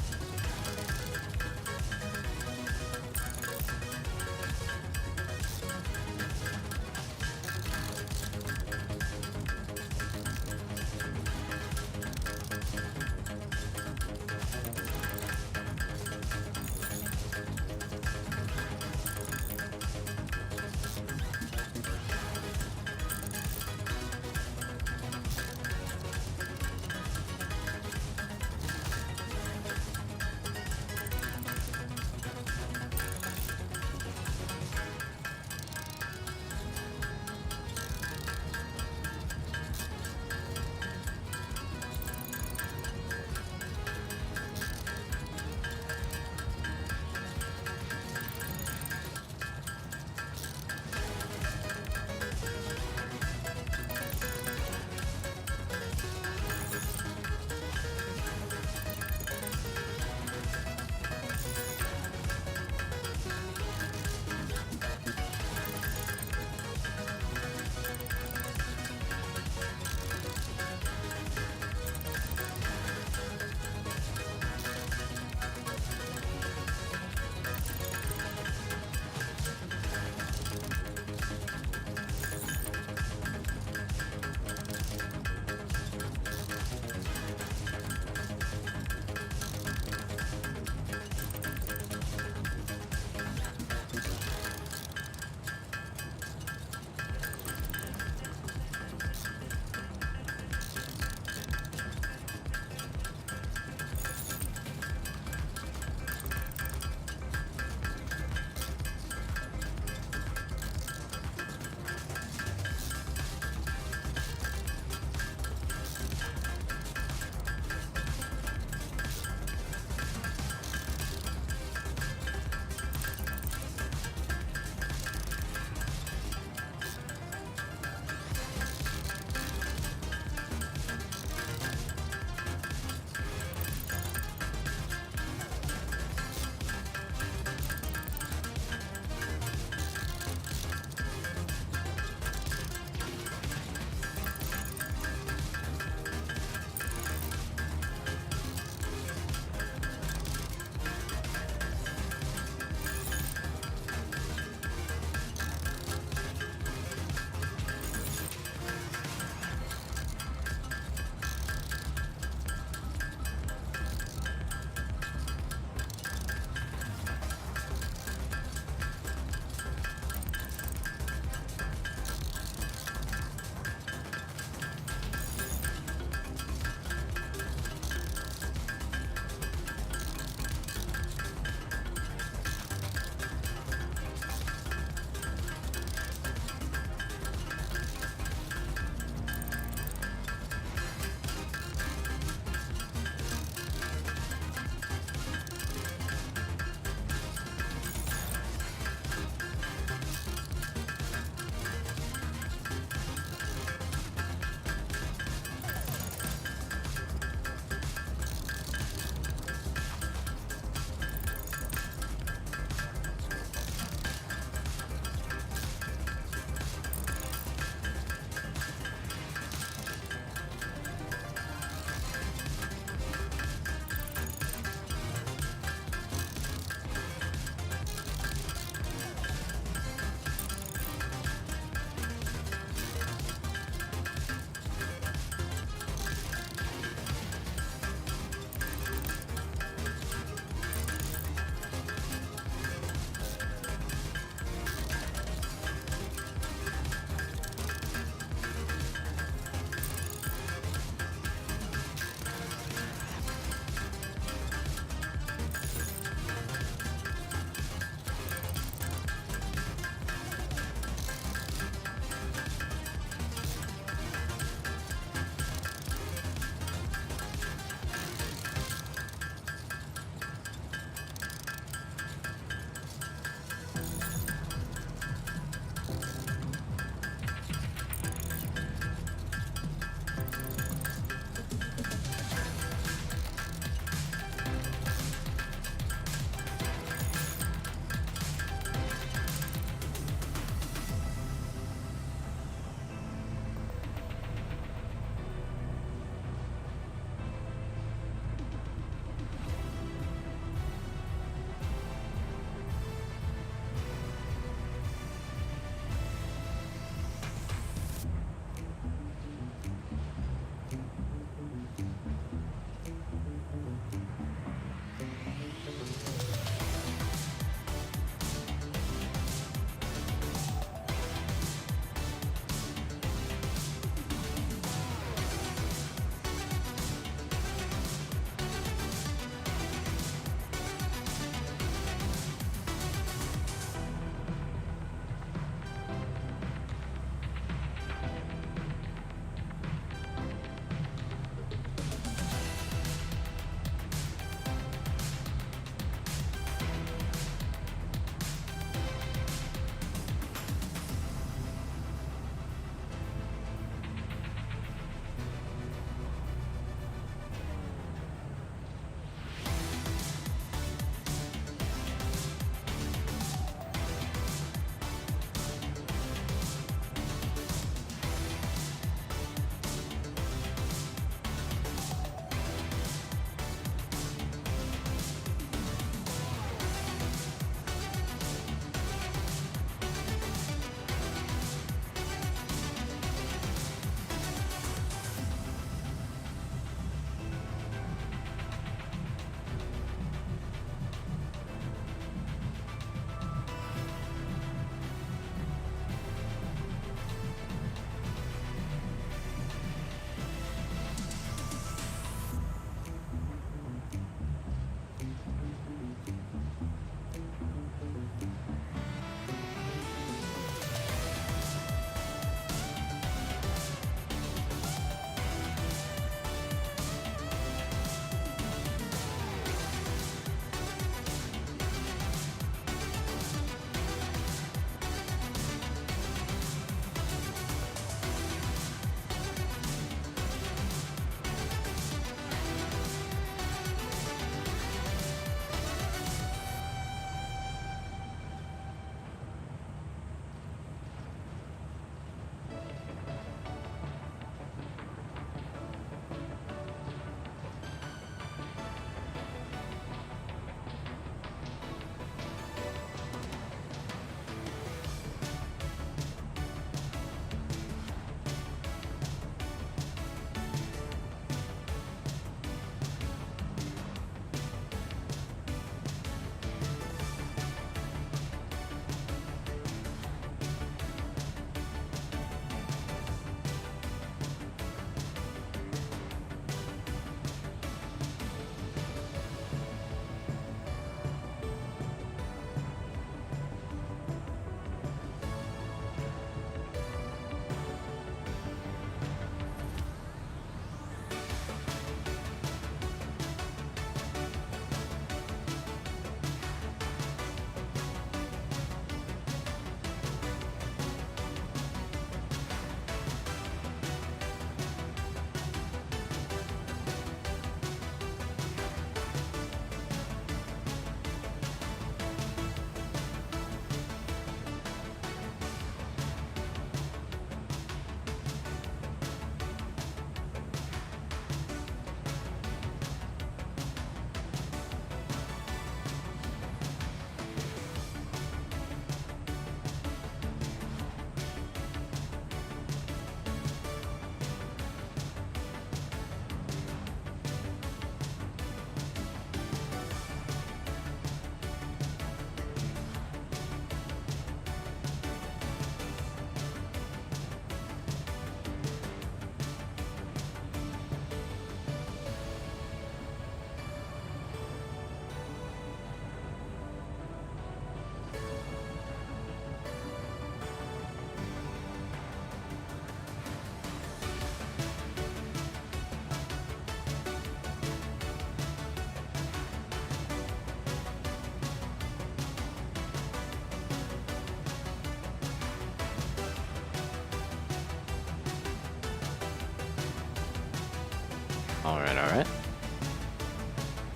Alright, alright.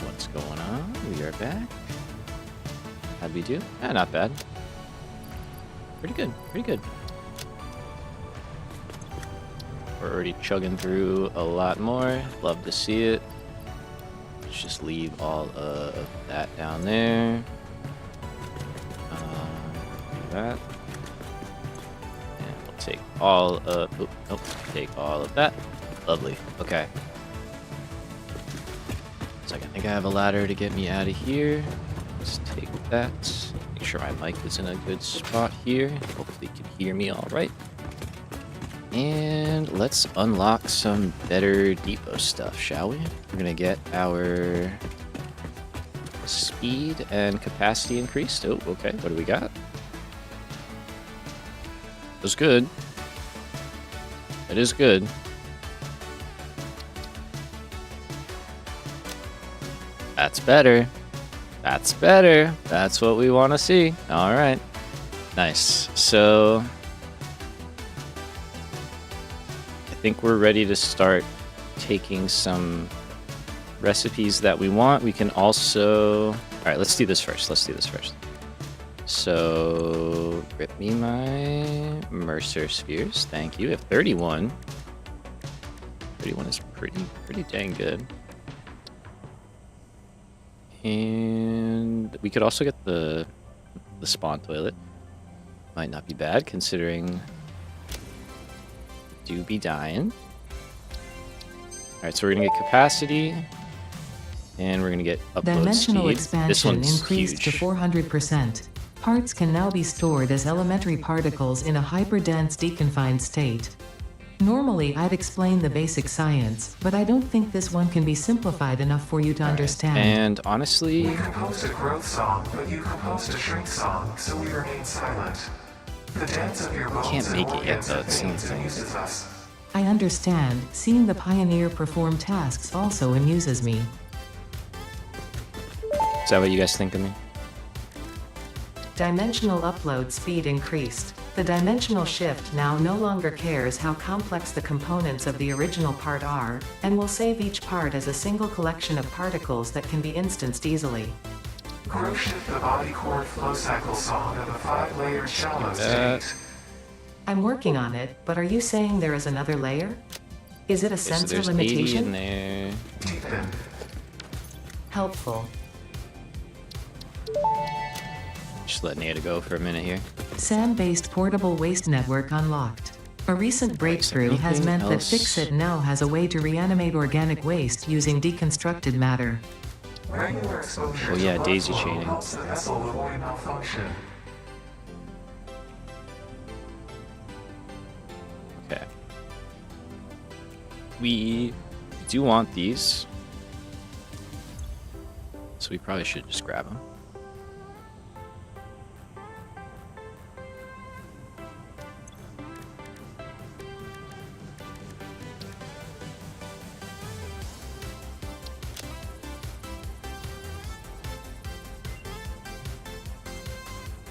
What's going on? We are back. How'd we do? Not bad. Pretty good, pretty good. We're already chugging through a lot more. Love to see it. Let's just leave all of that down there. Do that. And we'll take all of... Oop, nope, take all of that. Lovely. Okay. So I think I have a ladder to get me out of here. Let's take that. Make sure my mic is in a good spot here. Hopefully you can hear me all right. And let's unlock some better depot stuff, shall we? We're gonna get our speed and capacity increased. Oh, okay. What do we got? That's good. That is good. That's better. That's better. That's what we want to see. All right. Nice. So I think we're ready to start taking some recipes that we want. We can also... All right, let's do this first. Let's do this first. So rip me my Mercer spheres. Thank you. We have 31. 31 is pretty dang good. And we could also get the spawn toilet. Might not be bad considering do be dying. Alright, so we're gonna get capacity and we're gonna get upload Dimensional speed. expansion This one's increased huge. to 400%. Parts can now be stored as elementary particles in a hyperdense deconfined state. Normally, I'd explain the basic science, but I don't think this one can be simplified enough for you to understand. And honestly, We composed a growth song, but you composed a shrink song, so we remain silent. The dance of your bones can't and make it yet, organs though, it seems. amuses us. I understand. Seeing the pioneer perform tasks also amuses me. is that what you guys think of me? Dimensional upload speed increased. The dimensional shift now no longer cares how complex the components of the original part are, and will save each part as a single collection of particles that can be instanced easily. Grow shift the body core flow cycle song of a 5-layered shallow that. state. I'm working on it, but are you saying there is another layer? Is it a Okay, so sensor there's 80 in limitation? there. Deepen. Helpful. Just letting Ada go for a minute here. SAM-based portable waste network unlocked. A recent breakthrough has anything meant that else? Fixit now has a way to reanimate organic waste using deconstructed matter. Regular exposure Oh, yeah, to blood daisy flow chaining. helps the vessel avoid malfunction. Okay. We do want these. So we probably should just grab them.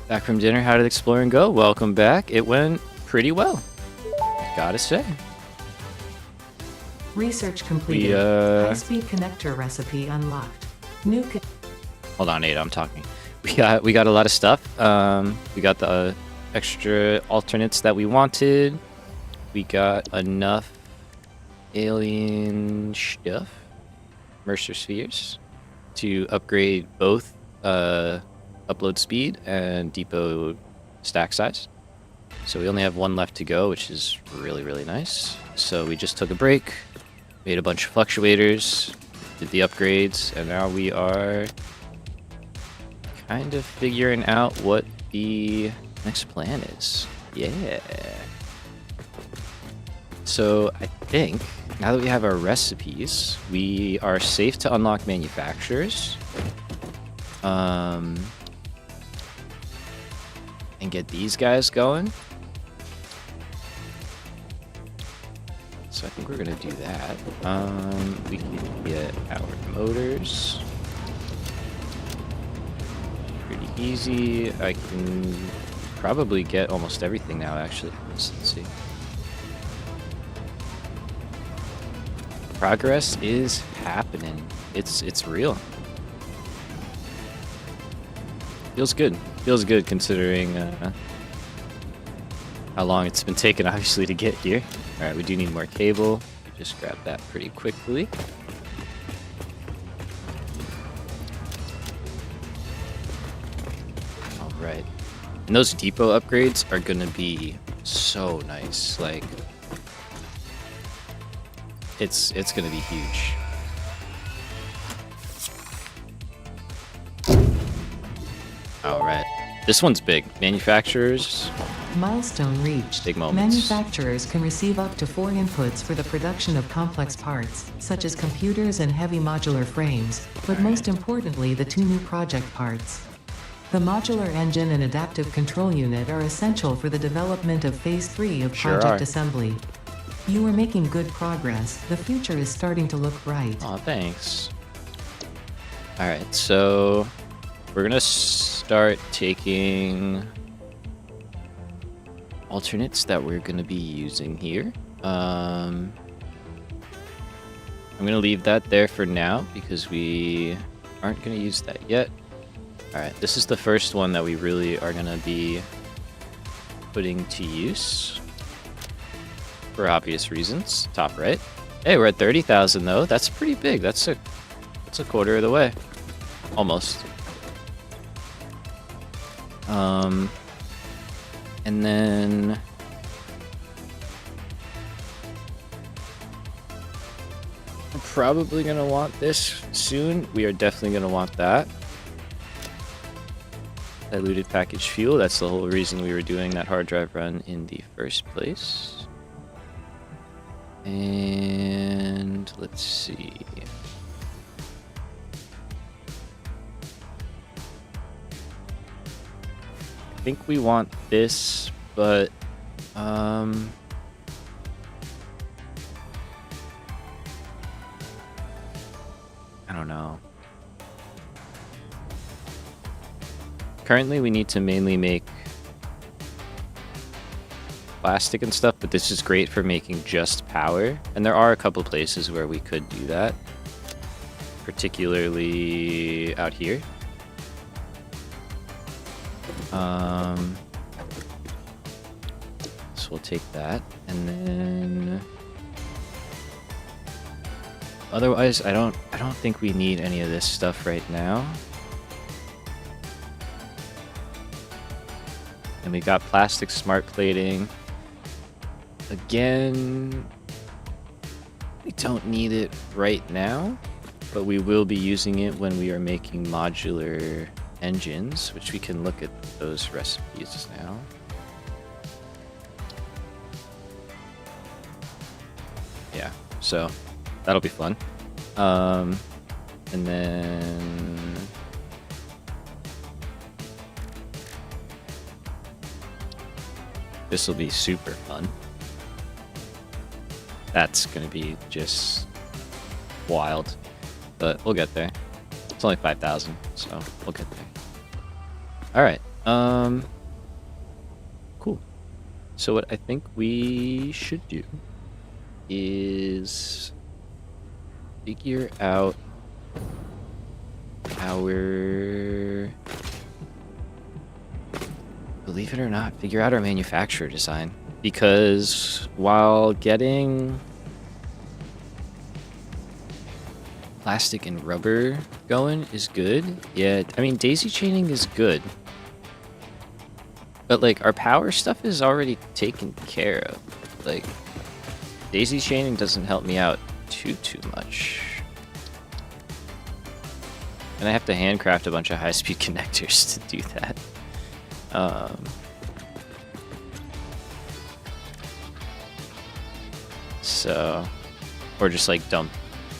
Back from dinner, how did exploring go? Welcome back. It went pretty well, gotta say. Research completed. High-speed connector recipe unlocked. New Hold on, Ada, I'm talking. We got a lot of stuff. We got the extra alternates that we wanted. We got enough alien stuff, Mercer spheres, to upgrade both upload speed and depot stack size. So we only have one left to go, which is really nice. So we just took a break, made a bunch of fluctuators, did the upgrades, and now we are kind of figuring out what the next plan is. Yeah. So I think now that we have our recipes, we are safe to unlock manufacturers. And get these guys going. So I think we're gonna do that. We can get our motors. Pretty easy. I can probably get almost everything now, actually. Let's see. progress is happening. It's real. Feels good. Feels good considering how long it's been taking, obviously, to get here. All right, we do need more cable. Just grab that pretty quickly. All right. And those depot upgrades are gonna be so nice. Like, it's gonna be huge. All right. This one's big. Manufacturers. Milestone reached. Big moments. Manufacturers can receive up to 4 inputs for the production of complex parts, such as computers and heavy modular frames, but most importantly the 2 new project parts. The modular engine and adaptive control unit are essential for the development of Phase 3 of Sure project are. assembly. You are making good progress. The future is starting to look bright. Aw, thanks. Alright, so we're gonna start taking alternates that we're gonna be using here. I'm gonna leave that there for now because we aren't gonna use that yet. Alright, this is the first one that we really are gonna be putting to use for obvious reasons. Top right. Hey, we're at 30,000 though. That's pretty big. That's a quarter of the way. Almost. And then I'm probably gonna want this soon. We are definitely gonna want that. Diluted packaged fuel. That's the whole reason we were doing that hard drive run in the first place. And let's see. I think we want this, but I don't know. Currently we need to mainly make plastic and stuff, but this is great for making just power. And there are a couple places where we could do that, particularly out here. So we'll take that, and then otherwise I don't think we need any of this stuff right now. And we got plastic smart plating. Again, we don't need it right now, but we will be using it when we are making modular engines, which we can look at those recipes now. Yeah, so that'll be fun. And then this will be super fun. That's gonna be just wild, but we'll get there. It's only 5,000, so we'll get there. All right. Cool. So what I think we should do is figure out our, believe it or not, figure out our manufacturer design. Because while getting plastic and rubber going is good, yeah, I mean, daisy chaining is good. But, like, our power stuff is already taken care of. Like, daisy chaining doesn't help me out too much. And I have to handcraft a bunch of high-speed connectors to do that. So, or just like dump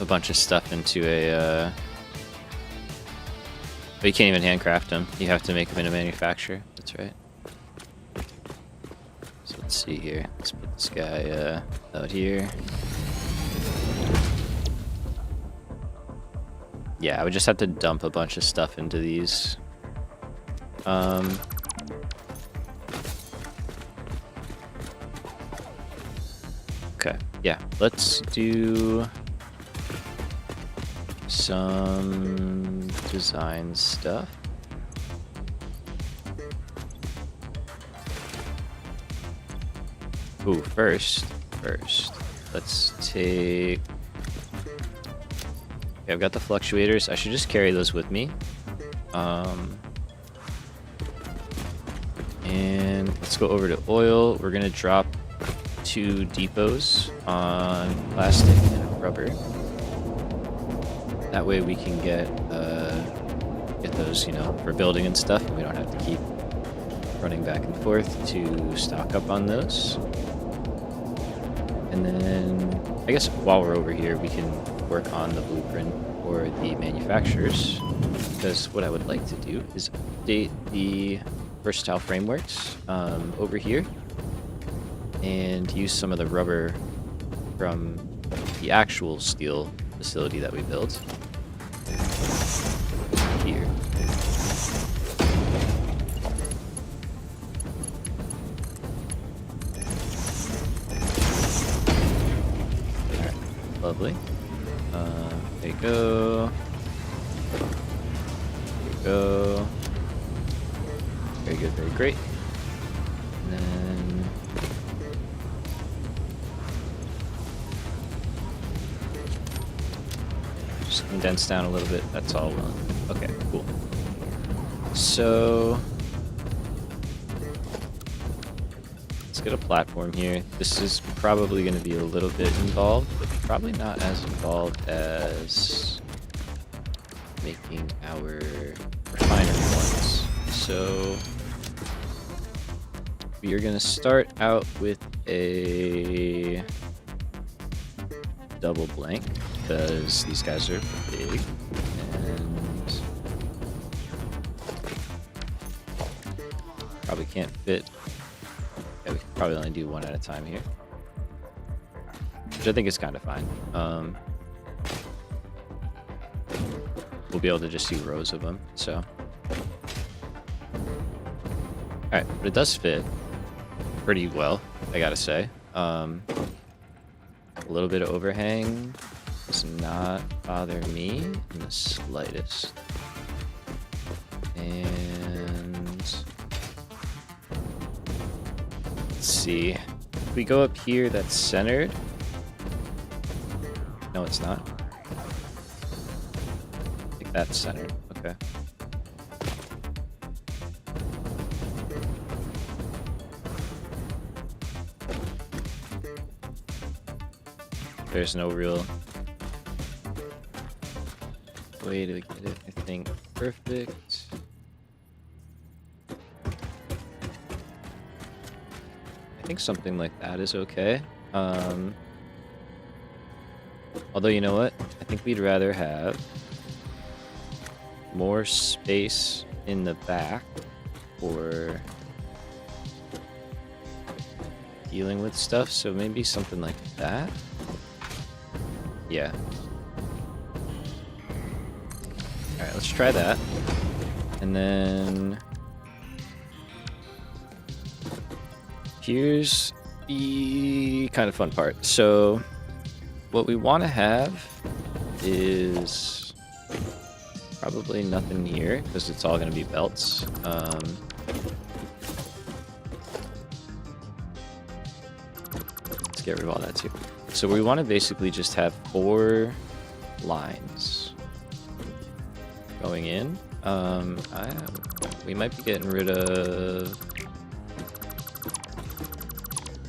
a bunch of stuff into a, but you can't even handcraft them. You have to make them in a manufacturer. That's right. So let's see here. Let's put this guy out here. Yeah, I would just have to dump a bunch of stuff into these. Okay, yeah, let's do some design stuff. Ooh, first, let's take... Okay, I've got the fluctuators. I should just carry those with me. And let's go over to oil. We're gonna drop 2 depots on plastic and rubber. That way we can get those, you know, for building and stuff, and we don't have to keep running back and forth to stock up on those. And then I guess while we're over here, we can work on the blueprint for the manufacturers, because what I would like to do is update the versatile frameworks over here and use some of the rubber from the actual steel facility that we built here. Alright, lovely. There you go. There you go. Very good, very great. And then just condense down a little bit. That's all well. Okay, cool. So let's get a platform here. This is probably going to be a little bit involved, but probably not as involved as making our refinery ones. So we are going to start out with a double blank because these guys are big, and probably can't fit. Yeah, we can probably only do one at a time here, which I think is kind of fine. We'll be able to just do rows of them, so. Alright, but it does fit pretty well, I gotta say. A little bit of overhang does not bother me in the slightest. And let's see. If we go up here, that's centered. No, it's not. I think that's centered. Okay. There's no real way to get it, I think, perfect. I think something like that is okay. Although, you know what? I think we'd rather have more space in the back for dealing with stuff, so maybe something like that. Yeah. Alright, let's try that. And then here's the kind of fun part. So what we want to have is probably nothing here because it's all going to be belts. Let's get rid of all that too. So we want to basically just have 4 lines going in. We might be getting rid of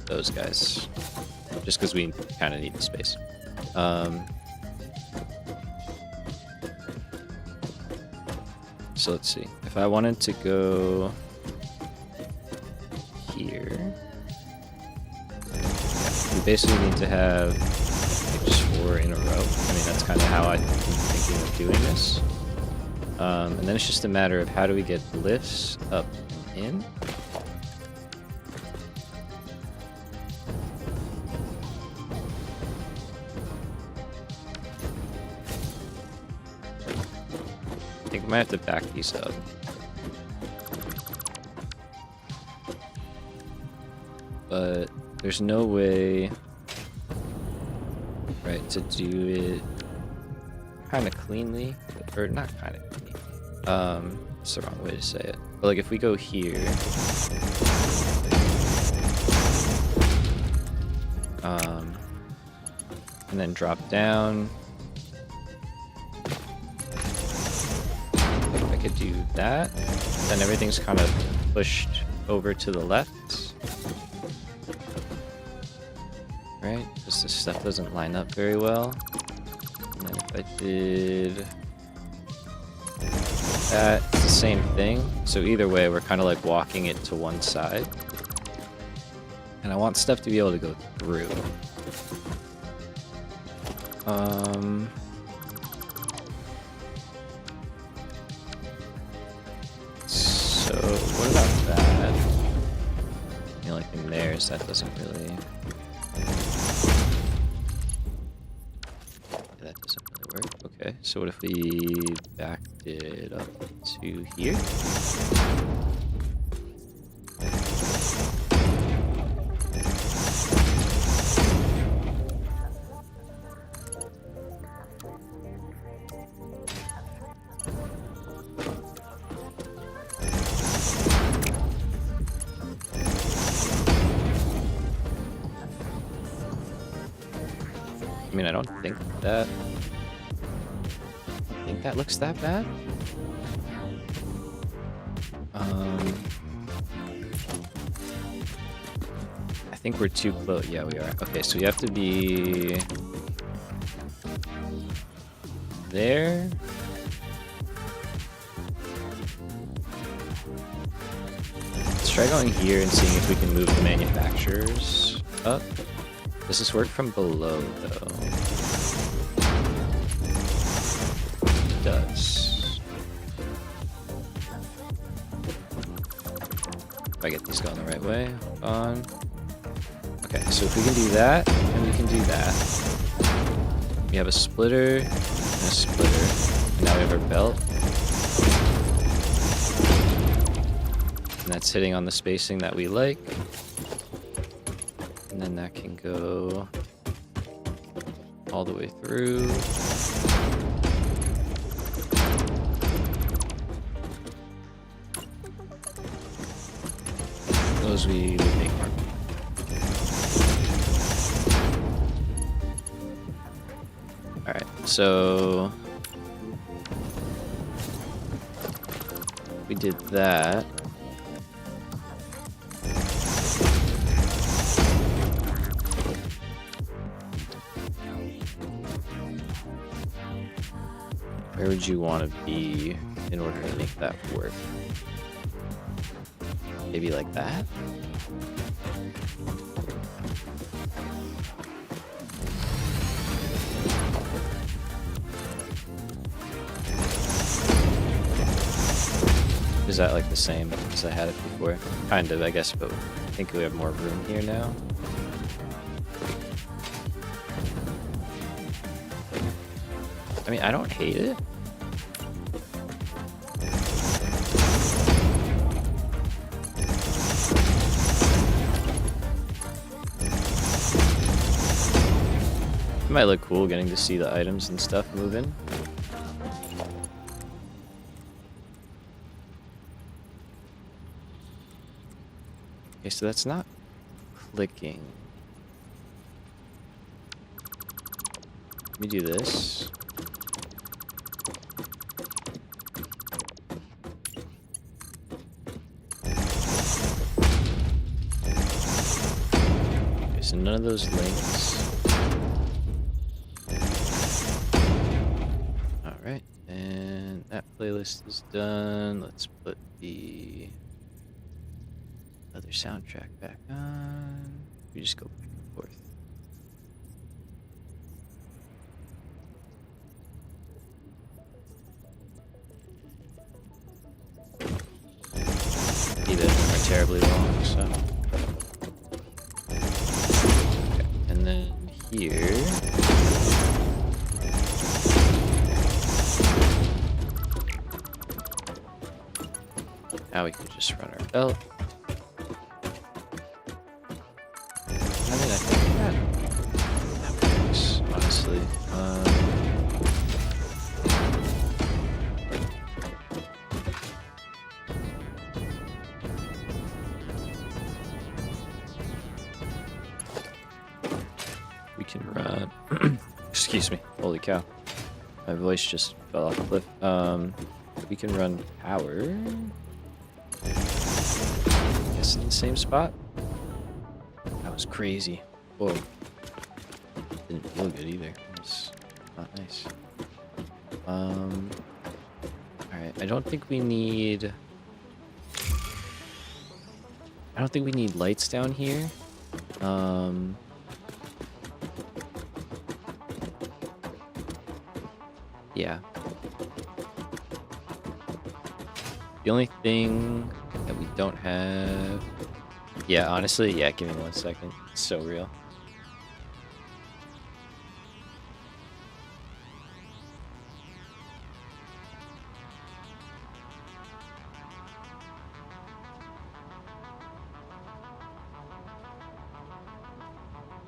those guys just because we kind of need the space. So let's see. If I wanted to go here, we basically need to have like, just 4 in a row. I mean, that's kind of how I'm thinking of doing this. And then it's just a matter of how do we get lifts up and in. I think we might have to back these up. But there's no way, right, to do it. kind of cleanly, or not kind of clean. It's the wrong way to say it. But like if we go here, and then drop down, I could do that. Then everything's kind of pushed over to the left. Right? Because this stuff doesn't line up very well. And then if I did that, it's the same thing. So either way, we're kind of like walking it to one side. And I want stuff to be able to go through. So what about that? The only thing there is that doesn't really... That doesn't really work. Okay, so what if we backed it up to here? I mean, I don't think that looks that bad. I think we're too close. Yeah, we are. Okay, so we have to be there. Let's try going here and seeing if we can move the manufacturers up. Does this work from below, though? It does. If I get these going the right way. Hold on. Okay, so if we can do that, and we can do that. We have a splitter, and a splitter. And now we have our belt. And that's hitting on the spacing that we like. And then that can go all the way through. Those we would make more. Alright, so we did that. Where would you want to be in order to make that work? Maybe like that? Is that like the same as I had it before? Kind of, I guess, but I think we have more room here now. I mean, I don't hate it. It might look cool getting to see the items and stuff moving. Okay, so that's not clicking. Let me do this. Okay, so none of those links. Alright, and that playlist is done. Let's put the other soundtrack back on. We just go back and forth. Either are terribly long, so. Okay, and then here. Now we can just run our belt. I mean, I think that works, honestly. Excuse me. Holy cow. My voice just fell off the cliff. We can run power. Guess in the same spot. That was crazy. Whoa. Didn't feel good either. It was not nice. Alright, I don't think we need lights down here. Yeah. The only thing that we don't have... Yeah, honestly, yeah, give me 1 second. It's so real.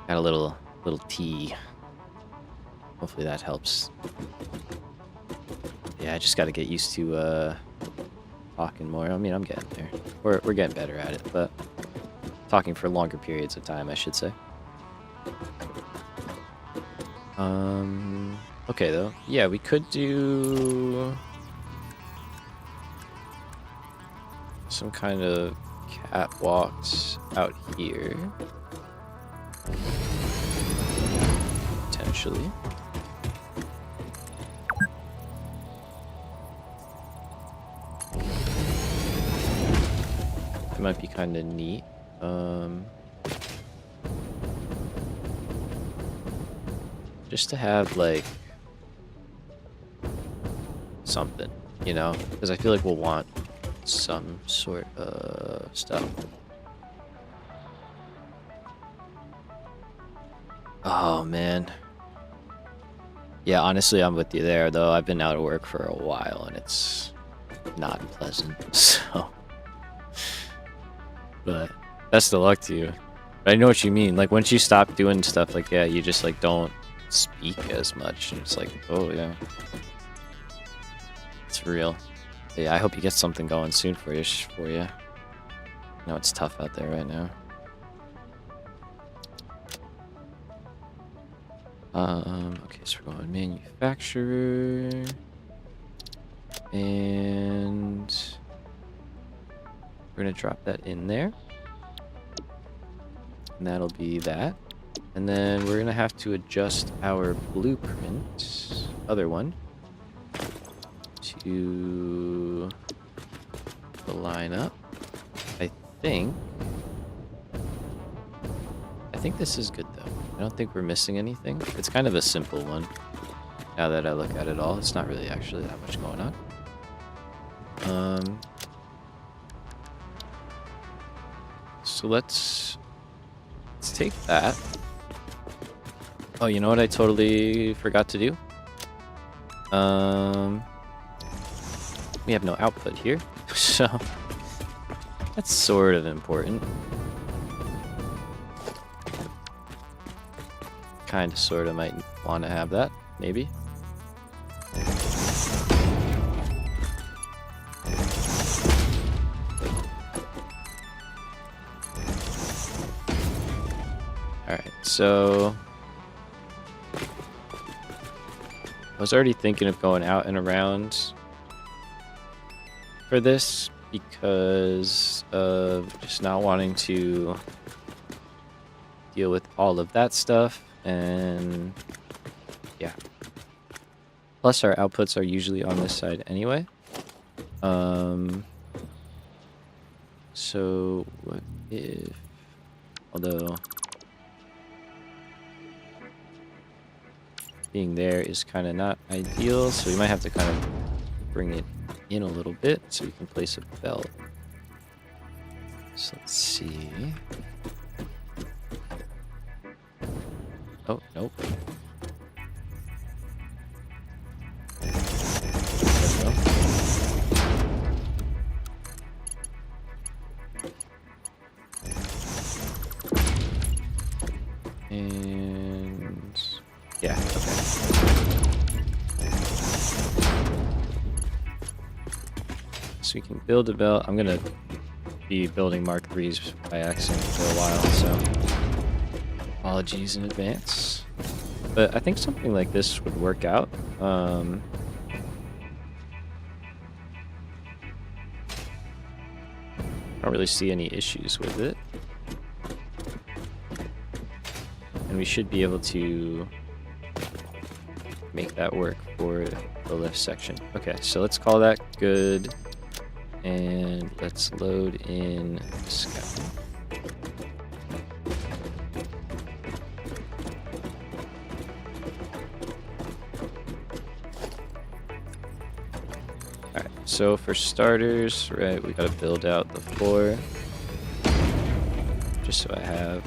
Got a little tea. Hopefully that helps. Yeah, I just got to get used to talking more. I mean, I'm getting there. We're getting better at it, but talking for longer periods of time, I should say. Okay though. Yeah, we could do some kind of catwalks out here. Potentially. It might be kind of neat. Just to have like something, you know, because I feel like we'll want some sort of stuff. Oh man. Yeah, honestly, I'm with you there though. I've been out of work for a while and it's not pleasant. So, but best of luck to you. But I know what you mean. Like once you stop doing stuff like that, you just like don't speak as much. And it's like, oh yeah, it's real. But yeah, I hope you get something going soon for you. I know it's tough out there right now. Okay, so we're going manufacturer, and we're gonna drop that in there, and that'll be that. And then we're gonna have to adjust our blueprint, other one, to line up. I think this is good though. I don't think we're missing anything. It's kind of a simple one. Now that I look at it all, it's not really actually that much going on. So let's take that. Oh, you know what I totally forgot to do? We have no output here, so that's sort of important. Kind of, sort of might want to have that, maybe. Alright, so I was already thinking of going out and around for this because of just not wanting to deal with all of that stuff. And yeah, plus our outputs are usually on this side anyway. So what if, although being there is kind of not ideal, so we might have to kind of bring it in a little bit so we can place a belt. So let's see. Oh, nope. There we go. And yeah, okay. So we can build a belt. I'm gonna be building Mark IIIs by accident for a while, so apologies in advance. But I think something like this would work out. I don't really see any issues with it. And we should be able to make that work for the lift section. Okay, so let's call that good. And let's load in Scout. Alright, so for starters, right, we gotta build out the floor. Just so I have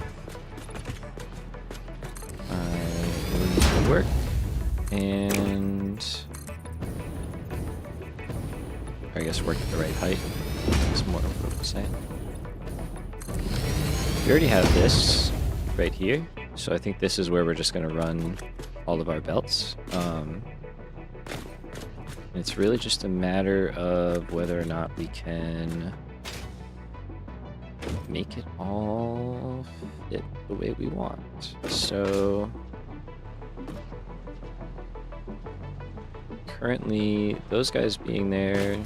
room to work. And I guess work at the right height is more of what I'm saying. We already have this right here, so I think this is where we're just going to run all of our belts. It's really just a matter of whether or not we can make it all fit the way we want. So currently, those guys being there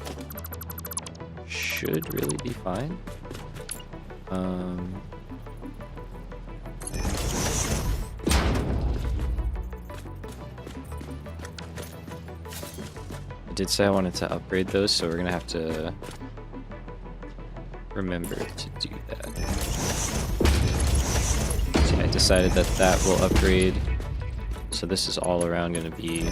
should really be fine. I did say I wanted to upgrade those, so we're gonna have to remember to do that. So I decided that that will upgrade. So this is all around gonna be.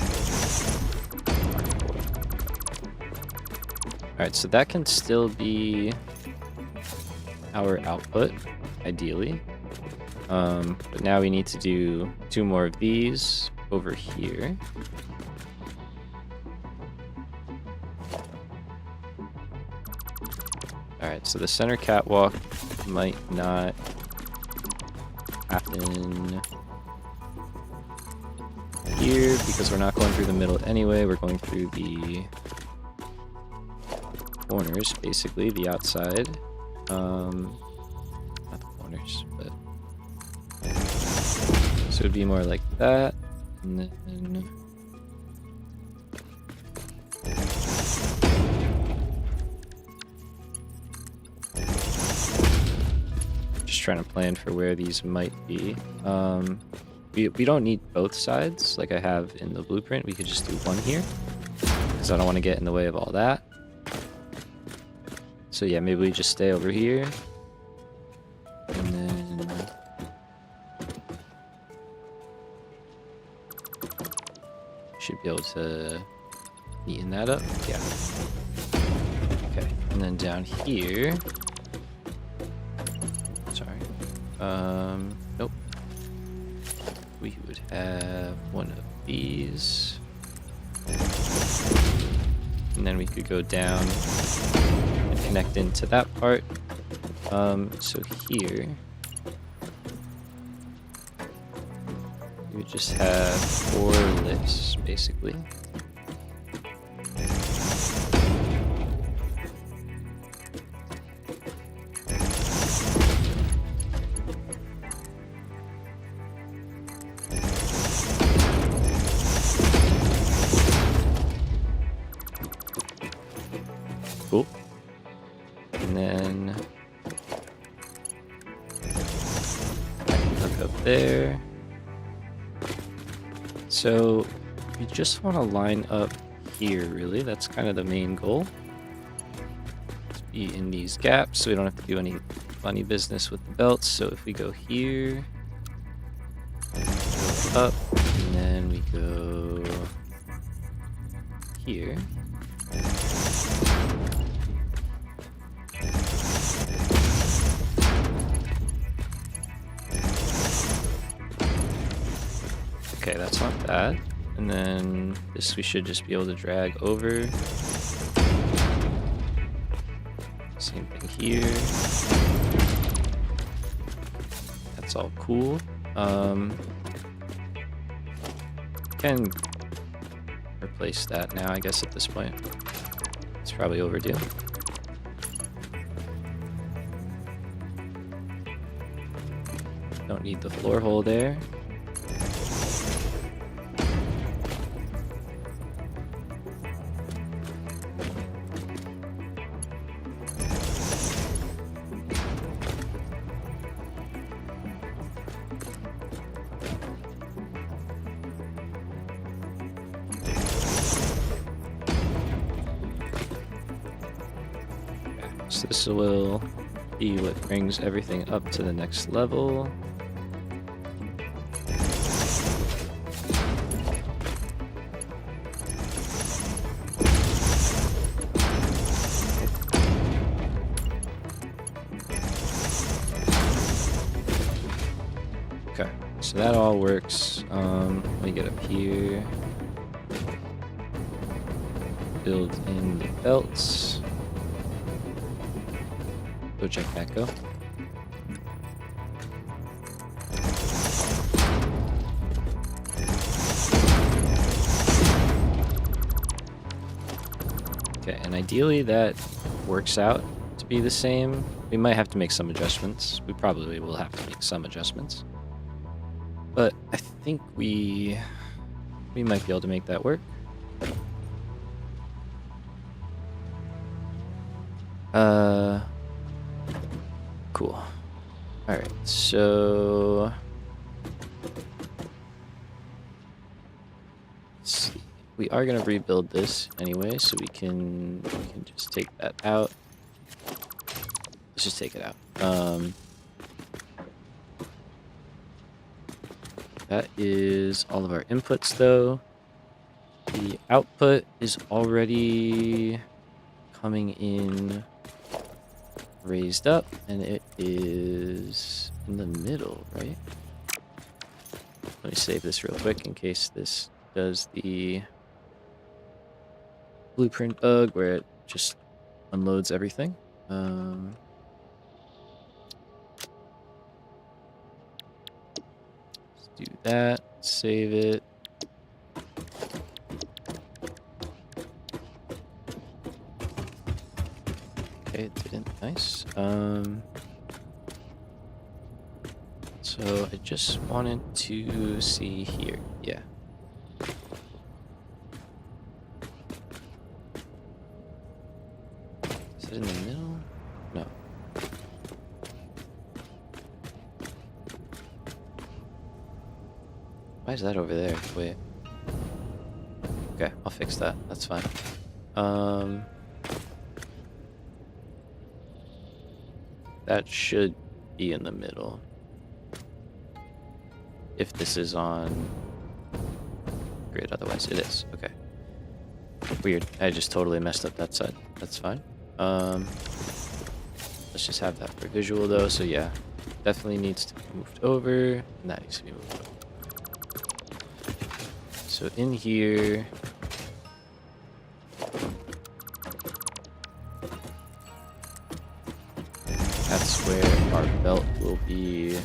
Alright, so that can still be our output, ideally. But now we need to do 2 more of these over here. Alright, so the center catwalk might not happen here because we're not going through the middle anyway. We're going through the corners, basically, the outside. Not the corners, but so it'd be more like that, and then just trying to plan for where these might be. We don't need both sides like I have in the blueprint. We could just do one here because I don't want to get in the way of all that. So yeah, maybe we just stay over here, and then should be able to neaten that up. Yeah. Okay, and then down here. Sorry. Nope. We would have one of these, and then we could go down. Connect into that part. So here we would just have 4 lifts basically. Cool. And then hook up there. So we just want to line up here, really. That's kind of the main goal. To be in these gaps so we don't have to do any funny business with the belts. So if we go here, go up, and then we go here. Okay, that's not bad. And then this we should just be able to drag over. Same thing here. That's all cool. Can replace that now, I guess, at this point. It's probably overdue. Don't need the floor hole there. So this will be what brings everything up to the next level. Okay, so that all works. Let me get up here. Build in the belts. Go check that go. Okay, and ideally that works out to be the same. We might have to make some adjustments. We probably will have to make some adjustments. But I think we might be able to make that work. Cool. Alright, so let's see. We are gonna rebuild this anyway, so we can just take that out. Let's just take it out. That is all of our inputs though. The output is already coming in raised up, and it is in the middle, right? Let me save this real quick in case this does the blueprint bug where it just unloads everything. Let's do that, save it. Okay, it didn't. Nice. So I just wanted to see here. Yeah. Is it in the middle? No. Why is that over there? Wait. Okay, I'll fix that. That's fine. That should be in the middle. If this is on grid, otherwise it is. Okay. Weird. I just totally messed up that side. That's fine. Let's just have that for visual though. So yeah, definitely needs to be moved over, and that needs to be moved over. So in here, that's where our belt will be.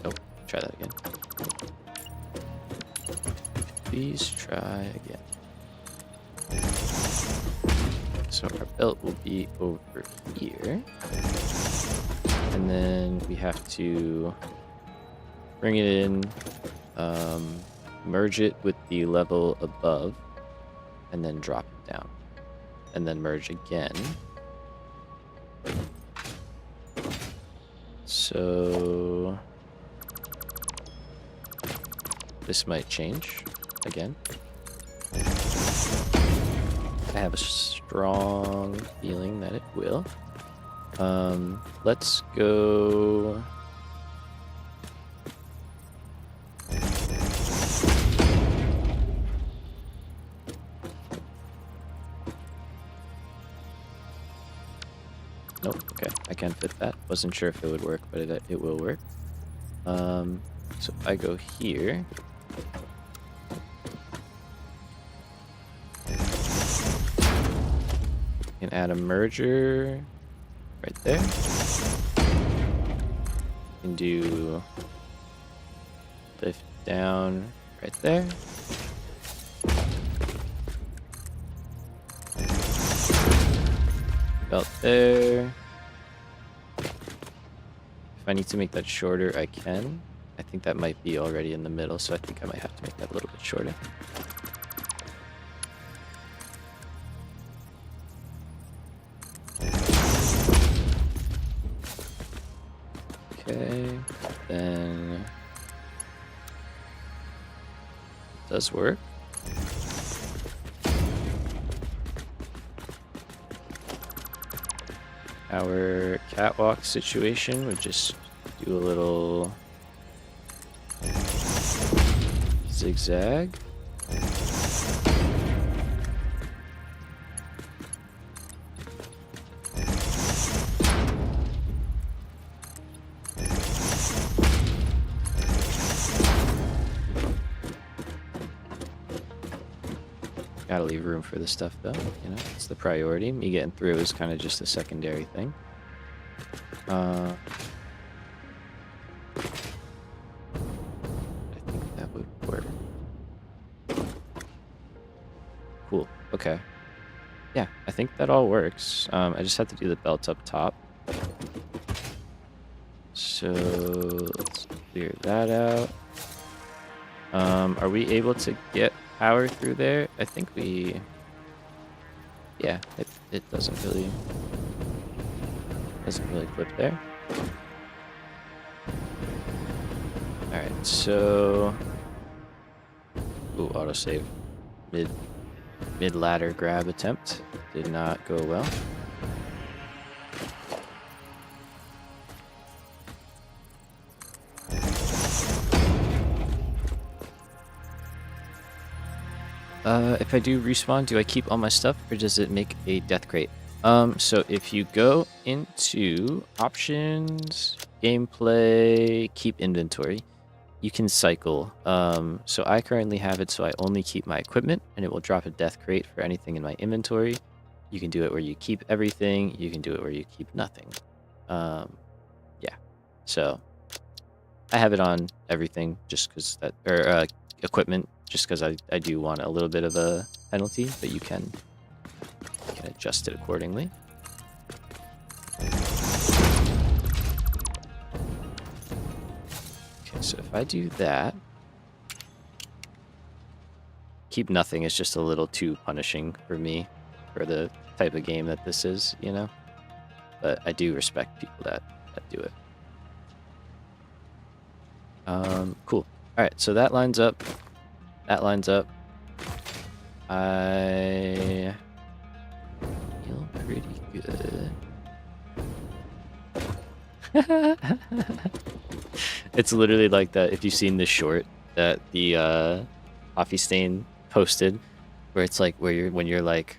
Oh, try that again. Please try again. So our belt will be over here. And then we have to bring it in, merge it with the level above, and then drop it down. And then merge again. So this might change again. I have a strong feeling that it will. Let's go. Nope, okay, I can fit that. Wasn't sure if it would work, but it will work. So if I go here, I can add a merger right there. Can do lift down right there. Belt there. If I need to make that shorter, I can. I think that might be already in the middle, so I think I might have to make that a little bit shorter. Okay, then it does work. our catwalk situation, we just do a little zigzag. Gotta leave room for the stuff though, you know, it's the priority. Me getting through is kind of just a secondary thing. I think that would work. Cool, okay. Yeah, I think that all works. I just have to do the belt up top. So let's clear that out. Are we able to get power through there? I think we... Yeah, it doesn't really clip there. Alright, so... Ooh, autosave. Mid-ladder grab attempt. Did not go well. If I do respawn, do I keep all my stuff or does it make a death crate? So if you go into options, gameplay, keep inventory, you can cycle. So I currently have it so I only keep my equipment and it will drop a death crate for anything in my inventory. You can do it where you keep everything. You can do it where you keep nothing. Yeah. So I have it on everything just because that, or equipment, just because I do want a little bit of a penalty, but you can adjust it accordingly. Okay, so if I do that, keep nothing is just a little too punishing for me, for the type of game that this is, you know? But I do respect people that do it. Cool. Alright, so that lines up. That lines up. I feel pretty good. It's literally like that. If you've seen the short that the Coffee Stain posted, where it's like when you're like,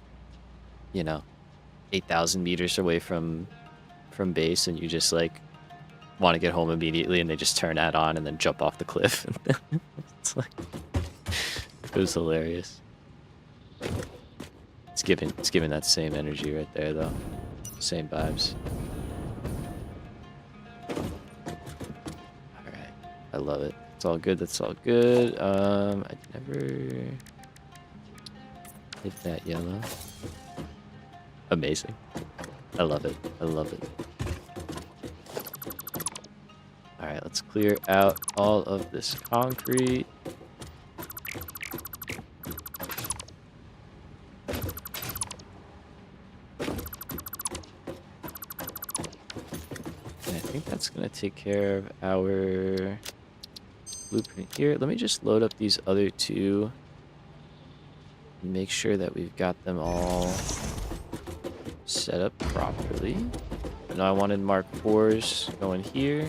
you know, 8,000 meters away from base, and you just like want to get home immediately, and they just turn that on and then jump off the cliff. It's like, it was hilarious. It's giving that same energy right there though. Same vibes. Alright. I love it. It's all good, that's all good. I never hit that yellow. Amazing. I love it. I love it. Alright, let's clear out all of this concrete. That's gonna take care of our blueprint here. Let me just load up these other two and make sure that we've got them all set up properly. I know I wanted Mark 4s going here.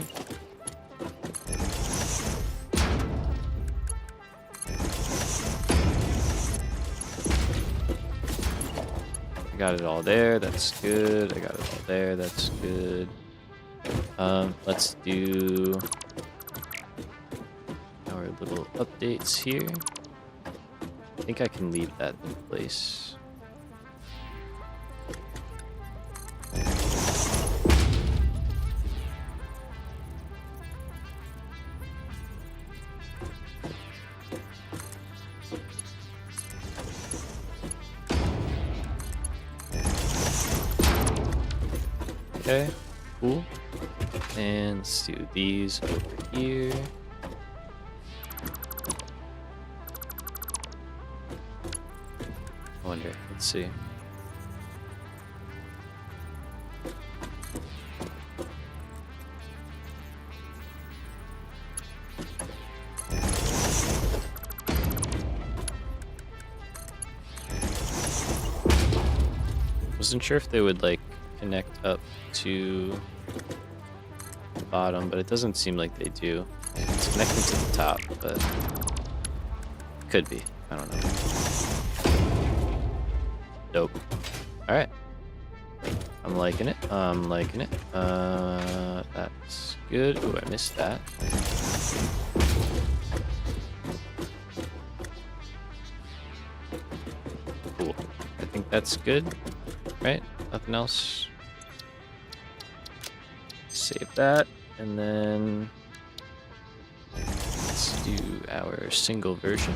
I got it all there, that's good. I got it all there, that's good. Let's do our little updates here. I think I can leave that in place. Okay, cool. And let's do these over here. I wonder, let's see. Wasn't sure if they would like connect up to the bottom, but it doesn't seem like they do. It's connecting to the top, but could be. I don't know. Dope. All right. I'm liking it. I'm liking it. That's good. Ooh, I missed that. Cool. I think that's good. Right? Nothing else. Save that. And then let's do our single version.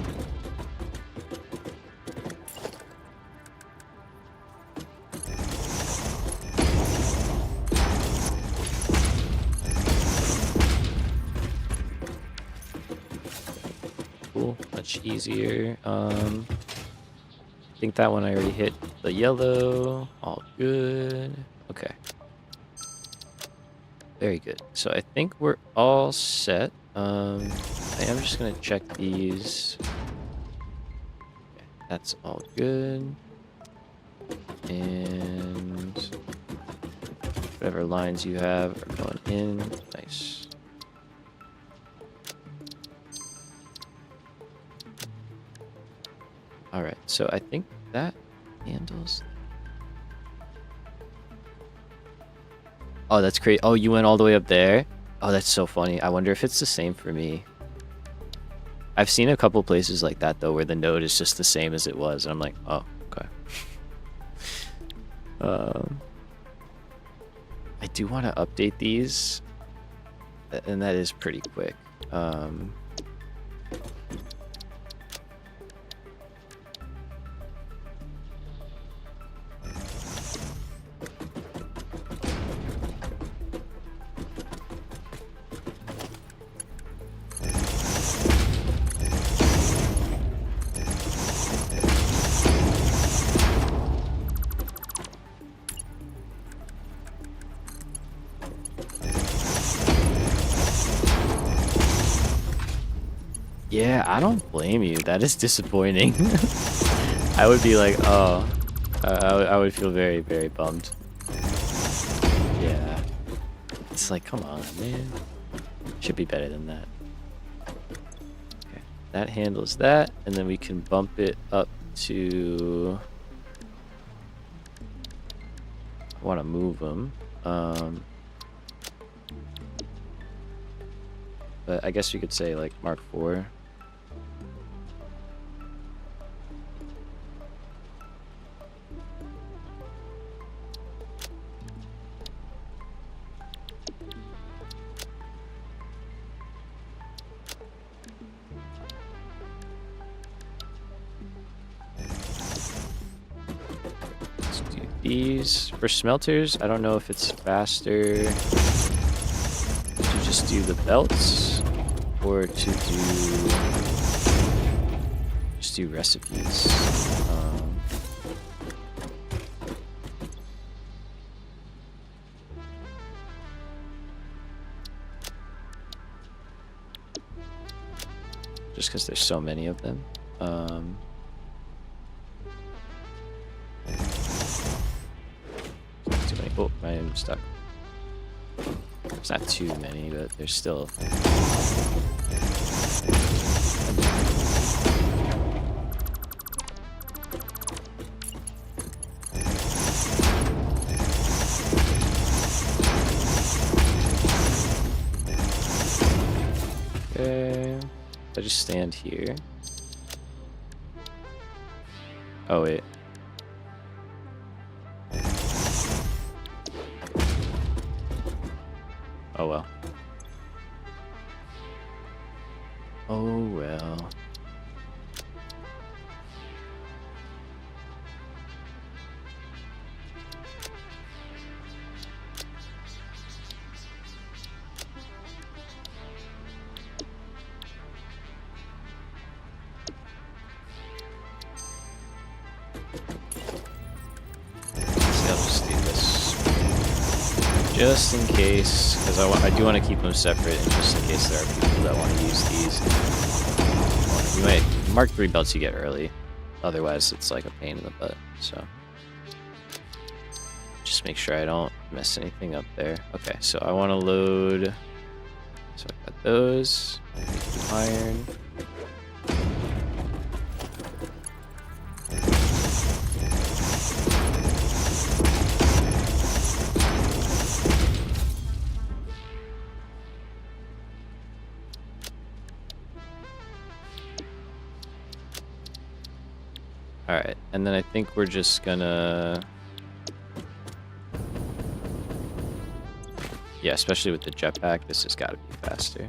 Cool, much easier. I think that one I already hit the yellow. All good. Okay. Very good. So I think we're all set. I am just gonna check these. Okay, that's all good. And whatever lines you have are going in. Nice. All right, so I think that handles. Oh, that's great. Oh, you went all the way up there? Oh, that's so funny. I wonder if it's the same for me. I've seen a couple places like that, though, where the node is just the same as it was. And I'm like, oh, okay. I do want to update these. And that is pretty quick. Yeah, I don't blame you. That is disappointing. I would be like, oh, I would feel very, very bummed. Yeah. It's like, come on, man. Should be better than that. Okay, that handles that, and then we can bump it up to... I want to move them. But I guess you could say, like, Mark 4. These for smelters, I don't know if it's faster to just do the belts or to just do recipes. Just because there's so many of them. Oh, I'm stuck. There's not too many, but there's still... Okay. I just stand here. Oh, wait. Oh well. Oh well. So I'll just do this. Just in case, because I do want to keep them separate, and just in case there are people that want to use these. You might Mark 3 belts you get early, otherwise it's like a pain in the butt. So just just make sure I don't mess anything up there. Okay, so I want to load. So I got those. Iron. Alright, and then I think we're just gonna... Yeah, especially with the jetpack, this has got to be faster.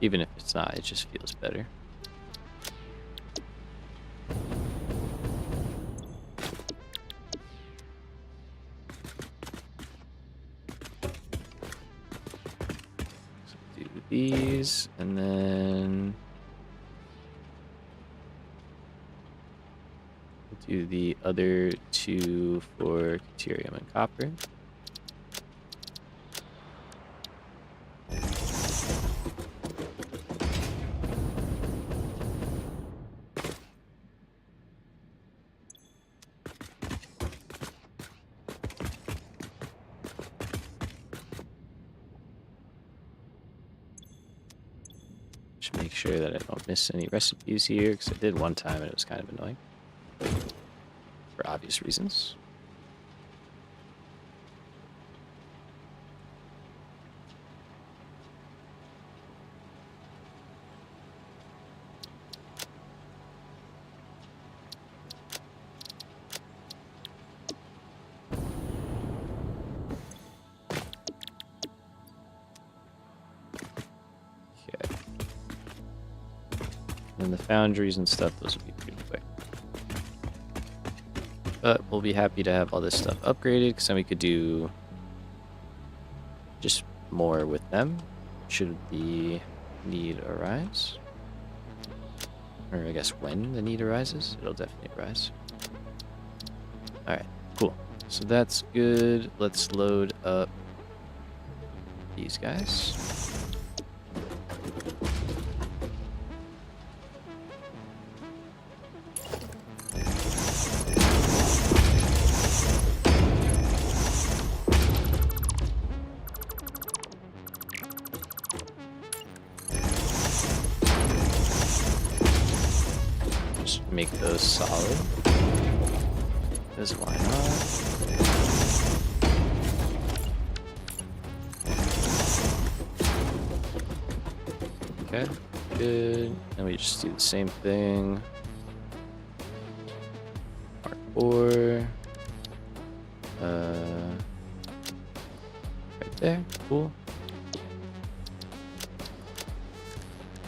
Even if it's not, it just feels better. These, and then we'll do the other two for deuterium and copper. Just make sure that I don't miss any recipes here, because I did one time and it was kind of annoying. For obvious reasons. And the foundries and stuff, those will be pretty quick. But we'll be happy to have all this stuff upgraded, because then we could do just more with them, should the need arise. Or I guess when the need arises, it'll definitely arise. Alright, cool. So that's good. Let's load up these guys. Make those solid. Because why not? Okay, good. And we just do the same thing. Mark 4. Right there. Cool.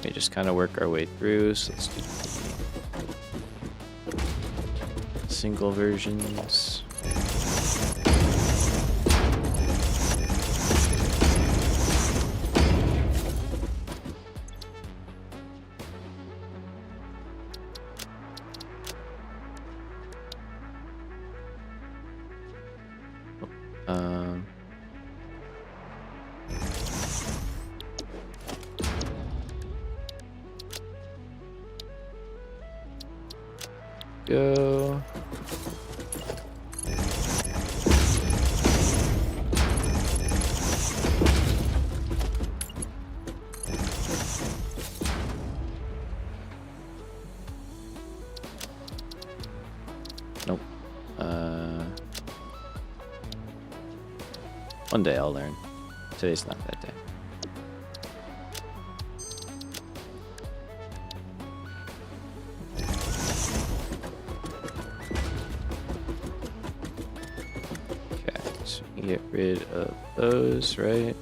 We just kind of work our way through. So let's do single versions. Go. Nope. One day I'll learn. Today's not that day. Get rid of those, right?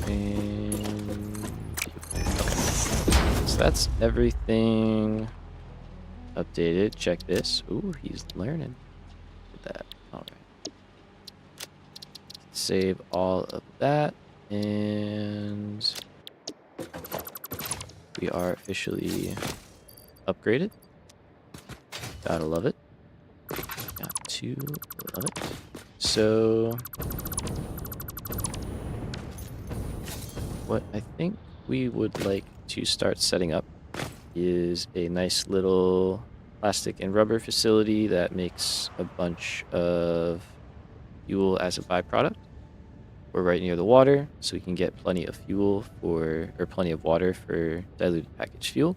And okay, so that's everything updated. Check this. Ooh, he's learning. Good that. All right. Save all of that, and we are officially upgraded. Gotta love it. Got to love it. So what I think we would like to start setting up is a nice little plastic and rubber facility that makes a bunch of fuel as a byproduct. We're right near the water, so we can get plenty of fuel or plenty of water for diluted packaged fuel.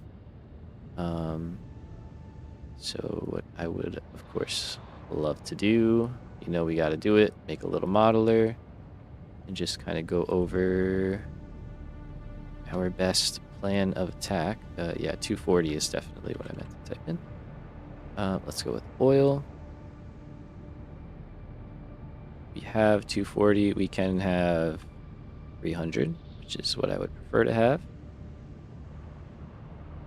So what I would, of course, love to do, we got to do it, make a little modeler, and just kind of go over our best plan of attack. Yeah, 240 is definitely what I meant to type in. Let's go with oil. We have 240. We can have 300, which is what I would prefer to have.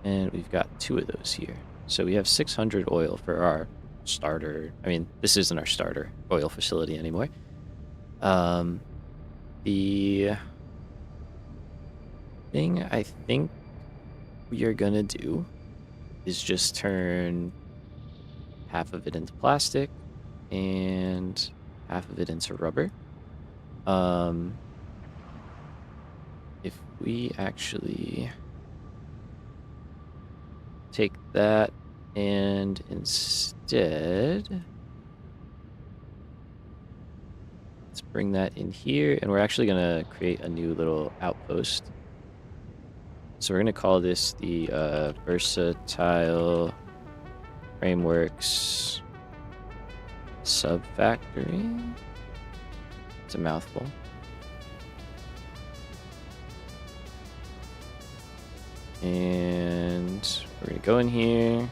And we've got 2 of those here. So we have 600 oil for our starter. I mean, this isn't our starter oil facility anymore. The thing I think we are gonna do is just turn half of it into plastic and half of it into rubber. If we actually take that and instead let's bring that in here, and we're actually gonna create a new little outpost. So we're gonna call this the Versatile Frameworks Sub-Factory. It's a mouthful. And we're gonna go in here, I'm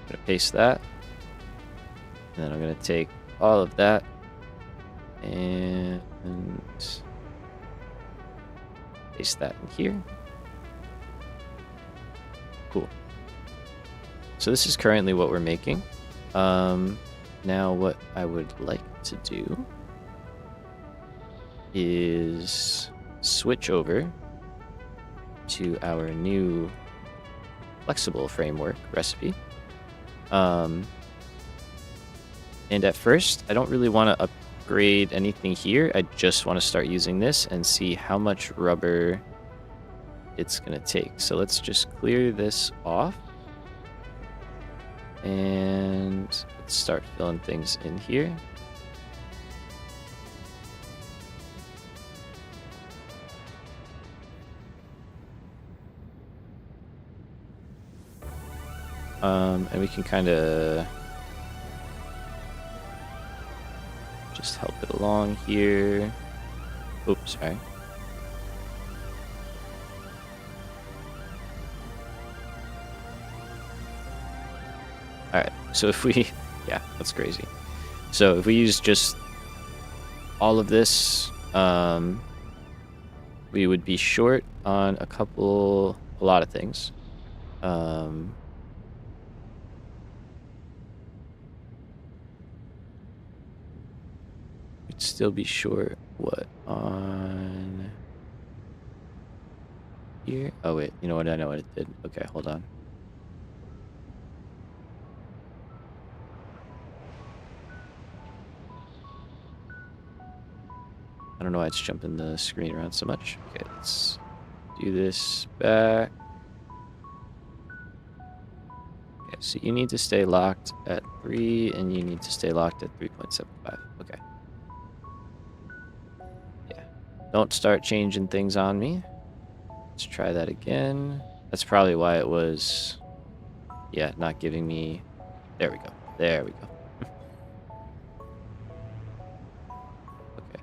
gonna paste that, and then I'm gonna take all of that and paste that in here. Cool. So this is currently what we're making. Now what I would like to do is switch over to our new flexible framework recipe. And at first, I don't really want to upgrade anything here. I just want to start using this and see how much rubber it's going to take. So let's just clear this off. And let's start filling things in here. And we can kind of just help it along here. Oops, sorry. All right, so if we, yeah, that's crazy. So if we use just all of this, we would be short on a lot of things. We'd still be short, what, on here? Oh, wait, you know what? I know what it did. Okay, hold on. I don't know why it's jumping the screen around so much. Okay, let's do this back. Okay, so you need to stay locked at 3, and you need to stay locked at 3.75. Okay. Yeah. Don't start changing things on me. Let's try that again. That's probably why it was, yeah, not giving me... There we go. There we go.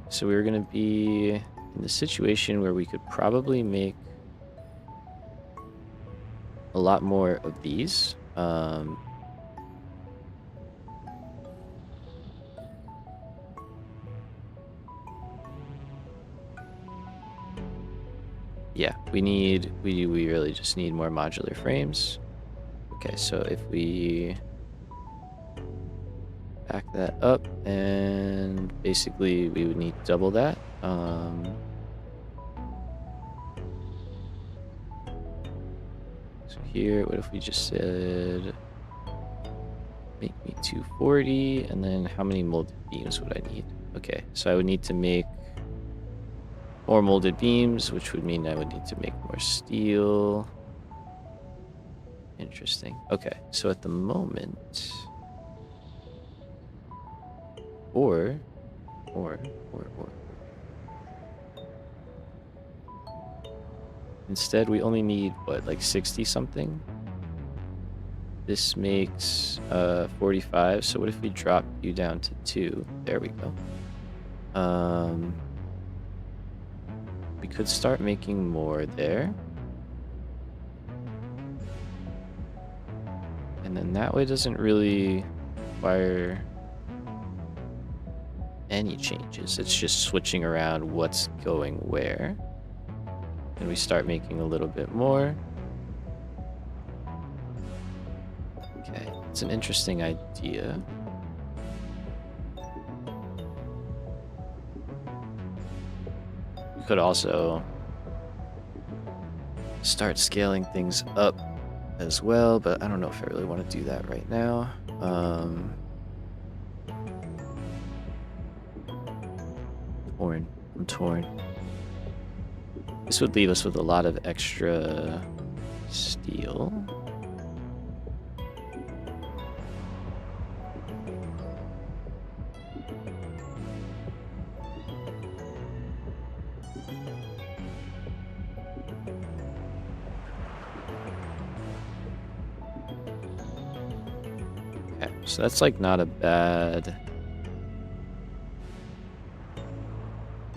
So we're going to be in the situation where we could probably make a lot more of these. Yeah, we really just need more modular frames. Okay, so if we back that up, and basically we would need double that. So here, what if we just said make me 240, and then how many molded beams would I need? Okay, so I would need to make more molded beams, which would mean I would need to make more steel. Interesting. Okay, so at the moment, or. Instead, we only need, what, like 60 something? This makes 45, so what if we drop you down to 2? There we go. We could start making more there. And then that way doesn't really require any changes. It's just switching around what's going where. And we start making a little bit more. Okay, it's an interesting idea. We could also start scaling things up as well, but I don't know if I really want to do that right now. I'm torn. This would leave us with a lot of extra steel. Okay, so that's like not a bad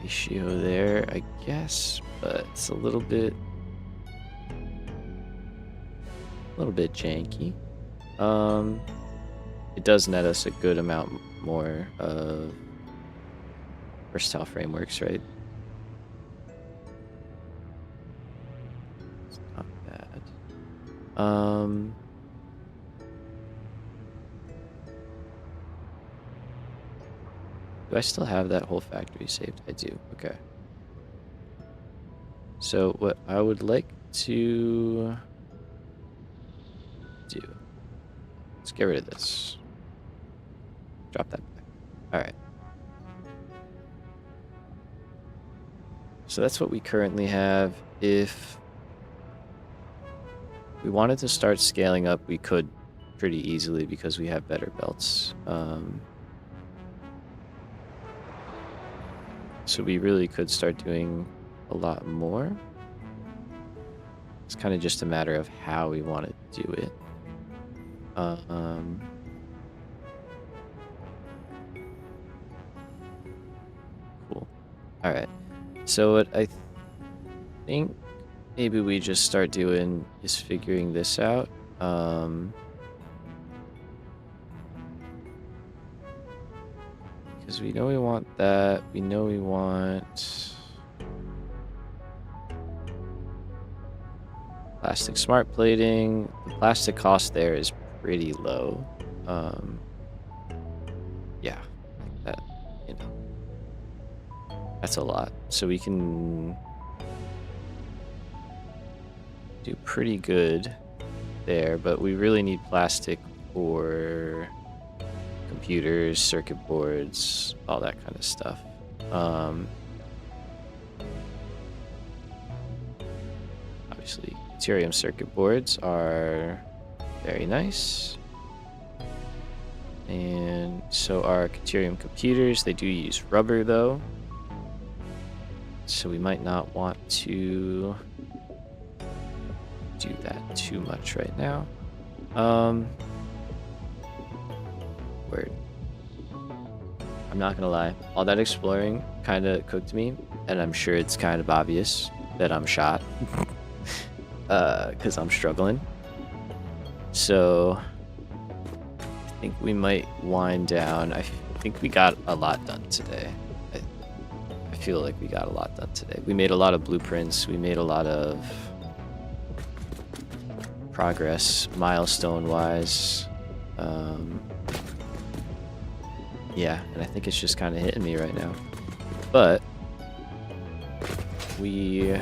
ratio there, I guess, but it's a little bit janky. It does net us a good amount more of versatile frameworks, right? It's not bad. Do I still have that whole factory saved? I do. Okay. So what I would like to do, let's get rid of this. Drop that back. All right. So that's what we currently have. If we wanted to start scaling up, we could pretty easily because we have better belts. So we really could start doing a lot more. It's kind of just a matter of how we want to do it. Cool. All right. So what I think maybe we just start doing is figuring this out. Because we know we want that. We know we want plastic smart plating. The plastic cost there is pretty low. Yeah, like that, you know. That's a lot. So we can do pretty good there, but we really need plastic for computers, circuit boards, all that kind of stuff. Obviously, deuterium circuit boards are very nice. And so are deuterium computers. They do use rubber though. So we might not want to do that too much right now. Word. I'm not gonna lie, all that exploring kind of cooked me, and I'm sure it's kind of obvious that I'm shot because I'm struggling. So I think we might wind down. I think we got a lot done today. I feel like we got a lot done today. We made a lot of blueprints. We made a lot of progress milestone wise. Yeah, and I think it's just kind of hitting me right now. But we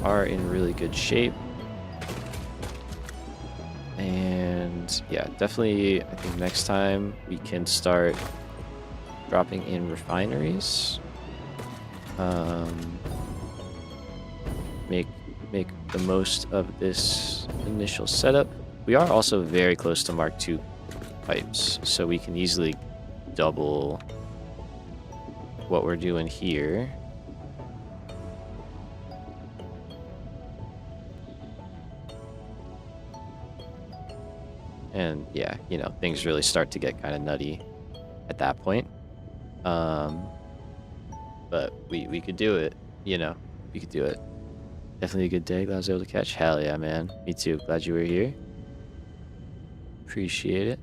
are in really good shape. And yeah, definitely, I think next time we can start dropping in refineries. Make the most of this initial setup. We are also very close to Mark II pipes, so we can easily double what we're doing here. And yeah, you know, things really start to get kind of nutty at that point. But we could do it, you know, we could do it. Definitely a good day. Glad I was able to catch. Hell yeah, man. Me too. Glad you were here. Appreciate it.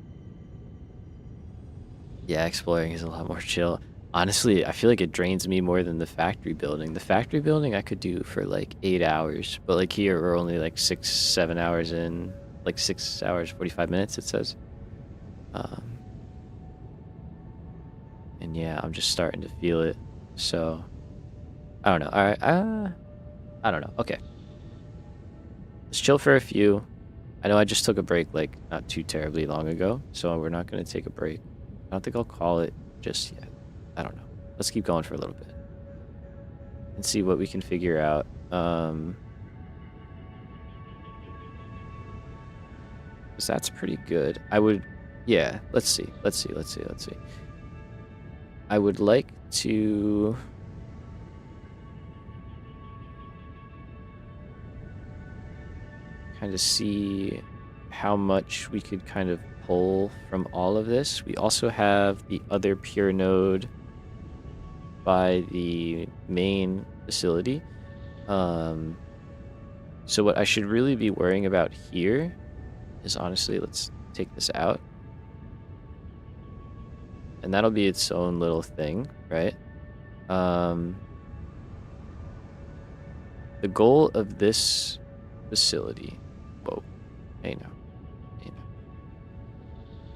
Yeah, exploring is a lot more chill. Honestly, I feel like it drains me more than the factory building. The factory building I could do for like 8 hours, but like here we're only like 6-7 hours in, like 6 hours 45 minutes it says. And yeah, I'm just starting to feel it. So I don't know. All right, I don't know. Okay, let's chill for a few. I know I just took a break like not too terribly long ago, so we're not gonna take a break. I don't think I'll call it just yet. I don't know. Let's keep going for a little bit and see what we can figure out. 'Cause that's pretty good. I would, yeah. Let's see. Let's see. Let's see. Let's see. I would like to. Kind of see how much we could kind of pull from all of this. We also have the other pure node by the main facility. So what I should really be worrying about here is honestly, let's take this out. And that'll be its own little thing, right? The goal of this facility, whoa, hey now,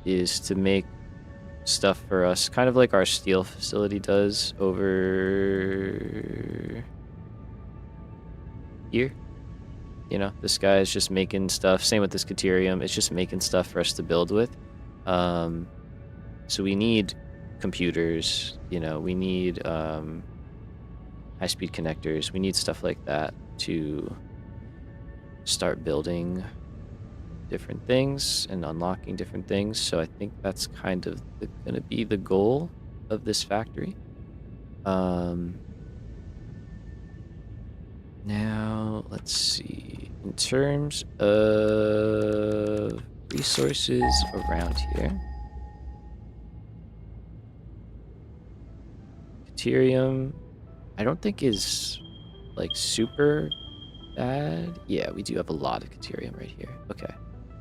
is to make stuff for us, kind of like our steel facility does over here. You know, this guy is just making stuff. Same with this Caterium. It's just making stuff for us to build with. So we need computers, you know, we need high-speed connectors. We need stuff like that to start building different things and unlocking different things. So I think that's kind of going to be the goal of this factory. Now, let's see. In terms of resources around here, Caterium, I don't think is like super bad. Yeah, we do have a lot of Caterium right here. Okay,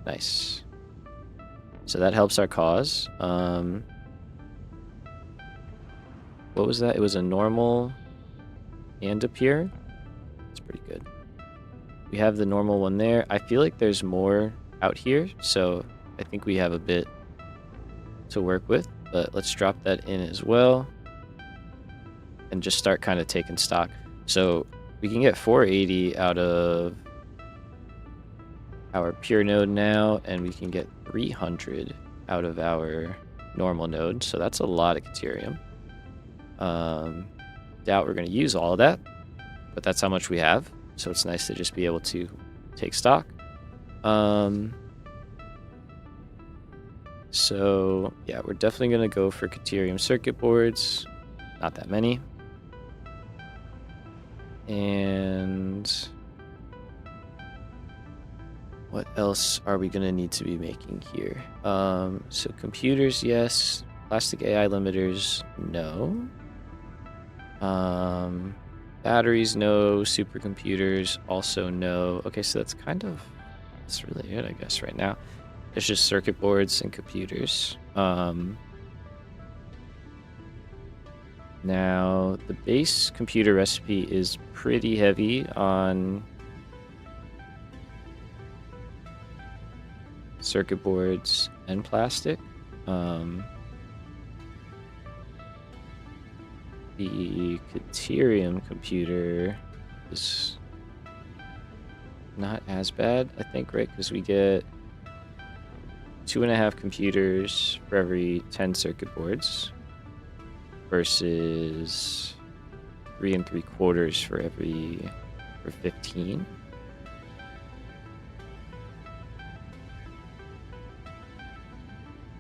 nice. So that helps our cause. What was that? It was a normal and a pure. It's pretty good. We have the normal one there. I feel like there's more out here, so I think we have a bit to work with, but let's drop that in as well and just start kind of taking stock. So we can get 480 out of our pure node now, and we can get 300 out of our normal node, so that's a lot of Caterium. Doubt we're going to use all of that, but that's how much we have, so it's nice to just be able to take stock. So yeah, we're definitely going to go for Caterium circuit boards. Not that many. And what else are we going to need to be making here? So computers, yes. Plastic AI limiters, no. Batteries, no. Supercomputers, also no. Okay, so that's really it, I guess, right now. It's just circuit boards and computers. Now, the base computer recipe is pretty heavy on circuit boards and plastic. The Caterium computer is not as bad, I think, right? Because we get 2.5 computers for every 10 circuit boards versus 3 3/4 for 15.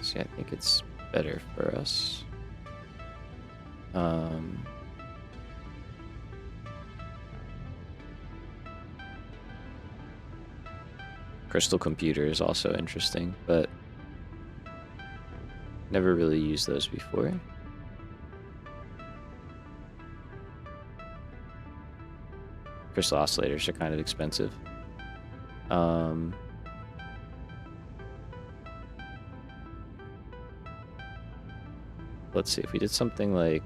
See, I think it's better for us. Crystal computer is also interesting, but never really used those before. Crystal oscillators are kind of expensive. Let's see, if we did something like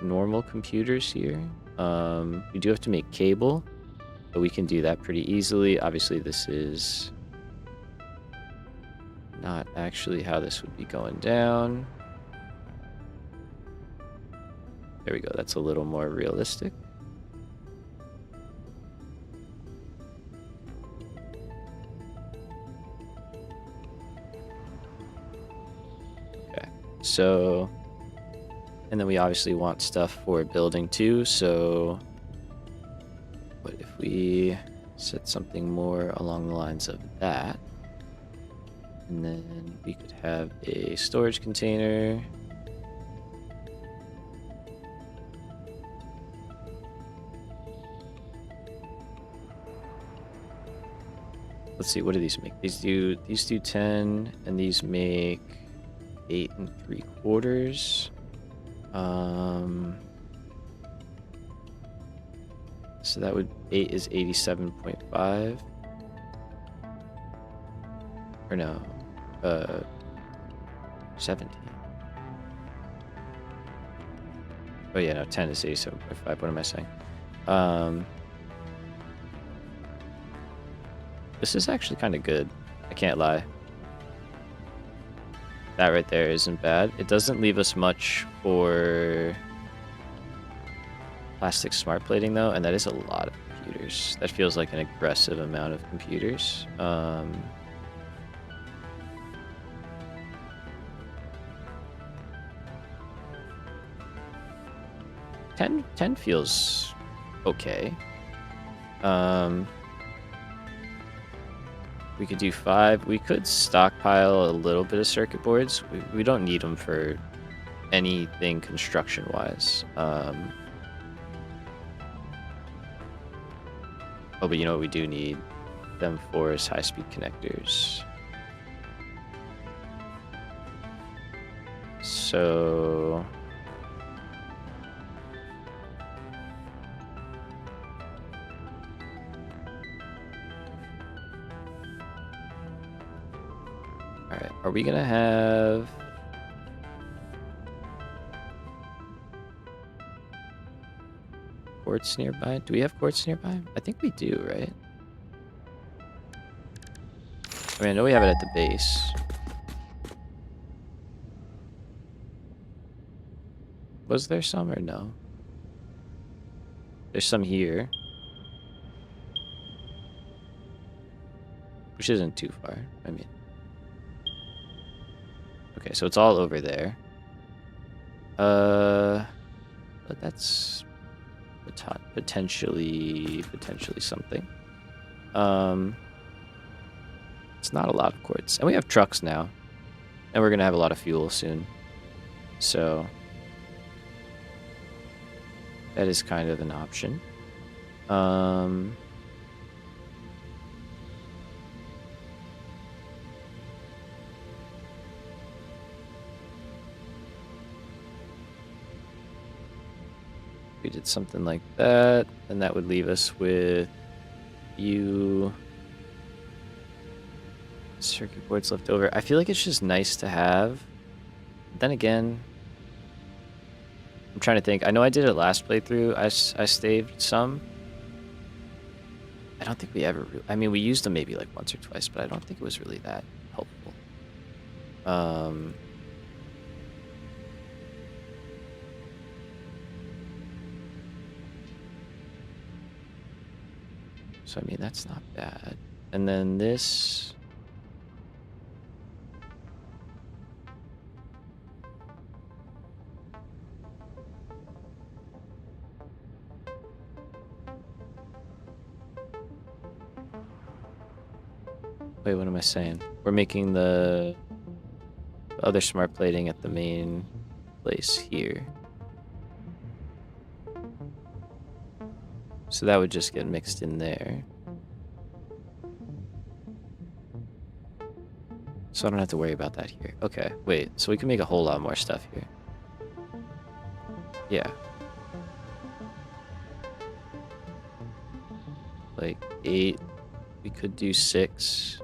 normal computers here, we do have to make cable, but we can do that pretty easily. Obviously, this is not actually how this would be going down. There we go, that's a little more realistic. So, and then we obviously want stuff for building too, so what if we set something more along the lines of that? And then we could have a storage container. Let's see, what do these make? These do 10, and these make 8 3/4. So that would 8 is 87.5. Or no, 70. Oh yeah, no, 10 is 87.5. What am I saying? This is actually kind of good. I can't lie. That right there isn't bad. It doesn't leave us much for plastic smart plating though, and that is a lot of computers. That feels like an aggressive amount of computers. 10 feels okay. We could do 5. We could stockpile a little bit of circuit boards. We don't need them for anything construction-wise. Oh, but you know what we do need them for is high-speed connectors. So... Alright, are we gonna have... quartz nearby? Do we have quartz nearby? I think we do, right? I mean, I know we have it at the base. Was there some or no? There's some here. Which isn't too far, I mean. Okay, so it's all over there. But that's potentially something. It's not a lot of quartz. And we have trucks now. And we're gonna have a lot of fuel soon. So that is kind of an option. We did something like that, and that would leave us with few circuit boards left over. I feel like it's just nice to have. Then again, I'm trying to think. I know I did it last playthrough. I staved some. I don't think we ever... I mean, we used them maybe like once or twice, but I don't think it was really that helpful. So, I mean, that's not bad. And then this... Wait, what am I saying? We're making the other smart plating at the main place here. So that would just get mixed in there. So I don't have to worry about that here. Okay, wait. So we can make a whole lot more stuff here. Yeah. Like 8. We could do 6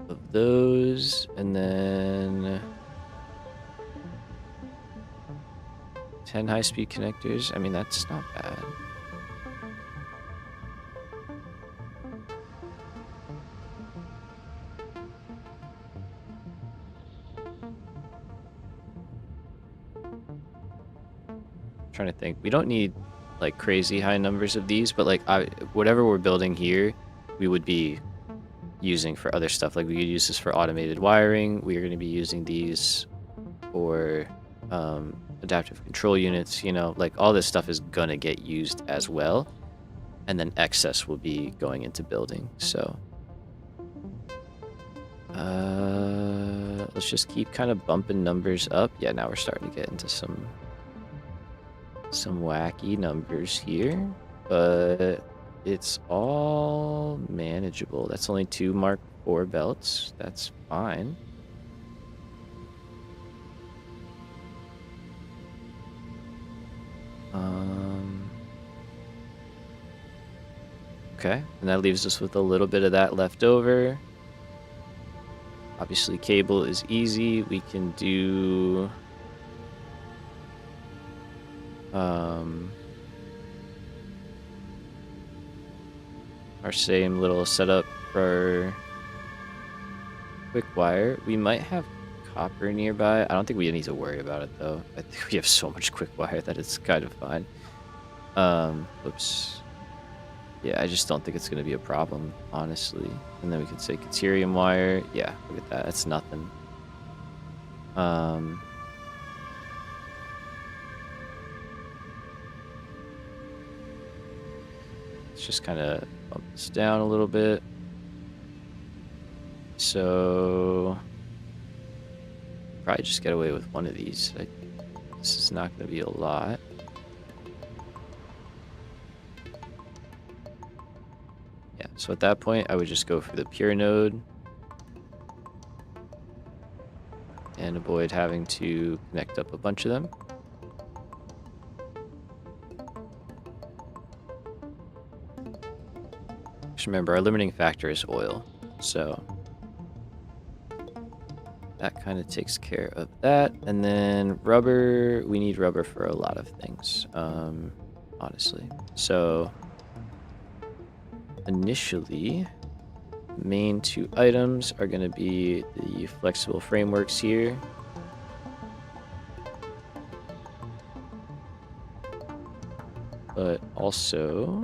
of those. And then 10 high-speed connectors. I mean, that's not bad. Trying to think. We don't need like crazy high numbers of these, but like whatever we're building here, we would be using for other stuff. Like we could use this for automated wiring. We are going to be using these for adaptive control units. You know, like all this stuff is gonna get used as well, and then excess will be going into building. So let's just keep kind of bumping numbers up. Yeah, now we're starting to get into some wacky numbers here, but it's all manageable. That's only 2 Mark IV belts. That's fine. Okay, and that leaves us with a little bit of that left over. Obviously, cable is easy. We can do our same little setup for quick wire. We might have copper nearby. I don't think we need to worry about it though. I think we have so much quick wire that it's kind of fine. Oops. Yeah, I just don't think it's going to be a problem, honestly. And then we could say deuterium wire. Yeah, look at that. That's nothing. Let's just kind of bump this down a little bit. So probably just get away with one of these. This is not going to be a lot. Yeah, so at that point, I would just go for the pure node and avoid having to connect up a bunch of them. Just remember, our limiting factor is oil, so that kind of takes care of that. And then rubber, we need rubber for a lot of things, honestly. So initially, main 2 items are going to be the flexible frameworks here. But also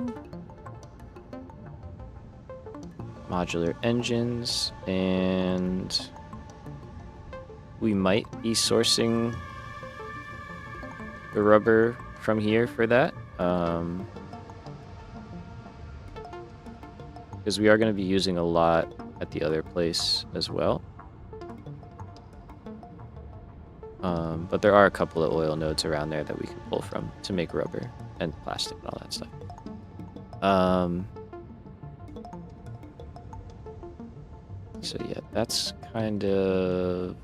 modular engines, and we might be sourcing the rubber from here for that. Because we are going to be using a lot at the other place as well. But there are a couple of oil nodes around there that we can pull from to make rubber and plastic and all that stuff. So yeah, that's kind of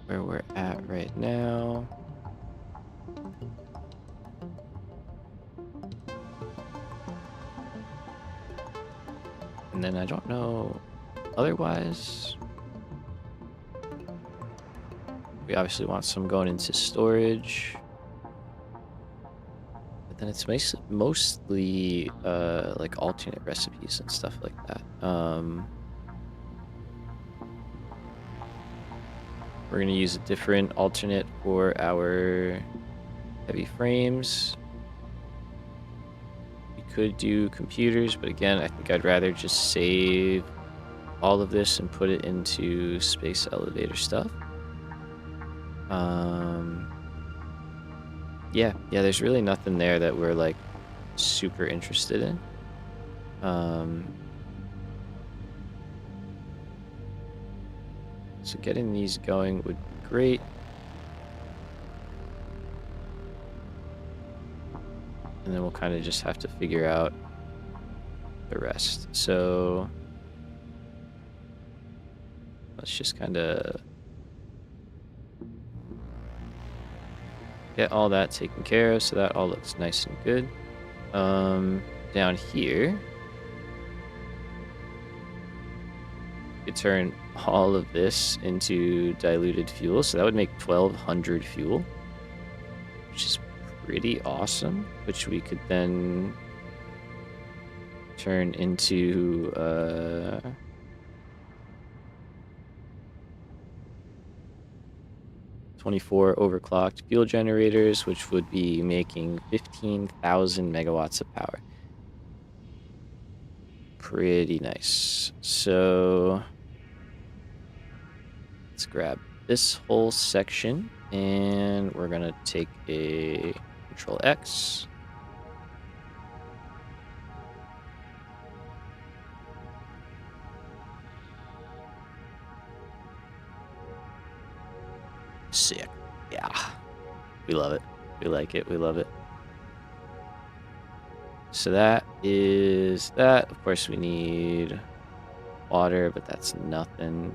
where we're at right now. And then I don't know, otherwise, we obviously want some going into storage. But then it's mostly like alternate recipes and stuff like that. We're gonna use a different alternate for our heavy frames. We could do computers, but again, I think I'd rather just save all of this and put it into space elevator stuff. Yeah, there's really nothing there that we're like super interested in. So getting these going would be great. And then we'll kind of just have to figure out the rest. So let's just kind of get all that taken care of, so that all looks nice and good. Down here, we could turn all of this into diluted fuel, so that would make 1,200 fuel, which is pretty awesome, which we could then turn into 24 overclocked fuel generators, which would be making 15,000 megawatts of power. Pretty nice. So let's grab this whole section, and we're gonna take a Control X. Sick. Yeah. We love it. We like it. We love it. So that is that. Of course, we need water, but that's nothing.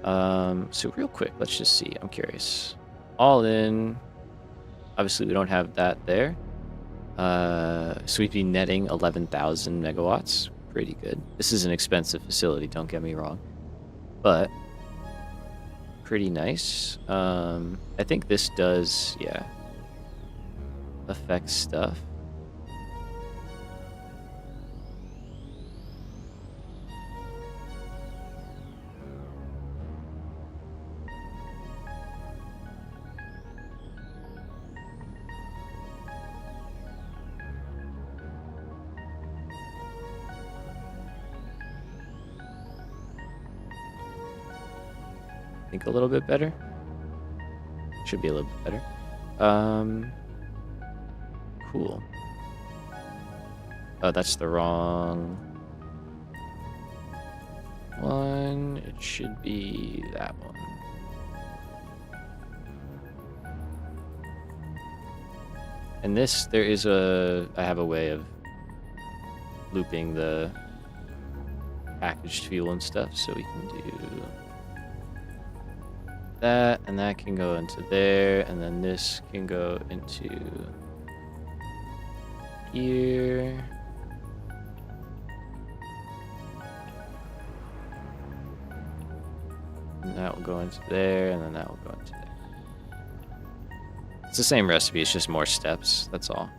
So real quick, let's just see. I'm curious. All in. Obviously, we don't have that there. So we'd be netting 11,000 megawatts. Pretty good. This is an expensive facility, don't get me wrong. But pretty nice. I think this does, yeah, affect stuff. Think a little bit better. Should be a little bit better. Cool. Oh, that's the wrong one. It should be that one. And this, there is I have a way of looping the packaged fuel and stuff, so we can do that, and that can go into there, and then this can go into here. And that will go into there, and then that will go into there. It's the same recipe, it's just more steps, that's all.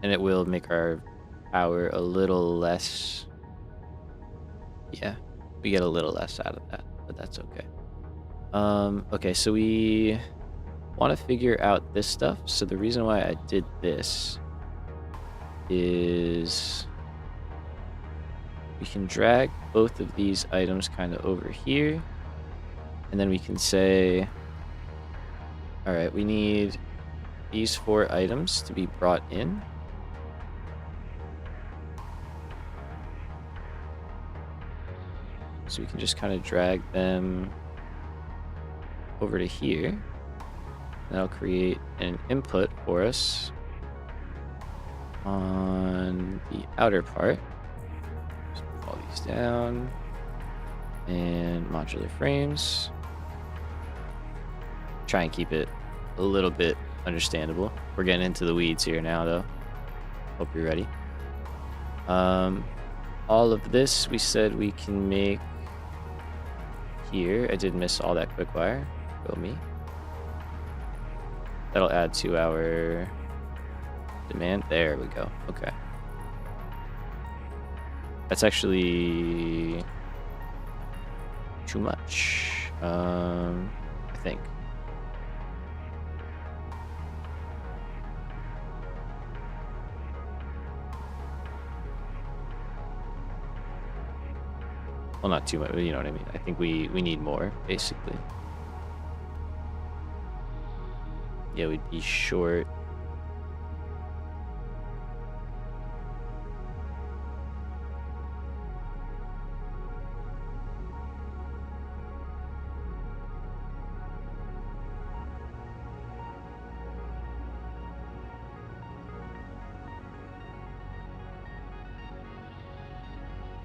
And it will make our power a little less. Yeah, we get a little less out of that, but that's okay. Okay, so we want to figure out this stuff. So the reason why I did this is we can drag both of these items kind of over here, and then we can say, all right, we need these 4 items to be brought in. So we can just kind of drag them over to here. That'll create an input for us on the outer part. So put all these down. And modular frames. Try and keep it a little bit understandable. We're getting into the weeds here now, though. Hope you're ready. All of this we said we can make here. I did miss all that quick wire. Go me. That'll add to our demand. There we go. Okay. That's actually too much. I think. Well, not too much, but you know what I mean. I think we need more, basically. Yeah, we'd be short.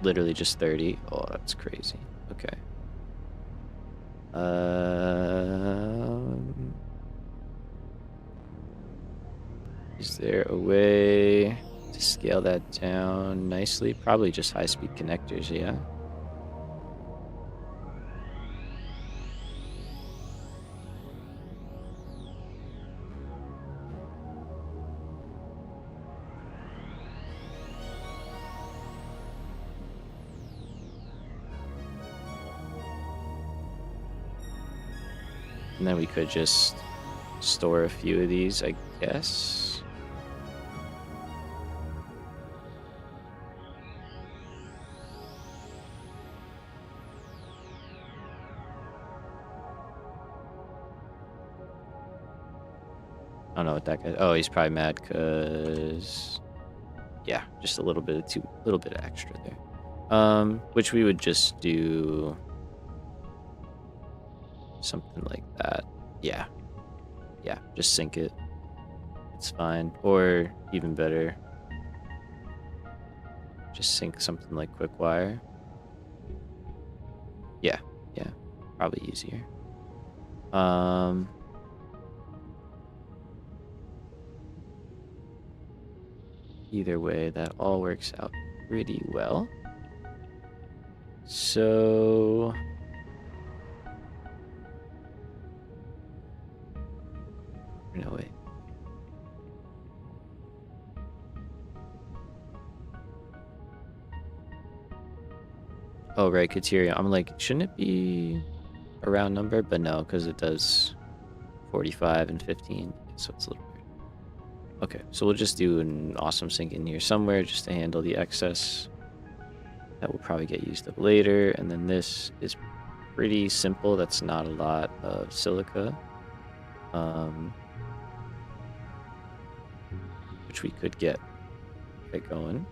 Literally just 30. Oh, that's crazy. Okay. Is there a way to scale that down nicely? Probably just high-speed connectors, yeah. And then we could just store a few of these, I guess. I don't know what that guy. Oh, he's probably mad because, yeah, just a little bit of extra there. Which we would just do something like that. Yeah, just sync it. It's fine. Or even better, just sync something like QuickWire. Yeah, probably easier. Either way, that all works out pretty well. So no, wait. Oh, right, Kateria. I'm like, shouldn't it be a round number? But no, because it does 45 and 15, so it's a little weird. Okay, so we'll just do an awesome sync in here somewhere just to handle the excess. That will probably get used up later. And then this is pretty simple. That's not a lot of silica. Which we could get going.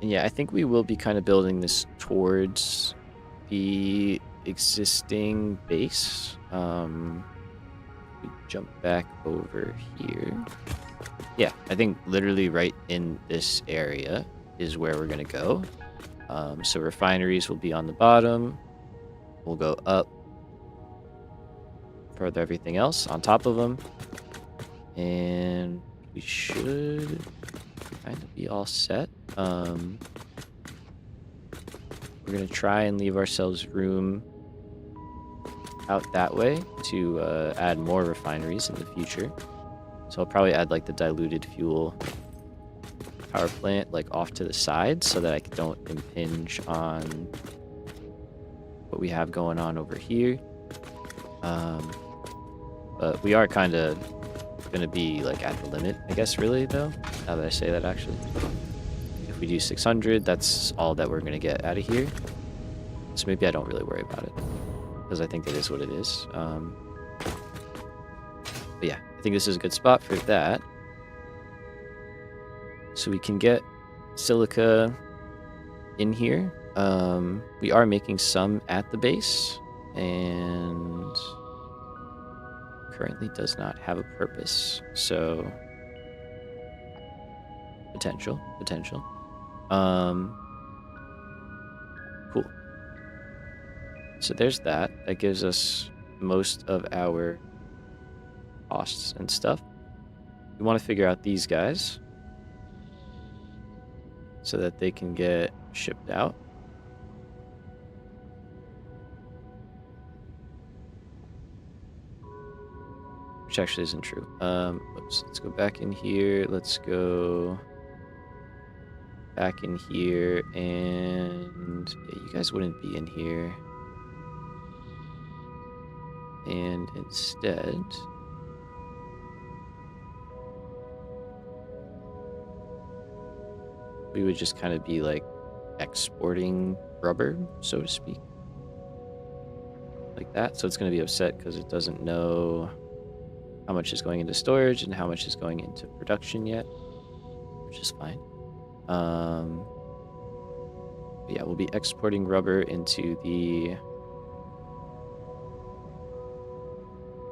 And yeah, I think we will be kind of building this towards the existing base. We jump back over here. Yeah, I think literally right in this area is where we're gonna go. So refineries will be on the bottom. We'll go up, further everything else on top of them, and we should kind of be all set. We're gonna try and leave ourselves room out that way to add more refineries in the future. So I'll probably add like the diluted fuel power plant like off to the side so that I don't impinge on what we have going on over here. But we are kind of gonna be like at the limit, I guess, really, though, now that I say that. Actually, if we do 600, that's all that we're gonna get out of here, so maybe I don't really worry about it because I think it is what it is. But yeah, I think this is a good spot for that, so we can get silica in here. We are making some at the base, and currently does not have a purpose, so potential. Cool. So there's that. That gives us most of our costs and stuff. We want to figure out these guys so that they can get shipped out. Which actually isn't true. Oops, let's go back in here. Let's go back in here, and yeah, you guys wouldn't be in here. And instead, we would just kind of be like exporting rubber, so to speak, like that. So it's going to be upset because it doesn't know how much is going into storage and how much is going into production yet, which is fine. But yeah, we'll be exporting rubber into the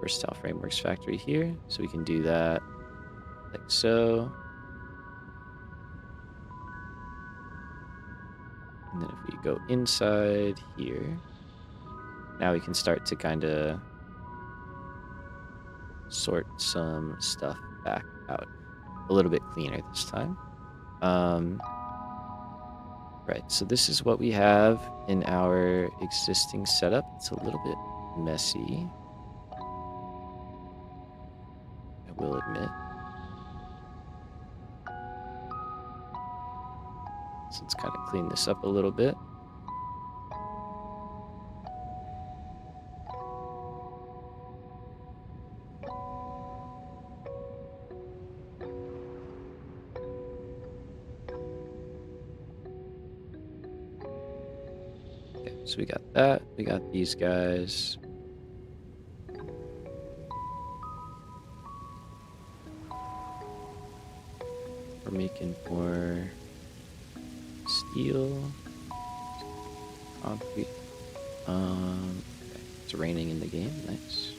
Versatile Frameworks factory here. So we can do that like so. And then if we go inside here, now we can start to kind of sort some stuff back out a little bit cleaner this time. Right, so this is what we have in our existing setup. It's a little bit messy, I will admit. So let's kind of clean this up a little bit. Okay, so we got that. We got these guys. We're making more steel, concrete. Okay, it's raining in the game. Nice.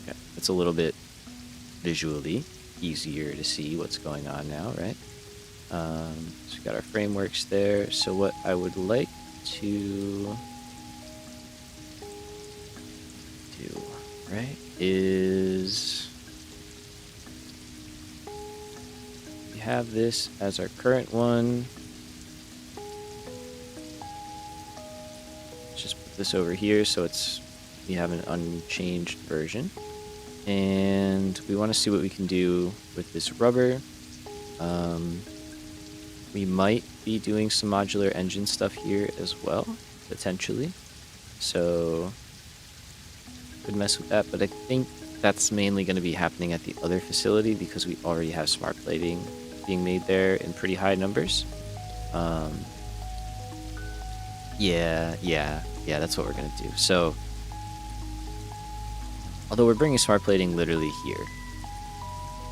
Okay, it's a little bit visually easier to see what's going on now, right? So we got our frameworks there. So what I would like to do, right, is we have this as our current one. Let's just put this over here so we have an unchanged version. And we want to see what we can do with this rubber. We might be doing some modular engine stuff here as well, potentially. So could mess with that, but I think that's mainly going to be happening at the other facility because we already have smart plating being made there in pretty high numbers. Yeah, that's what we're going to do. So, although we're bringing smart plating literally here,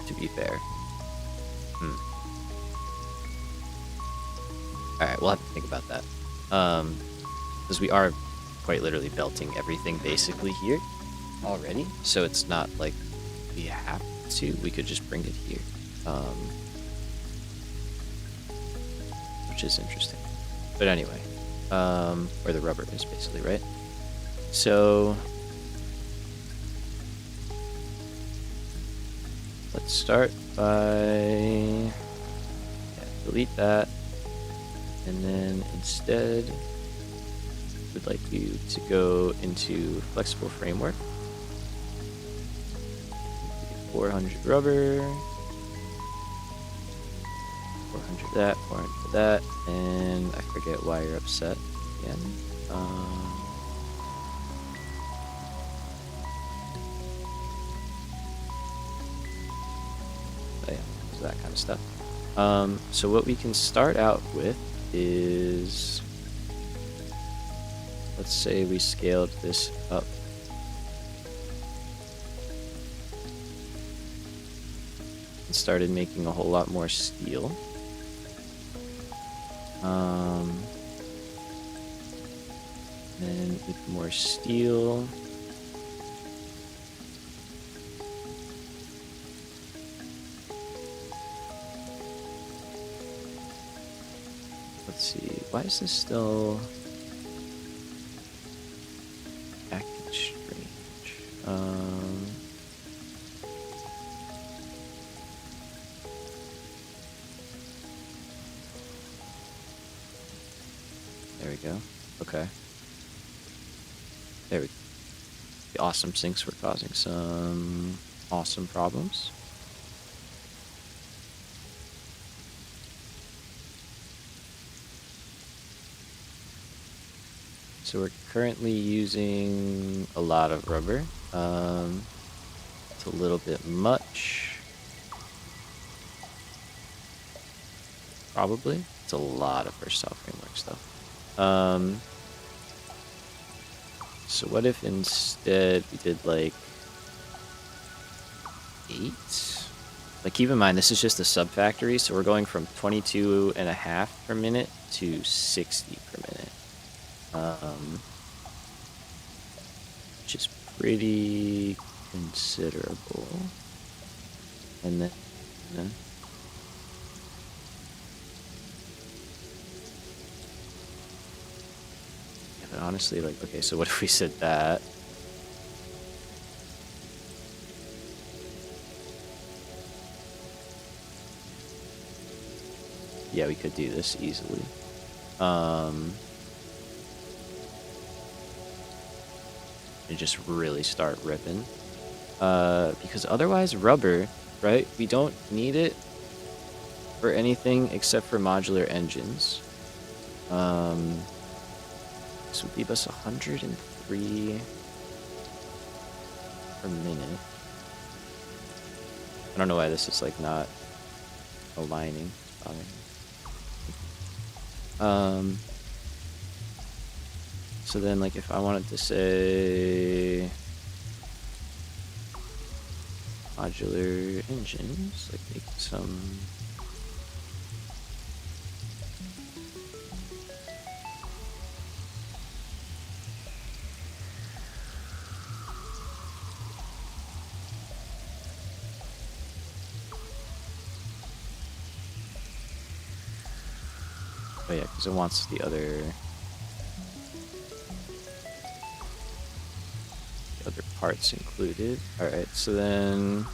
to be fair. Alright, we'll have to think about that. Because we are quite literally belting everything basically here already. So it's not like we have to. We could just bring it here. Which is interesting. But anyway. Where the rubber is basically, right? So let's start by delete that. And then instead, we'd like you to go into flexible framework. 400 rubber, 400 that, 400 that, and I forget why you're upset again. But yeah, so that kind of stuff. So what we can start out with is, let's say we scaled this up. And started making a whole lot more steel. Then with more steel, let's see, why is this still acting strange? There we go. Okay. There we go. The awesome sinks were causing some awesome problems. So we're currently using a lot of rubber. It's a little bit much. Probably. It's a lot of versatile framework stuff. So what if instead we did like 8? Like keep in mind, this is just a sub-factory, so we're going from 22.5 per minute to 60 per minute. Which is pretty considerable. And then yeah, but honestly, like, okay, so what if we said that? Yeah, we could do this easily. And just really start ripping. Because otherwise, rubber, right? We don't need it for anything except for modular engines. This would leave us 103 per minute. I don't know why this is like not aligning. So then, like, if I wanted to say modular engines, like make some. Oh yeah, because it wants the other parts included. All right, so then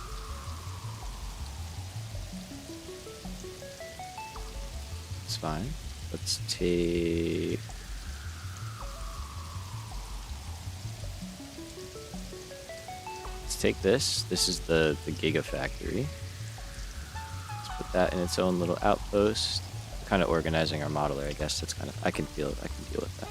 it's fine. Let's take this. This is the gigafactory. Let's put that in its own little outpost. We're kind of organizing our modeler, I guess. That's kind of I can deal with that.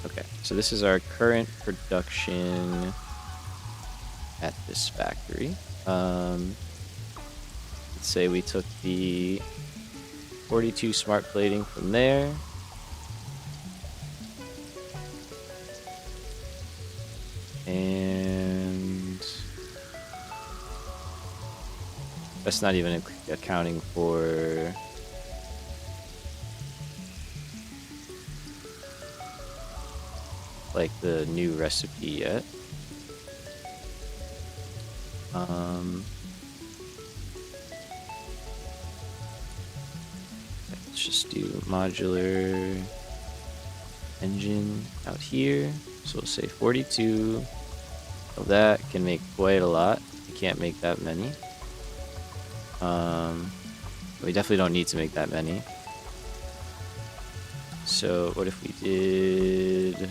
Okay, so this is our current production at this factory. Let's say we took the 42 smart plating from there. And that's not even accounting for like the new recipe yet. Let's just do modular engine out here. So we'll say 42 of that can make quite a lot. You can't make that many. We definitely don't need to make that many. So what if we did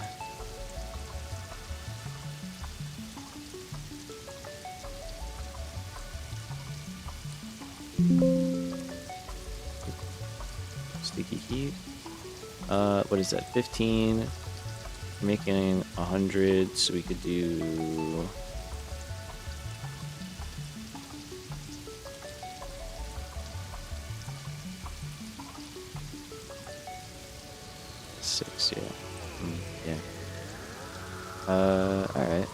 sticky heat? What is that? 15. We're making 100, so we could do 6, yeah. Yeah. Alright.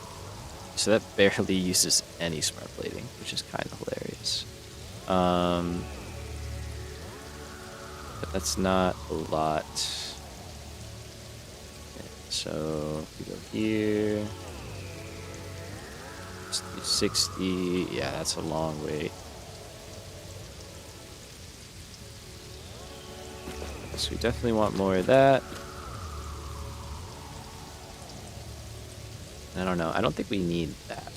So that barely uses any smart plating, which is kind of hilarious. But that's not a lot. Okay, so if we go here, let's do 60. Yeah, that's a long wait. So we definitely want more of that. I don't know. I don't think we need that.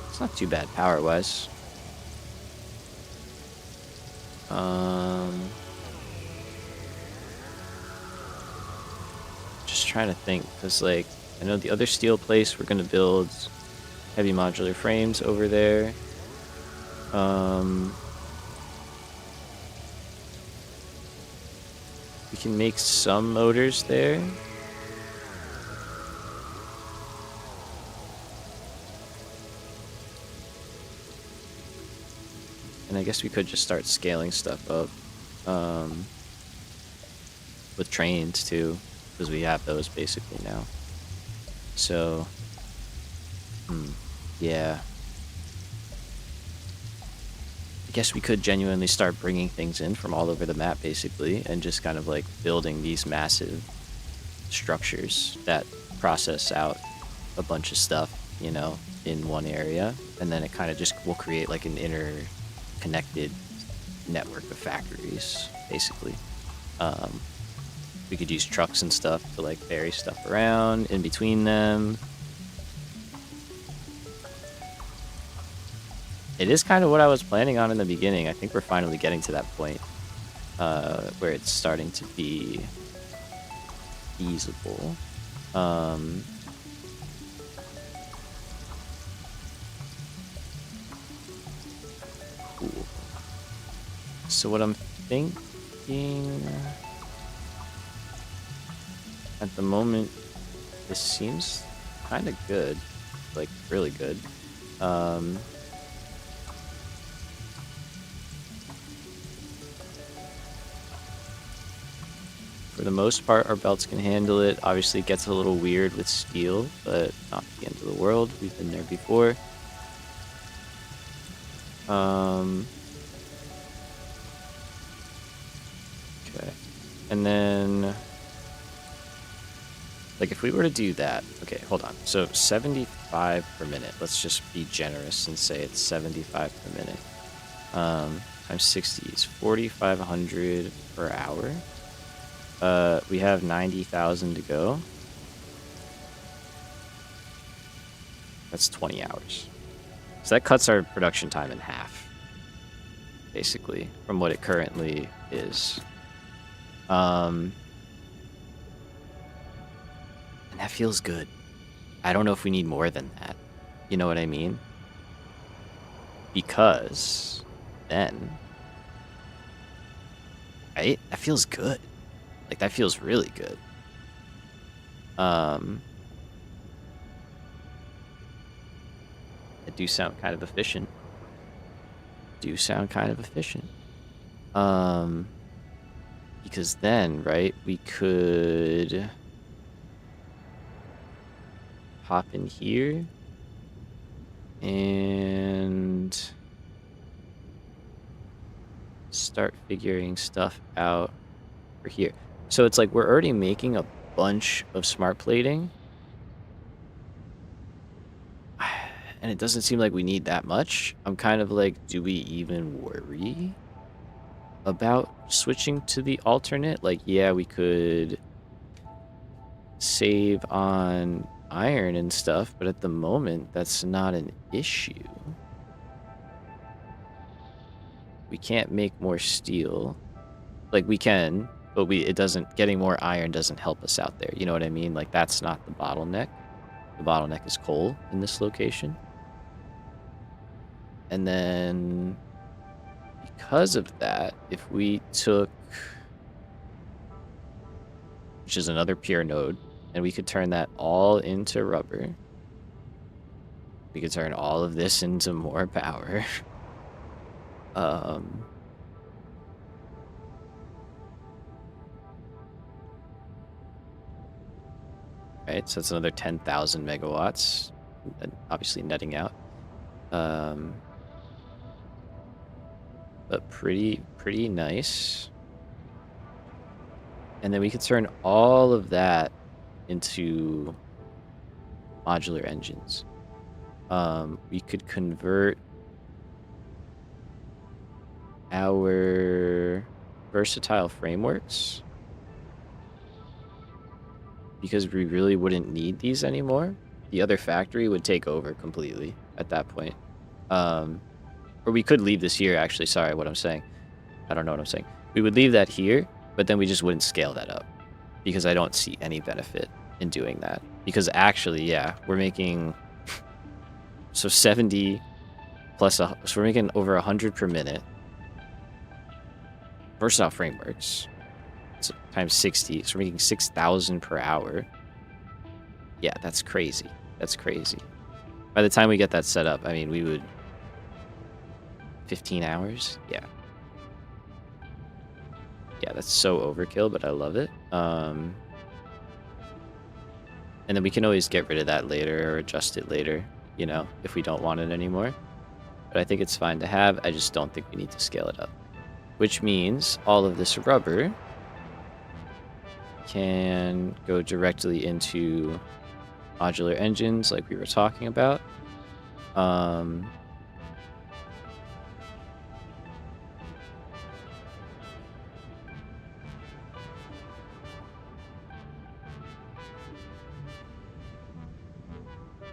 It's not too bad power-wise. Just trying to think, because like I know the other steel place we're gonna build heavy modular frames over there. We can make some motors there. And I guess we could just start scaling stuff up. With trains too, because we have those basically now. So, yeah. I guess we could genuinely start bringing things in from all over the map basically, and just kind of like building these massive structures that process out a bunch of stuff, you know, in one area, and then it kind of just will create like an interconnected network of factories basically. We could use trucks and stuff to like ferry stuff around in between them. It is kind of what I was planning on in the beginning. I think we're finally getting to that point where it's starting to be feasible. Cool. So what I'm thinking at the moment, this seems kind of good, like really good. For the most part, our belts can handle it. Obviously, it gets a little weird with steel, but not the end of the world. We've been there before. Okay. And then, like, if we were to do that, okay, hold on. So 75 per minute. Let's just be generous and say it's 75 per minute. Times 60 is 4,500 per hour. We have 90,000 to go. That's 20 hours. So that cuts our production time in half, basically, from what it currently is. And that feels good. I don't know if we need more than that. You know what I mean? Because then, right? That feels good. Like, that feels really good. It do sound kind of efficient. Because then, right, we could hop in here and start figuring stuff out for here. So it's like we're already making a bunch of smart plating, and it doesn't seem like we need that much. I'm kind of like, do we even worry about switching to the alternate? Like, yeah, we could save on iron and stuff, but at the moment, that's not an issue. We can't make more steel. Like, we can, but it doesn't, getting more iron doesn't help us out there. You know what I mean? Like, that's not the bottleneck. The bottleneck is coal in this location. And then, because of that, if we took, which is another pure node, and we could turn that all into rubber, we could turn all of this into more power. Right, so it's another 10,000 megawatts, and obviously netting out. But pretty nice. And then we could turn all of that into modular engines. We could convert our versatile frameworks, because we really wouldn't need these anymore. The other factory would take over completely at that point. Or we could leave this here, actually. Sorry, what I'm saying. I don't know what I'm saying. We would leave that here, but then we just wouldn't scale that up because I don't see any benefit in doing that. Because actually, yeah, we're making so 70 plus so we're making over 100 per minute. Versatile frameworks. So times 60, so we're making 6,000 per hour. Yeah, that's crazy. That's crazy. By the time we get that set up, I mean, we would 15 hours. Yeah. Yeah, that's so overkill, but I love it. And then we can always get rid of that later or adjust it later, you know, if we don't want it anymore. But I think it's fine to have. I just don't think we need to scale it up. Which means all of this rubber can go directly into modular engines like we were talking about.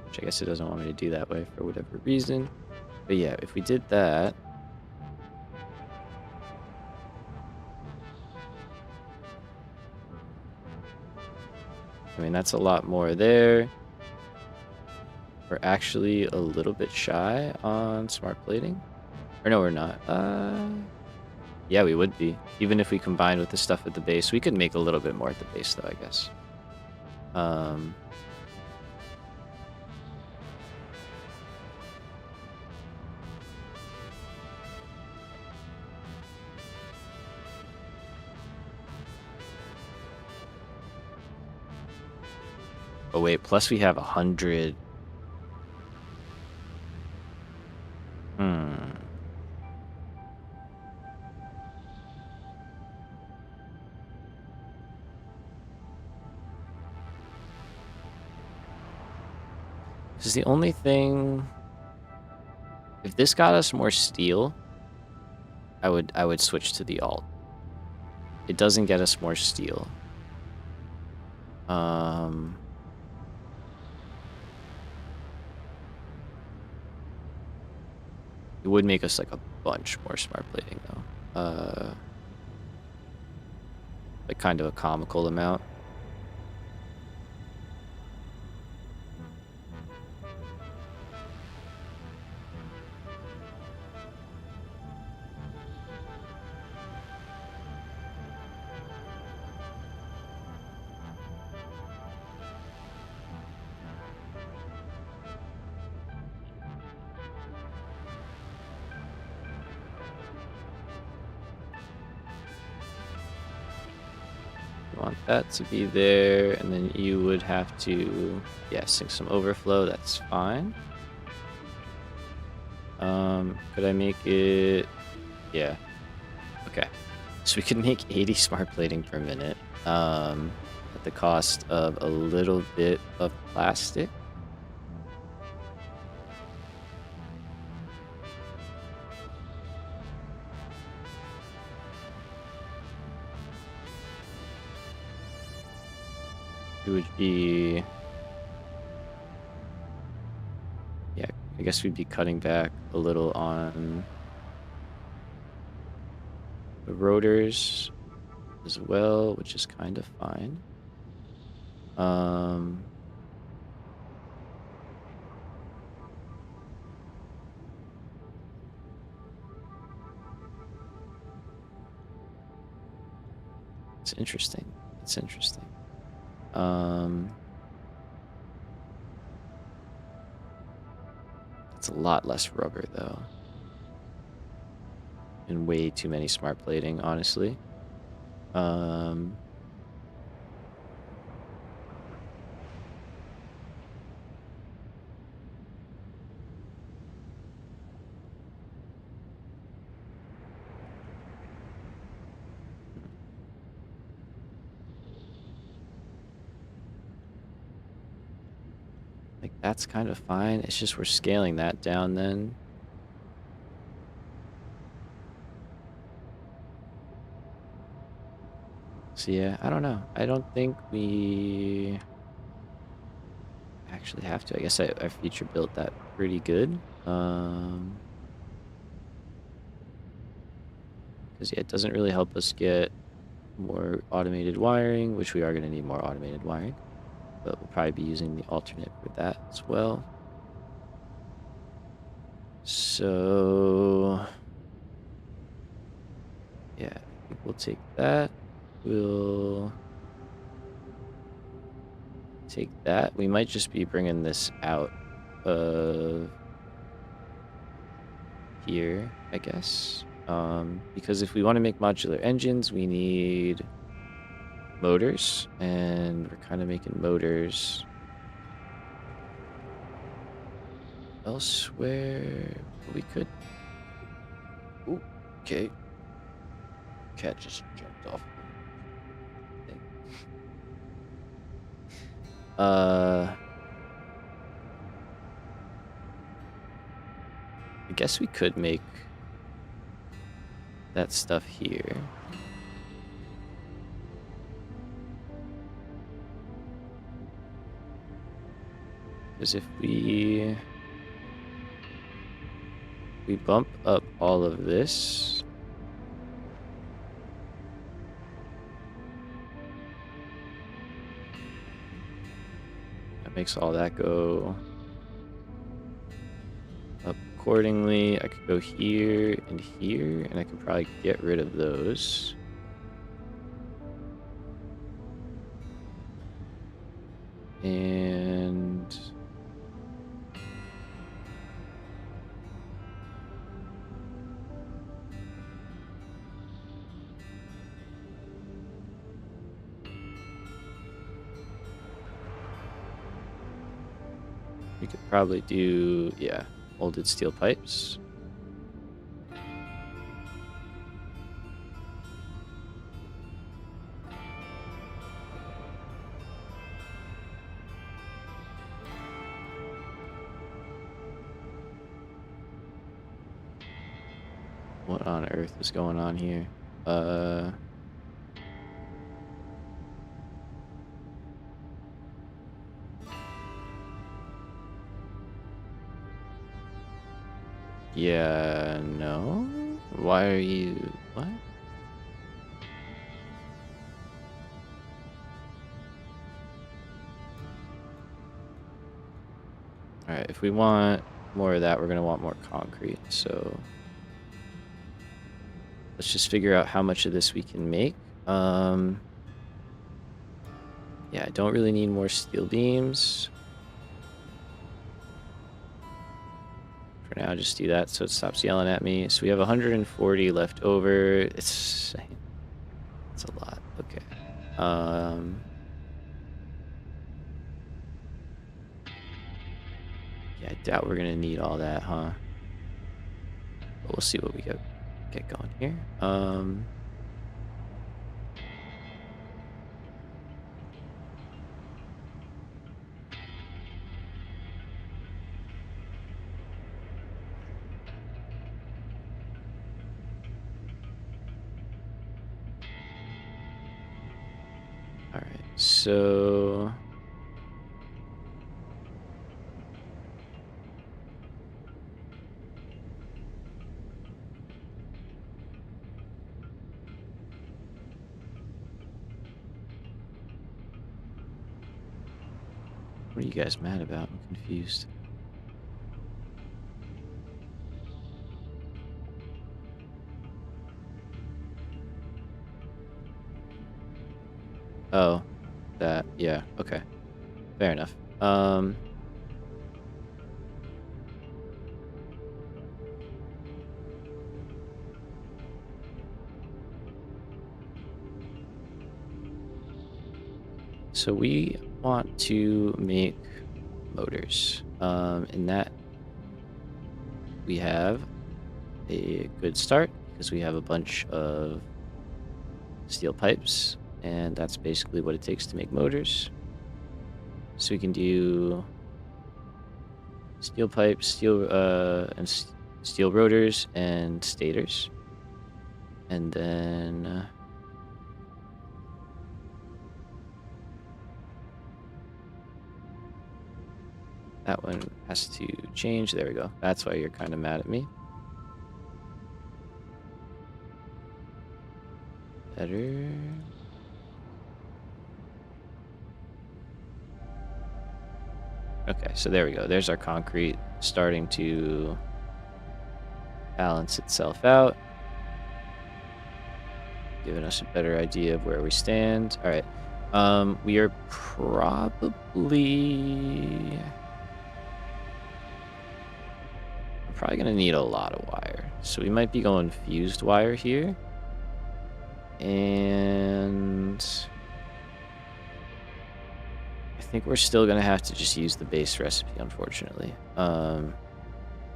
Which I guess it doesn't want me to do that way for whatever reason. But yeah, if we did that, I mean, that's a lot more there. We're actually a little bit shy on smart plating. Or no, we're not. Yeah, we would be. Even if we combined with the stuff at the base. We could make a little bit more at the base, though, I guess. Oh, wait. Plus we have 100. This is the only thing. If this got us more steel, I would switch to the alt. It doesn't get us more steel. It would make us like a bunch more smart plating though. Like kind of a comical amount. Want that to be there, and then you would have to, yeah, sink some overflow. That's fine. Could I make it? Yeah. Okay. So we can make 80 smart plating per minute, at the cost of a little bit of plastic. It would be, yeah, I guess we'd be cutting back a little on the rotors as well, which is kind of fine. It's interesting. It's interesting. It's a lot less rubber though. And way too many smart plating, honestly. Like that's kind of fine. It's just we're scaling that down then. So yeah, I don't know. I don't think we actually have to. I guess I feature built that pretty good. Because yeah, it doesn't really help us get more automated wiring, which we are going to need more automated wiring. But we'll probably be using the alternate for that as well. So yeah, I think we'll take that. We'll take that. We might just be bringing this out of here, I guess. Because if we want to make modular engines, we need motors, and we're kind of making motors elsewhere. We could. Ooh, okay. Cat just jumped off the thing. I guess we could make that stuff here. Because if we bump up all of this, that makes all that go up accordingly. I could go here, and I could probably get rid of those. And we could probably do, yeah, molded steel pipes. What on earth is going on here? Yeah, no. Why are you, what? All right, if we want more of that, we're gonna want more concrete. So let's just figure out how much of this we can make. Yeah, I don't really need more steel beams. For now, just do that so it stops yelling at me. So we have 140 left over. It's a lot. Okay. Yeah, I doubt we're gonna need all that, huh? But we'll see what we get going here. All right, so what are you guys mad about? I'm confused. Oh, that, yeah, okay. Fair enough. So we want to make motors. In that we have a good start because we have a bunch of steel pipes, and that's basically what it takes to make motors. So we can do steel pipes, steel rotors and stators, and then that one has to change. There we go. That's why you're kind of mad at me. better. Okay, so there we go. There's our concrete starting to balance itself out, giving us a better idea of where we stand. All right. We are probably gonna need a lot of wire. So we might be going fused wire here. And I think we're still gonna have to just use the base recipe, unfortunately.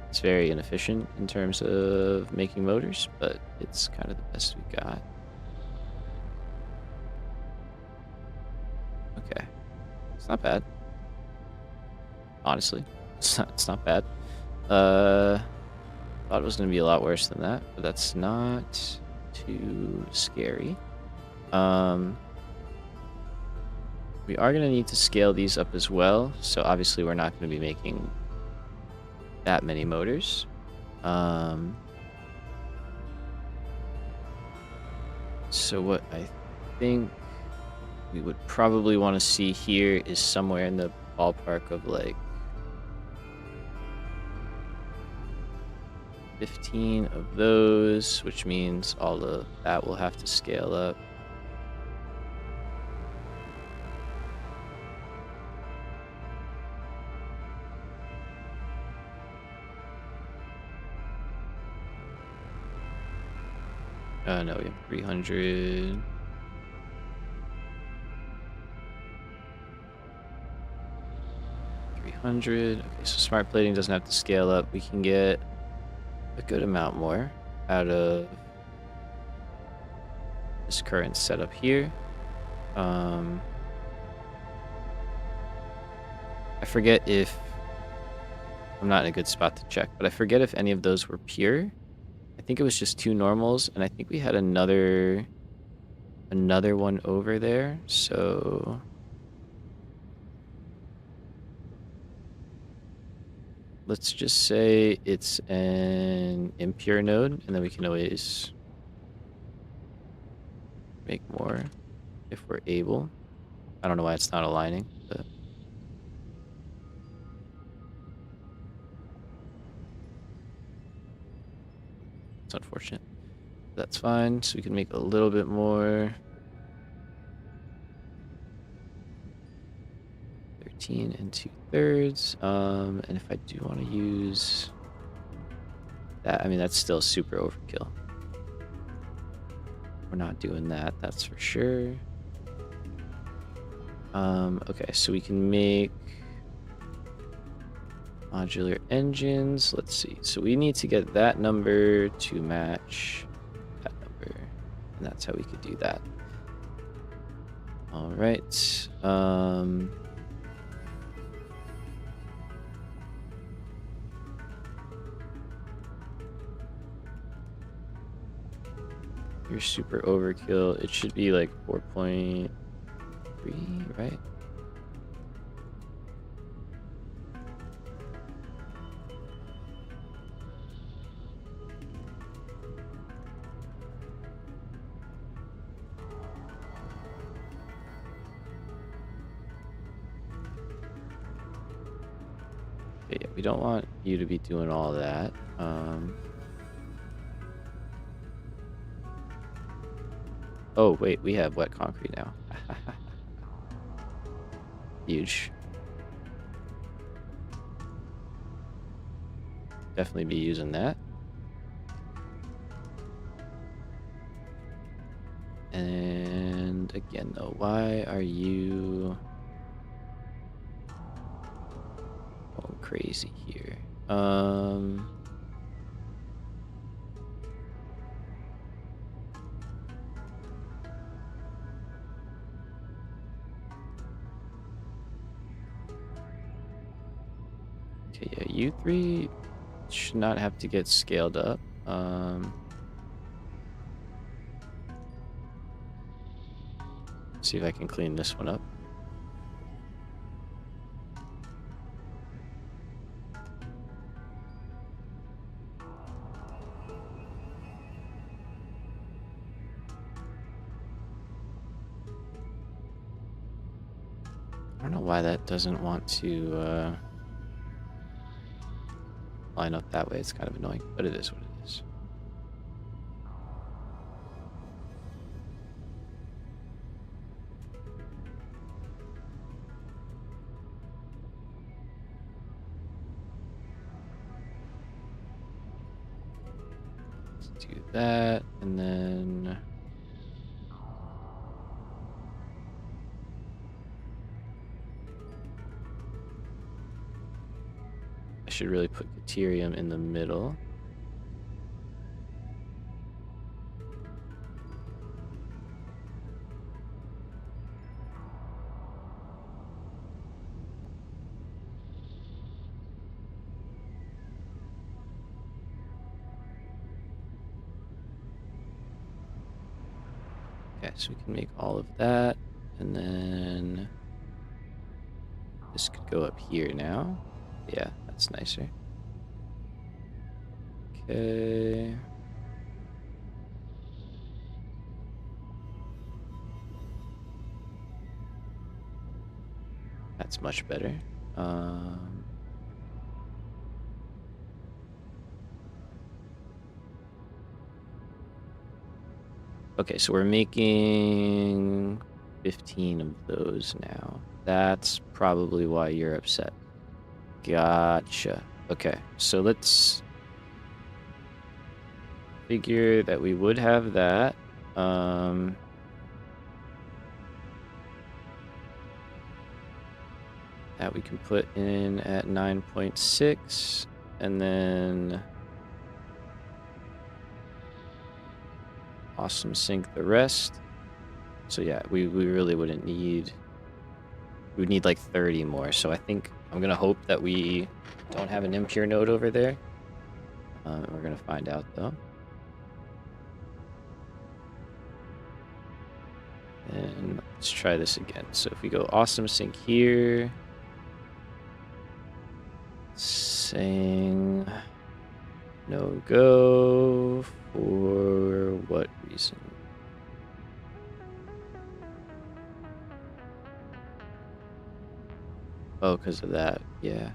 It's very inefficient in terms of making motors, but it's kind of the best we got. Okay. It's not bad. Honestly. It's not bad. Thought it was gonna be a lot worse than that, but that's not too scary. We are gonna need to scale these up as well, so obviously we're not gonna be making that many motors. So what I think we would probably want to see here is somewhere in the ballpark of like 15 of those, which means all of that will have to scale up. No, we have 300. Okay, so smart plating doesn't have to scale up. We can get a good amount more out of this current setup here. I forget if I'm not in a good spot to check, but I forget if any of those were pure. I think it was just 2 normals, and I think we had another one over there. So let's just say it's an impure node, and then we can always make more if we're able. I don't know why it's not aligning, but it's unfortunate. That's fine. So we can make a little bit more. 13 2/3. And if I do want to use that, I mean, that's still super overkill. We're not doing that, that's for sure. Okay, so we can make modular engines. Let's see. So we need to get that number to match that number, and that's how we could do that. All right. You're super overkill. It should be like 4.3, right? Okay, yeah, we don't want you to be doing all that. Oh, wait, we have wet concrete now. Huge. Definitely be using that. And again, though, why are you going crazy here? Okay, yeah, you three should not have to get scaled up. See if I can clean this one up. I don't know why that doesn't want to line up that way. It's kind of annoying, but it is what it is. Let's do that, and then I should really put Caterium in the middle. Okay, so we can make all of that, and then this could go up here now. Yeah, that's nicer. Okay. That's much better. Okay, so we're making 15 of those now. That's probably why you're upset. Gotcha. Okay, so let's figure that we would have that. That we can put in at 9.6, and then awesome sync the rest. So yeah, we really wouldn't need, we would need like 30 more. So I think I'm gonna hope that we don't have an impure node over there. We're gonna find out though. And let's try this again. So if we go awesome sync here, saying no go for what reason? Oh, because of that, yeah.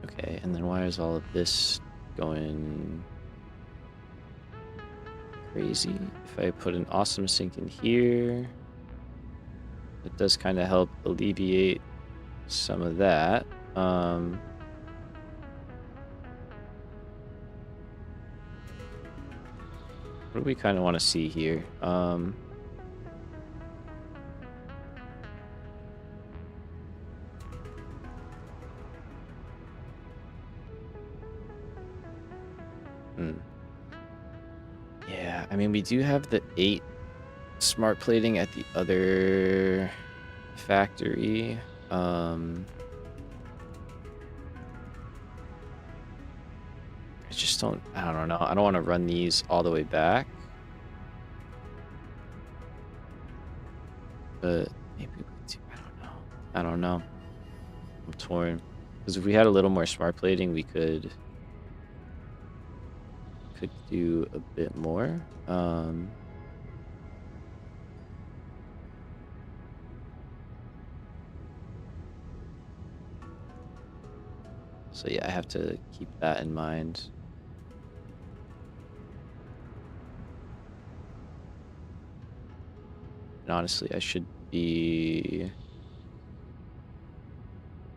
Okay, and then why is all of this going crazy? If I put an awesome sync in here, it does kind of help alleviate some of that. What do we kind of want to see here? Yeah, I mean, we do have the 8 smart plating at the other factory. I just don't, I don't know. I don't want to run these all the way back. But maybe we do, I don't know. I don't know. I'm torn. Because if we had a little more smart plating, we could do a bit more. So yeah, I have to keep that in mind. And honestly, I should be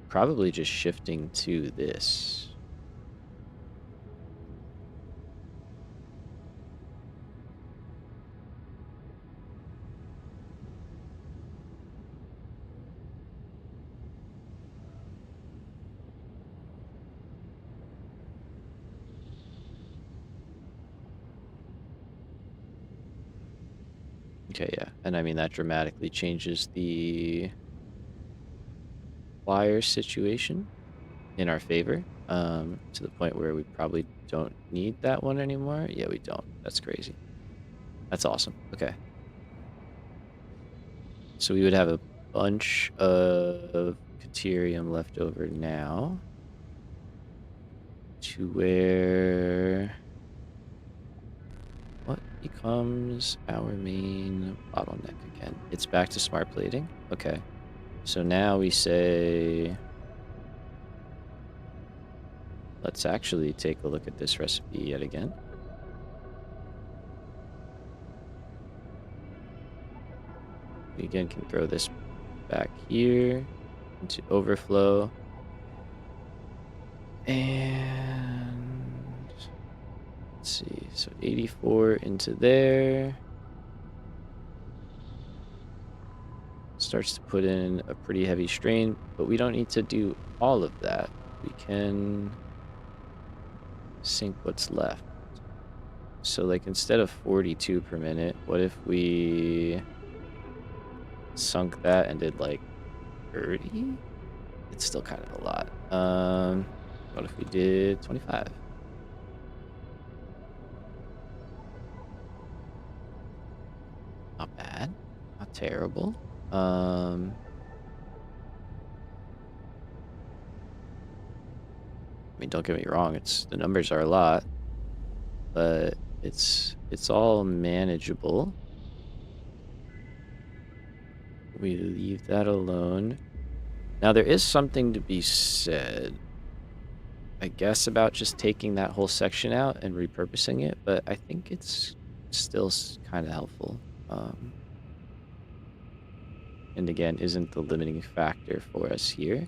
probably just shifting to this. Okay, yeah. And I mean, that dramatically changes the wire situation in our favor, to the point where we probably don't need that one anymore. Yeah, we don't. That's crazy. That's awesome. Okay. So we would have a bunch of Caterium left over now to where... What becomes our main bottleneck again. It's back to smart plating. Okay. So now we say, let's actually take a look at this recipe yet again. We again can throw this back here into overflow. And let's see, so 84 into there. Starts to put in a pretty heavy strain, but we don't need to do all of that. We can sink what's left. So like instead of 42 per minute, what if we sunk that and did like 30? It's still kind of a lot. What if we did 25? Not bad. Not terrible. I mean, don't get me wrong, the numbers are a lot, but it's all manageable. We leave that alone. Now there is something to be said, I guess, about just taking that whole section out and repurposing it, but I think it's still kind of helpful. And again, isn't the limiting factor for us here.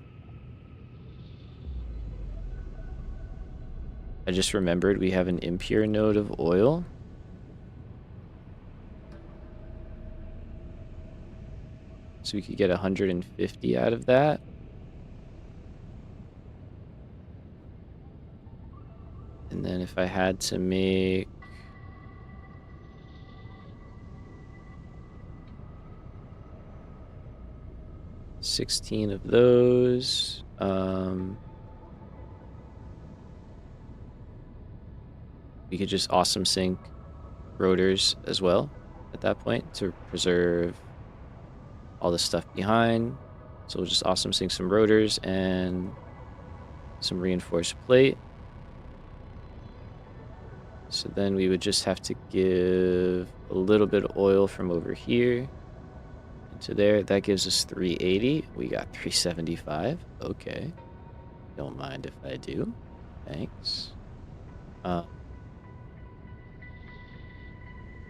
I just remembered we have an impure node of oil. So we could get 150 out of that. And then if I had to make 16 of those, we could just awesome sink rotors as well at that point to preserve all the stuff behind. So we'll just awesome sink some rotors and some reinforced plate. So then we would just have to give a little bit of oil from over here into there. That gives us 380. We got 375. Okay. Don't mind if I do. Thanks. A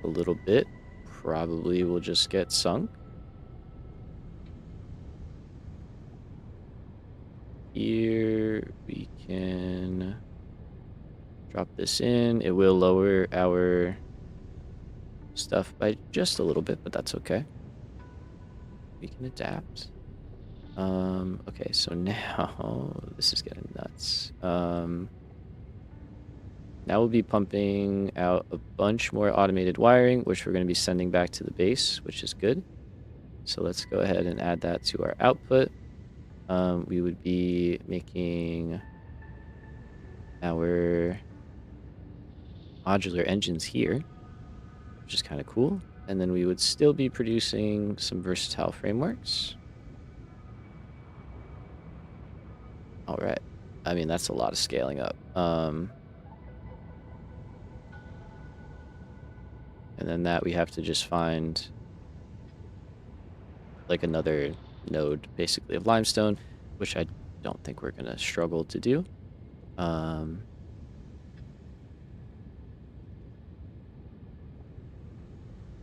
little bit. Probably will just get sunk. Here we can drop this in. It will lower our stuff by just a little bit, but that's okay. We can adapt. Okay, so now this is getting nuts. Now we'll be pumping out a bunch more automated wiring, which we're going to be sending back to the base, which is good. So let's go ahead and add that to our output. We would be making our modular engines here, which is kind of cool. And then we would still be producing some versatile frameworks. All right. I mean, that's a lot of scaling up. And then that we have to just find like another node basically of limestone, which I don't think we're gonna struggle to do.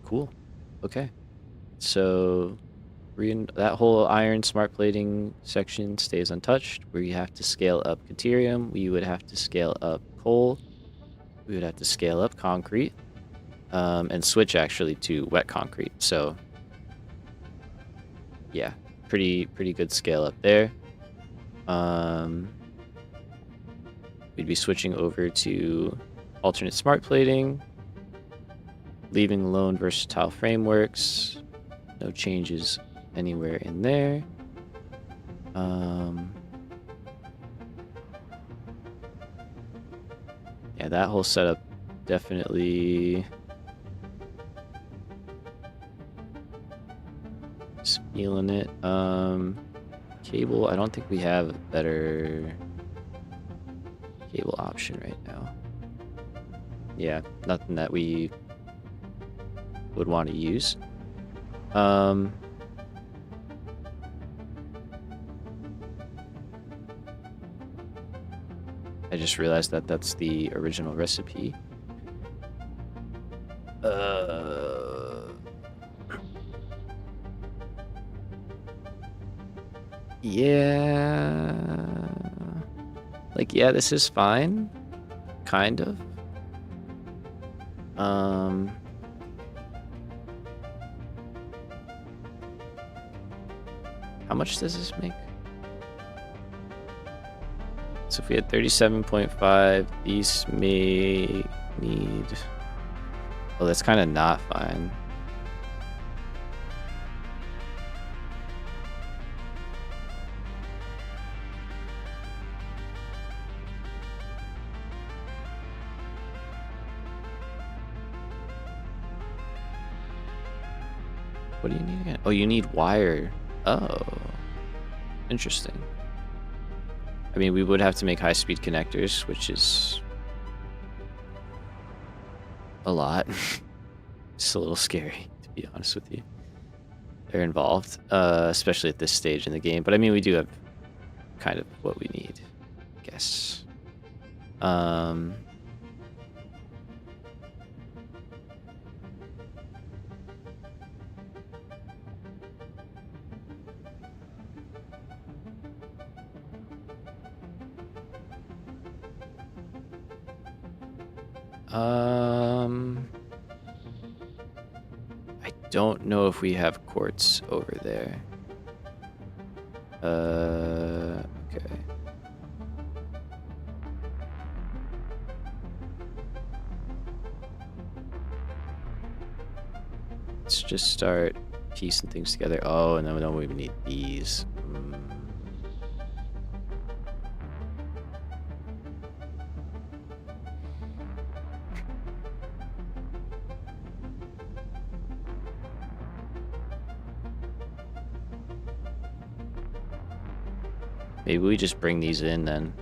Cool. Okay. So that whole iron smart plating section stays untouched. We have to scale up Caterium. We would have to scale up coal. We would have to scale up concrete. And switch actually to wet concrete. So yeah, pretty good scale up there. We'd be switching over to alternate smart plating, leaving alone versatile frameworks. No changes anywhere in there. Yeah, that whole setup definitely feeling it. Cable, I don't think we have a better cable option right now. Yeah, nothing that we would want to use. I just realized that that's the original recipe. Yeah. Like, yeah, this is fine. Kind of. How much does this make? So if we had 37.5, these may need... Oh, that's kind of not fine. What do you need again? Oh, you need wire. Oh, interesting. I mean, we would have to make high-speed connectors, which is a lot. It's a little scary, to be honest with you. They're involved, especially at this stage in the game. But I mean, we do have kind of what we need, I guess. I don't know if we have quartz over there. Okay. Let's just start piecing things together. Oh, and then we don't even need these. Maybe we just bring these in then.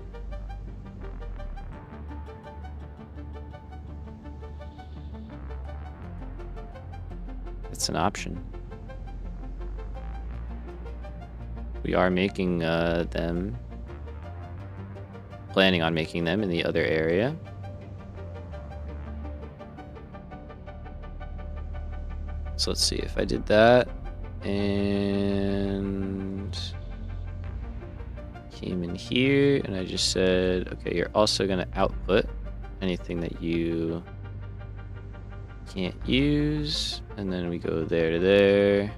It's an option. We are making them. Planning on making them in the other area. So let's see if I did that and came in here and I just said, okay, you're also going to output anything that you can't use. And then we go there to there.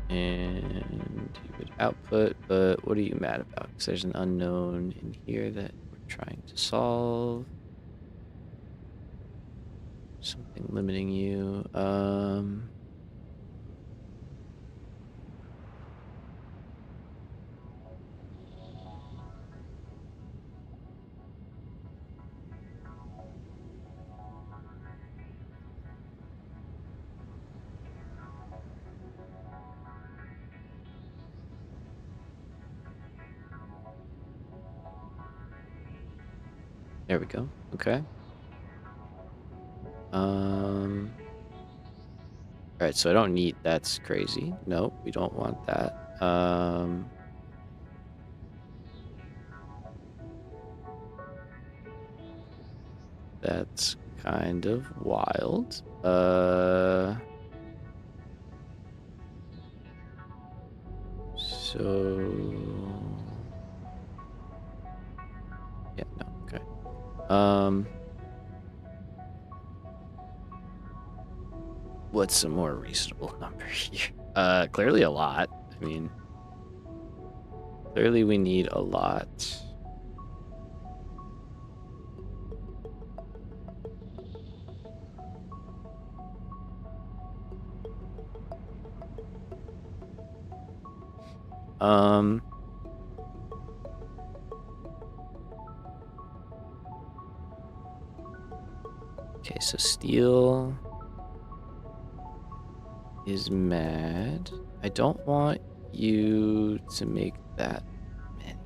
And you would output, but what are you mad about? Because there's an unknown in here that we're trying to solve. Something limiting you. There we go. Okay. All right, so I don't need, that's crazy. Nope, we don't want that. That's kind of wild. So yeah, no, okay. What's a more reasonable number here? Clearly a lot. I mean, clearly we need a lot. Okay, so steel. is mad. I don't want you to make that many.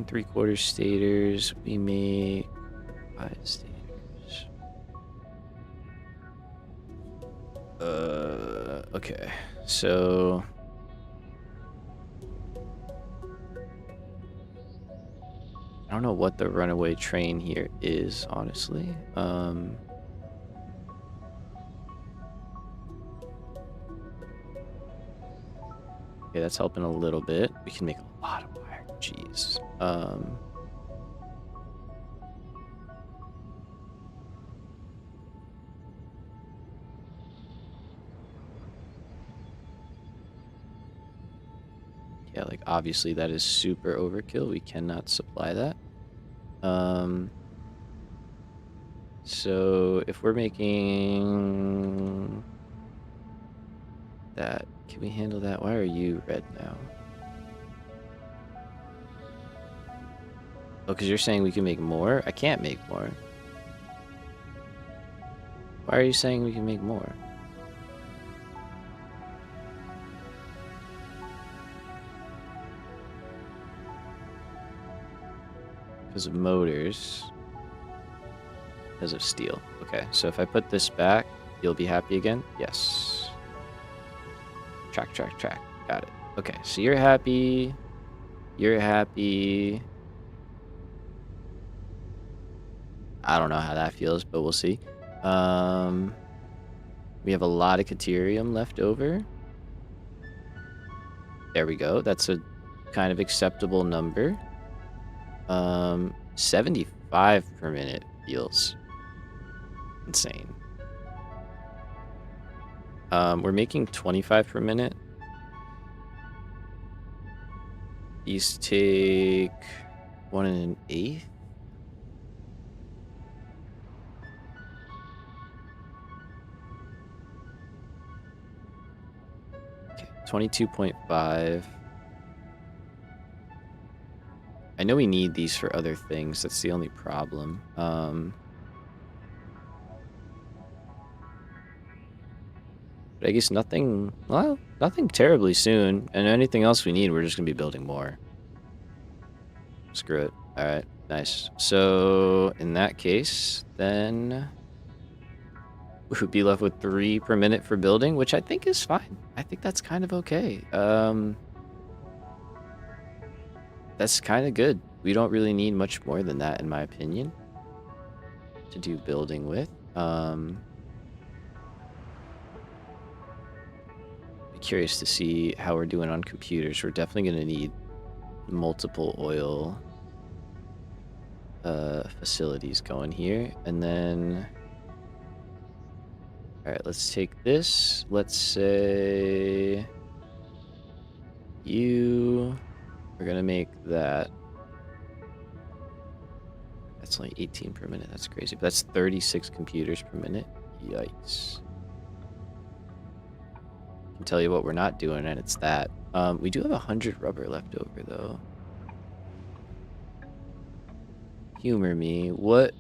3 3/4 staters. We make 5 staters. Okay. So I don't know what the runaway train here is, honestly. Okay, that's helping a little bit. We can make a lot of wire. Jeez. Yeah, like obviously that is super overkill. We cannot supply that. So if we're making that, can we handle that? Why are you red now? Oh, because you're saying we can make more? I can't make more. Why are you saying we can make more? Because of motors. Because of steel. Okay, so if I put this back, you'll be happy again? Yes. Track. Got it. Okay, so you're happy. You're happy. I don't know how that feels, but we'll see. We have a lot of Caterium left over. There we go. That's a kind of acceptable number. 75 per minute feels insane. We're making 25 per minute. These take 1 1/8. Okay, 22.5. I know we need these for other things. That's the only problem. But I guess nothing, well, nothing terribly soon. And anything else we need, we're just going to be building more. Screw it. All right, nice. So in that case, then we would be left with 3 per minute for building, which I think is fine. I think that's kind of okay. That's kind of good. We don't really need much more than that, in my opinion, to do building with. Be curious to see how we're doing on computers. We're definitely going to need multiple oil facilities going here. And then, all right, let's take this. Let's say we're going to make that. That's only 18 per minute. That's crazy. But that's 36 computers per minute. Yikes. I can tell you what we're not doing, and it's that. We do have 100 rubber left over, though. Humor me. What?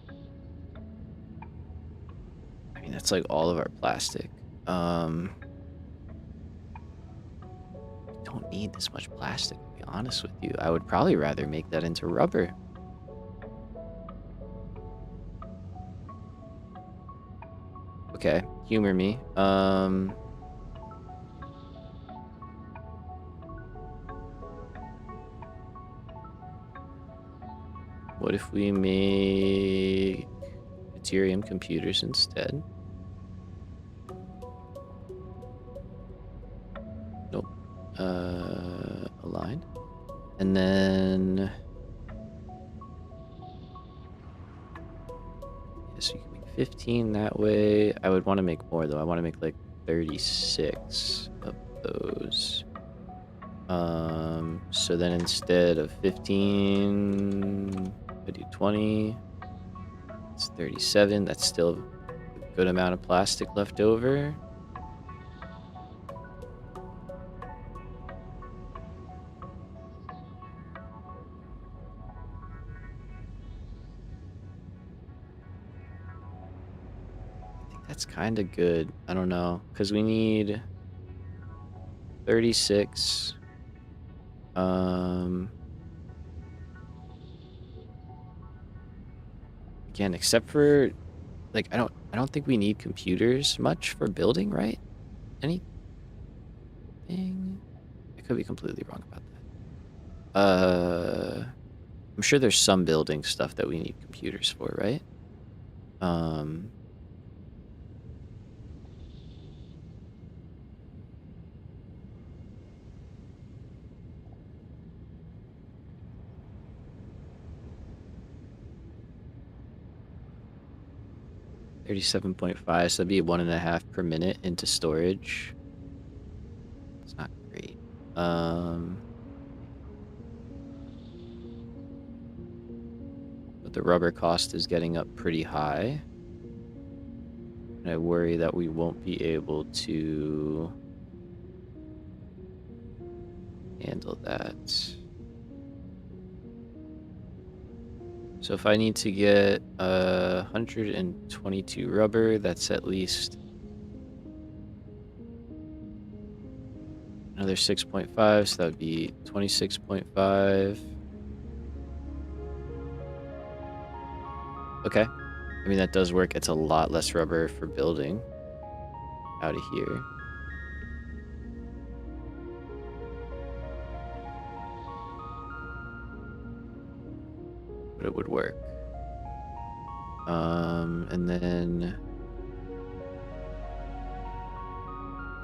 I mean, that's like all of our plastic. Don't need this much plastic, to be honest with you. I would probably rather make that into rubber. Okay, humor me. What if we make Ethereum computers instead? Nope. Align. And then... yeah, so you can make 15 that way. I would want to make more, though. I want to make like 36 of those. So then instead of 15, I do 20. It's 37. That's still a good amount of plastic left over. I That's kind of good. I don't know, because we need 36. Again, except for like I don't think we need computers much for building, right? Anything? I could be completely wrong about that. I'm sure there's some building stuff that we need computers for, right? Um, 37.5, so that'd be 1.5 per minute into storage. It's not great. But the rubber cost is getting up pretty high. And I worry that we won't be able to handle that. So if I need to get 122 rubber, that's at least another 6.5, so that would be 26.5. Okay. I mean, that does work. It's a lot less rubber for building out of here. But it would work. And then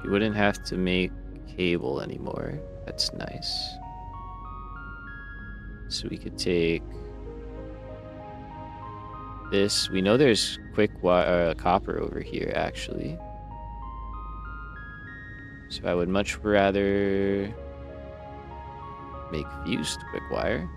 you wouldn't have to make cable anymore. That's nice. So we could take this. We know there's quick wire, copper over here, actually. So I would much rather make fused quick wire.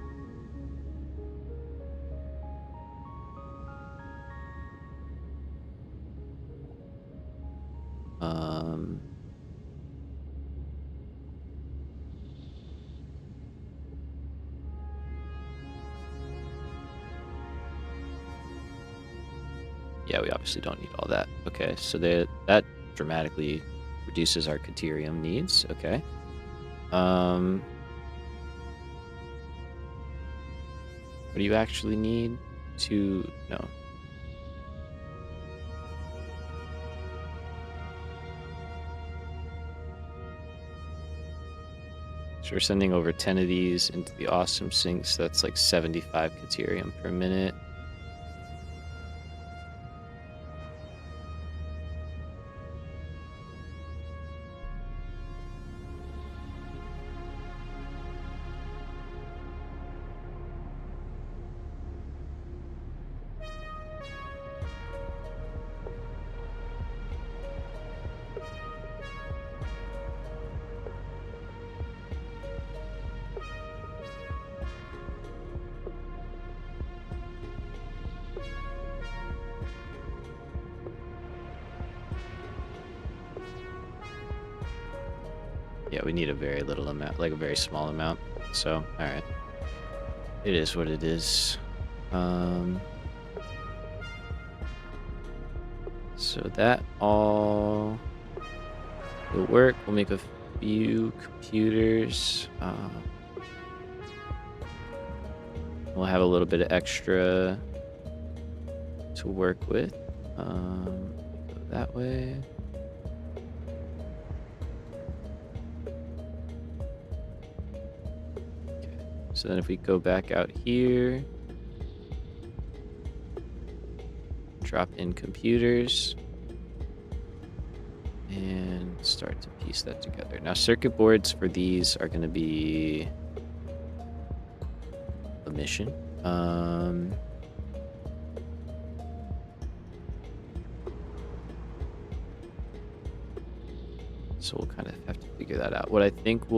Yeah, we obviously don't need all that. Okay, so that dramatically reduces our deuterium needs. Okay. What do you actually need to... No. So we're sending over 10 of these into the awesome sink, so that's like 75 deuterium per minute. Yeah, we need a very little amount, like a very small amount. So, alright. It is what it is. So that all will work. We'll make a few computers. We'll have a little bit of extra to work with. Go that way. So then if we go back out here, drop in computers, and start to piece that together. Now circuit boards for these are going to be a mission. So we'll kind of have to figure that out. What I think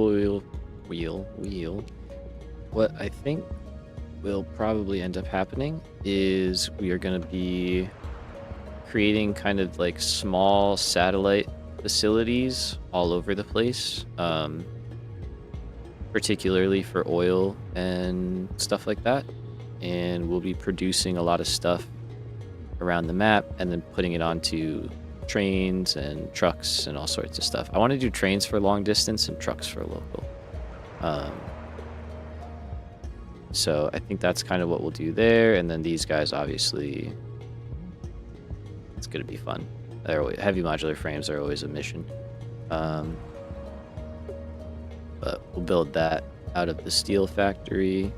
what I think will probably end up happening is we are going to be creating kind of like small satellite facilities all over the place, particularly for oil and stuff like that. And we'll be producing a lot of stuff around the map and then putting it onto trains and trucks and all sorts of stuff. I want to do trains for long distance and trucks for local. So I think that's kind of what we'll do there. And then these guys, obviously, it's going to be fun. Heavy modular frames are always a mission. But we'll build that out of the steel factory.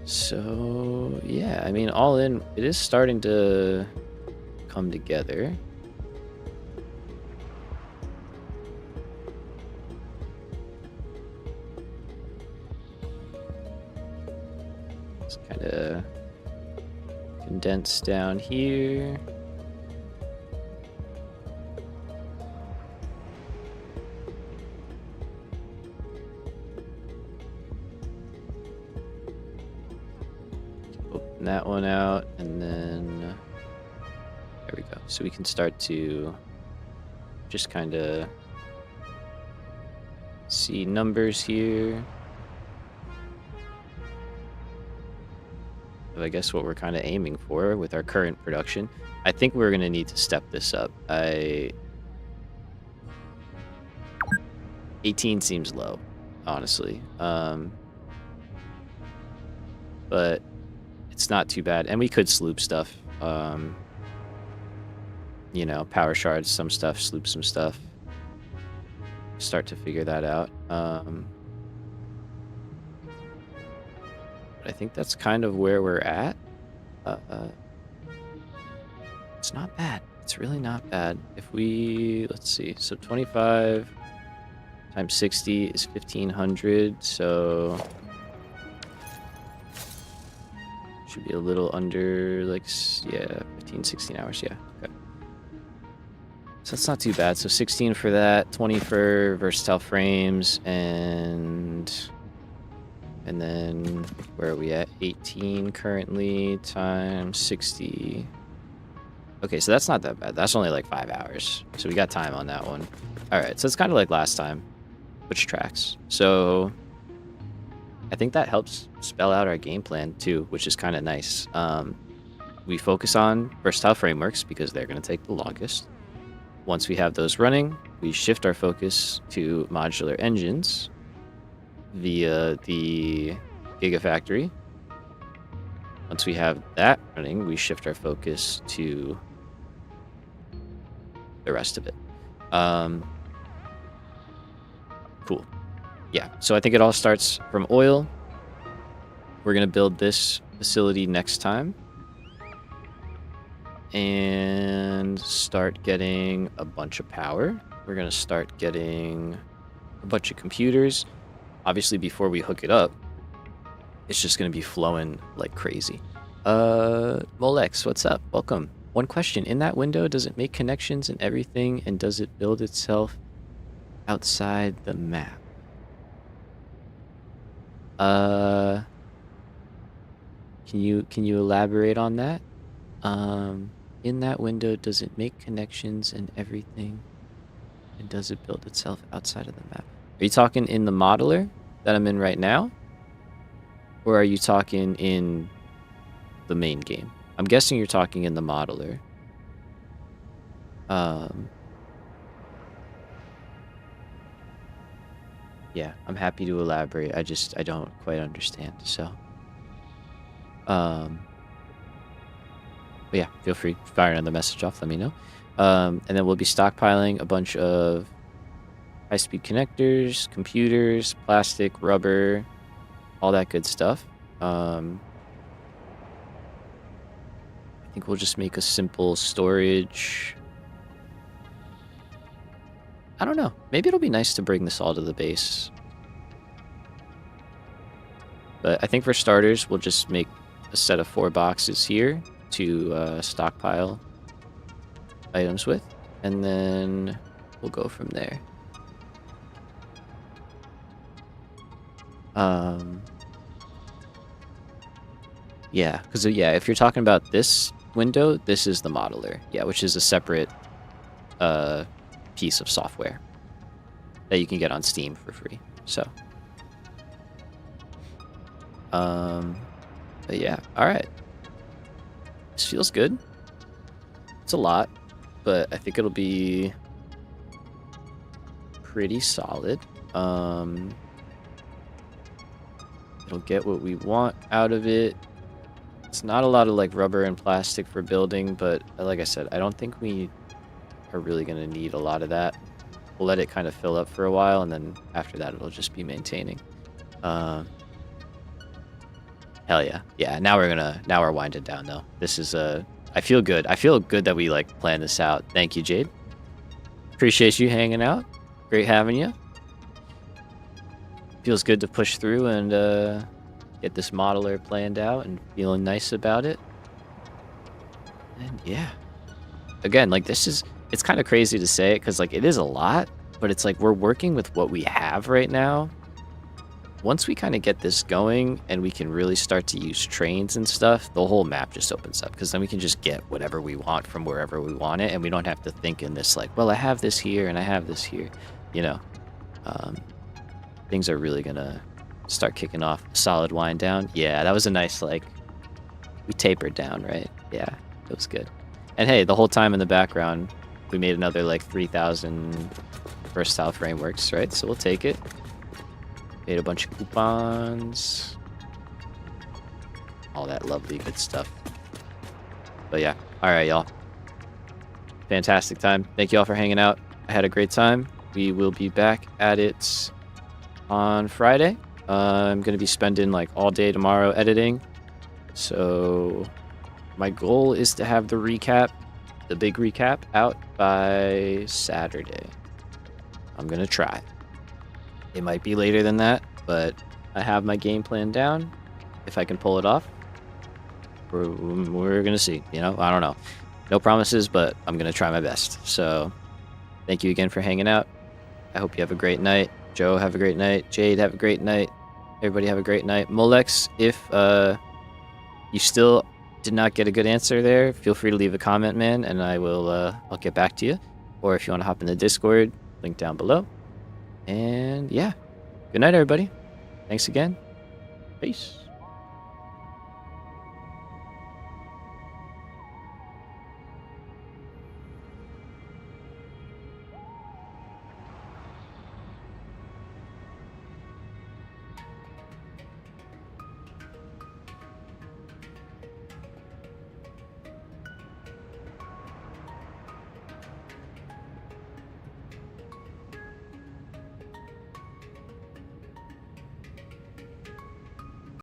So, yeah, I mean, all in, it is starting to come together. It's kind of condensed down here. Open that one out, and then there we go. So we can start to just kind of see numbers here. I guess what we're kind of aiming for with our current production. I think we're going to need to step this up. 18 seems low, honestly. But it's not too bad. And we could sloop stuff. You know, power shards some stuff, sloop some stuff. Start to figure that out. I think that's kind of where we're at. It's not bad. It's really not bad. If we, let's see, so 25 times 60 is 1,500, so should be a little under, like, yeah, 15, 16 hours, yeah, okay. So that's not too bad. So 16 for that, 20 for versatile frames, and then where are we at? 18 currently times 60. Okay, so that's not that bad. That's only like 5 hours. So we got time on that one. All right, so it's kind of like last time, which tracks. So I think that helps spell out our game plan too, which is kind of nice. We focus on versatile frameworks because they're going to take the longest. Once we have those running, we shift our focus to modular engines via the Gigafactory. Once we have that running, we shift our focus to the rest of it. Cool. Yeah, so I think it all starts from oil. We're going to build this facility next time and start getting a bunch of power. We're going to start getting a bunch of computers. Obviously, before we hook it up, it's just going to be flowing like crazy. Molex, what's up? Welcome. One question. In that window, does it make connections and everything, and does it build itself outside the map? Can you elaborate on that? In that window, does it make connections and everything, and does it build itself outside of the map? Are you talking in the modeler that I'm in right now? Or are you talking in the main game? I'm guessing you're talking in the modeler. Yeah, I'm happy to elaborate. I don't quite understand. So, but yeah, feel free to fire another message off. Let me know. And then we'll be stockpiling a bunch of high-speed connectors, computers, plastic, rubber, all that good stuff. I think we'll just make a simple storage. I don't know. Maybe it'll be nice to bring this all to the base. But I think for starters, we'll just make a set of 4 boxes here to stockpile items with. And then we'll go from there. Yeah, because if you're talking about this window, this is the modeler. Yeah, which is a separate piece of software that you can get on Steam for free. So, but yeah, all right. This feels good. It's a lot, but I think it'll be pretty solid. It'll get what we want out of it. It's not a lot of like rubber and plastic for building, but like I said, I don't think we are really going to need a lot of that. We'll let it kind of fill up for a while, and then after that, it'll just be maintaining. Hell yeah. Yeah, now we're winding down though. This is I feel good. I feel good that we like planned this out. Thank you, Jade. Appreciate you hanging out. Great having you. Feels good to push through and get this modeler planned out and feeling nice about it. And yeah. Again, like it's kind of crazy to say it because like it is a lot, but it's like we're working with what we have right now. Once we kind of get this going and we can really start to use trains and stuff, the whole map just opens up because then we can just get whatever we want from wherever we want it, and we don't have to think in this like, well, I have this here and I have this here, you know. Things are really gonna start kicking off. Solid wind down. Yeah, that was a nice like we tapered down, right? Yeah, it was good. And hey, the whole time in the background, we made another like 3,000 versatile frameworks, right? So we'll take it. Made a bunch of coupons. All that lovely good stuff. But yeah. Alright, y'all. Fantastic time. Thank you all for hanging out. I had a great time. We will be back at it on Friday. I'm going to be spending like all day tomorrow editing. So my goal is to have the recap, the big recap, out by Saturday. I'm going to try. It might be later than that, but I have my game plan down. If I can pull it off, we're going to see. You know, I don't know. No promises, but I'm going to try my best. So thank you again for hanging out. I hope you have a great night. Joe, have a great night. Jade, have a great night. Everybody have a great night. Molex, if you still did not get a good answer there, feel free to leave a comment, man, and I'll get back to you. Or if you want to hop in the Discord, link down below. And yeah, good night, everybody. Thanks again. Peace.